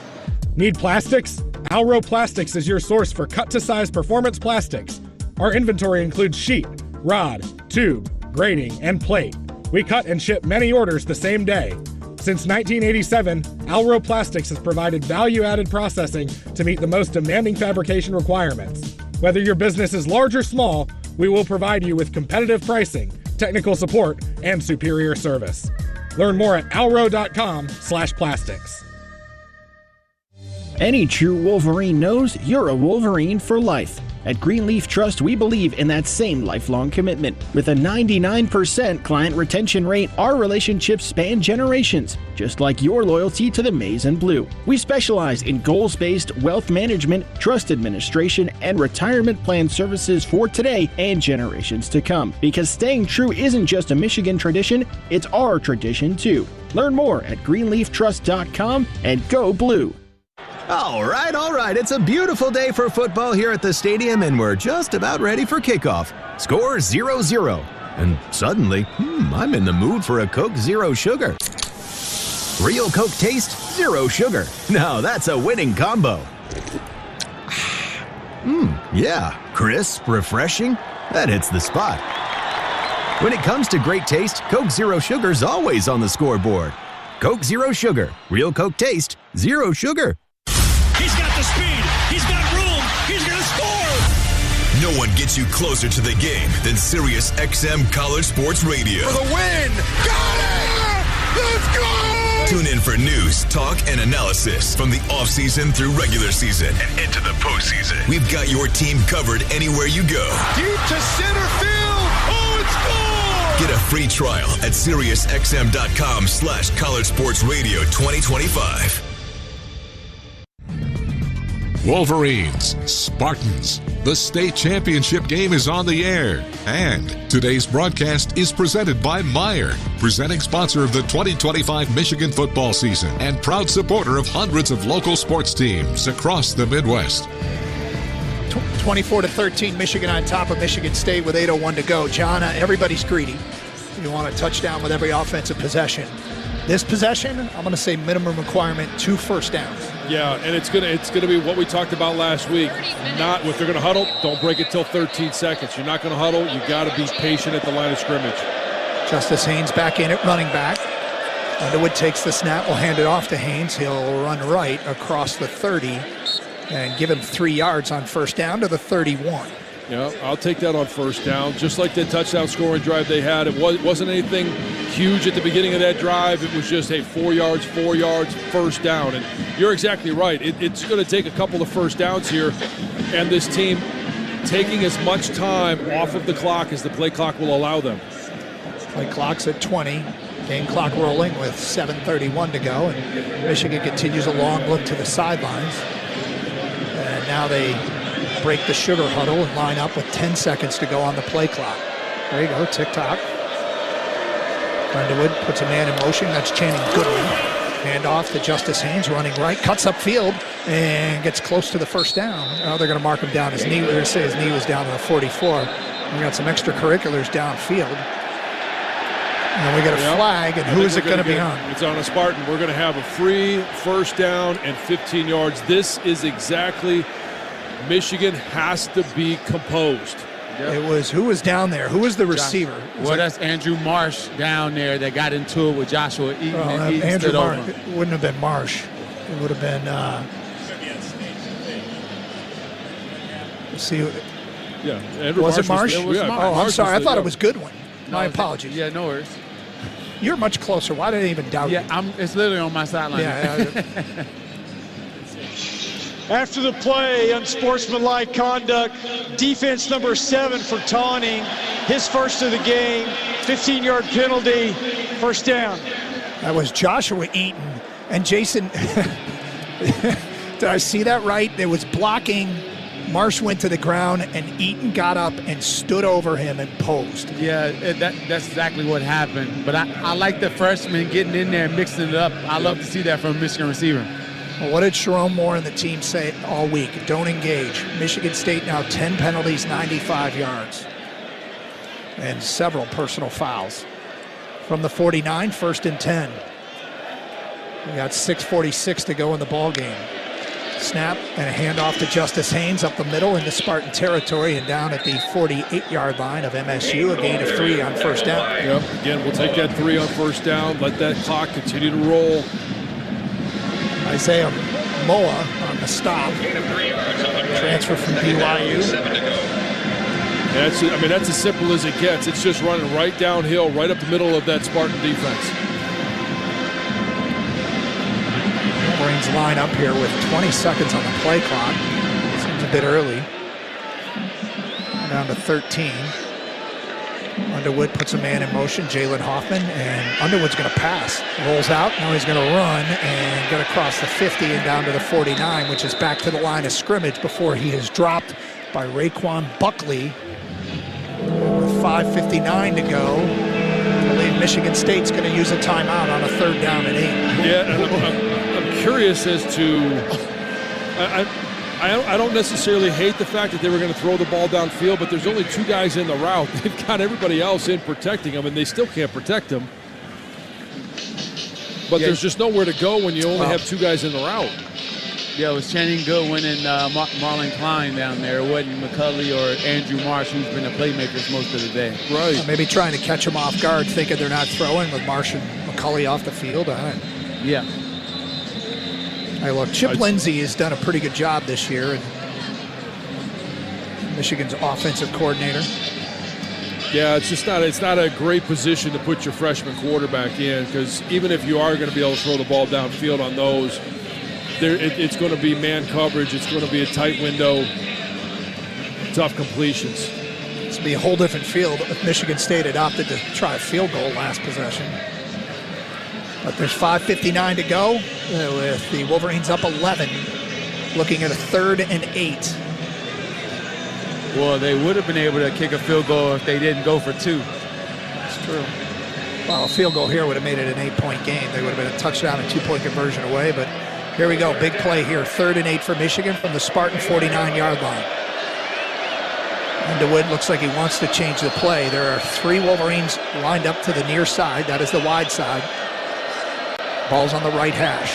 Need plastics? Alro Plastics is your source for cut-to-size performance plastics. Our inventory includes sheet, rod, tube, grating, and plate. We cut and ship many orders the same day. Since 1987, Alro Plastics has provided value-added processing to meet the most demanding fabrication requirements. Whether your business is large or small, we will provide you with competitive pricing, technical support, and superior service. Learn more at alro.com/plastics. Any true Wolverine knows you're a Wolverine for life. At Greenleaf Trust, we believe in that same lifelong commitment. With a 99% client retention rate, our relationships span generations, just like your loyalty to the Maize and Blue. We specialize in goals-based wealth management, trust administration, and retirement plan services for today and generations to come. Because staying true isn't just a Michigan tradition, it's our tradition too. Learn more at greenleaftrust.com and go Blue. All right. It's a beautiful day for football here at the stadium, and we're just about ready for kickoff. Score 0-0. And suddenly, I'm in the mood for a Coke Zero Sugar. Real Coke taste, zero sugar. Now that's a winning combo. Yeah, Crisp, refreshing, that hits the spot. When it comes to great taste, Coke Zero Sugar's always on the scoreboard. Coke Zero Sugar. Real Coke taste, zero sugar. He's got the speed. He's got room. He's going to score. No one gets you closer to the game than Sirius XM College Sports Radio. For the win. Got it! Let's go! Tune in for news, talk, and analysis from the offseason through regular season and into the postseason. We've got your team covered anywhere you go. Deep to center field. Oh, it's gone! Get a free trial at SiriusXM.com/College Sports Radio 2025. Wolverines, Spartans. The state championship game is on the air. And today's broadcast is presented by Meijer, presenting sponsor of the 2025 Michigan football season and proud supporter of hundreds of local sports teams across the Midwest. 24-13, Michigan on top of Michigan State with 8:01 to go. John, everybody's greedy. You want a touchdown with every offensive possession. This possession, I'm going to say minimum requirement, 2 first downs. Yeah, and it's gonna be what we talked about last week. Not if they're gonna huddle, don't break it till 13 seconds. You're not gonna huddle, you gotta be patient at the line of scrimmage. Justice Haynes back in at running back. Underwood takes the snap, will hand it off to Haynes. He'll run right across the 30 and give him 3 yards on first down to the 31. Yeah, I'll take that on first down. Just like the touchdown scoring drive they had. It wasn't anything huge at the beginning of that drive. It was just, hey, 4 yards, first down. And you're exactly right. It's going to take a couple of first downs here. And this team taking as much time off of the clock as the play clock will allow them. Play clock's at 20. Game clock rolling with 7:31 to go. And Michigan continues a long look to the sidelines. And now they break the sugar huddle and line up with 10 seconds to go on the play clock. There you go, tick-tock. Underwood puts a man in motion. That's Channing Goodwin. Hand off to Justice Haynes, running right, cuts upfield, and gets close to the first down. Oh, they're going to mark him down. His knee, they're going to say his knee was down to the 44. We got some extracurriculars downfield. And we get a flag, and who is it going to be on? It's on a Spartan. We're going to have a free first down and 15 yards. This is exactly... Michigan has to be composed. Yep. It was, who was down there? Who was the receiver? That's Andrew Marsh down there that got into it with Joshua Eaton. And Eaton Andrew Marsh. It wouldn't have been Marsh. It would have been, let's see. Yeah, Andrew was it Marsh? Marsh? I'm sorry. I thought it was Goodwin. My apologies. Yeah, no worries. You're much closer. Why did I even doubt you? Yeah, it's literally on my sideline. Yeah. After the play, unsportsmanlike conduct, defense number 7 for taunting, his first of the game, 15-yard penalty, first down. That was Joshua Eaton. And Jason, did I see that right? It was blocking. Marsh went to the ground, and Eaton got up and stood over him and posed. Yeah, that's exactly what happened. But I like the freshman getting in there and mixing it up. I love to see that from a Michigan receiver. Well, what did Sharon Moore and the team say all week? Don't engage. Michigan State now 10 penalties, 95 yards. And several personal fouls. From the 49, first and 10. We got 6:46 to go in the ball game. Snap and a handoff to Justice Haynes up the middle into Spartan territory and down at the 48-yard line of MSU. A gain of 3 on first down. Yep, again, we'll take that 3 on first down. Let that clock continue to roll. Isaiah Moa on the stop. Transfer from BYU. That's as simple as it gets. It's just running right downhill, right up the middle of that Spartan defense. Wolverines line up here with 20 seconds on the play clock. Seems a bit early. Down to 13. Underwood puts a man in motion, Jalen Hoffman, and Underwood's going to pass. Rolls out, now he's going to run and get across the 50 and down to the 49, which is back to the line of scrimmage before he is dropped by Raekwon Buckley. With 5:59 to go, I believe Michigan State's going to use a timeout on a 3rd down and 8. Yeah, and I'm curious as to... I don't necessarily hate the fact that they were going to throw the ball downfield, but there's only 2 guys in the route. They've got everybody else in protecting them, and they still can't protect them. But there's just nowhere to go when you only have 2 guys in the route. Yeah, it was Channing Goodwin and Marlon Klein down there. It wasn't McCulley or Andrew Marsh, who's been the playmakers most of the day. Right. Maybe trying to catch them off guard, thinking they're not throwing with Marsh and McCulley off the field. Yeah. Hey, look, Chip Lindsey has done a pretty good job this year, and Michigan's offensive coordinator. Yeah, it's not a great position to put your freshman quarterback in, because even if you are going to be able to throw the ball downfield on those, it's going to be man coverage. It's going to be a tight window, tough completions. This would be a whole different field if Michigan State had opted to try a field goal last possession. But there's 5:59 to go with the Wolverines up 11, looking at a 3rd and 8. Well, they would have been able to kick a field goal if they didn't go for 2. That's true. Well, a field goal here would have made it an 8-point game. They would have been a touchdown and 2-point conversion away, but here we go. Big play here. 3rd and 8 for Michigan from the Spartan 49-yard line. Underwood looks like he wants to change the play. There are 3 Wolverines lined up to the near side. That is the wide side. Ball's on the right hash.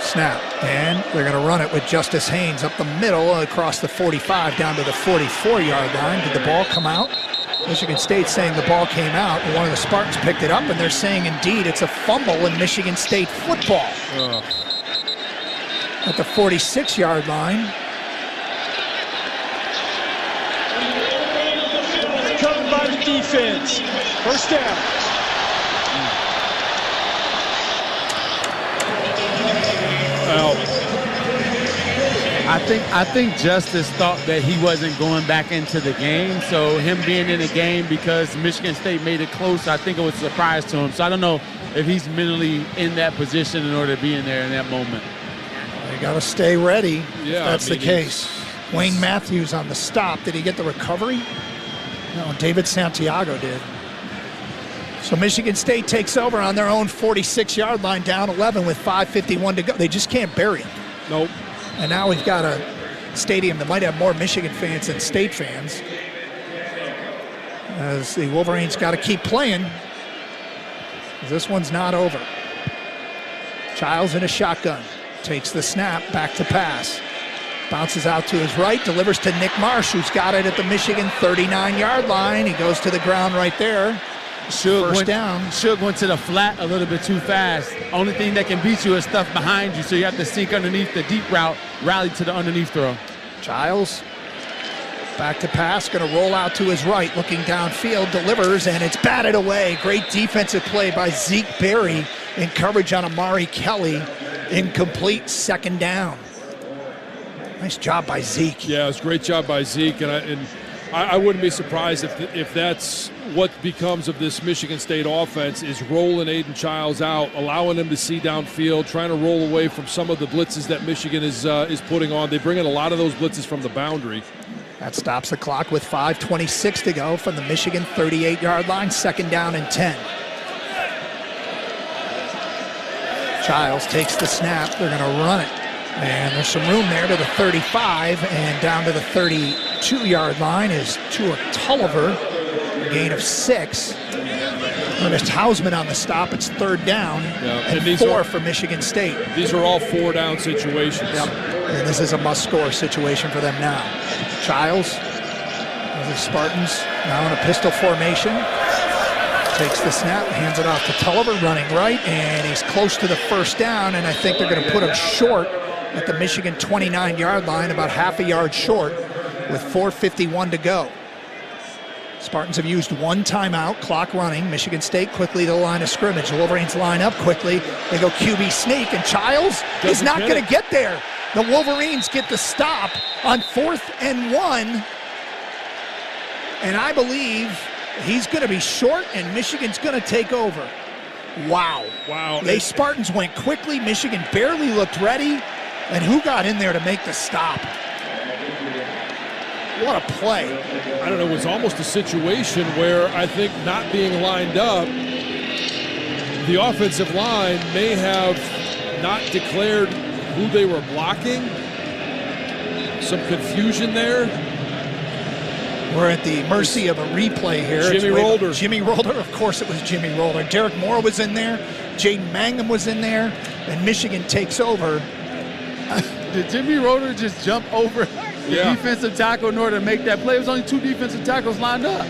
Snap, and they're going to run it with Justice Haynes up the middle across the 45 down to the 44-yard line. Did the ball come out? Michigan State saying the ball came out, and one of the Spartans picked it up, and they're saying indeed it's a fumble in Michigan State football. At the 46-yard line. Covered by the defense. First down. I think Justice thought that he wasn't going back into the game, so him being in the game because Michigan State made it close, I think it was a surprise to him. So I don't know if he's mentally in that position in order to be in there in that moment. You got to stay ready. Yeah, that's the case. Wayne Matthews on the stop. Did he get the recovery? No, David Santiago did. So Michigan State takes over on their own 46-yard line, down 11 with 5:51 to go. They just can't bury it. Nope. And now we've got a stadium that might have more Michigan fans than State fans, as the Wolverines got to keep playing. This one's not over. Childs in a shotgun. Takes the snap, back to pass. Bounces out to his right, delivers to Nick Marsh, who's got it at the Michigan 39-yard line. He goes to the ground right there. First down. Should went to the flat a little bit too fast. Only thing that can beat you is stuff behind you, so you have to sink underneath the deep route, rally to the underneath throw. Giles, back to pass, going to roll out to his right, looking downfield, delivers, and it's batted away. Great defensive play by Zeke Berry in coverage on Amari Kelly. Incomplete, second down. Nice job by Zeke. Yeah, it was a great job by Zeke, and I wouldn't be surprised if that's what becomes of this Michigan State offense, is rolling Aiden Childs out, allowing him to see downfield, trying to roll away from some of the blitzes that Michigan is putting on. They bring in a lot of those blitzes from the boundary. That stops the clock with 5:26 to go from the Michigan 38-yard line, second down and 10. Childs takes the snap. They're going to run it. And there's some room there to the 35, and down to the 32-yard line is Tua Tulliver, a gain of 6. Ernest Hausman on the stop. It's third down, and 4 for Michigan State. These are all 4-down situations. Yep. And this is a must-score situation for them now. Childs, the Spartans now in a pistol formation. Takes the snap, hands it off to Tulliver, running right, and he's close to the first down, and I think they're going to put him short at the Michigan 29-yard line, about half a yard short with 4:51 to go. Spartans have used one timeout, clock running. Michigan State quickly to the line of scrimmage. The Wolverines line up quickly. They go QB sneak, and Childs is not going to get there. The Wolverines get the stop on 4th and 1, and I believe he's going to be short, and Michigan's going to take over. Wow. They Spartans went quickly. Michigan barely looked ready. And who got in there to make the stop? What a play. I don't know, it was almost a situation where I think not being lined up, the offensive line may have not declared who they were blocking. Some confusion there. We're at the mercy of a replay here. Jimmy Rolder. Jimmy Rolder, of course it was Jimmy Rolder. Derek Moore was in there. Jaden Mangum was in there. And Michigan takes over Did Jimmy Roller just jump over the defensive tackle in order to make that play? It was only 2 defensive tackles lined up.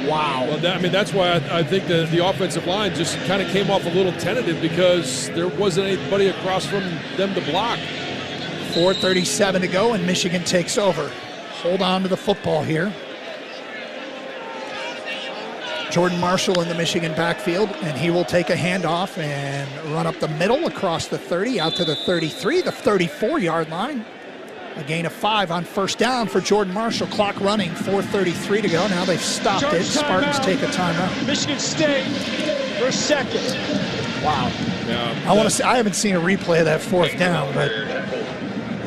Wow. Well, that's why I think the offensive line just kind of came off a little tentative because there wasn't anybody across from them to block. 4:37 to go, and Michigan takes over. Hold on to the football here. Jordan Marshall in the Michigan backfield, and he will take a handoff and run up the middle across the 30, out to the 33, the 34-yard line. A gain of 5 on first down for Jordan Marshall. Clock running, 4:33 to go. Now they've stopped it. Spartans take a timeout. Michigan State for a second. Wow. Yeah, I haven't seen a replay of that fourth down, but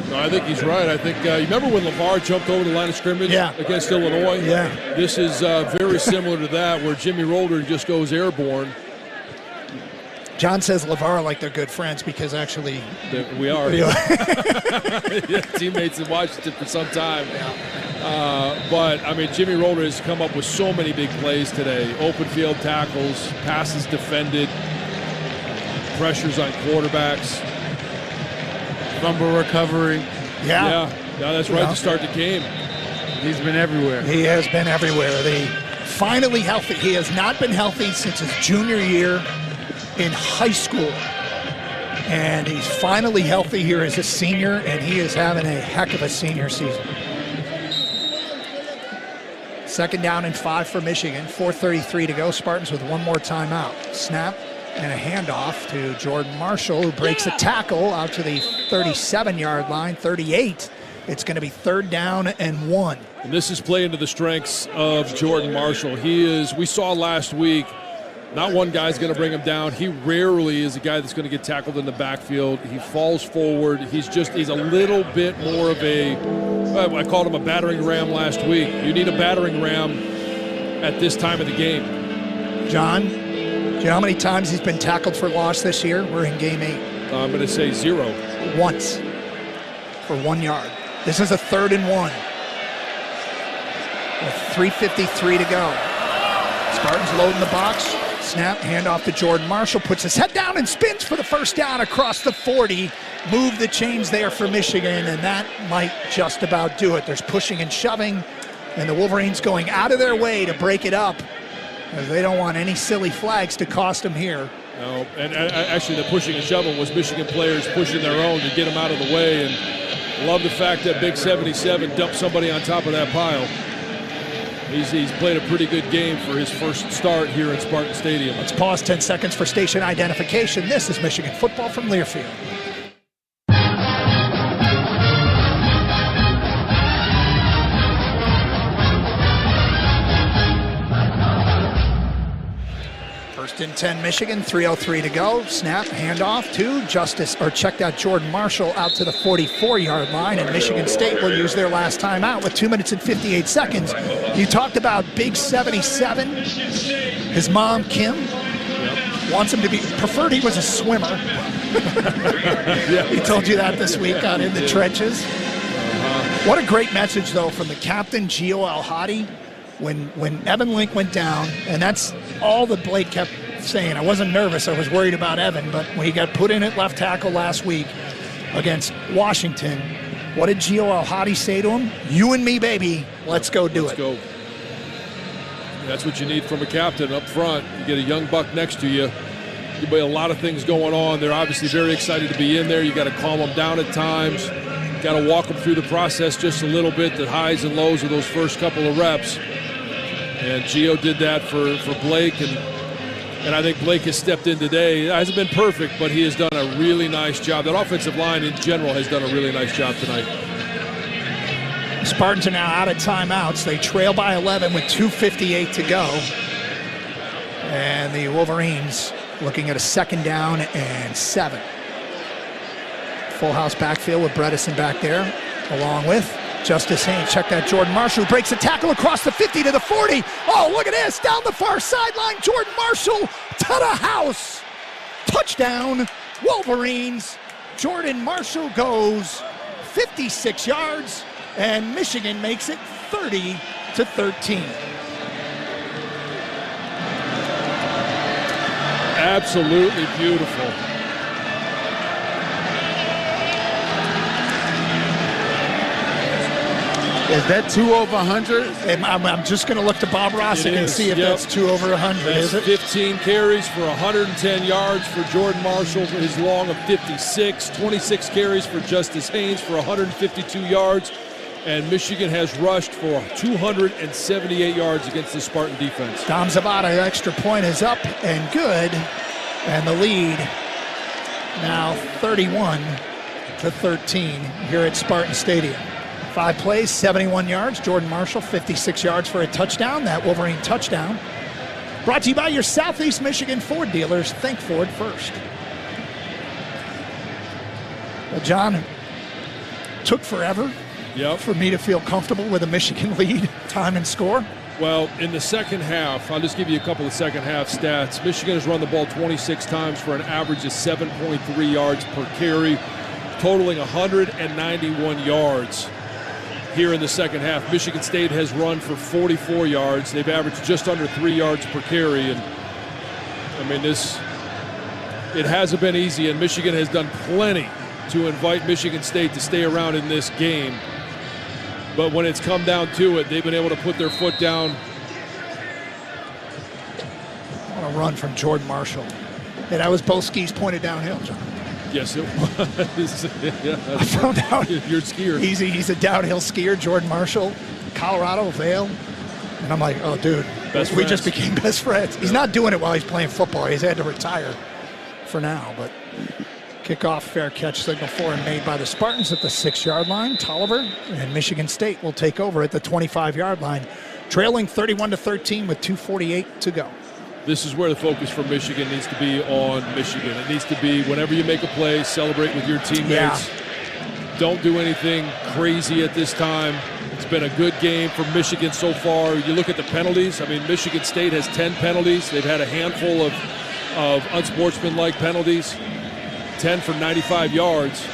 no, I think he's right. I think you remember when LeVar jumped over the line of scrimmage against Illinois? Yeah. This is very similar to that, where Jimmy Rolder just goes airborne. John says LeVar like they're good friends because actually we are. Teammates in Washington for some time. But, Jimmy Rolder has come up with so many big plays today. Open field tackles, passes defended, pressures on quarterbacks. Fumble recovery. Yeah, that's right to start the game. He's been everywhere. He has been everywhere. Finally healthy. He has not been healthy since his junior year in high school. And he's finally healthy here as a senior, and he is having a heck of a senior season. Second down and 5 for Michigan. 4:33 to go. Spartans with one more timeout. Snap and a handoff to Jordan Marshall, who breaks a tackle out to the 37-yard line, 38. It's going to be 3rd down and 1. And this is playing to the strengths of Jordan Marshall. We saw last week, not one guy's going to bring him down. He rarely is a guy that's going to get tackled in the backfield. He falls forward. He's a little bit more of I called him a battering ram last week. You need a battering ram at this time of the game. John, do you know how many times he's been tackled for loss this year? We're in game 8. I'm going to say 0. Once for 1 yard. This is a 3rd and 1. With 3:53 to go. Spartans loading the box. Snap, handoff to Jordan Marshall, puts his head down and spins for the first down across the 40. Move the chains there for Michigan, and that might just about do it. There's pushing and shoving, and the Wolverines going out of their way to break it up, as they don't want any silly flags to cost them here. No, and actually the pushing and shoving was Michigan players pushing their own to get them out of the way, and love the fact that Big 77 dumped somebody on top of that pile. He's played a pretty good game for his first start here at Spartan Stadium. Let's pause 10 seconds for station identification. This is Michigan football from Learfield. First and 10 Michigan, 3:03 to go. Snap, handoff to checked out Jordan Marshall out to the 44-yard line, and Michigan State will use their last timeout with 2 minutes and 58 seconds. You talked about Big 77. His mom, Kim, wants him to be, preferred he was a swimmer. He told you that this week on In the Trenches. What a great message, though, from the captain, Gio El-Hadi. When Evan Link went down, and that's all that Blake kept saying. I wasn't nervous. I was worried about Evan, but when he got put in at left tackle last week against Washington, what did Gio El-Hadi say to him? You and me, baby. Let's go do it. Let's go. That's what you need from a captain up front. You get a young buck next to you. There'll be a lot of things going on. They're obviously very excited to be in there. You got to calm them down at times. Got to walk them through the process just a little bit, the highs and lows of those first couple of reps. And Gio did that for Blake, and I think Blake has stepped in today. It hasn't been perfect, but he has done a really nice job. That offensive line in general has done a really nice job tonight. Spartans are now out of timeouts. They trail by 11 with 2:58 to go. And the Wolverines looking at a 2nd down and 7. Full house backfield with Bredesen back there, along with Justice Haynes. Check that Jordan Marshall, who breaks a tackle across the 50 to the 40. Oh, look at this. Down the far sideline, Jordan Marshall to the house. Touchdown, Wolverines. Jordan Marshall goes 56 yards, and Michigan makes it 30-13. Absolutely beautiful. Is that 2 over 100? I'm just going to look to Bob Rossick and see if that's 2 over 100. That's is it? 15 carries for 110 yards for Jordan Marshall for his long of 56. 26 carries for Justice Haynes for 152 yards. And Michigan has rushed for 278 yards against the Spartan defense. Dom Zabata, extra point is up and good. And the lead now 31-13 here at Spartan Stadium. 5 plays, 71 yards. Jordan Marshall, 56 yards for a touchdown. That Wolverine touchdown. Brought to you by your Southeast Michigan Ford dealers. Think Ford first. Well, John, took forever for me to feel comfortable with a Michigan lead, time and score. Well, in the second half, I'll just give you a couple of second half stats. Michigan has run the ball 26 times for an average of 7.3 yards per carry, totaling 191 yards. Here in the second half, Michigan State has run for 44 yards. They've averaged just under 3 yards per carry. And I mean, it hasn't been easy, and Michigan has done plenty to invite Michigan State to stay around in this game. But when it's come down to it, they've been able to put their foot down. What a run from Jordan Marshall. And that was both skis pointed downhill, John. Yes, it was. Yeah, I found out you're a skier. He's a downhill skier, Jordan Marshall, Colorado, Vail. And I'm like, oh, dude, we just became best friends. He's not doing it while he's playing football. He's had to retire for now. But kickoff, fair catch signal for him made by the Spartans at the 6-yard line. Tolliver and Michigan State will take over at the 25-yard line, trailing 31-13 with 2:48 to go. This is where the focus for Michigan needs to be on Michigan. It needs to be whenever you make a play, celebrate with your teammates. Yeah. Don't do anything crazy at this time. It's been a good game for Michigan so far. You look at the penalties. I mean, Michigan State has 10 penalties. They've had a handful of unsportsmanlike penalties. 10 for 95 yards.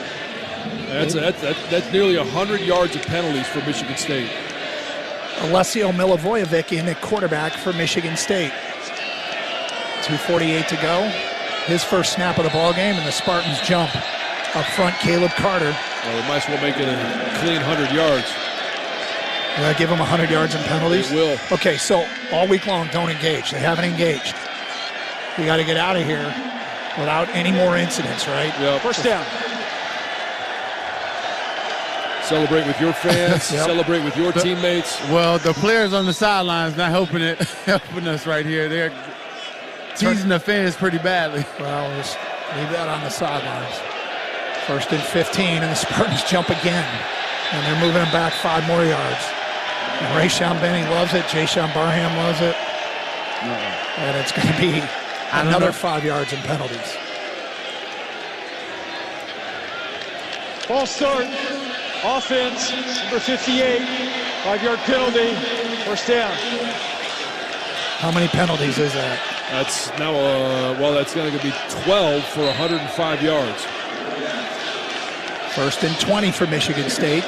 That's nearly 100 yards of penalties for Michigan State. Alessio Milivojevic in at quarterback for Michigan State. 2:48 to go. His first snap of the ball game, and the Spartans jump. Up front, Caleb Carter. Well, they might as well make it a clean 100 yards. Will I give them 100 yards in penalties? They will. Okay, so all week long, don't engage. They haven't engaged. We got to get out of here without any more incidents, right? Yeah. First down. Celebrate with your fans. Celebrate with your teammates. Well, the players on the sidelines not helping us right here. They're teasing the fans pretty badly. Well, just leave that on the sidelines. First and 15, and the Spartans jump again. And they're moving them back 5 more yards. And Rayshawn Benny loves it. Jayshawn Barham loves it. And it's going to be another 5 yards in penalties. Ball start. Offense, number 58. 5-yard penalty. First down. How many penalties is that? That's now, that's going to be 12 for 105 yards. First and 20 for Michigan State.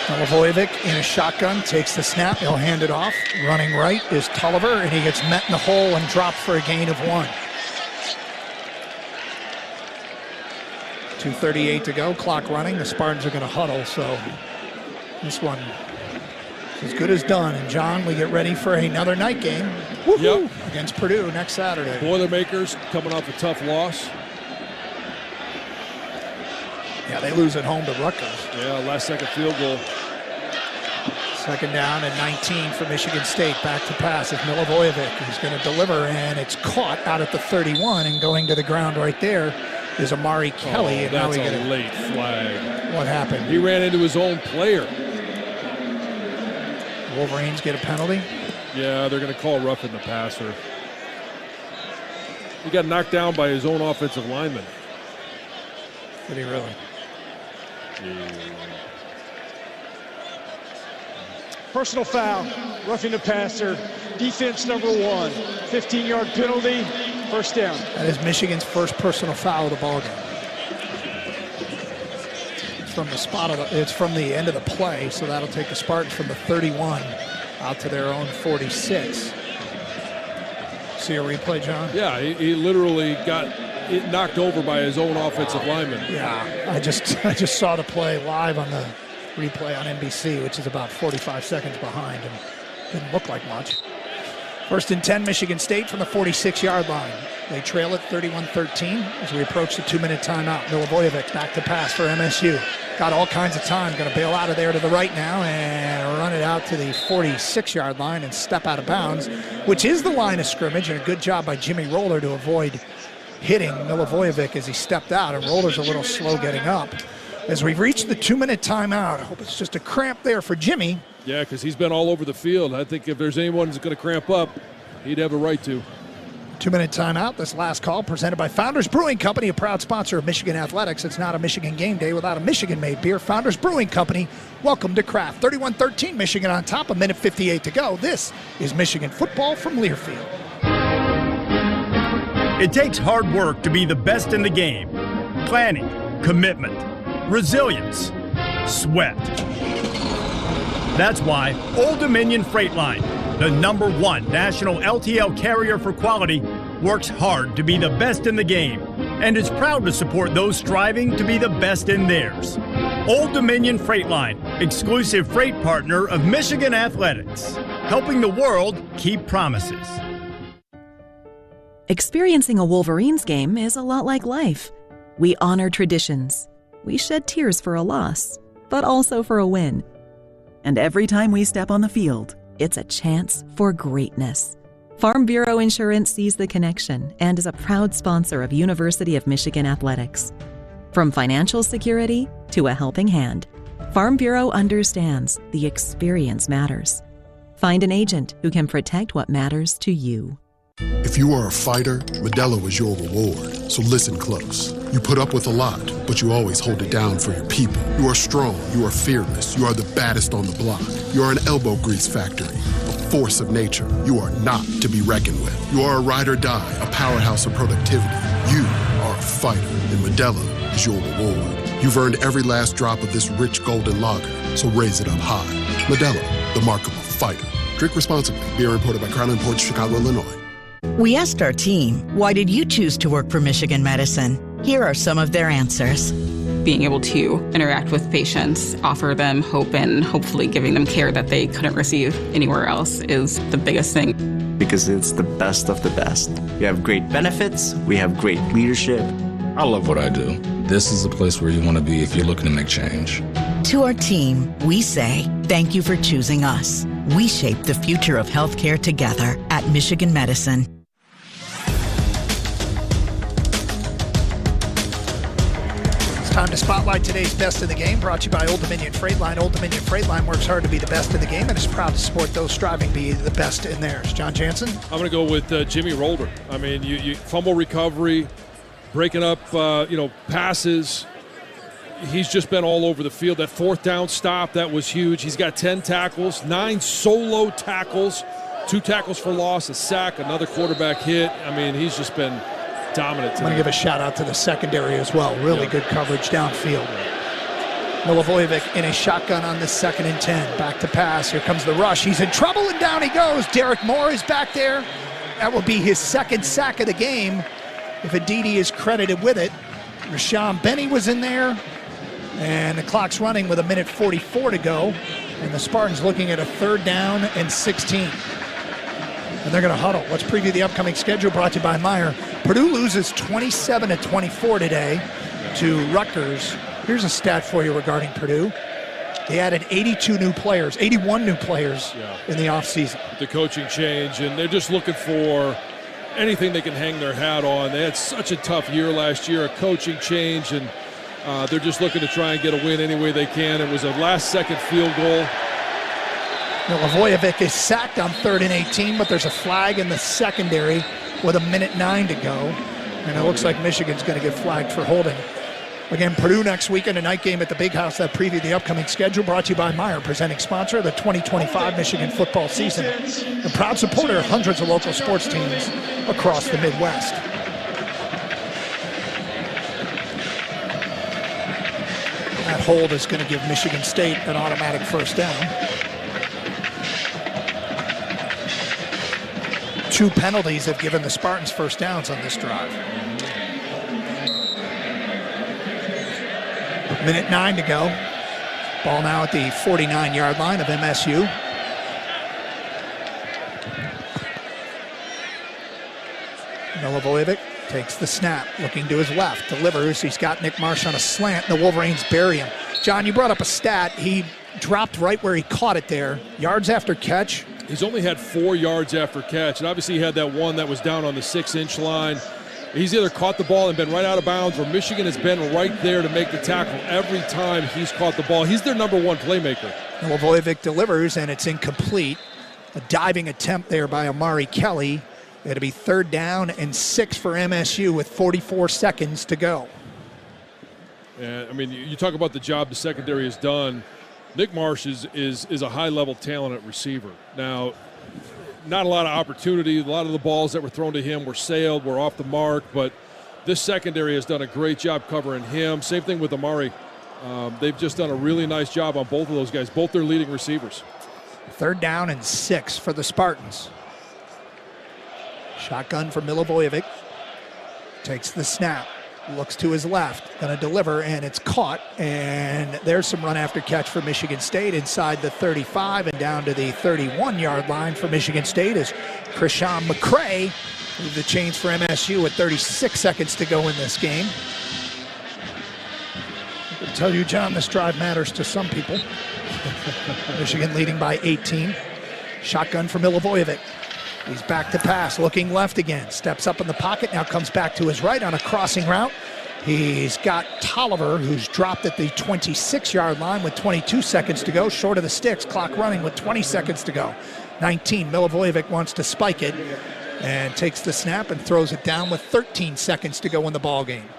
Milivojevic in a shotgun, takes the snap, he'll hand it off. Running right is Tolliver, and he gets met in the hole and dropped for a gain of 1. 2:38 to go, clock running. The Spartans are going to huddle, so this one as good as done. And John, we get ready for another night game against Purdue next Saturday. Boilermakers coming off a tough loss. Yeah, they lose at home to Rutgers. Yeah, last-second field goal. Second down and 19 for Michigan State. Back to pass is Milivojevic. He's going to deliver, and it's caught out at the 31, and going to the ground right there is Amari Kelly. And that's a late flag. What happened? He ran into his own player. Wolverines get a penalty? Yeah, they're going to call roughing the passer. He got knocked down by his own offensive lineman. Did he really? Personal foul, roughing the passer, defense number 1, 15-yard penalty, first down. That is Michigan's first personal foul of the ball game. It's from the end of the play, so that'll take the Spartans from the 31 out to their own 46. See a replay, John? Yeah, he literally got knocked over by his own offensive lineman. Yeah, I just saw the play live on replay on NBC, which is about 45 seconds behind and didn't look like much. 1st and 10, Michigan State from the 46-yard line. They trail it 31-13 as we approach the 2-minute timeout. Milivojevic back to pass for MSU. Got all kinds of time. Going to bail out of there to the right now and run it out to the 46-yard line and step out of bounds, which is the line of scrimmage, and a good job by Jimmy Roller to avoid hitting Milivojevic as he stepped out, and Roller's a little slow getting up. As we've reached the 2-minute timeout, I hope it's just a cramp there for Jimmy. Yeah, because he's been all over the field. I think if there's anyone who's going to cramp up, he'd have a right to. 2-minute timeout. This last call presented by Founders Brewing Company, a proud sponsor of Michigan Athletics. It's not a Michigan game day without a Michigan-made beer. Founders Brewing Company, welcome to craft. 31-13, Michigan on top, 1:58 to go. This is Michigan football from Learfield. It takes hard work to be the best in the game. Planning, commitment, resilience, sweat. That's why Old Dominion Freight Line, the #1 national LTL carrier for quality, works hard to be the best in the game and is proud to support those striving to be the best in theirs. Old Dominion Freight Line, exclusive freight partner of Michigan Athletics, helping the world keep promises. Experiencing a Wolverines game is a lot like life. We honor traditions. We shed tears for a loss, but also for a win. And every time we step on the field, it's a chance for greatness. Farm Bureau Insurance sees the connection and is a proud sponsor of University of Michigan Athletics. From financial security to a helping hand, Farm Bureau understands the experience matters. Find an agent who can protect what matters to you. If you are a fighter, Modelo is your reward. So listen close. You put up with a lot, but you always hold it down for your people. You are strong, you are fearless, you are the baddest on the block. You are an elbow grease factory, a force of nature. You are not to be reckoned with. You are a ride or die, a powerhouse of productivity. You are a fighter, and Modelo is your reward. You've earned every last drop of this rich golden lager, so raise it up high. Modelo, the mark of a fighter. Drink responsibly. Beer imported by Crown Imports, Chicago, Illinois. We asked our team, why did you choose to work for Michigan Medicine? Here are some of their answers. Being able to interact with patients, offer them hope, and hopefully giving them care that they couldn't receive anywhere else is the biggest thing. Because it's the best of the best. We have great benefits, we have great leadership. I love what I do. This is the place where you want to be if you're looking to make change. To our team, we say, thank you for choosing us. We shape the future of healthcare together at Michigan Medicine. It's time to spotlight today's best in the game, brought to you by Old Dominion Freight Line. Old Dominion Freight Line works hard to be the best in the game and is proud to support those striving to be the best in theirs. John Jansen? I'm going to go with Jimmy Roller. I mean, you fumble recovery, breaking up, passes. He's just been all over the field. That 4th down stop, that was huge. He's got 10 tackles, 9 solo tackles, 2 tackles for loss, a sack, another quarterback hit. I mean, he's just been dominant today. I'm going to give a shout-out to the secondary as well. Really good coverage downfield. Milivojevic in a shotgun on the 2nd and 10. Back to pass. Here comes the rush. He's in trouble, and down he goes. Derek Moore is back there. That will be his 2nd sack of the game, if indeed he is credited with it. Rashawn Benny was in there. And the clock's running with 1:44 to go. And the Spartans looking at a 3rd down and 16. And they're going to huddle. Let's preview the upcoming schedule brought to you by Meyer. Purdue loses 27-24 today to Rutgers. Here's a stat for you regarding Purdue. They added 81 new players in the offseason. The coaching change, and they're just looking for anything they can hang their hat on. They had such a tough year last year, a coaching change, and they're just looking to try and get a win any way they can. It was a last-second field goal. Milivojevic is sacked on 3rd and 18, but there's a flag in the secondary with 1:09 to go. And it looks like Michigan's going to get flagged for holding. Again, Purdue next weekend, a night game at the Big House. That preview the upcoming schedule brought to you by Meyer, presenting sponsor of the 2025 Michigan football season. A proud supporter of hundreds of local sports teams across the Midwest. That hold is going to give Michigan State an automatic 1st down. 2 penalties have given the Spartans 1st downs on this drive. 1:09 to go. Ball now at the 49-yard line of MSU. Milivojevic takes the snap, looking to his left, delivers. He's got Nick Marsh on a slant. The Wolverines bury him. John, you brought up a stat. He dropped right where he caught it there. Yards after catch. He's only had 4 yards after catch, and obviously he had that one that was down on the 6-inch line. He's either caught the ball and been right out of bounds, or Michigan has been right there to make the tackle every time he's caught the ball. He's their number one playmaker. Milivojevic delivers, and it's incomplete. A diving attempt there by Amari Kelly. It'll be 3rd down and 6 for MSU with 44 seconds to go. And I mean, you talk about the job the secondary has done. Nick Marsh is a high-level talent at receiver. Now, not a lot of opportunity. A lot of the balls that were thrown to him were sailed, were off the mark, but this secondary has done a great job covering him. Same thing with Amari. They've just done a really nice job on both of those guys, both their leading receivers. 3rd down and 6 for the Spartans. Shotgun for Milivojevic. Takes the snap. Looks to his left. Going to deliver, and it's caught. And there's some run after catch for Michigan State inside the 35 and down to the 31-yard line for Michigan State as Krishan McCray moved the chains for MSU with 36 seconds to go in this game. I can tell you, John, this drive matters to some people. Michigan leading by 18. Shotgun for Milivojevic. He's back to pass, looking left again. Steps up in the pocket, now comes back to his right on a crossing route. He's got Tolliver, who's dropped at the 26-yard line with 22 seconds to go, short of the sticks, clock running with 20 seconds to go. 19, Milivojevic wants to spike it and takes the snap and throws it down with 13 seconds to go in the ball game.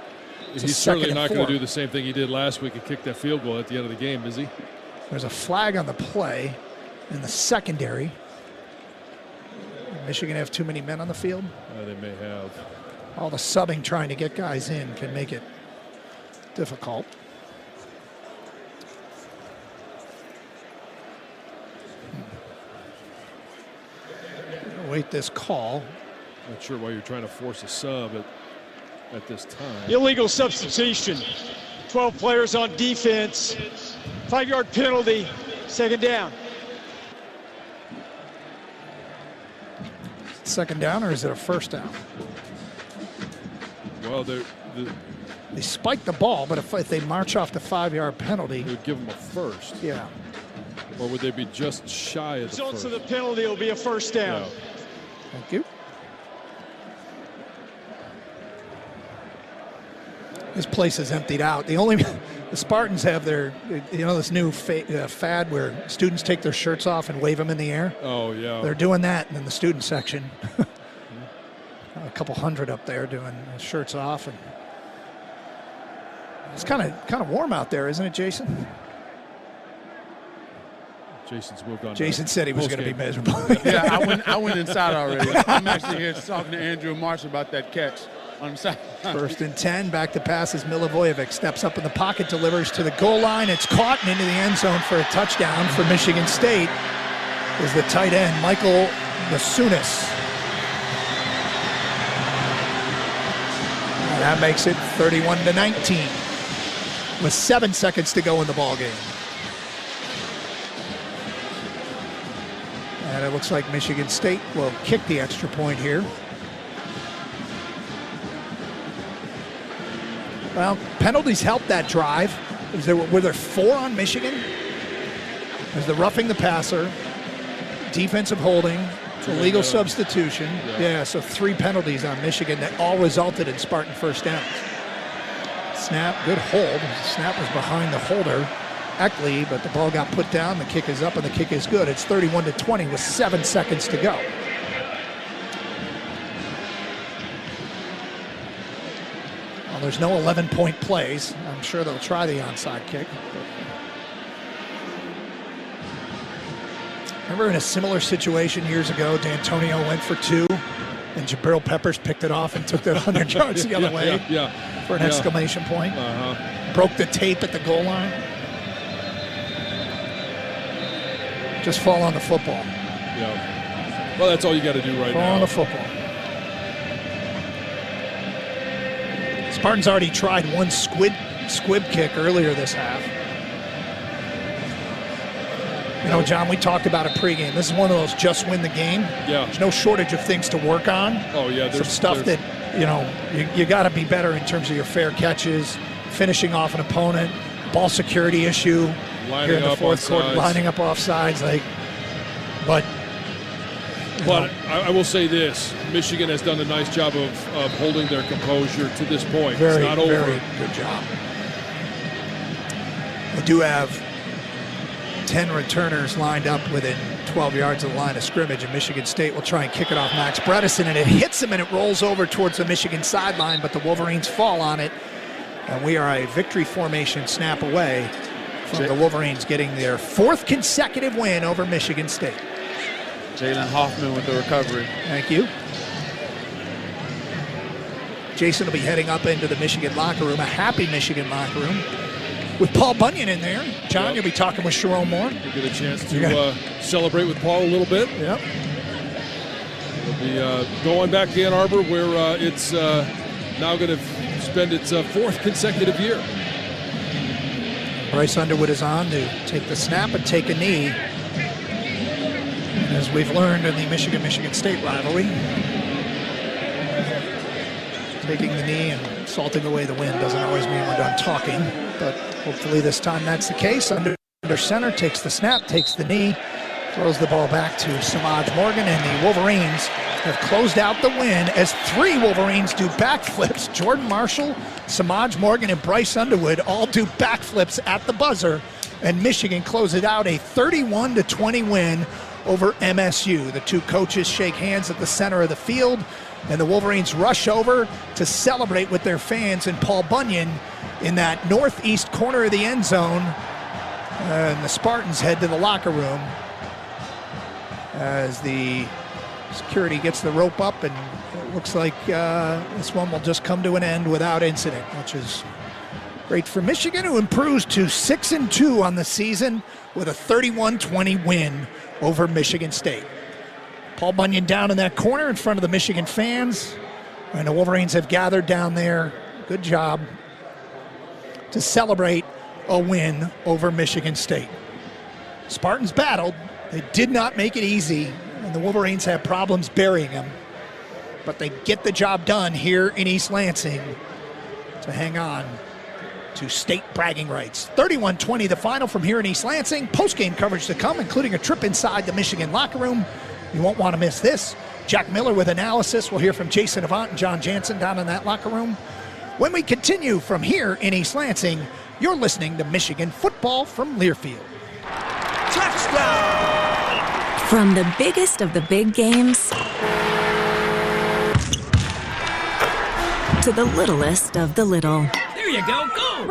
He's certainly not going to do the same thing he did last week and kick that field goal at the end of the game, is he? There's a flag on the play in the secondary. Michigan have too many men on the field? They may have. All the subbing trying to get guys in can make it difficult. Await this call. Not sure why you're trying to force a sub at this time. Illegal substitution. 12 players on defense. 5-yard penalty. 2nd down. Second down, or is it a first down? Well, they spike the ball, but if they march off the 5-yard penalty, they would give them a first. Yeah. Or would they be just shy of the first? Results of the penalty will be a first down. Yeah. Thank you. This place is emptied out. The Spartans have their, this new fad where students take their shirts off and wave them in the air. Oh, yeah. They're doing that in the student section. A couple hundred up there doing shirts off. And it's kind of warm out there, isn't it, Jason? Jason's moved on. Jason said he was going to be miserable. Yeah, I went inside already. I'm actually here talking to Andrew Marsh about that catch. On the side. 1st and 10, back to pass as Milivojevic steps up in the pocket, delivers to the goal line. It's caught and into the end zone for a touchdown for Michigan State is the tight end, Michael Masunis. And that makes it 31-19 with 7 seconds to go in the ball game. And it looks like Michigan State will kick the extra point here. Well, penalties helped that drive. Were there 4 on Michigan? There's the roughing the passer, defensive holding, illegal substitution. Yeah, so 3 penalties on Michigan that all resulted in Spartan first downs. Snap, good hold. The snap was behind the holder, Eckley, but the ball got put down. The kick is up, and the kick is good. It's 31-20 with 7 seconds to go. There's no 11-point plays. I'm sure they'll try the onside kick. Remember in a similar situation years ago, D'Antonio went for 2, and Jabril Peppers picked it off and took that 100 yards the other way for an exclamation point. Broke the tape at the goal line. Just fall on the football. Yeah. Well, that's all you got to do right now. Fall on the football. Spartans already tried one squib kick earlier this half. You know, John, we talked about it pregame. This is one of those just win the game. Yeah. There's no shortage of things to work on. Oh, yeah. Some stuff that, you know, you got to be better in terms of your fair catches, finishing off an opponent, ball security issue here in the fourth quarter, lining up offsides. But I will say this. Michigan has done a nice job of holding their composure to this point. It's not over. Very good job. We do have 10 returners lined up within 12 yards of the line of scrimmage, and Michigan State will try and kick it off Max Bredesen, and it hits him and it rolls over towards the Michigan sideline, but the Wolverines fall on it, and we are a victory formation snap away from the Wolverines getting their 4th consecutive win over Michigan State. Jalen Hoffman with the recovery. Thank you. Jason will be heading up into the Michigan locker room, a happy Michigan locker room, with Paul Bunyan in there. John, you'll be talking with Sharon Moore. You'll get a chance to celebrate with Paul a little bit. Yep. We'll be going back to Ann Arbor, where it's now going to spend its 4th consecutive year. Bryce Underwood is on to take the snap and take a knee. And as we've learned in the Michigan State rivalry, taking the knee and salting away the wind doesn't always mean we're done talking, but hopefully this time that's the case. Under center, takes the snap, takes the knee, throws the ball back to Samaj Morgan, and the Wolverines have closed out the win as 3 Wolverines do backflips. Jordan Marshall, Samaj Morgan, and Bryce Underwood all do backflips at the buzzer, and Michigan closes out a 31-20 win over MSU. The 2 coaches shake hands at the center of the field, and the Wolverines rush over to celebrate with their fans and Paul Bunyan in that northeast corner of the end zone. And the Spartans head to the locker room as the security gets the rope up, and it looks like this one will just come to an end without incident, which is great for Michigan, who improves to 6-2 on the season with a 31-20 win over Michigan State. Paul Bunyan down in that corner in front of the Michigan fans, and the Wolverines have gathered down there. Good job to celebrate a win over Michigan State. Spartans battled. They did not make it easy, and the Wolverines have problems burying them, but they get the job done here in East Lansing to hang on to state bragging rights. 31-20 the final from here in East Lansing. Post-game coverage to come, including a trip inside the Michigan locker room. You won't want to miss this. Jack Miller with analysis. We'll hear from Jason Avant and John Jansen down in that locker room. When we continue from here in East Lansing, you're listening to Michigan football from Learfield. Touchdown! From the biggest of the big games to the littlest of the little. There you go. Go!